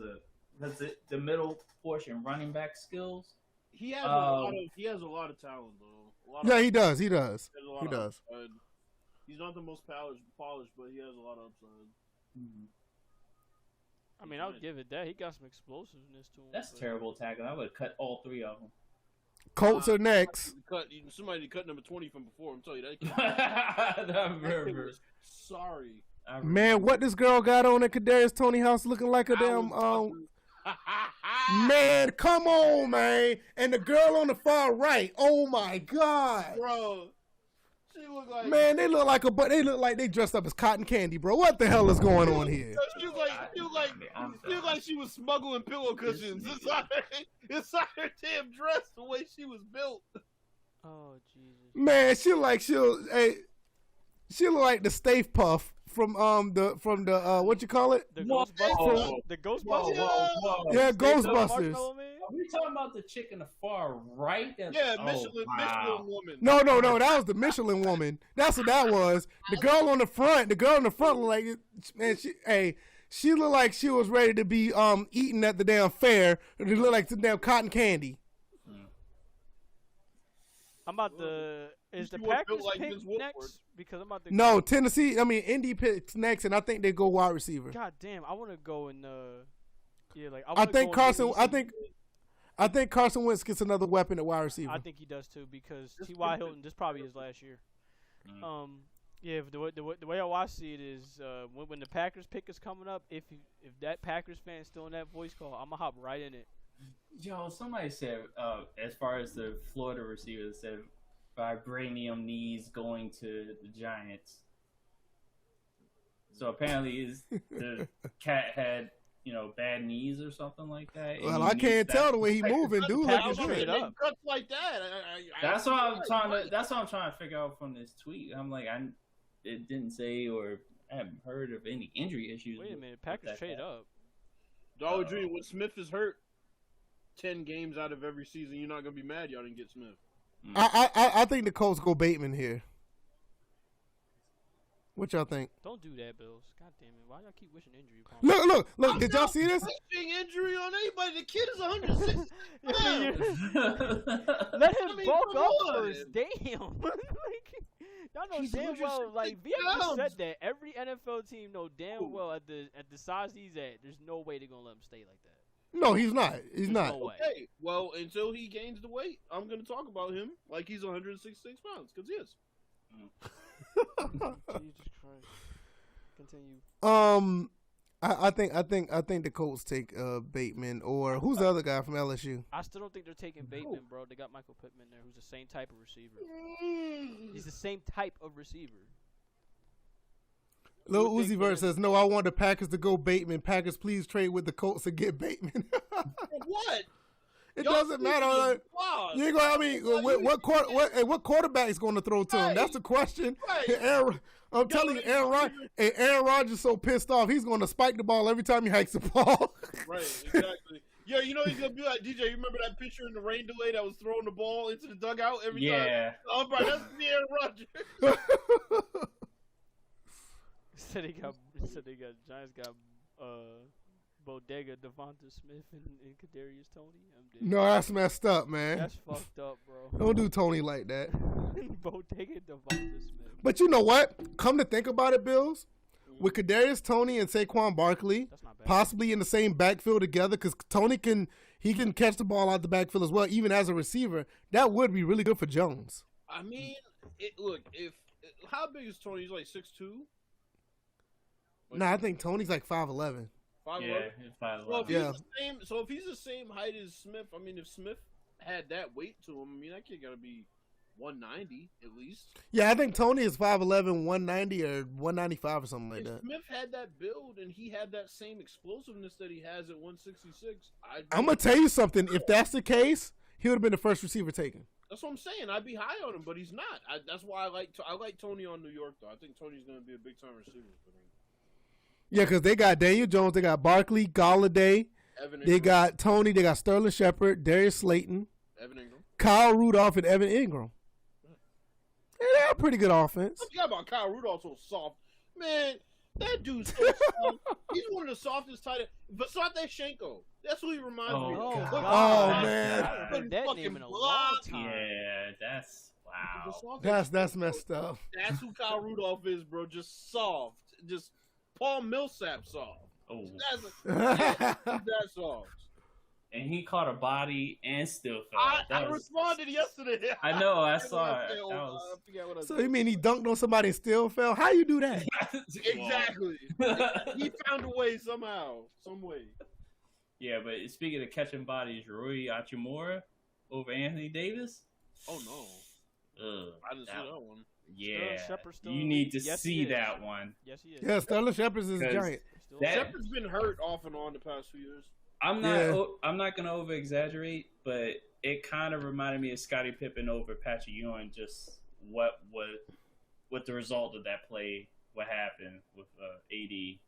the middle portion running back skills. He has a lot of talent though. Yeah, he does. He does. He has a lot He of does. upside. He's not the most polished, but he has a lot of upside. I mean, I would give it that. He got some explosiveness to him. That's but- terrible tackling. I would have cut all three of them. Colts are next. Somebody cut number 20 from before. I'm telling you that. That That kid remember. was sorry. I Man, what this girl got on at Kadarius Toney house looking like a damn man, come on, man. And the girl on the far right. Oh my God. Bro, she looked like Man, they look like they dressed up as cotton candy, bro. What the hell is going on here? She looked like she was smuggling pillow cushions inside her damn dress. The way she was built. Oh, Jesus. Man, she look like the Stave Puff from the what you call it? The Whoa. Ghostbusters? The Whoa, Ghostbusters? whoa. Yeah, The Ghostbusters. Marshmallow Man? Are we talking about the chick in the far right? Yeah, Oh, Michelin woman. No, that was the Michelin woman. That's what that was. The girl on the front looked like, man, she looked like she was ready to be eaten at the damn fair. It looked like some damn cotton candy. I'm about to. Is the She was Packers built like pick Vince Wilfork. next? Because I'm about to. No, Indy picks next, and I think they go wide receiver. God damn, I want to go in. Yeah, like I wanna think go in Carson. the I think Carson Wentz gets another weapon at wide receiver. I think he does too because T.Y. Hilton. This probably his last year. Yeah, the way I see it is when the Packers pick is coming up. If that Packers fan still in that voice call, I'm gonna hop right in it. Yo, somebody said, as far as the Florida receiver, said vibranium knees going to the Giants. So apparently, the cat had bad knees or something like that. and Well, he I needs can't that. tell the way he moving, dude. Like Packers it's straight good. up. Cuts like that. That's what I'm trying to. That's what I'm trying to figure out from this tweet. I'm like, it didn't say, or I haven't heard of any injury issues. Wait a with minute, Packers that trade cat. up. Dollar Dream, when Smith is hurt 10 games out of every season, you're not gonna be mad y'all didn't get Smith. I think the Colts go Bateman here. What y'all think? Don't do that, Bills. God damn it. Why y'all keep wishing injury upon me? Look. Did y'all see this? Wishing injury on anybody. The kid is 106. Let him bulk come up on. first. Damn. Y'all know He's damn well, 160 VF just said pounds. that. Every NFL team know damn well at the size he's at, there's no way they're gonna let him stay like that. No, he's not. He's There's not. no way. Okay, well, until he gains the weight, I'm going to talk about him like he's 166 pounds, because he is. Jesus Christ. Continue. I think the Colts take Bateman, or who's the other guy from LSU? I still don't think they're taking Bateman, bro. They got Michael Pittman there, who's the same type of receiver. He's the same type of receiver. Lil Uzi Vert says, "No, I want the Packers to go Bateman. Packers, please trade with the Colts and get Bateman." What? It Y'all doesn't matter. sleeping is wild. You ain't gonna. I mean, what quarterback is going to throw to him? That's the question. Right. I'm telling you, Aaron Rodgers so pissed off, he's going to spike the ball every time he hikes the ball. Right, exactly. Yeah, you know he's gonna be like DJ. You remember that picture in the rain delay that was throwing the ball into the dugout every time? Yeah. Oh, bro, that's me, Aaron Rodgers. Said they got Giants got Bodega, Devonta Smith, and Kadarius Toney. I'm dead. No, that's messed up, man. That's fucked up, bro. Don't do Tony like that. Bodega, Devonta Smith. But you know what? Come to think about it, Bills, with Kadarius Toney and Saquon Barkley That's not bad. possibly in the same backfield together, because Tony can catch the ball out the backfield as well, even as a receiver. That would be really good for Jones. I mean, look, how big is Tony? He's like 6'2". Nah, I think Tony's like 5'11". 5'11"? Yeah, it's 5'11". Well, if Yeah. he's the same height as Smith, I mean, if Smith had that weight to him, I mean, that kid got to be 190 at least. Yeah, I think Tony is 5'11", 190 or 195 or something like If that. Smith had that build and he had that same explosiveness that he has at 166, I'm going to tell you something. If that's the case, he would have been the first receiver taken. That's what I'm saying. I'd be high on him, but he's not. That's why I like Tony on New York, though. I think Tony's going to be a big time receiver for them. Yeah, because they got Daniel Jones, they got Barkley, Galladay, Evan Ingram, they got Tony, they got Sterling Shepard, Darius Slayton, Evan Ingram. Kyle Rudolph, and Evan Ingram. Yeah, they're a pretty good offense. I forgot about Kyle Rudolph, so soft. Man, that dude's so soft. He's one of the softest tight ends. Vasante Shenko. That's who he reminds me Oh, of. God. man. I haven't heard that Fucking name in a long block. time. Yeah, that's wow. Vasante That's messed up. That's who Kyle Rudolph is, bro. Just soft. Just Paul Millsap soft. Oh, That's soft. and he caught a body and still fell. I responded yesterday. I know, I forget saw what I it. said. That was- I forget what I So said. you mean he dunked on somebody and still fell? How you do that? Exactly. He found a way somehow, some way. Yeah, but speaking of catching bodies, Rui Hachimura over Anthony Davis. Oh no, Ugh, I didn't see that one. Yeah, Shepard's still you in the need league? to Yes, he see is. that one. Yes, he is. Yeah, Sterling Shepard is a 'Cause- giant. Still That- Shepard's been hurt off and on the past few years. I'm not. Yeah. I'm not gonna over exaggerate, but it kind of reminded me of Scottie Pippen over Patrick Ewing. Just what the result of that play, what happened with AD.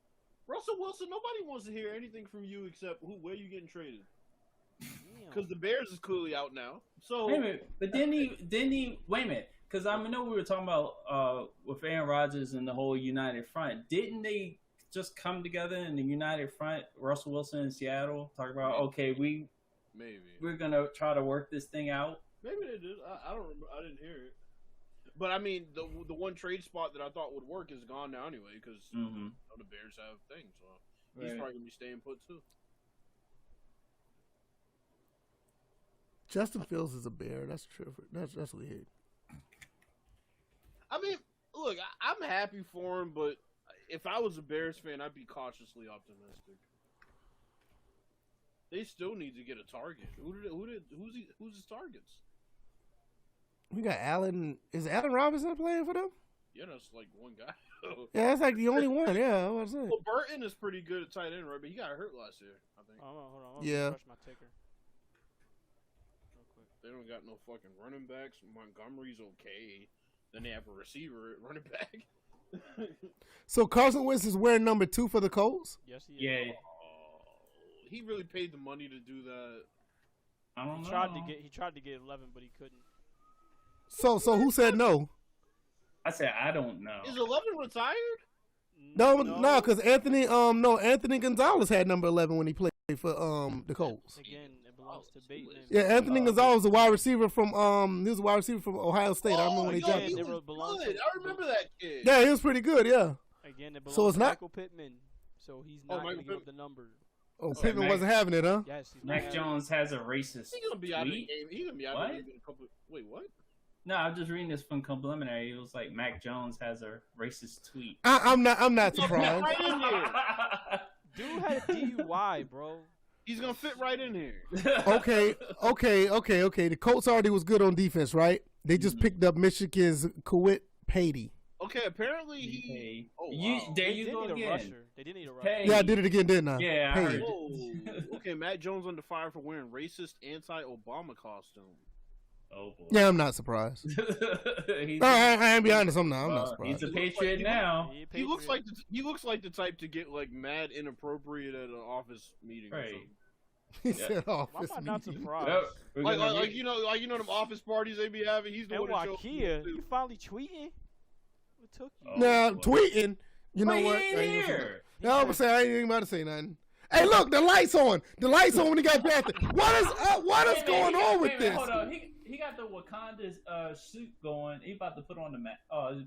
Russell Wilson, nobody wants to hear anything from you except where you getting traded. Damn. Because the Bears is clearly out now. So Wait a minute, but didn't he? Wait a minute, because I know we were talking about with Aaron Rodgers and the whole United Front. Didn't they just come together in the United Front? Russell Wilson in Seattle talk about maybe we're gonna try to work this thing out. maybe they did. I don't remember. I didn't hear it. But I mean, the one trade spot that I thought would work is gone now anyway because Mm-hmm. the Bears have things. So he's Right. probably gonna be staying put too. Justin Fields is a bear. That's true. That's weird. I mean, look, I'm happy for him, but if I was a Bears fan, I'd be cautiously optimistic. They still need to get a target. Who's his targets? We got Allen. Is Allen Robinson playing for them? Yeah, that's like one guy. Yeah, that's like the only one. Yeah, I was saying. Well, Burton is pretty good at tight end, right? But he got hurt last year, I think. Hold on. Yeah. Refresh my ticker. Real quick. They don't got no fucking running backs. Montgomery's okay. Then they have a receiver at running back. So Carson Wentz is wearing number 2 for the Colts. Yes, he is. Yeah, He really paid the money to do that. I don't He know. tried to get 11, but he couldn't. So who said no? I said I don't know. Is 11 retired? No, because Anthony Gonzalez had number 11 when he played for the Colts. Again, it belongs to Bateman. Yeah, Anthony Gonzalez was a wide receiver from he was a wide receiver from Ohio State. I remember when he yo, drafted. he was good. I remember that kid. Yeah, he was pretty good. Yeah. Again, it belongs So it's to not- Michael Pittman. So he's not going to give up the number. Oh, Pittman wasn't having it, huh? Yes, he's Mac not Jones has a racist He's gonna be out of the tweet. game. He's gonna be out What? of the game in a couple. Wait, what? No, I'm just reading this from Complimentary. It was like Mac Jones has a racist tweet. I'm not surprised. Right in here. Dude had a DUI, bro. He's gonna fit right in here. Okay. The Colts already was good on defense, right? They just picked up Michigan's Kawit Patey. Okay, apparently he. Hey. Oh, You, wow. there They you did go need a again. rusher. They did need a rusher. Hey. Yeah, I did it again, didn't I? Yeah, I Patey. heard. Whoa. Okay, Matt Jones under fire for wearing racist anti-Obama costume. Oh boy. Yeah, I'm not surprised. He's, I'll be honest, I'm not he's surprised. a He looks patriot like- now. He looks like the type to get like mad inappropriate at an office meeting. Or Right. something. He said Why office am I not meeting. surprised? Yep. We're Like gonna like read- you know them office parties they be having. He's the And one that shows Wakia, too. you finally tweeting? What took you? Oh. Now, boy. tweeting, you know Wait, what? he I ain't ain't gonna say here. nothing. No, I'm gonna say I ain't even about to say nothing. Hey, look, the lights on. The lights on when he got drafted. What is Wait a minute, going he got- on with wait a minute, this? Hold on. He got the Wakanda suit going. He about to put on the mask. Oh,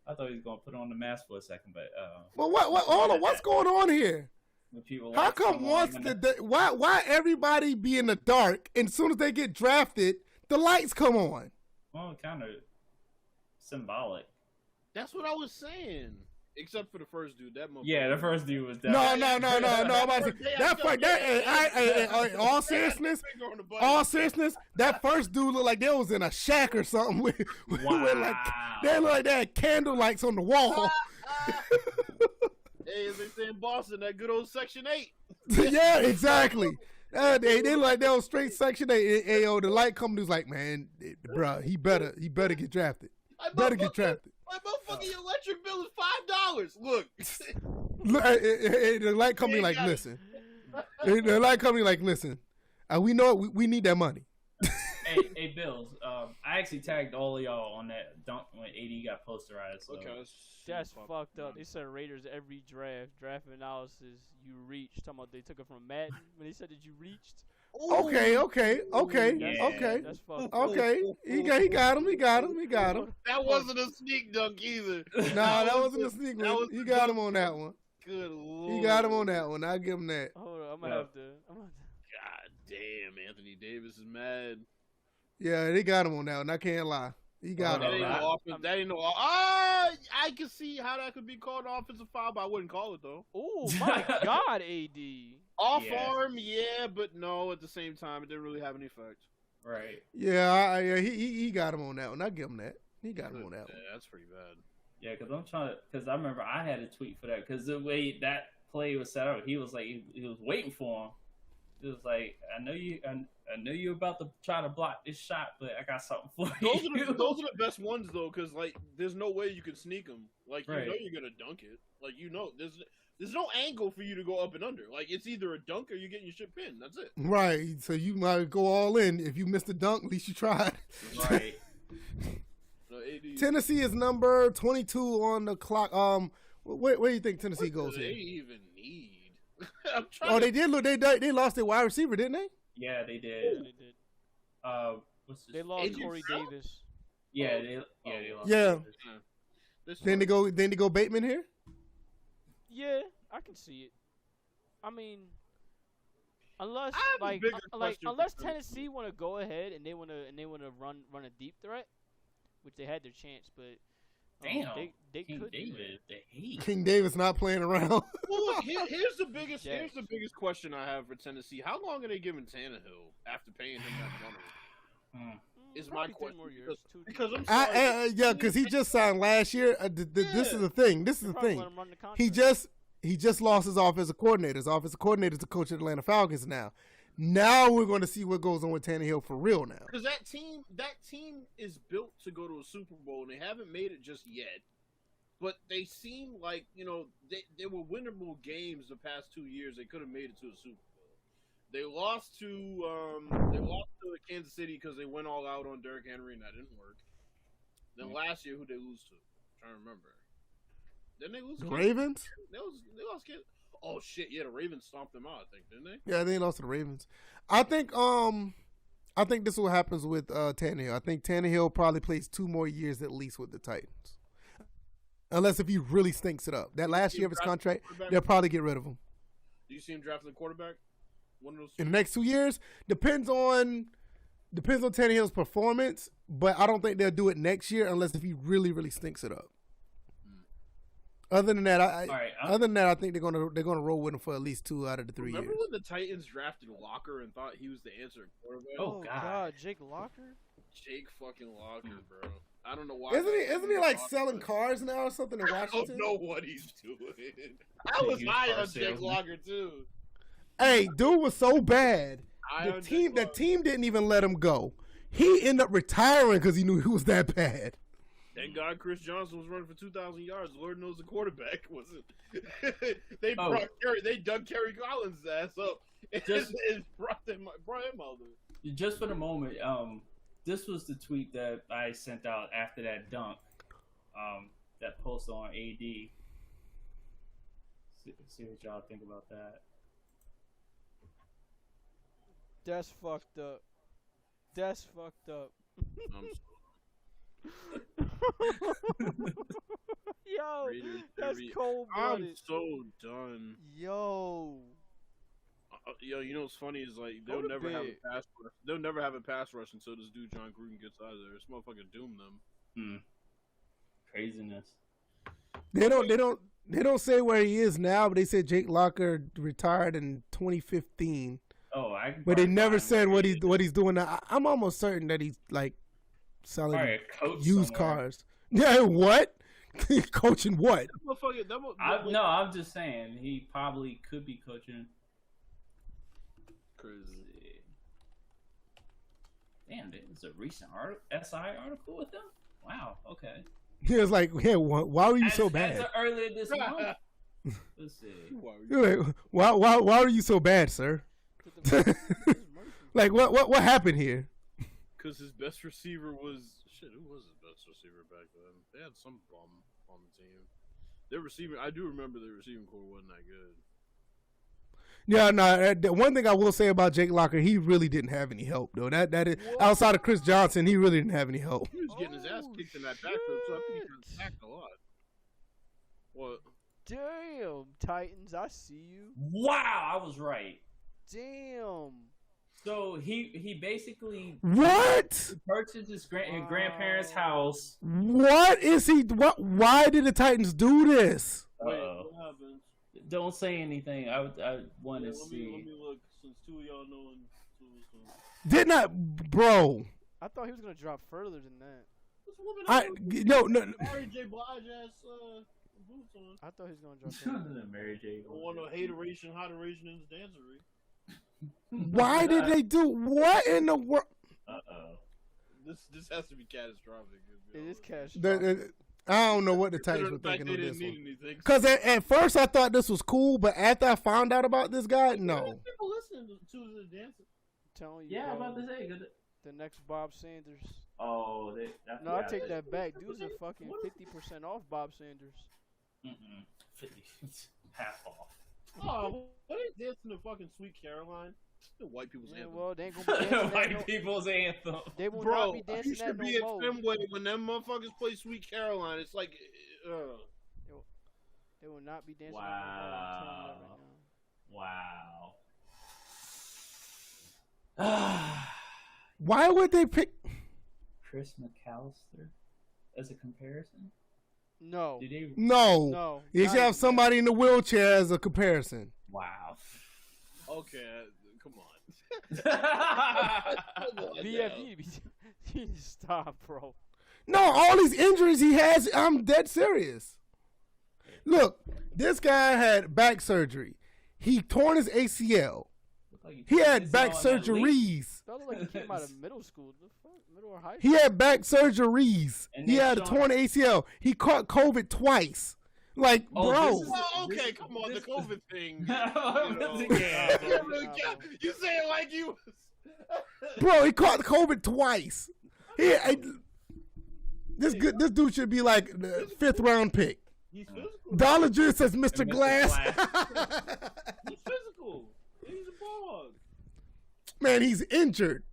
I thought he was gonna put on the mask for a second, but Well, hold on, what's going on here? when people How like come once why everybody be in the dark and as soon as they get drafted, the lights come on? well, kind of symbolic. That's what I was saying. Except for the first dude, that motherfucker. Yeah, the first dude was No. definitely. I'm about to say, that fight, all seriousness, that first dude looked like they was in a shack or something with like they look like they had candle lights on the wall. Hey, as they say in Boston, that good old Section 8. Yeah, exactly. They look like they was straight Section 8. Hey, yo, the light company's like, man, bro, he better get drafted. Better get drafted. My motherfucking electric bill is $5. Look. Look, the light company like, listen. The light company like, listen. We know it, we need that money. Hey, Bills. I actually tagged all of y'all on that dunk when AD got posterized. So. Okay, That's fucked up. They said Raiders every draft analysis, you reached. Talking about they took it from Madden when they said that you reached. Okay. Yeah. That's fucked up. Okay. He got him. That wasn't a sneak dunk either. Nah, that wasn't a sneak that one. was He the got dunk. him on that one. Good lord. He got him on that one. I'll give him that. Hold on, I'm gonna have to. God damn, Anthony Davis is mad. Yeah, they got him on that one. I can't lie. He got That him. ain't no offense. That ain't no. I can see how that could be called an offensive foul, but I wouldn't call it though. Oh my God, AD. Off Yeah. arm, yeah, but no. At the same time, it didn't really have any effect. Right. Yeah, he got him on that one. I'll give him that. He got him on that Yeah, one. that's pretty bad. Yeah, because I remember I had a tweet for that because the way that play was set up, he was like he was waiting for him. He was like, I know you're about to try to block this shot, but I got something for you. Those are the best ones though, because like there's no way you can sneak them. Like you Right. know you're gonna dunk it. Like you know there's no angle for you to go up and under. Like it's either a dunk or you're getting your shit pinned. That's it. Right. So you might go all in. If you missed the dunk, at least you tried. Right. So AD, Tennessee is number 22 on the clock. Where do you think Tennessee what goes do they here? even need? I'm trying. Oh, to they did look. They lost their wide receiver, didn't they? Yeah, they Yeah, did. they did. What's They this? lost Agent Corey Sal? Davis. Yeah, they lost. Yeah. This Then they go Bateman here. Yeah, I can see it. I mean, unless I have a bigger question for unless Tennessee. Tennessee want to go ahead and they want to run a deep threat, which they had their chance, but Damn. they King could do David, the hate. King Davis not playing around. Well, look, here's the biggest Yes. here's the biggest question I have for Tennessee. How long are they giving Tannehill after paying him that money? Hmm. that. Is my Probably 10 question more years, because I'm sorry. Yeah, because he just signed last year. This is the thing. This is the Probably thing. let him run the He contract. just lost his offensive coordinator. His offensive coordinator is the coach of the Atlanta Falcons now. Now we're going to see what goes on with Tannehill for real now. Because that team is built to go to a Super Bowl, and they haven't made it just yet. But they seem like they were winnable games the past 2 years. They could have made it to a Super Bowl. They lost to Kansas City because they went all out on Derrick Henry, and that didn't work. Then last year, who they lose to? I'm trying to remember. Didn't they lose? The Ravens? They lost. Oh shit! Yeah, the Ravens stomped them out. I think, didn't they? Yeah, they lost to the Ravens. I think this is what happens with Tannehill. I think Tannehill probably plays 2 more years at least with the Titans, unless if he really stinks it up. That last year of his contract, they'll probably get rid of him. Do you see him drafting the quarterback? One of those In the next 2 years, depends on Tannehill's performance, but I don't think they'll do it next year unless if he really, really stinks it up. Other than that, I think they're gonna roll with him for at least 2 out of the 3 years. Remember when the Titans drafted Locker and thought he was the answer at quarterback? Oh, God. Jake Locker? Jake fucking Locker, bro. I don't know why. Isn't he like selling cars now or something in I Washington? don't know what he's doing. I was high on Jake Locker too. Hey, dude was so bad. The team didn't even let him go. He ended up retiring because he knew he was that bad. Thank God Chris Johnson was running for 2,000 yards. Lord knows the quarterback wasn't. They dug Kerry Collins' ass up and brought him out there. Just for the moment, this was the tweet that I sent out after that dunk, that post on AD. See what y'all think about that. That's fucked up. Yo, that's cold blooded. I'm so done. Yo, you know what's funny is like they'll never have a pass rush. They'll never have a pass rush until this dude John Gruden gets out of there. This motherfucker doomed them. Craziness. They don't say where he is now, but they said Jake Locker retired in 2015. Oh, but they never said what he's doing now. I'm almost certain that he's like selling used cars. Yeah, what? Coaching what? I'm just saying he probably could be coaching. Crazy. Damn, it's a recent SI article with him. Wow. Okay. He was like, yeah, why were you so bad? As earlier this month. Let's see. Why were you so bad, sir? Like what happened here? Because his best receiver was who was his best receiver back then? They had some bum on the team. Their receiving, I do remember their receiving core wasn't that good. Yeah, no. One thing I will say about Jake Locker, he really didn't have any help though. That is, outside of Chris Johnson, he really didn't have any help. He was getting his ass kicked in that backfield, so I think he got sacked a lot. What? Damn, Titans, I see you. Wow, I was right. Damn. So he basically purchased his grandparents' house. What is he? Why did the Titans do this? Wait, what happened? Don't say anything. I want to see. Let me look. Since 2 of y'all know. Did not, bro. I thought he was gonna drop further than that. No. Mary J. Blige ass boots on. I thought he was gonna drop further. Mary J. I want no hateration, hoteration in his dancery. Why did they do what in the world? This has to be catastrophic. It is catastrophic. I don't know what the Titans were thinking of this one. Because at first I thought this was cool, but after I found out about this guy, no. People listen to the dance. Telling you, I'm about to say the next Bob Sanders. Oh, I take that back. Dude's a fucking 50% off Bob Sanders. 50, half off. Oh, what is dancing to fucking Sweet Caroline? The white people's anthem. Well, they ain't gonna be dancing white people's anthem. They will not be dancing you should that be no at Fenway when them motherfuckers play Sweet Caroline. It's like, They will not be dancing. Wow. Why would they pick Chris McAllister as a comparison? No. No. You should have somebody in the wheelchair as a comparison. Wow. Okay, come on. BFE, stop, bro. No, all these injuries he has, I'm dead serious. Look, this guy had back surgery. He torn his ACL. He had back surgeries. That looked like he came out of middle school. Middle or high school? He had back surgeries. He had a torn ACL. He caught COVID twice. Like, bro. Okay, come on, the COVID thing. You say it like you was. Bro, he caught COVID twice. This dude should be like the 5th round pick. He's physical. Dollar Tree says Mr. Mr. Glass. He's physical. He's a ball hog. Man, he's injured.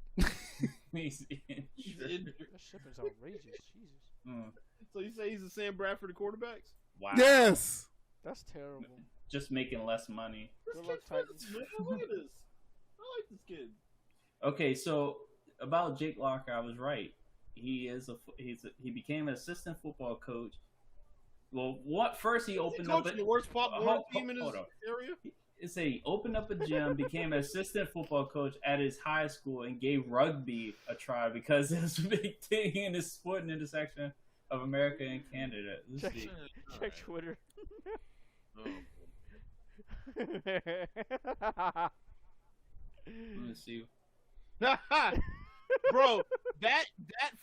He's injured. That ship is outrageous. Jesus. So you say he's a Sam Bradford of quarterbacks? Wow. Yes. That's terrible. Just making less money. This Good luck, kid's Titans. physical, man. Look at this. I like this kid. Okay, so about Jake Locker, I was right. He became an assistant football coach. Well, first he opened up the worst pop team in his hold on. area. It's he opened up a gym, became an assistant football coach at his high school, and gave rugby a try because it was a big thing in the sport intersection of America and Canada. Let's see. Check Twitter. Oh. Let me see. Bro, that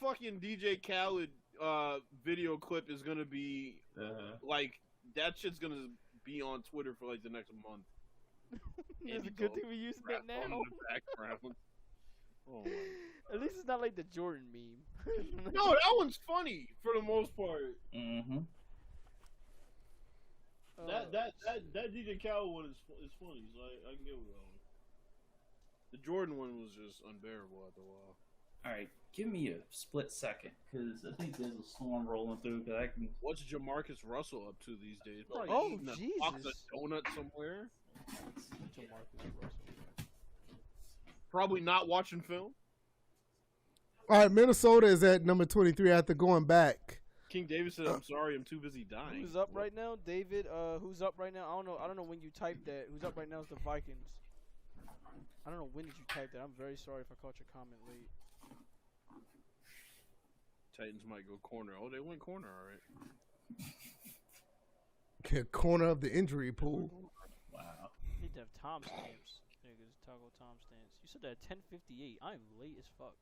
fucking DJ Khaled video clip is gonna be like that shit's gonna be on Twitter for like the next month. It's a good thing we're using it now. On the background. Oh my. At least it's not like the Jordan meme. No, that one's funny for the most part. Mm-hmm. That DJ Khaled one is funny, so I can get with that one. The Jordan one was just unbearable after a while. All right, give me a split second, because I think there's a storm rolling through. Cause I can. What's Jamarcus Russell up to these days? Probably Oh, eating Jesus. a box of donuts somewhere. Probably not watching film. All right, Minnesota is at number 23 after going back. King David said, "I'm sorry, I'm too busy dying." Who's up right now, David? Who's up right now? I don't know when you typed that. Who's up right now is the Vikings. I don't know when did you type that. I'm very sorry if I caught your comment late. Titans might go corner. Oh, they went corner, all right. Corner of the injury pool. Wow. Need to have timestamps. Niggas, toggle timestamps. You said that at 10:58. I'm late as fuck.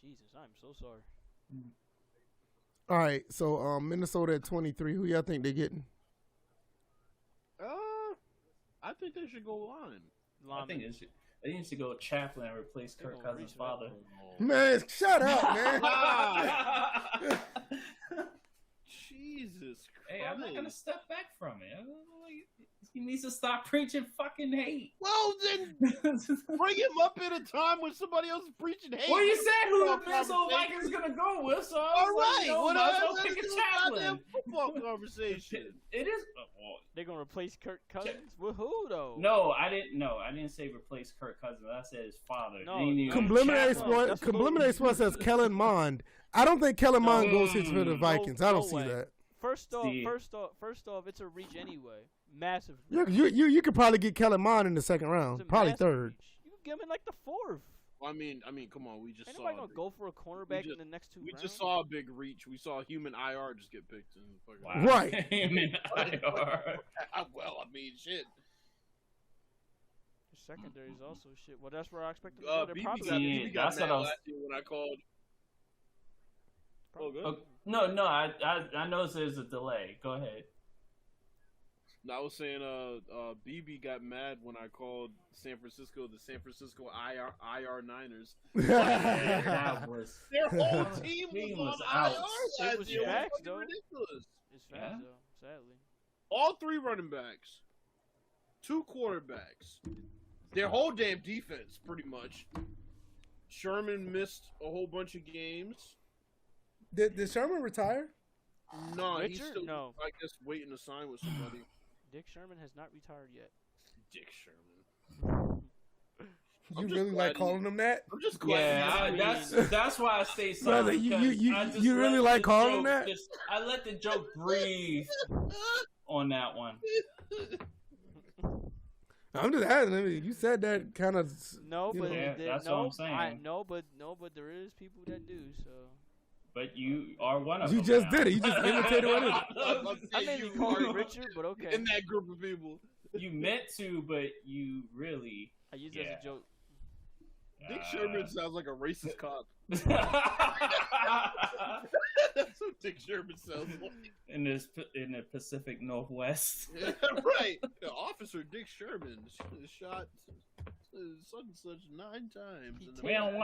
Jesus, I'm so sorry. All right, so Minnesota at 23. Who y'all think they getting? I think they should go line. I think they need to go Chaplin and replace Kirk Cousins' father. Man, shut up, man. Jesus Christ. Hey, I'm not gonna step back from it. He needs to stop preaching fucking hate. Well, then bring him up at a time when somebody else is preaching hate. Well, you said who the Minnesota Vikings gonna go with, so all right. Well, I'll pick a Chaplin. Football conversation. It is. They're gonna replace Kirk Cousins with who though? No, I didn't. No, I didn't say replace Kirk Cousins. I said his father. No, Complimentary Sports says Kellen Mond. I don't think Kellen Mond goes hits for the Vikings. I don't see way. that. First off, it's a reach anyway. Massive. You could probably get Kellen Mond in the second round, probably third. Reach. You can get him in like the 4th. I mean, come on. We just Ain't saw. nobody gonna go for a cornerback in the next 2 rounds. We just saw a big reach. We saw human IR just get picked in. Wow. Right. Human IR. Well, I mean, shit. The secondary is also shit. Well, that's where I expect them to go. They're probably BB got that's mad what I was- last year when I called. Oh, good. No. I know there's a delay. Go ahead. No, I was saying, BB got mad when I called San Francisco the San Francisco IR Niners. That was Their whole team was on out. IR It was last year. facts, It though. was ridiculous. It's fast though, sadly. All 3 running backs, 2 quarterbacks, their whole damn defense, pretty much. Sherman missed a whole bunch of games. Did Sherman retire? No, he's Richard? still, No. I guess, waiting to sign with somebody. Dick Sherman has not retired yet. Dick Sherman. You I'm just really like glad calling him that? I'm just glad. That's why I stay Brother, silent. you really like calling him that? I let the joke breathe on that one. I'm just asking. I mean, you said that kind of. No, but that's what I'm saying. But there is people that do. So But you are one of You them. just now. did it. You just imitated one of it. I made you call him Richard, but okay. In that group of people. You meant to, but you really. I use it as a joke. Dick Sherman sounds like a racist cop. That's what Dick Sherman sounds like. in the Pacific Northwest. Right. Officer Dick Sherman shot such and such 9 times. In the We don't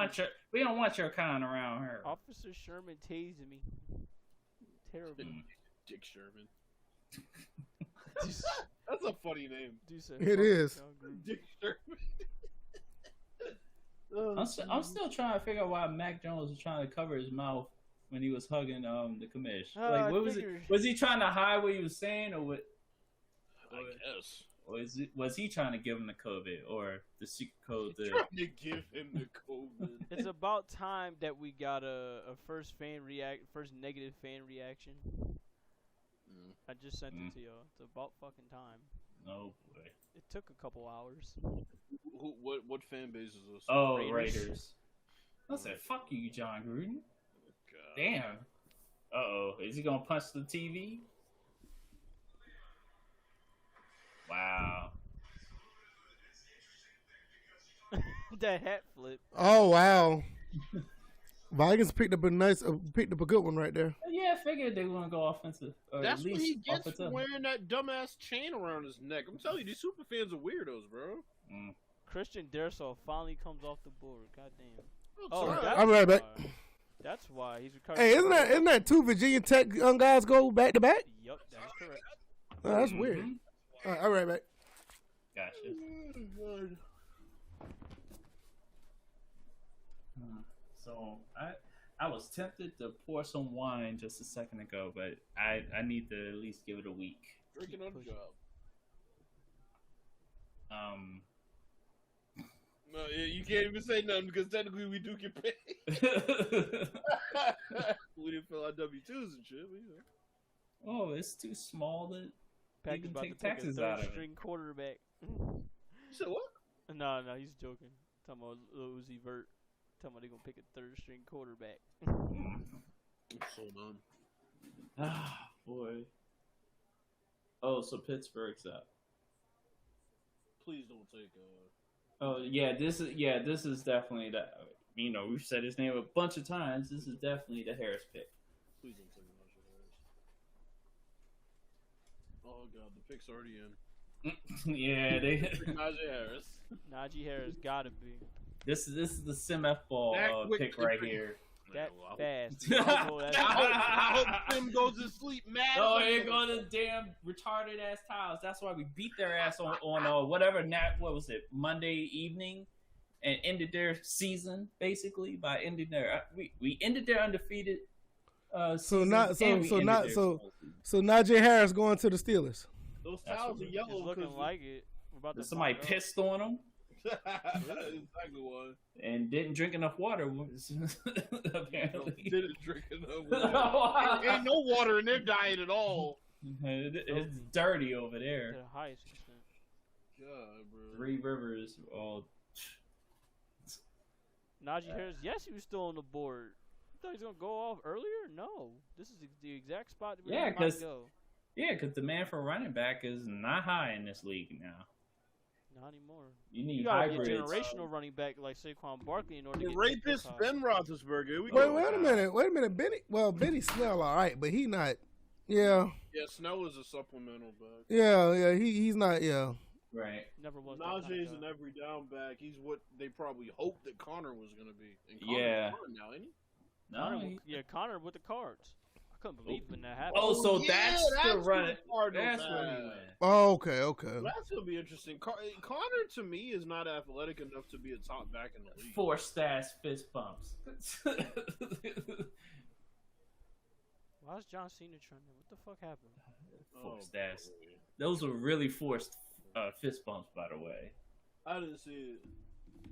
want your kind around here. Officer Sherman tased me. Terrible. Dick Sherman. That's a funny name. It is. Dick Sherman. I'm still trying to figure out why Mac Jones was trying to cover his mouth when he was hugging the commish. Like, what was it? Was he trying to hide what he was saying, or what? I guess. Or was he trying to give him the COVID or the secret code? Trying to give him the COVID. It's about time that we got a first negative fan reaction. I just sent it to y'all. It's about fucking time. Oh boy. It took a couple hours. What fan base is this? Oh, Raiders. I said, fuck you, John Gruden. God. Damn. Uh-oh. Is he gonna punch the TV? Wow. That hat flip. Oh wow. Vikings picked up a good one right there. Yeah, I figured they were gonna go offensive. Or That's at least what he gets for offensive. wearing that dumbass chain around his neck. I'm telling you, these super fans are weirdos, bro. Christian Dersall finally comes off the board. Goddamn. Oh, that's I'm right back. why. That's why he's recovering. Hey, isn't that 2 Virginia Tech young guys go back to back? Yep, that is correct. Oh, that's weird. All right, I'll be right back. Gotcha. So I was tempted to pour some wine just a second ago, but I need to at least give it a week. Drinking on the job. No, you can't even say nothing because technically we do get paid. We didn't fill out W-2s and shit. Oh, it's too small to Pack even is about take to take a taxes out of it. third-string quarterback. You said what? No, he's joking. Talking about Lil Uzi Vert. Talking about they're gonna pick a third-string quarterback. I'm so done. Ah, boy. Oh, so Pittsburgh's up. Please don't take Oh yeah, this is definitely the. You know, we've said his name a bunch of times. This is definitely the Harris pick. Please don't take Najee Harris. Oh god, the pick's already in. Yeah, they. Najee Harris. Najee Harris gotta be. This is the Sim F ball pick right here. That fast. I hope Tim goes to sleep mad. Oh, here go the damn retarded ass Towels. That's why we beat their ass on whatever what was it, Monday evening, and ended their season basically by ending their we ended their undefeated. So Najee Harris going to the Steelers. Those towels are yellow. It's looking like it. We're about to somebody find out. pissed on them. Exactly what. And didn't drink enough water. Apparently, Didn't drink enough water. Ain't no water in their diet at all. It's dirty over To there. the highest extent. God, bro. 3 Rivers, all. Najee Harris, yes, he was still on the board. I thought he was gonna go off earlier. No, this is the exact spot that Yeah, he might go. Yeah, because the man for running back is not high in this league now. Not anymore. You need You gotta hybrids. be a generational running back like Saquon Barkley in order to The get rapist picked up. Ben Roethlisberger. Here we Wait go. a minute. Benny Snell all right, but he not. Yeah, Yeah, Snell is a supplemental back. yeah. He's not. Yeah. Right. Never was. Najee's an every down back. He's what they probably hoped that Connor was going to be. And Yeah. Connor's gone now, ain't he? No. Connor with the cards. I couldn't believe when that happened. Oh, so yeah, that's the what running. Cardinals That's where he had. went. Oh, okay. That's gonna be interesting. Connor to me is not athletic enough to be a top back in the league. Forced ass fist bumps. Why is John Cena trending? What the fuck happened? Forced ass. Those were really forced fist bumps, by the way. I didn't see it.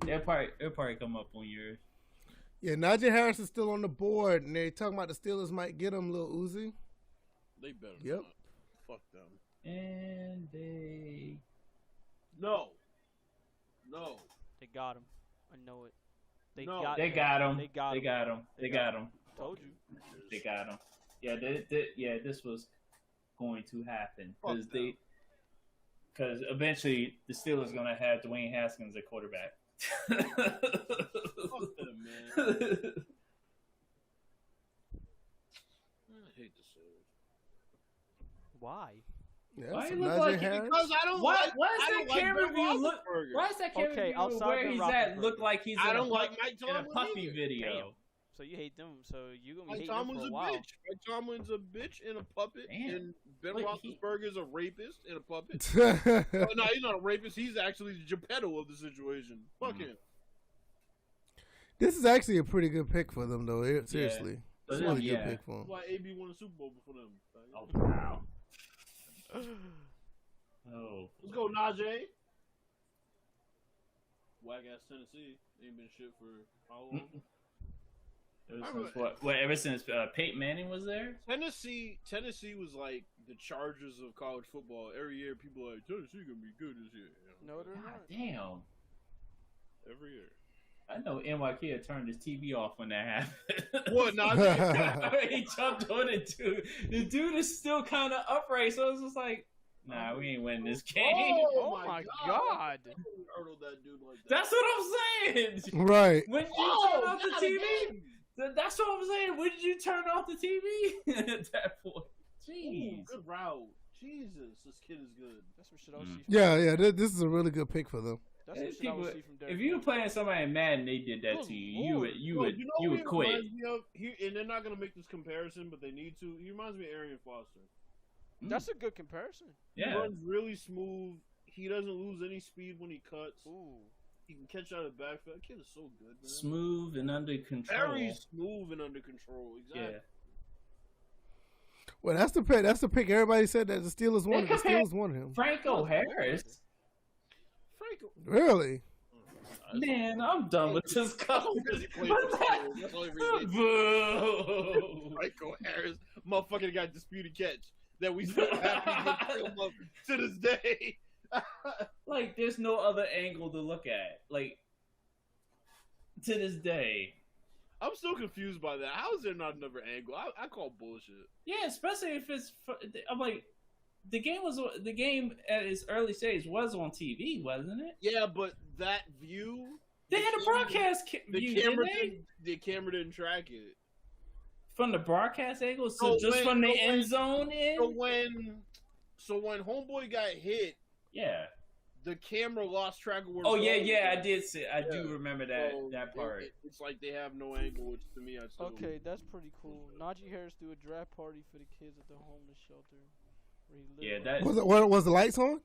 They'll probably come up on yours. Yeah, Najee Harris is still on the board, and they talking about the Steelers might get him, Lil Uzi. They better Yep. not. Fuck them. And they. No. They got him. I know it. They No. got They him. got him. They got They him. got him. They got him. Told you. They got him. Yeah, this was going to happen Fuck them. because eventually the Steelers gonna have Dwayne Haskins at quarterback. Fuck them, man. I hate the Steelers. Why? Yeah, Why so he look Najee like Harris. Because I don't Why like. why I is don't that like camera Ben view look? Roethlisberger. Why is that camera Okay, view outside where Ben he's at look Roethlisberger. like he's I in don't a like pup- Mike in a Tomlin puppy either. video? Damn. So you hate them. So you gonna be Mike hating them Tomlin's for a a while. bitch. Mike Tomlin's a bitch and a puppet, Damn. and Ben Wait, Roethlisberger's a rapist and a puppet. Oh, no, he's not a rapist. He's actually the Geppetto of the situation. Fuck him. This is actually a pretty good pick for them, though. Seriously, it's a really good pick for That's them. why AB won a Super Bowl before them. Oh wow. Oh. Let's go, Najee. Whack ass Tennessee. Ain't been shit for how long? Ever since Peyton Manning was there? Tennessee was like the Chargers of college football. Every year, people are like, Tennessee gonna be good this year. No, they're God not. damn. Every year. I know NYK turned his TV off when that happened. What, Najee? He jumped on it, dude. The dude is still kind of upright, so it's just like, nah, we ain't winning this game. Oh my god. Hurdled that dude like that. That's what I'm saying. Right. When you turn off the TV, that's what I'm saying. When did you turn off the TV at that point? Jeez. Ooh, good route. Jesus, this kid is good. That's what shit I would see. From Yeah. This is a really good pick for them. That's what shit I would see from Derek. If you were playing somebody in Madden, they did that Good to you. Lord. You would what quit. he reminds me of? And they're not gonna make this comparison, but they need to. He reminds me of Arian Foster. That's a good comparison. He Yeah. runs really smooth. He doesn't lose any speed when he cuts. Ooh. He can catch out of the backfield. That kid is so good, man. Smooth and under control. Very smooth and under control. Exactly. Yeah. Well, that's the pick. That's the pick. Everybody said that the Steelers wanted. The Steelers wanted him. Franco Harris. Franco. Really? Man, I'm done with this coach. Because he played for Steelers. That's the only reason. Boo. Franco Harris, motherfucker got disputed catch that we still have to this day. Like, there's no other angle to look at. Like, to this day. I'm still confused by that. How is there not another angle? I call bullshit. Yeah, especially if it's. I'm like, the game at its early stage was on TV, wasn't it? Yeah, but that view. They had a broadcast view, didn't they? The camera didn't track it. From the broadcast angle, so just from the end zone in. So when Homeboy got hit, Yeah. the camera lost track of where. Oh yeah, I did see. I do remember that part. It's like they have no angle, which to me, I still. Okay, that's pretty cool. Najee Harris do a draft party for the kids at the homeless shelter where he Yeah, lived. that. Was the lights on?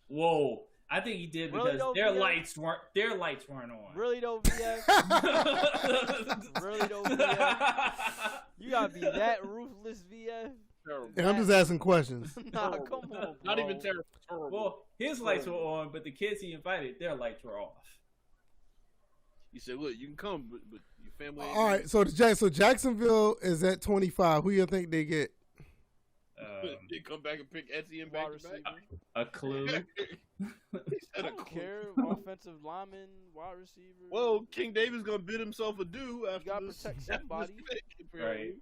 Whoa, I think he did Really because though, their VF? lights weren't on. Really though, VF? Really though, VF? You gotta be that ruthless, VF? Terrible. Yeah, I'm just asking questions. Nah, come on, bro. Not even terrible. Terrible. Well, his lights were on, but the kids he invited, their lights were off. He said, "Look, you can come, but your family." Ain't All right, so Jacksonville is at 25. Who you think they get? They come back and pick Etienne back to back. A clue. He I said a don't clue. care. Offensive lineman, wide receiver. Well, King David's gonna bid himself a due after gotta this. protect after somebody. this pick, apparently. Right.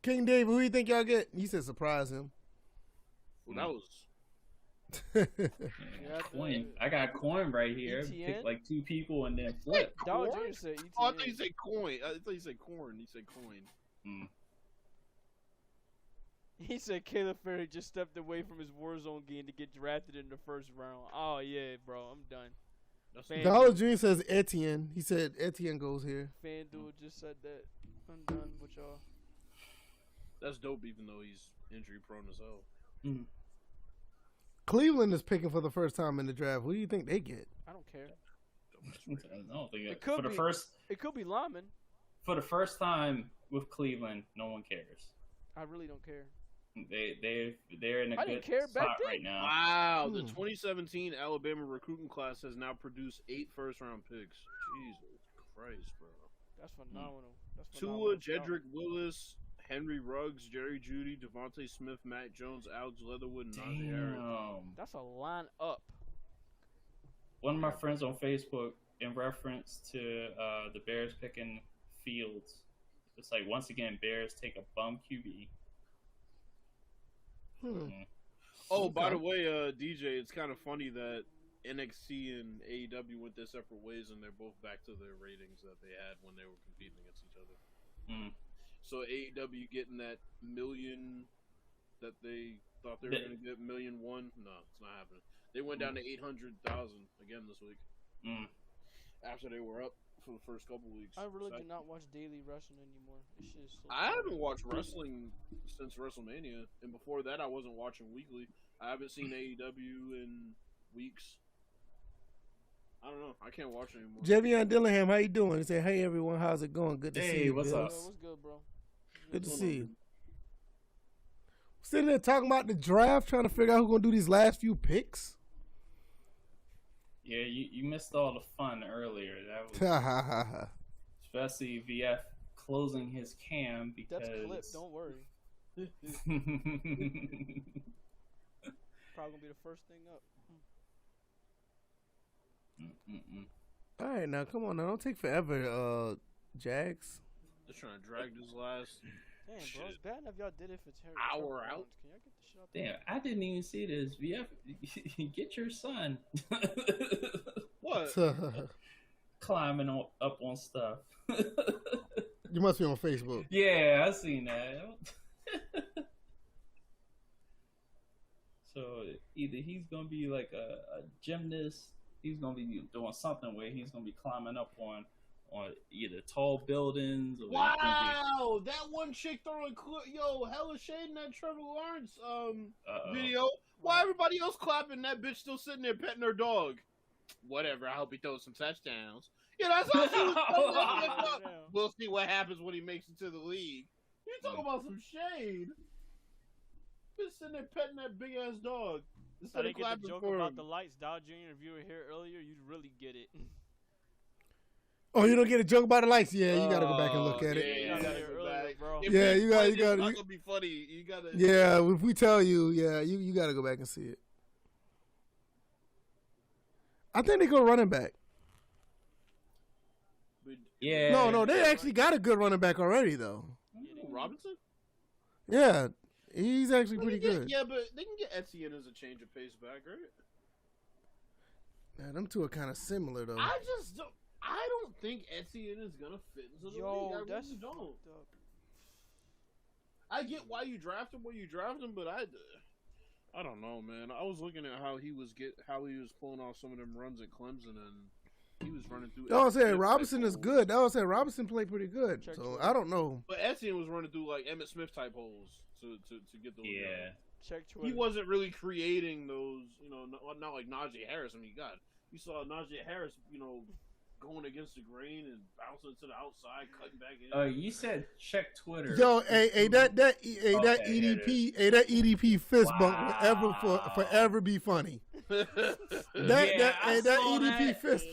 King David, who you think y'all get? You said surprise him. Well, that was. Yeah, Coin. I got coin right here. ETN? Pick like two people and then flip. Dollar Corn? Jr. said ETN. Oh, I thought you said coin. I thought you said corn. He said coin. He said Caleb Ferry just stepped away from his Warzone game to get drafted in the first round. Oh yeah, bro, I'm done. That's Dollar Jr. says Etienne. He said Etienne goes here. FanDuel just said that. I'm done with y'all. That's dope, even though he's injury prone as hell. Cleveland is picking for the first time in the draft. Who do you think they get? I don't care. I don't think It could for the be. first It could be lineman. for the first time with Cleveland, no one cares. I really don't care. They're in a I didn't good care back spot then. right now. Wow, the 2017 Alabama recruiting class has now produced 8 first-round picks. Jesus Christ, bro. That's phenomenal. That's Tua, phenomenal. Jedrick Willis, Henry Ruggs, Jerry Jeudy, Devontae Smith, Matt Jones, Alex Leatherwood, and Najee Harris. Damn. That's a line up. One of my friends on Facebook, in reference to the Bears picking Fields, it's like, once again, Bears take a bum QB. Oh, by the way, DJ, it's kind of funny that NXT and AEW went their separate ways, and they're both back to their ratings that they had when they were competing against each other. So AEW getting that million that they thought they were going to get 1,000,001. No, it's not happening. They went down to 800,000 again this week. After they were up for the first couple weeks. I really do not watch daily wrestling anymore. This shit is so I haven't watched wrestling since WrestleMania, and before that, I wasn't watching weekly. I haven't seen AEW in weeks. I don't know. I can't watch it anymore. Javion Dillingham, how you doing? He said, "Hey everyone, how's it going? Good to see you." What's Bill. up? What's good, bro? Good to see you. Sitting there talking about the draft, trying to figure out who's gonna do these last few picks. Yeah, you missed all the fun earlier. That was especially VF closing his cam because That's a clip. Don't worry. Probably gonna be the first thing up. All right, now come on, now don't take forever, Jags. Just trying to drag this last Damn, bro, it's bad enough y'all did it for Terry. hour out. Can y'all get the shit out there? Damn, I didn't even see this. VF, get your son. What? Climbing up on stuff. You must be on Facebook. Yeah, I seen that. So either he's gonna be like a gymnast, he's gonna be doing something where he's gonna be climbing up on either tall buildings or Wow, that one chick throwing hella shade in that Trevor Lawrence video. Why everybody else clapping? That bitch still sitting there petting her dog. Whatever. I hope he throws some touchdowns. Yeah, that's how she was. We'll see what happens when he makes it to the league. You talking about some shade? Just sitting there petting that big ass dog. I Instead of didn't get the clapping joke for about him. the lights. Dow Jr. If you were here earlier, you'd really get it. Oh, you don't get a joke about the lights? Yeah, you gotta go back and look at it. Yeah, you gotta go back. Bro. If Yeah, it's you gotta- funny, you gotta- It's not gonna be funny. You gotta. Yeah, if we tell you, yeah, you gotta go back and see it. I think they go running back. Yeah. No, they actually got a good running back already, though. Robinson? Yeah, he's actually pretty good. Yeah, but they can get Etienne as a change of pace back, right? Yeah, them two are kind of similar, though. I don't think Etienne is gonna fit into the league. I That's really don't. fucked up. I get why you draft him, but I don't know, man. I was looking at how he was pulling off some of them runs at Clemson, and he was running through. I was saying Robinson is good. I was saying Robinson played pretty good. So I don't know. But Etienne was running through like Emmitt Smith type holes to get those. Yeah. Check Twitter. He wasn't really creating those, not like Najee Harris. I mean, you saw Najee Harris, going against the grain and bouncing to the outside, cutting back in. You said check Twitter. Yo, that EDP fist bump will forever be funny. that EDP fist.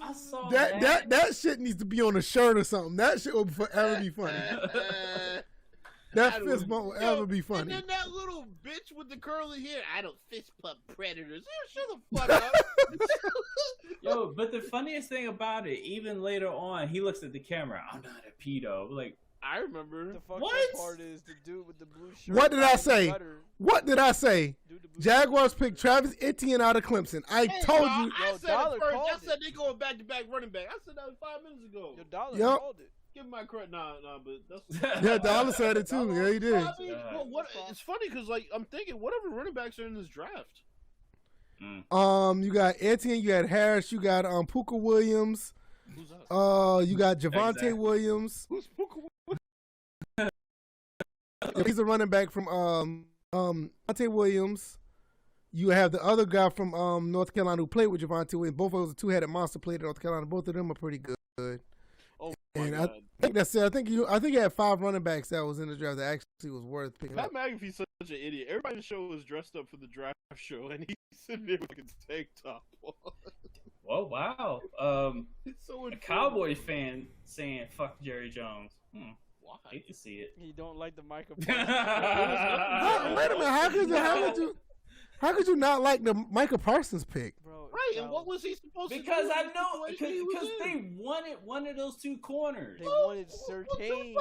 I saw that shit needs to be on a shirt or something. That shit will forever be funny. That fist bump will ever be funny. And then that little bitch with the curly hair. I don't fist pump predators. Yeah, shut the fuck up. Yo, but the funniest thing about it, even later on, he looks at the camera. I'm not a pedo. Like, I remember. The fucked What? up part is the dude with the blue shirt. What did I say? Better. What did I say? Dude, the blue Jaguars picked Travis Etienne out of Clemson. I told you. I said Dollar it first. called I said it. they going back to back running back. I said that 5 minutes ago. Your dollar Yup. called it. Give him my credit. Nah, but that's. Yeah, Dollar said it too. Yeah, he did. I mean, but it's funny because I'm thinking, whatever running backs are in this draft. You got Etienne, you got Harris, you got Puka Williams. Who's that? You got Javante Exactly. Williams. Who's Puka? He's a running back from Javante Williams. You have the other guy from North Carolina who played with Javante Williams. Both of those two-headed monster played at North Carolina. Both of them are pretty good. Oh my And god. I think that's it. I think you had 5 running backs that was in the draft that actually was worth picking up. Pat McAfee's such an idiot. Everybody in the show was dressed up for the draft show, and he's sitting there with a tank top on. oh, wow. It's so A Cowboy fan saying, fuck Jerry Jones. Why? Hate to see it. He don't like the Micah. Wait a minute. How could you not like the Micah Parsons pick? Bro, Right, and what was he supposed to do? Because I in the know, situation he was because in? they wanted one of those two corners. They wanted Surtain.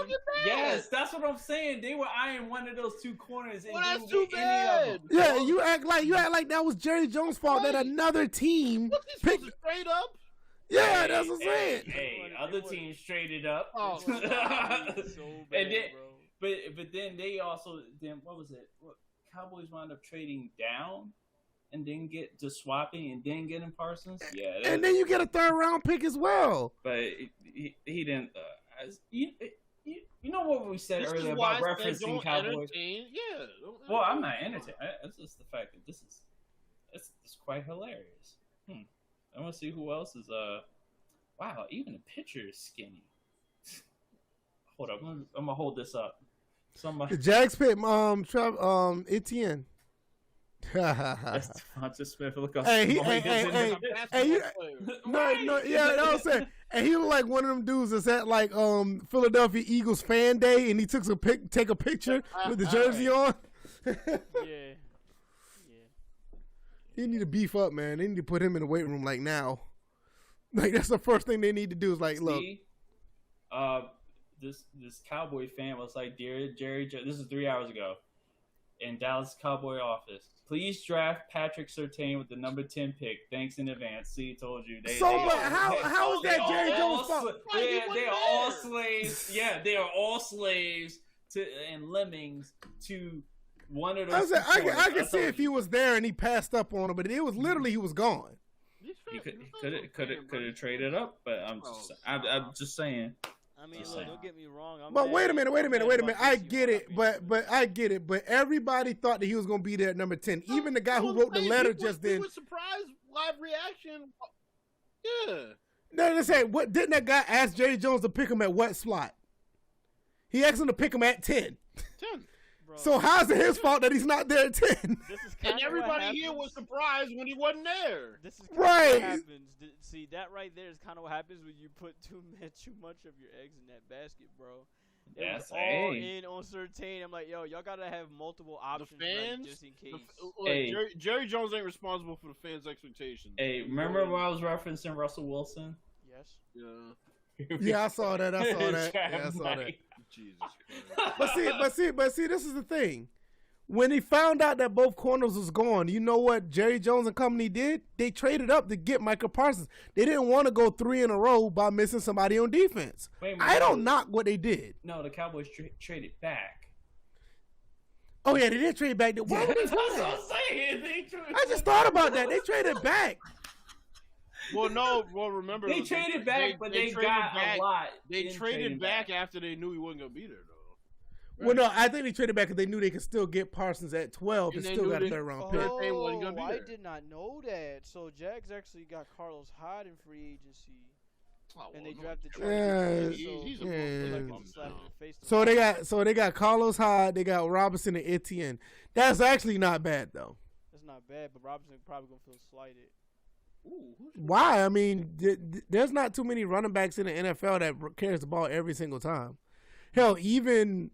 Yes, that's what I'm saying. They were eyeing one of those two corners, and Well, they that's didn't too get any of bad. them. Yeah, you act like that was Jerry Jones' fault that Right. another team What's he supposed picked. to straight up? Yeah, that's what I'm saying. Hey, other teams traded up. Oh, So bad, And then- bro. But then they also what was it? Cowboys wound up trading down and then get to swapping and then getting Parsons. Yeah, and then you get a 3rd round pick as well. But he didn't. You know what we said This earlier is why about I said referencing don't Cowboys. entertain. Yeah. Well, I'm not entertained. It's just the fact that this is quite hilarious. I want to see who else is. Wow, even the pitcher is skinny. Hold up, I'm gonna hold this up. The Jags pick Etienne. That's Devonta Smith. Look up. Hey, Hey, no, yeah, that was saying. And he was like one of them dudes that's at like Philadelphia Eagles fan day, and he took take a picture with the jersey on. Yeah. He need to beef up, man. They need to put him in the weight room like now. Like that's the first thing they need to do is like, look. This Cowboy fan was like, "Dear Jerry, this is 3 hours ago, in Dallas Cowboy office. Please draft Patrick Surtain with the number 10 pick. Thanks in advance." See, told you. How is that Jerry Jones' fault? They are all slaves. Yeah, they are all slaves and lemmings to one of those. I can see if he was there and he passed up on him, but it was literally he was gone. He could have traded up, but I'm just saying. I mean, look, don't get me wrong. But wait a minute. I get it, but everybody thought that he was going to be there at number 10. Even the guy who wrote the letter just then. He was surprised live reaction. Yeah. No, they say, what didn't that guy ask Jerry Jones to pick him at what slot? He asked him to pick him at 10. 10. Bro, So how's it his fault that he's not there at 10? this is And everybody here was surprised when he wasn't there. This is Right. what happens. See, that right there is kind of what happens when you put too much of your eggs in that basket, bro. It was all in on Surtain. I'm like, yo, y'all gotta have multiple options, The fans, right, just in case. Jerry Jones ain't responsible for the fans' expectations. Hey, remember when I was referencing Russell Wilson? Yes. Yeah. Yeah, I saw that. Yeah, I saw that. Jesus Christ. But see, this is the thing. When he found out that both corners was gone, you know what Jerry Jones and company did? They traded up to get Michael Parsons. They didn't want to go 3 in a row by missing somebody on defense. I don't knock what they did. No, the Cowboys traded back. Oh yeah, they did trade back. Why would they do that? I just thought about that. They traded back. Well, remember They traded back, but they got a lot. They traded back after they knew he wasn't gonna be there, though. Right. Well, no, I think they traded back because they knew they could still get Parsons at 12 and still got a 3rd round pick. I did not know that. So Jags actually got Carlos Hyde in free agency, and they drafted. So they got Carlos Hyde, they got Robinson and Etienne. That's actually not bad though. That's not bad, but Robinson probably gonna feel slighted. Ooh, why? I mean, there's not too many running backs in the NFL that carries the ball every single time. Hell, even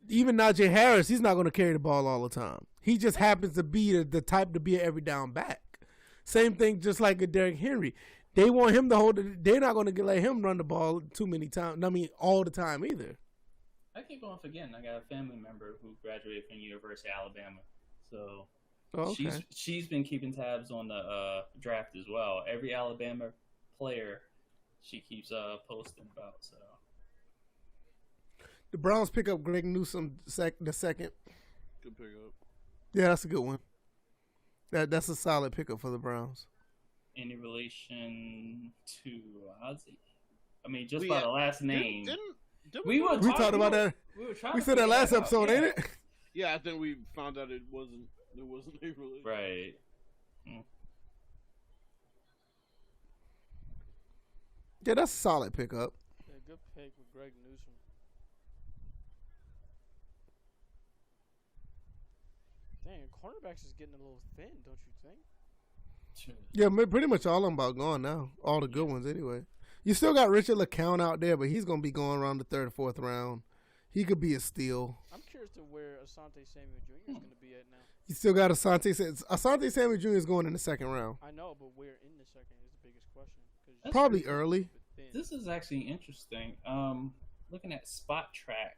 Najee Harris, he's not going to carry the ball all the time. He just happens to be the type to be an every down back. Same thing, just like a Derrick Henry. They want him to hold it. They're not going to let him run the ball too many times. I mean, all the time either. I keep on forgetting. I got a family member who graduated from University of Alabama, so she's been keeping tabs on the draft as well. Every Alabama player she keeps posting about. So the Browns pick up Greg Newsome the second. Good pickup. Yeah, that's a good one. That's a solid pickup for the Browns. Any relation to Ozzy? I mean, just by the last name. We talked about that. We said that last episode, ain't it? Yeah, I think we found out it wasn't a relation. Right. Yeah, that's a solid pickup. Yeah, good pick with Greg Newsome. Dang, cornerbacks is getting a little thin, don't you think? Yeah, pretty much all of them about gone now. All the good ones, anyway. You still got Richard LeCounte out there, but he's going to be going around the 3rd or 4th round. He could be a steal. I'm curious to where Asante Samuel Jr. is going to be at now. You still got Asante Samuel Jr. is going in the 2nd round. I know, but where in the 2nd is the biggest question. Probably early. This is actually interesting. Looking at Spot Track,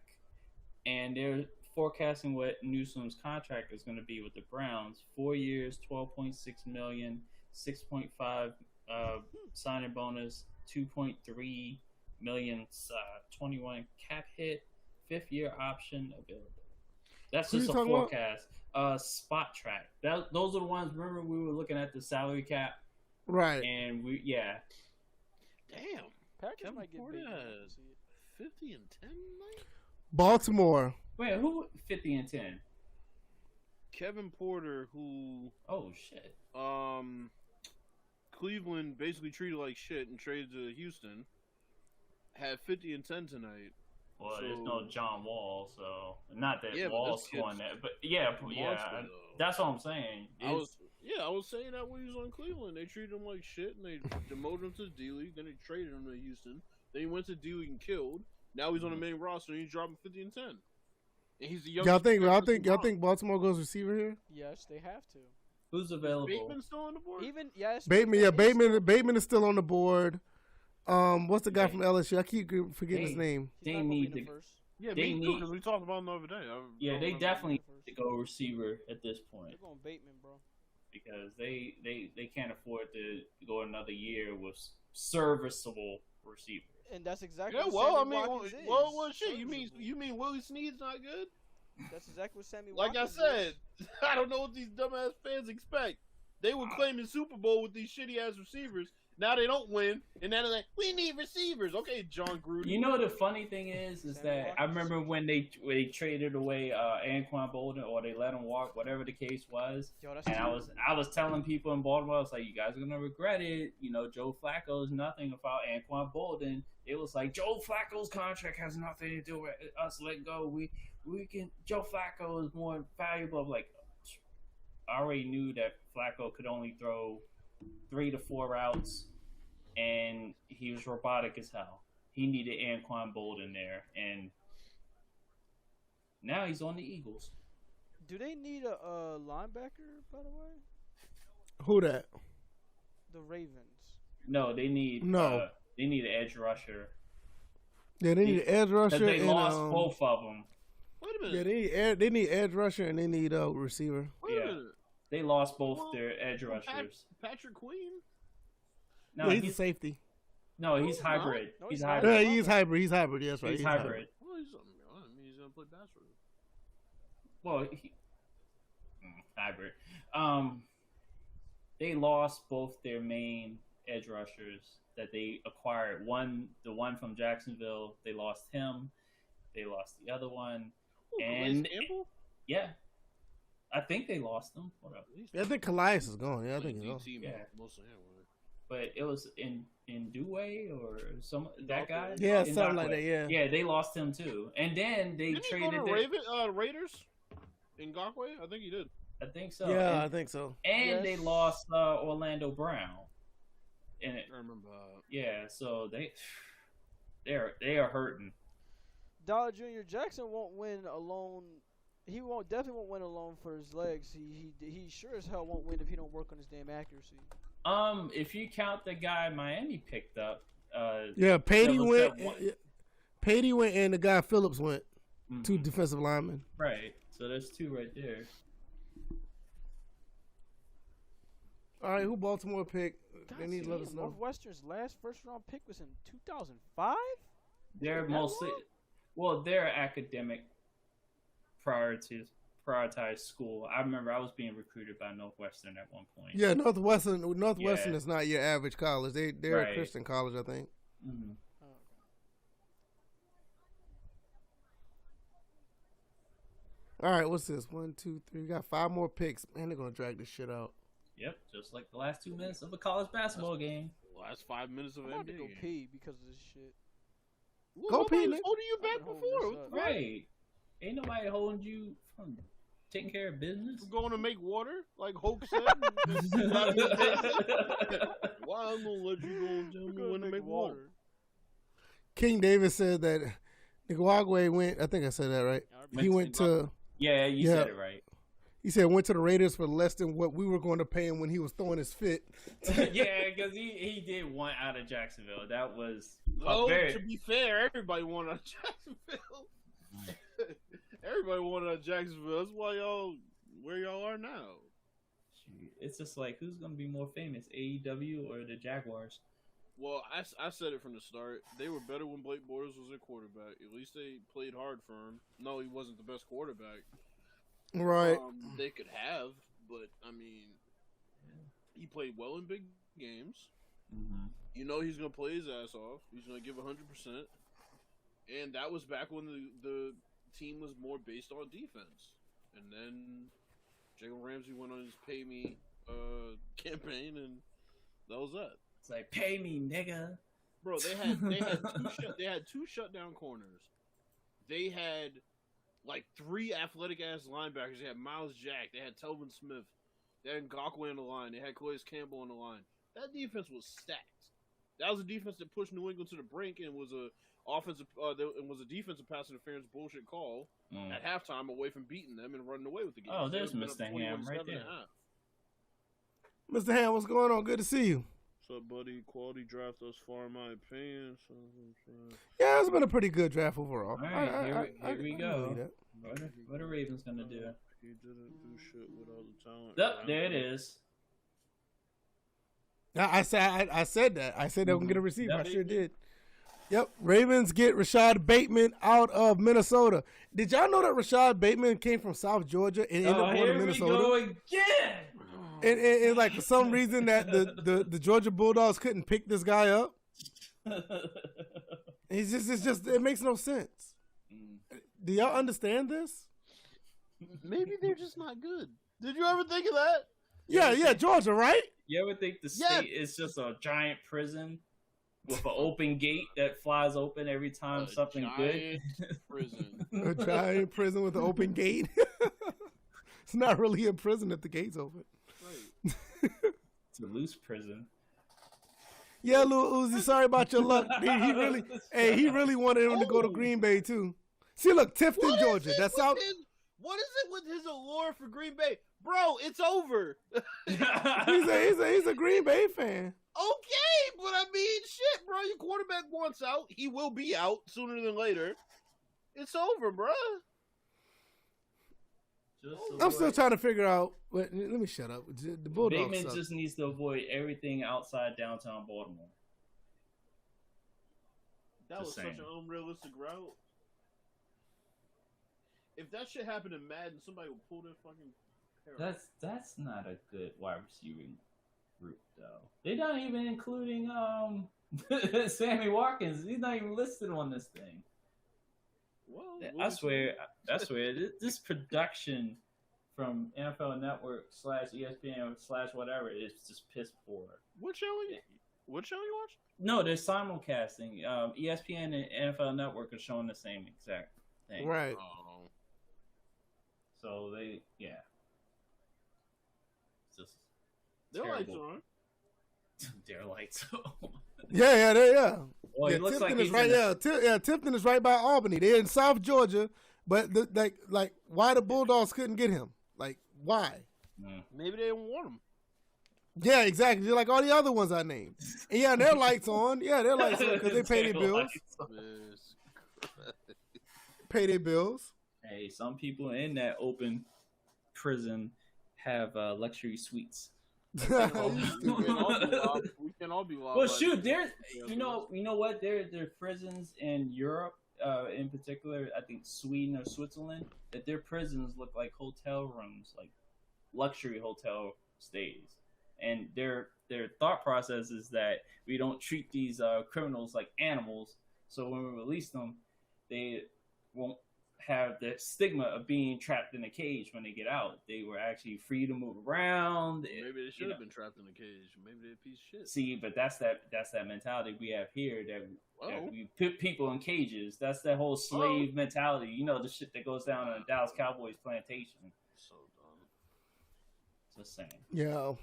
and they're forecasting what Newsome's contract is going to be with the Browns. 4 years, $12.6 million, 6.5 signing bonus, 2.3 million 21 cap hit, 5th year option available. That's Who just you a talking about? forecast. Spot track. Those are the ones. Remember, we were looking at the salary cap, Right. and Damn. Packers Kevin might get Porter big. has 50 and 10 tonight? Baltimore. Wait, who 50 and 10? Kevin Porter, who Oh shit. Cleveland basically treated like shit and traded to Houston, had 50 and 10 tonight. Well, So- there's no John Wall, so not that Yeah, but Wall's this kid's scoring that, but yeah, monster, though. that's what I'm saying. I was saying that when he was on Cleveland. They treated him like shit, and they demoted him to the D League. Then they traded him to Houston. Then he went to D League and killed. Now he's on the main roster, and he's dropping 50 and 10. And he's the youngest. Y'all think Baltimore goes receiver here? Yes, they have to. Who's available? Bateman still on the board? Even yes. Bateman, yeah, Bateman is still on the board. What's the guy Right. from LSU? I keep forgetting his name. He's They not gonna be need in the to- first. Yeah, They me too, need- because we talked about him the other day. Yeah, they don't definitely remember. need to go receiver at this They're point going Bateman, bro. because they can't afford to go another year with serviceable receivers. And that's exactly Yeah, what well, I Sammy mean, Watkins is. well, shit. You Serviceable. mean Willie Snead's not good? That's exactly what Sammy Like I Watkins said, is. I don't know what these dumbass fans expect. They were claiming Super Bowl with these shitty ass receivers. Now they don't win, and now they're like, we need receivers. Okay, John Gruden. You know the funny thing is Sammy that I Watkins. remember when they traded away Anquan Bolden or they let him walk, whatever the case was. Yo, that's And true. I was telling people in Baltimore, I was like, you guys are gonna regret it. You know, Joe Flacco is nothing without Anquan Bolden. It was like Joe Flacco's contract has nothing to do with us letting go. We can. Joe Flacco is more valuable. I'm like, I already knew that Flacco could only throw 3 to 4 routes, and he was robotic as hell. He needed Anquan Bolden there, and now he's on the Eagles. Do they need a linebacker, by the way? Who that? The Ravens. No, they need they need an edge rusher. Yeah, they need an edge Because rusher. they and, lost both of them. Wait a Yeah, minute. they need edge rusher and they need a receiver. Wait yeah. a minute. They lost both Well, their edge rushers. Patrick Queen? No, Yeah, he's a safety. he's hybrid. No, he's he's hybrid. Yeah, he's hybrid. He's hybrid. Yes, right. He's hybrid. Well, I mean, he's gonna play basketball. Well, hybrid. They lost both their main edge rushers that they acquired. The one from Jacksonville, they lost him. They lost the other one. Ooh, And- Calais Campbell? Yeah, I think they lost him. Hold up. Yeah, I think Calais is gone. Yeah, I think he's gone. DT Yeah. mostly anyway. But it was in Dewey or that guy. Yeah, In something like Ndakwe. that. Yeah. Yeah, they lost him too. And then they Didn't he traded. go to Raiders? In Ngakwe? I think he did. I think so. Yeah, I and, think so. and they Yes. lost Orlando Brown. And I remember. yeah, so they are hurting. Dollar Jr. Jackson won't win alone. He definitely won't win alone for his legs. He sure as hell won't win if he don't work on his damn accuracy. If you count the guy Miami picked up, Yeah, Patey That was went. that one. Patey went, and the guy Phillips went. mhm, Two defensive linemen. right. So there's 2 right there. All right, who Baltimore picked? God They need to let us damn, know. Northwestern's last first round pick was in 2005. They're That mostly, long? well, they're academic prioritized school. I remember I was being recruited by Northwestern at one point. Yeah, Northwestern Yeah. is not your average college. They're Right. a Christian college, I think. hmm All right, what's this? 1, 2, 3. We got 5 more picks. Man, they're gonna drag this shit out. Yep, just like the last 2 minutes of a college basketball game. Last 5 minutes of I'm about to NBA. go game. pee because of this shit. Well, Go pee, nobody's nigga. holding you I've back been holding before. this What up. the fuck? Right. Ain't nobody holding you from taking care of business. You going to make water, like Hulk said? Why I'm gonna let you go and tell me when to make water? King Davis said that Nicaragua went. I think I said that right. He went to. Yeah, you Yeah. said it right. He said went to the Raiders for less than what we were going to pay him when he was throwing his fit. Yeah, because he did one out of Jacksonville. That was Oh, very. to be fair, everybody wanted out of Jacksonville. Everybody wanted out of Jacksonville. That's why where y'all are now. It's just like who's gonna be more famous, AEW or the Jaguars? Well, I said it from the start. They were better when Blake Bortles was their quarterback. At least they played hard for him. No, he wasn't the best quarterback. Right. They could have, but I mean, he played well in big games. Mm-hmm. You know he's gonna play his ass off. He's gonna give 100%, and that was back when the team was more based on defense. And then Jalen Ramsey went on his pay me campaign, and that was that. It's like, pay me, nigga. Bro, they had two shutdown corners. They had like 3 athletic ass linebackers. They had Miles Jack. They had Telvin Smith. They had Ngakoue on the line. They had Calais Campbell on the line. That defense was stacked. That was a defense that pushed New England to the brink and was a defensive pass interference bullshit call at halftime away from beating them and running away with the game. Oh, there's Mr. Ham right there. Mr. Ham, what's going on? Good to see you. What's up, buddy? Quality draft thus far, in my opinion. So, yeah, it's been a pretty good draft overall. All right, here we go. That. What are Ravens gonna do? He didn't do shit with all the talent. Yep, there it is. I said that. I said they were going to get a receiver. I sure did. Yep. Ravens get Rashad Bateman out of Minnesota. Did y'all know that Rashad Bateman came from South Georgia and ended up going to Minnesota? Here we go again. And like for some reason that the Georgia Bulldogs couldn't pick this guy up. It's just it makes no sense. Do y'all understand this? Maybe they're just not good. Did you ever think of that? Yeah, Georgia, right? You ever think the state is just a giant prison with an open gate that flies open every time something good? Prison. A giant prison with an open gate. It's not really a prison if the gate's open. Right. It's a loose prison. Yeah, Lil Uzi, sorry about your luck. He really wanted him to go to Green Bay too. See, look, Tifton, Georgia. That's out. What is it with his allure for Green Bay? Bro, it's over. he's a Green Bay fan. Okay, but I mean, shit, bro. Your quarterback wants out. He will be out sooner than later. It's over, bro. I'm still trying to figure out. Let me shut up. The Bulldogs Bateman suck. just needs to avoid everything outside downtown Baltimore. That was such an unrealistic route. If that shit happened in Madden, somebody would pull their fucking hair out. That's not a good wide receiving group, though. They're not even including Sammy Watkins. He's not even listed on this thing. Well, I swear, this production from NFL Network / ESPN / whatever is just piss poor. What show you watch? No, they're simulcasting. ESPN and NFL Network are showing the same exact thing. Right. Oh. So it's just Their lights terrible. are on. Their lights on. Yeah. Well, it looks Tifton like is right. Tifton is right by Albany. They're in South Georgia, but like why the Bulldogs couldn't get him? Like why? Maybe they didn't want him. Yeah, exactly. Just like all the other ones I named. And yeah, their lights on. Yeah, their lights on because they pay their bills. Pay their bills. Hey, some people in that open prison have luxury suites. We can all be wild. Well, shoot, there's you know what? There are prisons in Europe, in particular, I think Sweden or Switzerland, that their prisons look like hotel rooms, like luxury hotel stays, and their thought process is that we don't treat these criminals like animals, so when we release them, they won't have the stigma of being trapped in a cage when they get out. They were actually free to move around. Maybe they should have been trapped in a cage. Maybe they're a piece of shit. See, but that's that mentality we have here that we put people in cages. That's that whole slave mentality. You know, the shit that goes down on a Dallas Cowboys plantation. So dumb. Just saying. Yeah.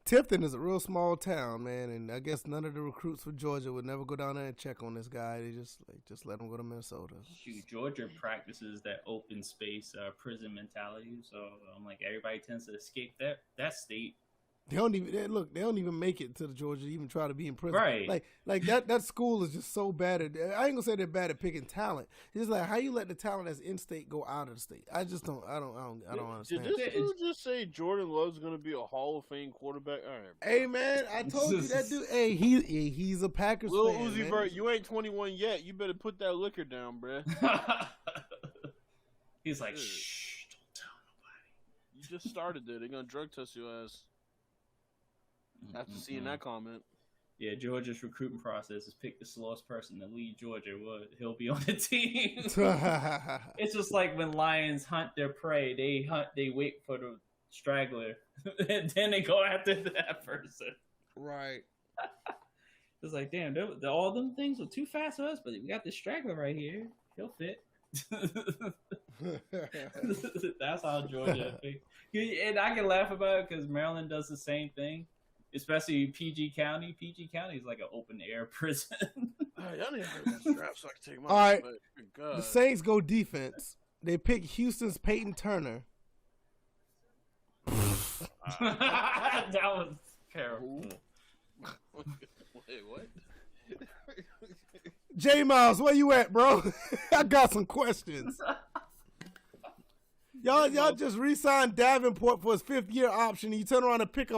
Tifton is a real small town, man, and I guess none of the recruits for Georgia would never go down there and check on this guy. They just let him go to Minnesota. Shoot, Georgia practices that open space prison mentality, so everybody tends to escape that state. They don't even make it to the Georgia to even try to be in prison. Right. Like that school is just so bad at, I ain't gonna say they're bad at picking talent. It's just like how you let the talent that's in state go out of the state. I don't understand. Did this dude just say Jordan Love's gonna be a Hall of Fame quarterback? All right. Hey man, I told you that dude. Hey, he's a Packers Lil fan. Uzi Vert, you ain't 21 yet. You better put that liquor down, bruh. He's like, shh, don't tell just started there. They're gonna drug test your ass. After seeing that comment. Yeah, Georgia's recruiting process is pick the slowest person to lead Georgia. He'll be on the team. It's just like when lions hunt their prey. They wait for the straggler, and then they go after that person. Right. It's like, damn, all them things were too fast for us, but we got this straggler right here. He'll fit. That's how Georgia thinks. And I can laugh about it because Maryland does the same thing. Especially PG County. PG County is like an open air prison. Y'all need to hurry this draft so I can take my. All right. God. The Saints go defense. They pick Houston's Peyton Turner. That was terrible. Wait, what? J Miles, where you at, bro? I got some questions. Y'all just re-signed Davenport for his 5th-year option. And you turn around and pick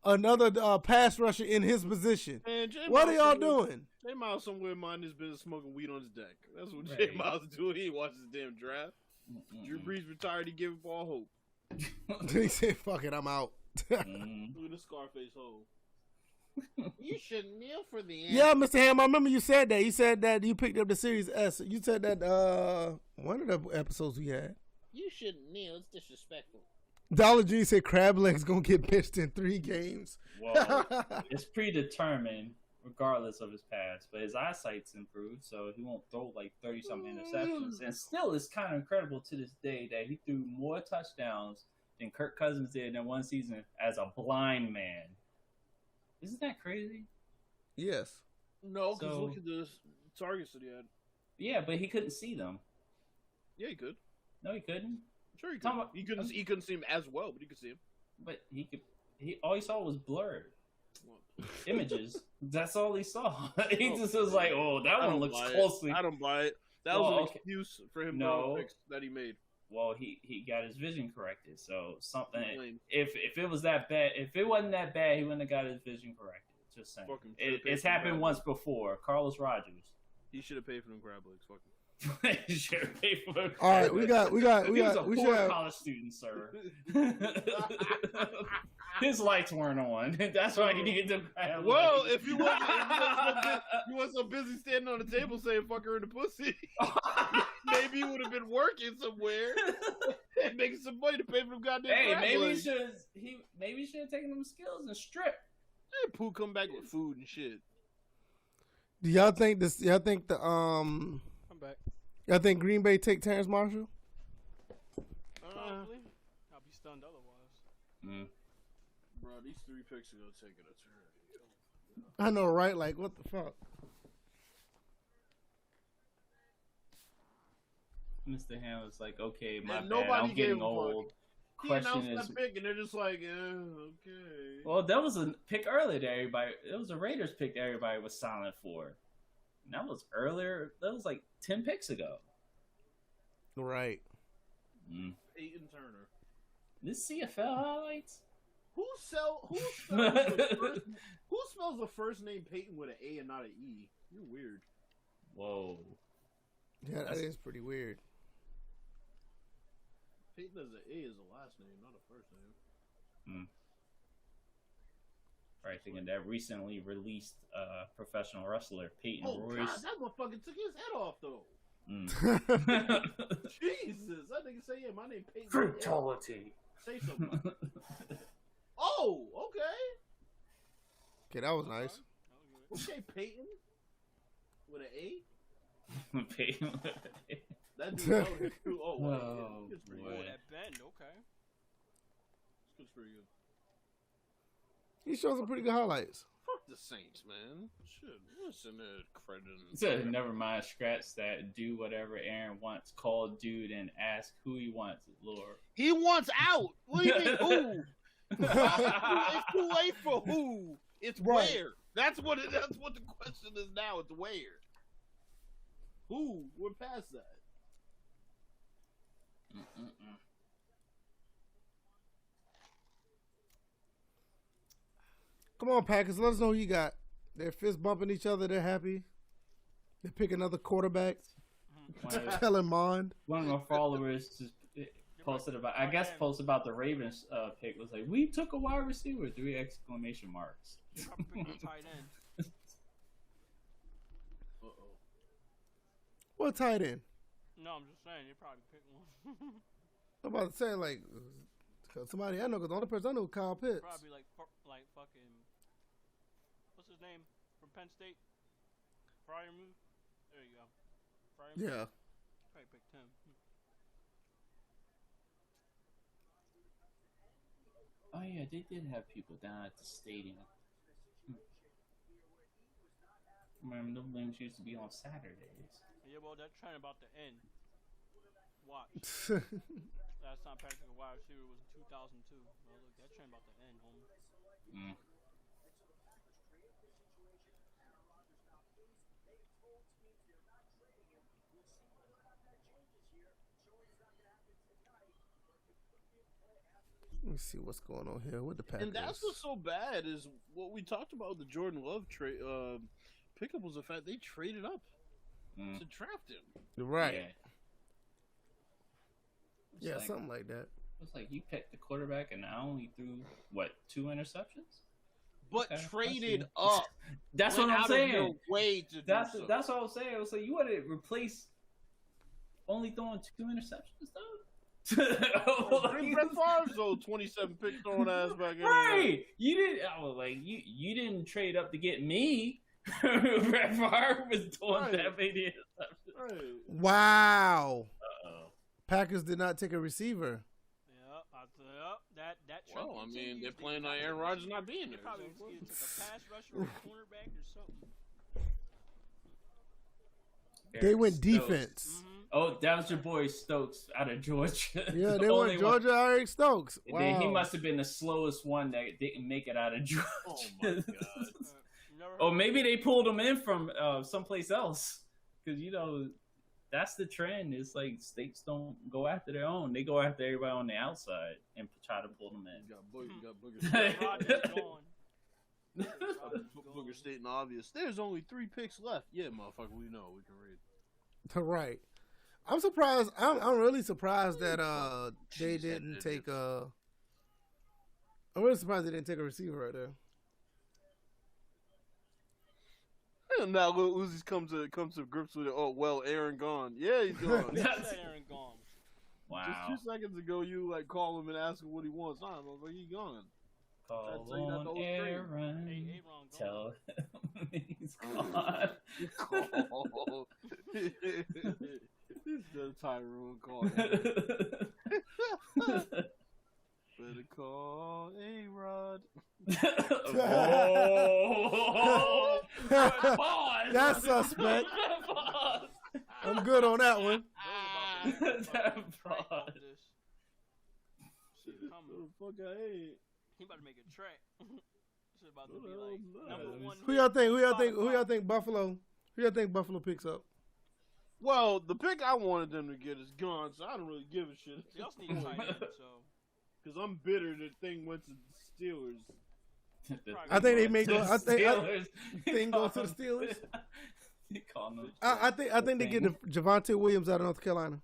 another pass rusher in his position. Man, what are y'all doing? J Miles somewhere minding his business, smoking weed on his deck. That's what Right. J Miles is doing. He ain't watching his damn draft. Drew Brees retired. He gave up all hope. He said, "Fuck it, I'm out." Look at the Scarface hole. You should kneel for the end. Yeah, Mr. Ham, I remember you said that. You said that you picked up the Series S. You said that one of the episodes we had. You shouldn't kneel. It's disrespectful. Dollar G said Crab Leg's gonna get benched in 3 games. Well, it's predetermined regardless of his past, but his eyesight's improved, so he won't throw like 30-something interceptions. And still, it's kind of incredible to this day that he threw more touchdowns than Kirk Cousins did in one season as a blind man. Isn't that crazy? Yes. No, because So- look at the targets that he had. Yeah, but he couldn't see them. Yeah, he could. No, he couldn't. Sure, he could. Talking about- He couldn't see him as well, but he could see him. But he could. All he saw was blurred images. That's all he saw. He just was like, "Oh, that one looks closely." I don't buy it. That Well, was an okay. excuse for him No. to fix that he made. Well, he got his vision corrected. So something. Lame. If it was that bad, if it wasn't that bad, he wouldn't have got his vision corrected. Just saying. Fuck him. It's happened once before. Carlos Rogers. He should have paid for them crab legs. Fuck him. He should have paid for it. All right, we He was a should poor have. college student, sir. His lights weren't on. That's why he needed to grab. Well, if you wasn't so busy standing on the table saying "fuck her in the pussy," maybe he would have been working somewhere and making some money to pay for them goddamn. Hey, crab maybe legs. he should have taken them skills and stripped. Hey, Pooh come back with food and shit. Do y'all think this? Y'all think I'm back. Y'all think Green Bay take Terrence Marshall? Probably. I'll be stunned otherwise. Bro, these 3 picks are gonna take an eternity. I know, right? Like, what the fuck? Mr. Ham was like, "Okay, my And bad. nobody I'm gave getting a fuck. old." He Question announced is, that pick, and they're just like, okay. well, that was a pick earlier that everybody. It was a Raiders pick that everybody was silent for. And that was earlier. That was like 10 picks ago. Right. Peyton Turner. This CFL highlights. Who spells the first name Peyton with an A and not an E? You're weird. Whoa. Yeah, that is pretty weird. Peyton as an A is a last name, not a first name. Right, thinking that recently released professional wrestler Peyton Oh Royce. God, that motherfucker took his head off though. Jesus, that nigga say, yeah, my name Peyton. Brutality. Say something. Oh, okay. Okay, that was nice. Okay, Peyton with an A. Peyton. That dude out here too. Oh, wow. Oh, It's pretty boy. good. Oh, that bend. Okay. It's pretty good. He showed some pretty good highlights. Fuck the Saints, man. Shit, listen to credit. So, never mind, scratch that. Do whatever Aaron wants. Call dude and ask who he wants. Lord. He wants out. What do you mean who? It's too late for who. It's Right. where. That's what the question is now. It's where. Who? We're past that. Come on, Packers. Let us know who you got. They're fist bumping each other. They're happy. They pick another quarterback. Kellen Mond. One of my followers just posted about. I guess posted about the Ravens pick was like, we took a wide receiver. 3 exclamation marks. They probably picked a tight end. What tight end? No, I'm just saying they probably picked one. I'm about to say like somebody I know because the only person I know is Kyle Pitts. Probably like fucking. What's his name from Penn State? Fryermuth. There you go. Fryermuth. Yeah. Probably picked him. Oh yeah, they did have people down at the stadium. Remember, those games used to be on Saturdays. Yeah, well, that trend about to end. Watch. Last time Patrick wide receiver was in 2002. Well, look, that trend about to end, homie. Let me see what's going on here with the Packers. And that's what's so bad is what we talked about with the Jordan Love pickup was the fact they traded up to draft him. Right. Yeah, Yeah, something like that. It's like you picked the quarterback and I only threw, 2 interceptions? But Okay, traded up. That's Went what I'm out of saying. your way to That's do so. that's what I'm saying. It was like you want to replace only throwing 2 interceptions, though. Bring Brett Favre's old 27 pick throwing ass back in. Right? You didn't. I was like, you didn't trade up to get me. Brett Favre was doing that many interceptions. Right. Wow. Uh-oh. Packers did not take a receiver. That trend. Well, I mean, they're playing on Aaron Rodgers not being They there. probably either took a pass rusher or a cornerback or something. They went Stokes. defense. Oh, that was your boy Stokes out of Georgia. Yeah, The they only went Georgia Eric Stokes. And Wow. then he must have been the slowest one that didn't make it out of Georgia. Oh my god. Or maybe they pulled him in from someplace else. Because, that's the trend. It's like states don't go after their own. They go after everybody on the outside and try to pull them in. You got Booger Rodgers gone. Booger stating the obvious. There's only 3 picks left. Yeah, motherfucker, we know. We can read. Right. I'm surprised. I'm really surprised that they didn't take a. I'm really surprised they didn't take a receiver right there. And now Lil Uzi's come to grips with it. Oh well, Aaron gone. Yeah, he's gone. That's Aaron gone. Wow. Just 2 seconds ago, you call him and ask him what he wants. Nah, motherfucker, he gone. Call Tell you that the on whole Aaron. Hey, Aaron gone. Tell him he's gone. Call. The Tyrone call. Better call A-Rod. Oh. That's suspect. I'm good on that one. Fuck, I ain't. He about to make a track. Shit about to be like number 1. Who y'all think Buffalo picks up? Well, the pick I wanted them to get is gone, so I don't really give a shit. They also need a tight end, so. Because I'm bitter that thing went to the Steelers. I think they may go. I think Steelers. thing goes to the Steelers. He called them I think they get Javonte Williams out of North Carolina.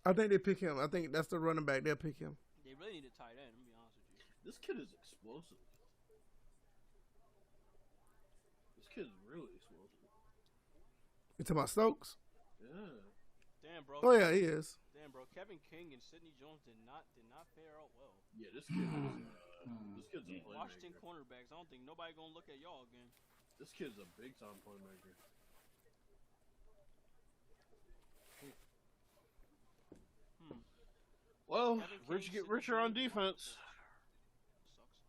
I think they pick him. I think that's the running back. They'll pick him. They really need a tight end. I'm gonna be honest with you. This kid is explosive. This kid is really explosive. You talking about Stokes? Yeah. Damn, bro. Oh yeah, he is. Damn, bro. Kevin King and Sidney Jones did not fare out well. Yeah, this kid is. This kid's a playmaker. Washington cornerbacks. I don't think nobody gonna look at y'all again. This kid's a big time playmaker. Well, rich get richer on defense. Sucks.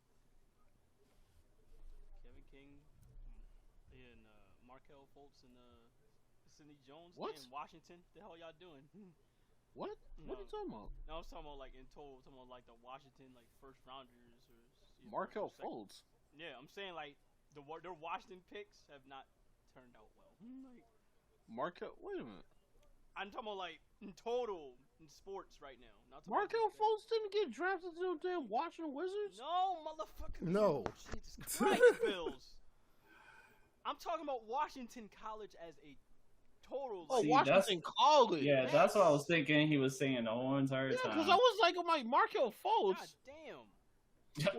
Kevin King and Markel Fultz and Sidney Jones What? in Washington. The hell y'all doing? What? What are you talking about? No, I was talking about like in total, talking about like the Washington like first rounders or Markel second. Fultz. Yeah, I'm saying like their Washington picks have not turned out well. Like, Markel, wait a minute. I'm talking about like in total in sports right now. Not talking Markel about Fultz didn't get drafted to the damn Washington Wizards? No, motherfucker. No. Jesus Christ, Bills. I'm talking about Washington College as a total. Oh, See, Washington College. Yeah, that's what I was thinking. He was saying the whole entire time. Because I was like, I'm like, Markel Fultz. God damn.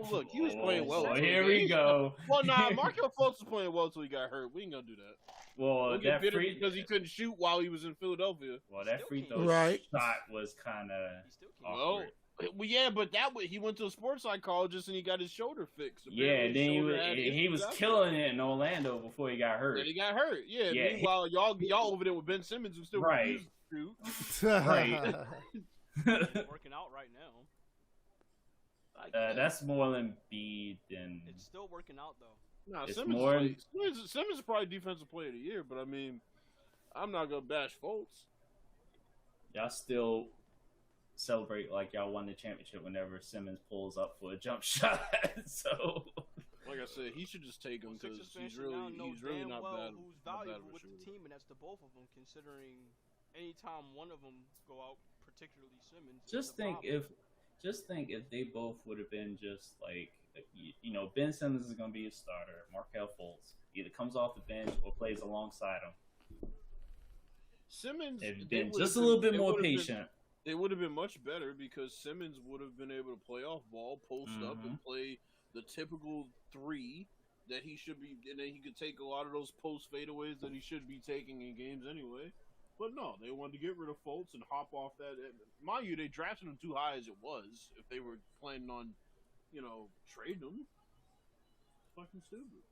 Well, look, he was playing well. Boy, here we go. Well, nah, Markel Fultz was playing well until he got hurt. We ain't gonna do that. Well, We'll get bitter because he couldn't shoot while he was in Philadelphia. Well, that free throw shot was kind of awkward. Well, yeah, but he went to a sports psychologist and he got his shoulder fixed. Yeah, then he was killing it in Orlando before he got hurt. Then he got hurt. Yeah. Meanwhile, y'all over there with Ben Simmons who still right. to Right. Working out right now. That's more than Embiid than. It's still working out though. Nah, Simmons is probably defensive player of the year, but I mean, I'm not gonna bash Fultz. Y'all still celebrate like y'all won the championship whenever Simmons pulls up for a jump shot. So, like I said, he should just take him because he's really not bad. Who's valuable with the team, and that's the both of them. Considering anytime one of them go out, particularly Simmons. Just think if they both would have been just like, Ben Simmons is going to be a starter. Markel Fultz either comes off the bench or plays alongside him. Simmons, they've been just a little bit more patient. They would have been much better because Simmons would have been able to play off ball, post up, and play the typical three that he should be, and then he could take a lot of those post fadeaways that he should be taking in games anyway. But no, they wanted to get rid of Fultz and hop off that. Mind you, they drafted him too high as it was. If they were planning on, trading him, fucking stupid.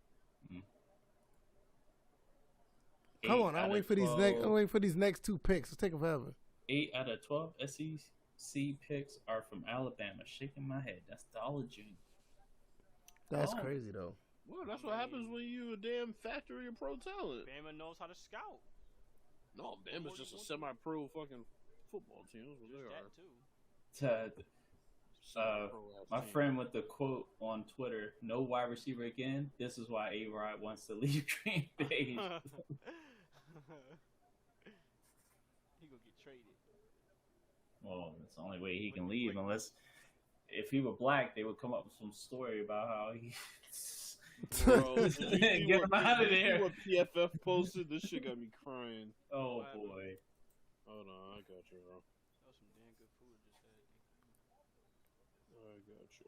Come on, I'm waiting for these next two picks. It's taking forever. 8 out of 12 SEC picks are from Alabama. Shaking my head. That's Dollar June. That's crazy though. Well, that's what happens when you a damn factory of pro talent. Bama knows how to scout. No, Bama's just a semi-pro fucking football team. That's what they are. My friend with the quote on Twitter, "No wide receiver again. This is why A-Rod wants to leave Green Bay." He gonna get traded. Well, it's the only way he can leave, unless if he were black, they would come up with some story about how he Bro, get him out of there. What PFF posted? This shit got me crying. Oh boy. Hold on, I got you, bro. That was some damn good food just had. I got you.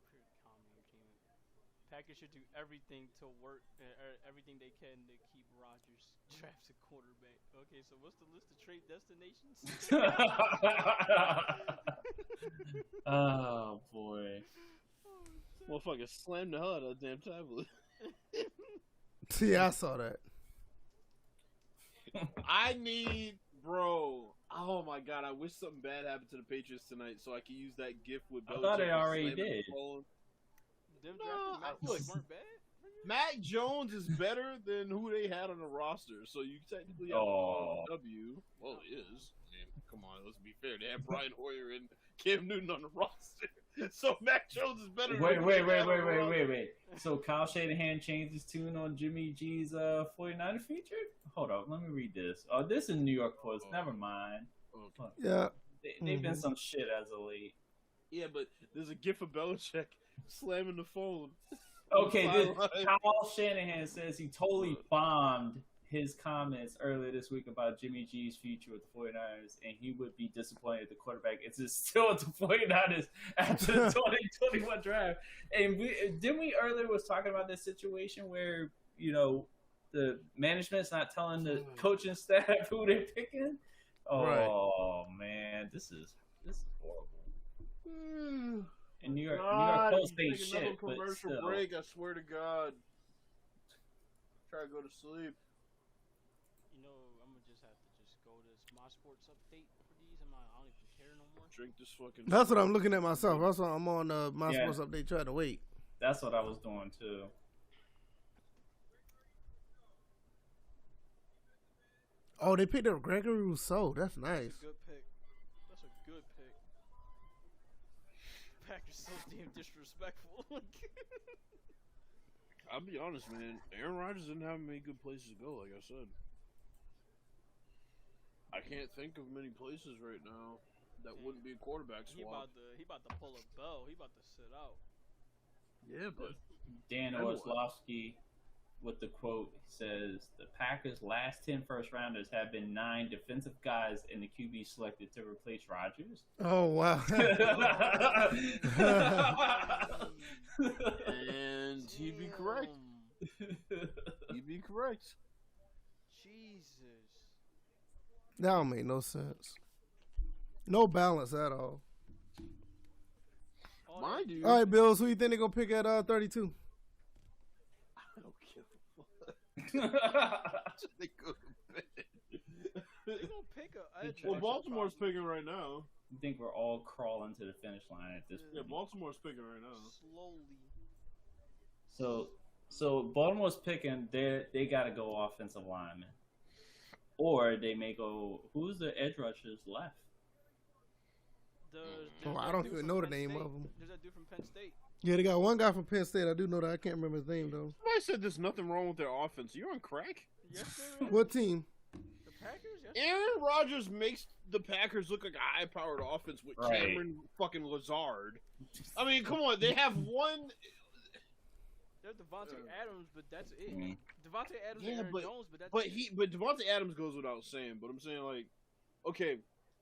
Pretty calm routine. Packers should do everything to work, everything they can to keep Rodgers drafted quarterback. Okay, so what's the list of trade destinations? Oh boy. Motherfucker slammed the hell out of that damn tablet. Yeah, I saw that. I need, bro. Oh my god, I wish something bad happened to the Patriots tonight so I could use that GIF with Belichick. I thought they already did. Look, Mac Jones is better than who they had on the roster, so you technically have a W. Well, it is. Come on, let's be fair. They have Brian Hoyer and Cam Newton on the roster. So Mac Jones is better. Wait. So Kyle Shanahan changed his tune on Jimmy G's 49er feature? Hold on, let me read this. Oh, this is New York Post. Never mind. Okay. Yeah. They've been some shit as of late. Yeah, but there's a gif of Belichick slamming the phone. Okay, Kyle Shanahan says he totally bombed his comments earlier this week about Jimmy G's future with the 49ers, and he would be disappointed if the quarterback is still at the 49ers after the 2021 draft. And didn't we earlier was talking about this situation where, the management's not telling the coaching staff who they're picking? Oh, man, this is horrible. And New York Post ain't shit, but commercial still. break, I swear to God. Try to go to sleep. I'm gonna just have to go to my sports update for these. I don't even care no more. Drink this fucking. That's what I'm looking at myself. That's why I'm on my sports update trying to wait. That's what I was doing too. Oh, they picked up Gregory Rousseau. That's nice. Good pick. That's a good pick. Packers so damn disrespectful. I'll be honest, man. Aaron Rodgers didn't have many good places to go, like I said. I can't think of many places right now that wouldn't be a quarterback swap. He about to pull a Bell. He about to sit out. Yeah, but Dan Orlovsky with the quote. He says the Packers' last 10 first rounders have been 9 defensive guys in the QB selected to replace Rodgers. Oh wow. And he'd be correct. He'd be correct. Jesus. That don't make no sense. No balance at all. Mind you. All right, Bills. Who you think they're gonna pick at 32? I don't give a fuck. They go to bed. They gonna pick a edge Well, rusher, Baltimore's probably. picking right now. I think we're all crawling to the finish line at this Yeah, point. Baltimore's picking right now. Slowly. So Baltimore's picking. They got to go offensive lineman, or they may go. Who's the edge rushers left? Oh, I don't even know the name of them. There's that dude from Penn State. Yeah, they got one guy from Penn State. I do know that. I can't remember his name though. Somebody said there's nothing wrong with their offense. You're on crack? Yes, there is. What team? The Packers? Yes. Aaron Rodgers makes the Packers look like a high-powered offense with Right. Cameron fucking Lazard. I mean, come on. They have one. There's Devontae Adams, but that's it. Mm. Devontae Adams Yeah, and Aaron but- Jones, but that's But it. but Devontae Adams goes without saying. But I'm saying, like, okay,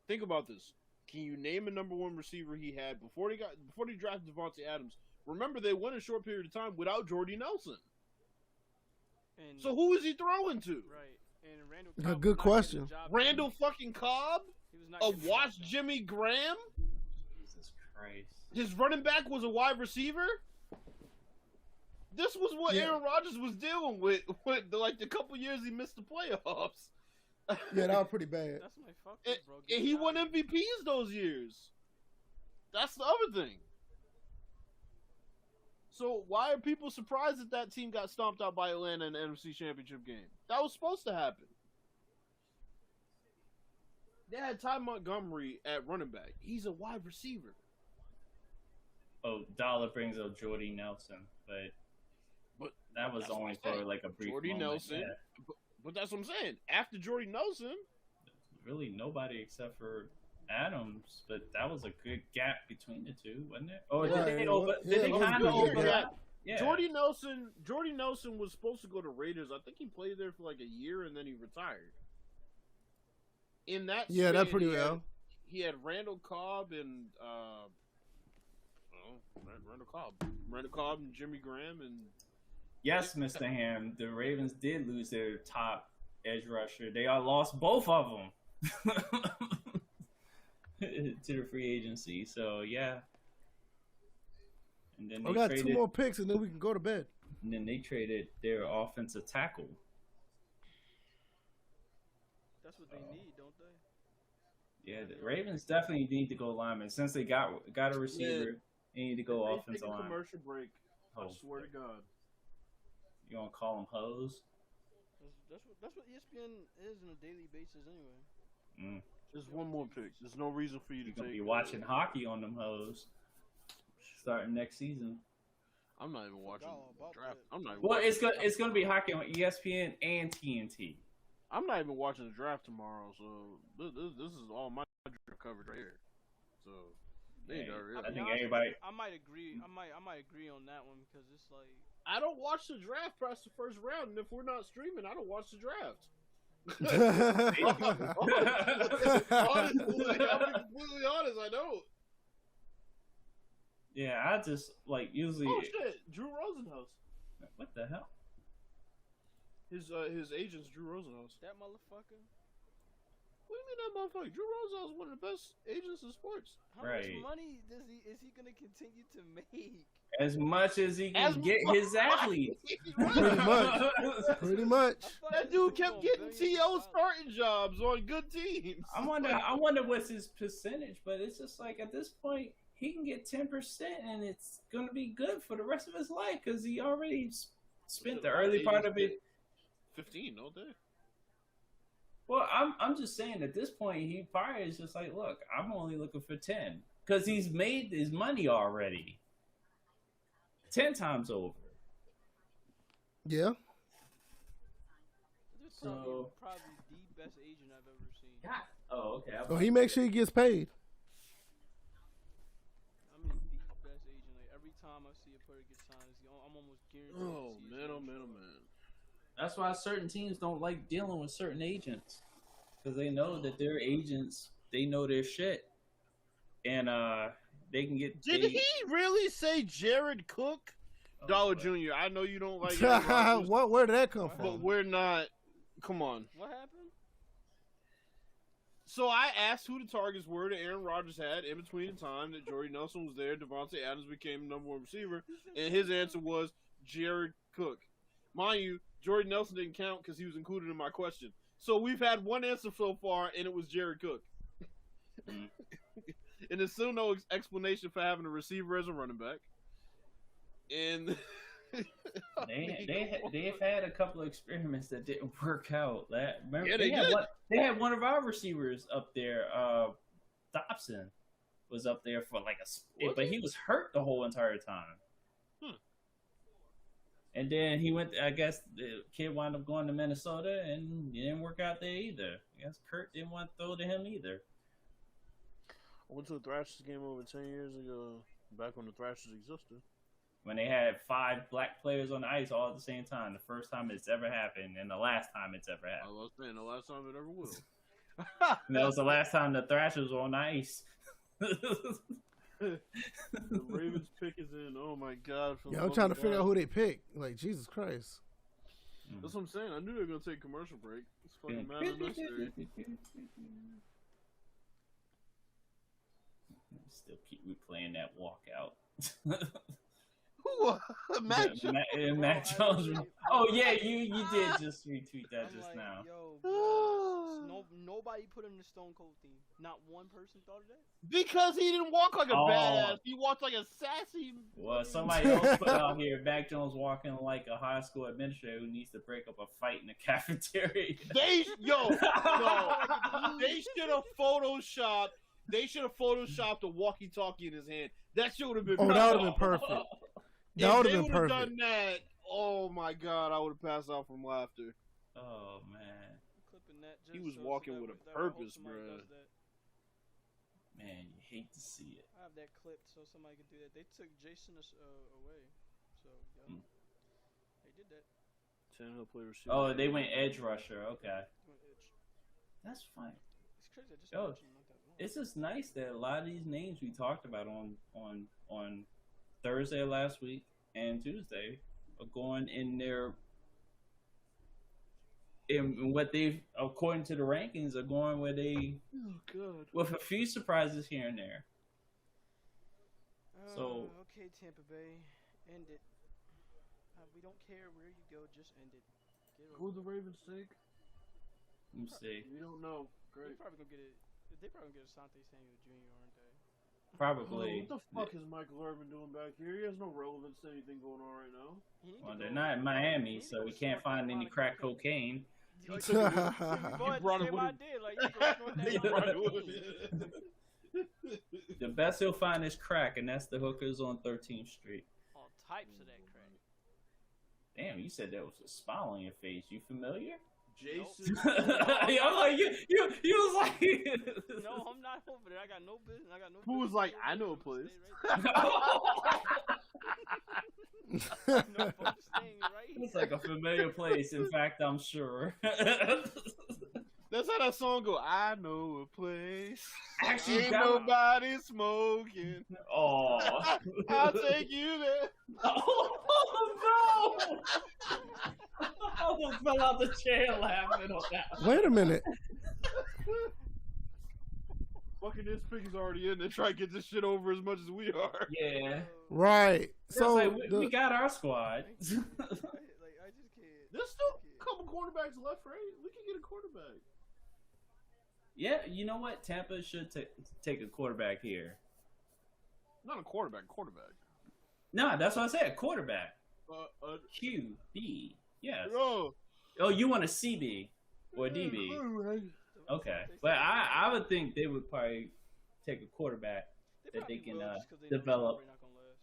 think about this. Can you name a number one receiver he had before they drafted Devontae Adams? Remember, they went a short period of time without Jordy Nelson. And, So who is he throwing to? right. And Randall A Cobb good was not getting question. the job Randall done. fucking Cobb? He was not A getting the job washed done. Jimmy Graham? Jesus Christ. His running back was a wide receiver? This was what Yeah. Aaron Rodgers was dealing with like the couple years he missed the playoffs. Yeah, that was pretty bad. That's my fuck, And, bro. and he won MVPs those years. That's the other thing. So why are people surprised that that team got stomped out by Atlanta in the NFC Championship game? That was supposed to happen. They had Ty Montgomery at running back. He's a wide receiver. Oh, Dollar brings up Jordy Nelson, but that was that's what only I'm for saying. like a brief Jordy moment. Nelson. Yeah. But that's what I'm saying. After Jordy Nelson, Really nobody except for Adams, but that was a good gap between the two, wasn't it? Or Right, did they, it over, was- did yeah, they it was kind good. of overlap? Yeah. Jordy Nelson was supposed to go to Raiders. I think he played there for like a year and then he retired. In that Yeah, that span, pretty he had- well. He had Randall Cobb and Randall Cobb and Jimmy Graham and Yes, Mr. Ham, the Ravens did lose their top edge rusher. They all lost both of them to the free agency. So yeah, and then We they got traded. 2 more picks and then we can go to bed. And then they traded their offensive tackle. That's what they need, don't they? Yeah, the Ravens definitely need to go lineman since they got a receiver. They need to go They take offensive a line. commercial break. I Oh, swear to God. You gonna call them hoes? That's what ESPN is on a daily basis anyway. Mm. There's one more pick. There's no reason for you to You're gonna take. be watching hockey on them hoes starting next season. I'm not even watching Forgot all the about draft. that. I'm not. Even Well, watching it's gonna be hockey on ESPN and TNT. I'm not even watching the draft tomorrow, so this is all my draft coverage right here. So they ain't Yeah, already- I I'll be think honest with everybody. you, I might agree. I might agree on that one because it's like I don't watch the draft past the first round, and if we're not streaming, I don't watch the draft. Honestly, I'm completely honest. I don't. Yeah, I just like usually. Oh shit, Drew Rosenhaus. What the hell? His agent's Drew Rosenhaus. that motherfucker. What do you mean that motherfucker? Drew Rosenhaus is one of the best agents in sports. How Right. much money is he gonna continue to make? As much as he can As get much- his athletes. Pretty much. Pretty much. I thought That he dude was kept going getting billions of TO dollars. starting jobs on good teams. I wonder what's his percentage, but it's just like at this point he can get 10% and it's gonna be good for the rest of his life because he already spent the early part of it. 15, don't they? Well, I'm just saying at this point he probably is just like, look, I'm only looking for 10 because he's made his money already 10 times over. Yeah. This is So- probably the best agent I've ever seen. Oh, okay. Oh, he makes sure he gets paid. I mean, the best agent. Like every time I see a player get signed, I'm almost guaranteed. Oh to see his man, oh name man, show oh up. man. That's why certain teams don't like dealing with certain agents because they know that their agents they know their shit, and they can get. Did he really say Jared Cook? Oh, Dollar boy. Jr., I know you don't like Aaron Rodgers, What? Where did that come but from? we're not. Come on. What happened? So I asked who the targets were that Aaron Rodgers had in between the time that Jordy Nelson was there, Devontae Adams became the #1 receiver, and his answer was Jared Cook. Mind you, Jordy Nelson didn't count because he was included in my question. So we've had one answer so far, and it was Jared Cook. And there's still no explanation for having a receiver as a running back. And they've had a couple of experiments that didn't work out. Remember, Yeah, they had one of our receivers up there. Dobson was up there for but he was hurt the whole entire time. And then he went. I guess the kid wound up going to Minnesota, and it didn't work out there either. I guess Kurt didn't want to throw to him either. I went to a Thrashers game over 10 years ago, back when the Thrashers existed. When they had 5 black players on the ice all at the same time, the first time it's ever happened, and the last time it's ever I happened. was saying the last time it ever will. And that was the last time the Thrashers were on the ice. The Ravens pick is in. Oh my God! Yeah, I'm trying to figure out who they pick. Like, Jesus Christ. That's what I'm saying. I knew they were gonna take a commercial break. It's fucking mad unnecessary. Still keep replaying that walkout. Who? Matt Matt Jones. Oh yeah, you did just retweet that I'm just like, now. Yo, bro, nobody put him in the Stone Cold theme. Not one person thought of that. Because he didn't walk like a badass. He walked like a sassy. Well, somebody else put out here Mac Jones walking like a high school administrator who needs to break up a fight in the cafeteria. They should have photoshopped. They should have photoshopped a walkie-talkie in his hand. That should have been. Oh, that would have been perfect. That would have been perfect. Done that. Oh my God, I would have passed out from laughter. Oh man, Clipping that just He was so walking that with a that I hope purpose, somebody bruh. does that. man, you hate to see it. I have that clipped so somebody can do that. They took Jason away, so yeah, they did that. Tannehill play receiver. Oh, they went edge rusher. Okay, Went edge. that's fine. It's crazy. I just Yo, mentioned him not that long. It's just nice that a lot of these names we talked about on Thursday of last week and Tuesday are going in what they've, according to the rankings, are going where they, Oh God. with a few surprises here and there. So- Okay, Tampa Bay, end it. We don't care where you go, just end it. Get Who over the Ravens take? Let me see. We don't know. They Great. probably gonna get it. They probably gonna get Asante Samuel Jr., aren't they? Probably. What the fuck is Michael Irvin doing back here? He has no relevance to anything going on right now. He need to Well, go- they're not in Miami, he need to so go we can't snort that find any amount of crack cocaine. Like, You go ahead, brought the it same with him. idea. Like, you go snort that He amount brought of it with him. The best he'll find is crack, and that's the hookers on 13th Street. all types of that crack. Damn, you said that was a smile on your face. You familiar? Jason. I'm like, you was like. No, I'm not over there. I got no business. I got no. Who was business like, over I there. know a place. Stay right there. No, I'm staying right here. It's like a familiar place. In fact, I'm sure. That's how that song go. I know a place. Actually, Ain't that- nobody smoking. Oh. I'll take you there. Oh no! I almost fell out the chair laughing on that. Wait a minute. Fucking this piggy's already in there trying to get this shit over as much as we are. Yeah. Right. So So we got our squad. Like, I just can't. There's still a couple quarterbacks left, right? We can get a quarterback. Yeah, you know what? Tampa should take a quarterback here. Not a quarterback. No, that's what I said. Quarterback. QB. Yes. Oh. Oh, you want a CB or a DB? Okay, but I would think they would probably take a quarterback that they probably can will, just 'cause they know develop. they're not gonna last.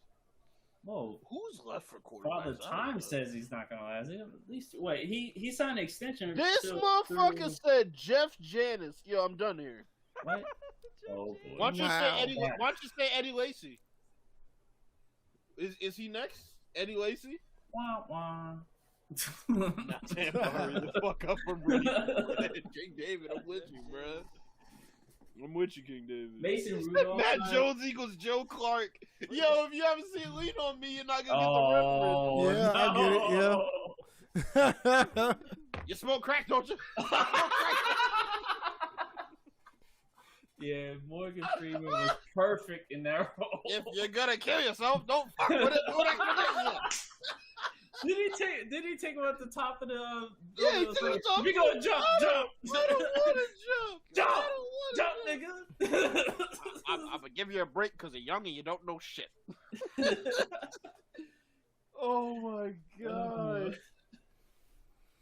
Whoa. Who's left for quarterback? Father Time says he's not gonna last. At least wait, he signed an extension. This motherfucker said Jeff Janis. Yo, I'm done here. What? Oh boy. Why don't you Wow. say Eddie? Why don't you say Eddie Lacy? Is he next? Eddie Lacy? Wah, wah. Not Tampa, hurry the fuck up from Brady. King David, I'm with you, bro. I'm with you, King David. Mason Rudolph. Matt Jones equals Joe Clark. Yo, if you haven't seen Lean on Me, you're not gonna Oh, get the reference. Yeah, I get it, yeah. You smoke crack, don't you? Yeah, Morgan Freeman was perfect in that role. If you're gonna kill yourself, don't fuck with it. Do it. Did he take him at the top of the? Yeah, he took him top. We gonna jump. I don't want to jump. Nigga. I'm gonna give you a break because you're young and you don't know shit. Oh my god.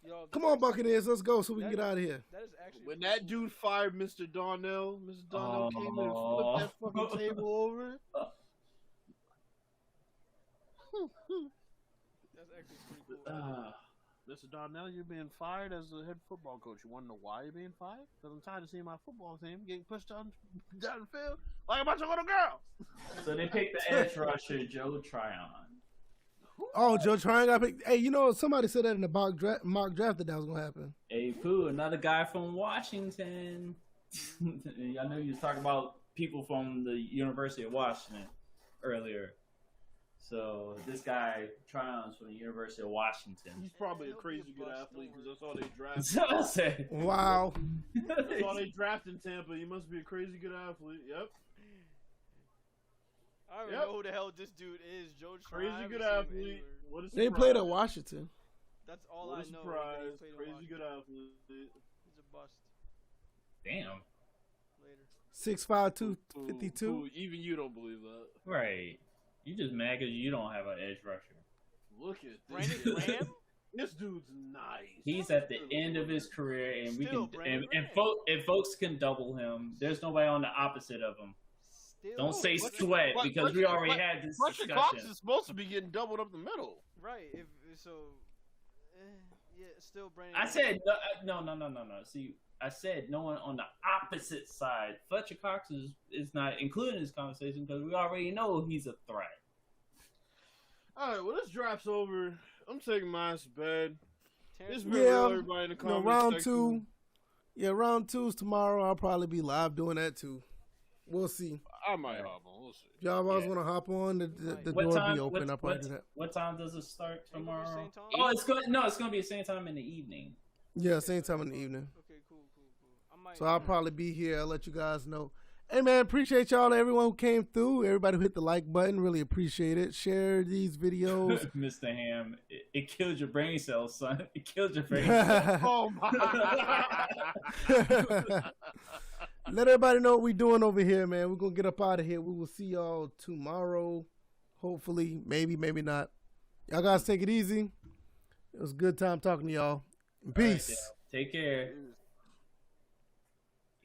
Yo, Come on, Buccaneers, let's go so we can get out of here. That is actually When that dude fired Mr. Darnell came in and flipped that fucking table over. that's actually pretty cool. Mr. Darnell, you're being fired as the head football coach. You want to know why you're being fired? Because I'm tired of seeing my football team getting pushed down the field like a bunch of little girls. So they picked the edge rusher Joe Tryon. Oh, Joe Tryon got picked. Hey, you know, somebody said that in the mock draft that was going to happen. Hey, Pooh, another guy from Washington. I know you was talking about people from the University of Washington earlier. So this guy, Tryon's from the University of Washington. He's probably a crazy good athlete because that's all they draft. So I said, Wow. That's all they draft in Tampa. He must be a crazy good athlete. Yep. I don't even know who the hell this dude is. Joe Tryon. Crazy good athlete. What a surprise. They played at Washington. That's all What I a know. surprise. They played in Crazy Washington. good athlete. He's a bust. damn. Later. 6'5", 252. Ooh, even you don't believe that. Right. You just mad because you don't have an edge rusher. Look at this. Brandon Graham? This dude's nice. He's at the end of his career, and we Still can Brandon and Graham. if folks can double him, there's nobody on the opposite of him. Still. Don't say What's- sweat But- because but- we already but- had this Fletcher Cox discussion. is supposed to be getting doubled up the middle. Right. If so, yeah, still Brandon. I Graham. said no. See, I said no one on the opposite side. Fletcher Cox is not included in this conversation because we already know he's a threat. All right, well, this draft's over. I'm taking my ass to bed. It's been Yeah, real, everybody in the You know, comments round section. 2. Yeah, round 2's tomorrow. I'll probably be live doing that too. We'll see. I might hop on. We'll see. If y'all always Yeah. want to hop on, the What door time? be open. I'll probably do that. What time does it start Ain't gonna be tomorrow? same time? Oh, it's gonna be the same time in the evening. Yeah, same time in the evening. Okay, cool. I might. So I'll probably be here. I'll let you guys know. Hey, man, appreciate y'all, everyone who came through. Everybody who hit the like button. Really appreciate it. Share these videos. Mr. Ham, it killed your brain cells, son. It killed your brain cells. Oh, my. Let everybody know what we're doing over here, man. We're going to get up out of here. We will see y'all tomorrow. Hopefully. Maybe, maybe not. Y'all guys take it easy. It was a good time talking to y'all. Peace. All right, take care. It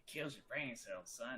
kills your brain cells, son.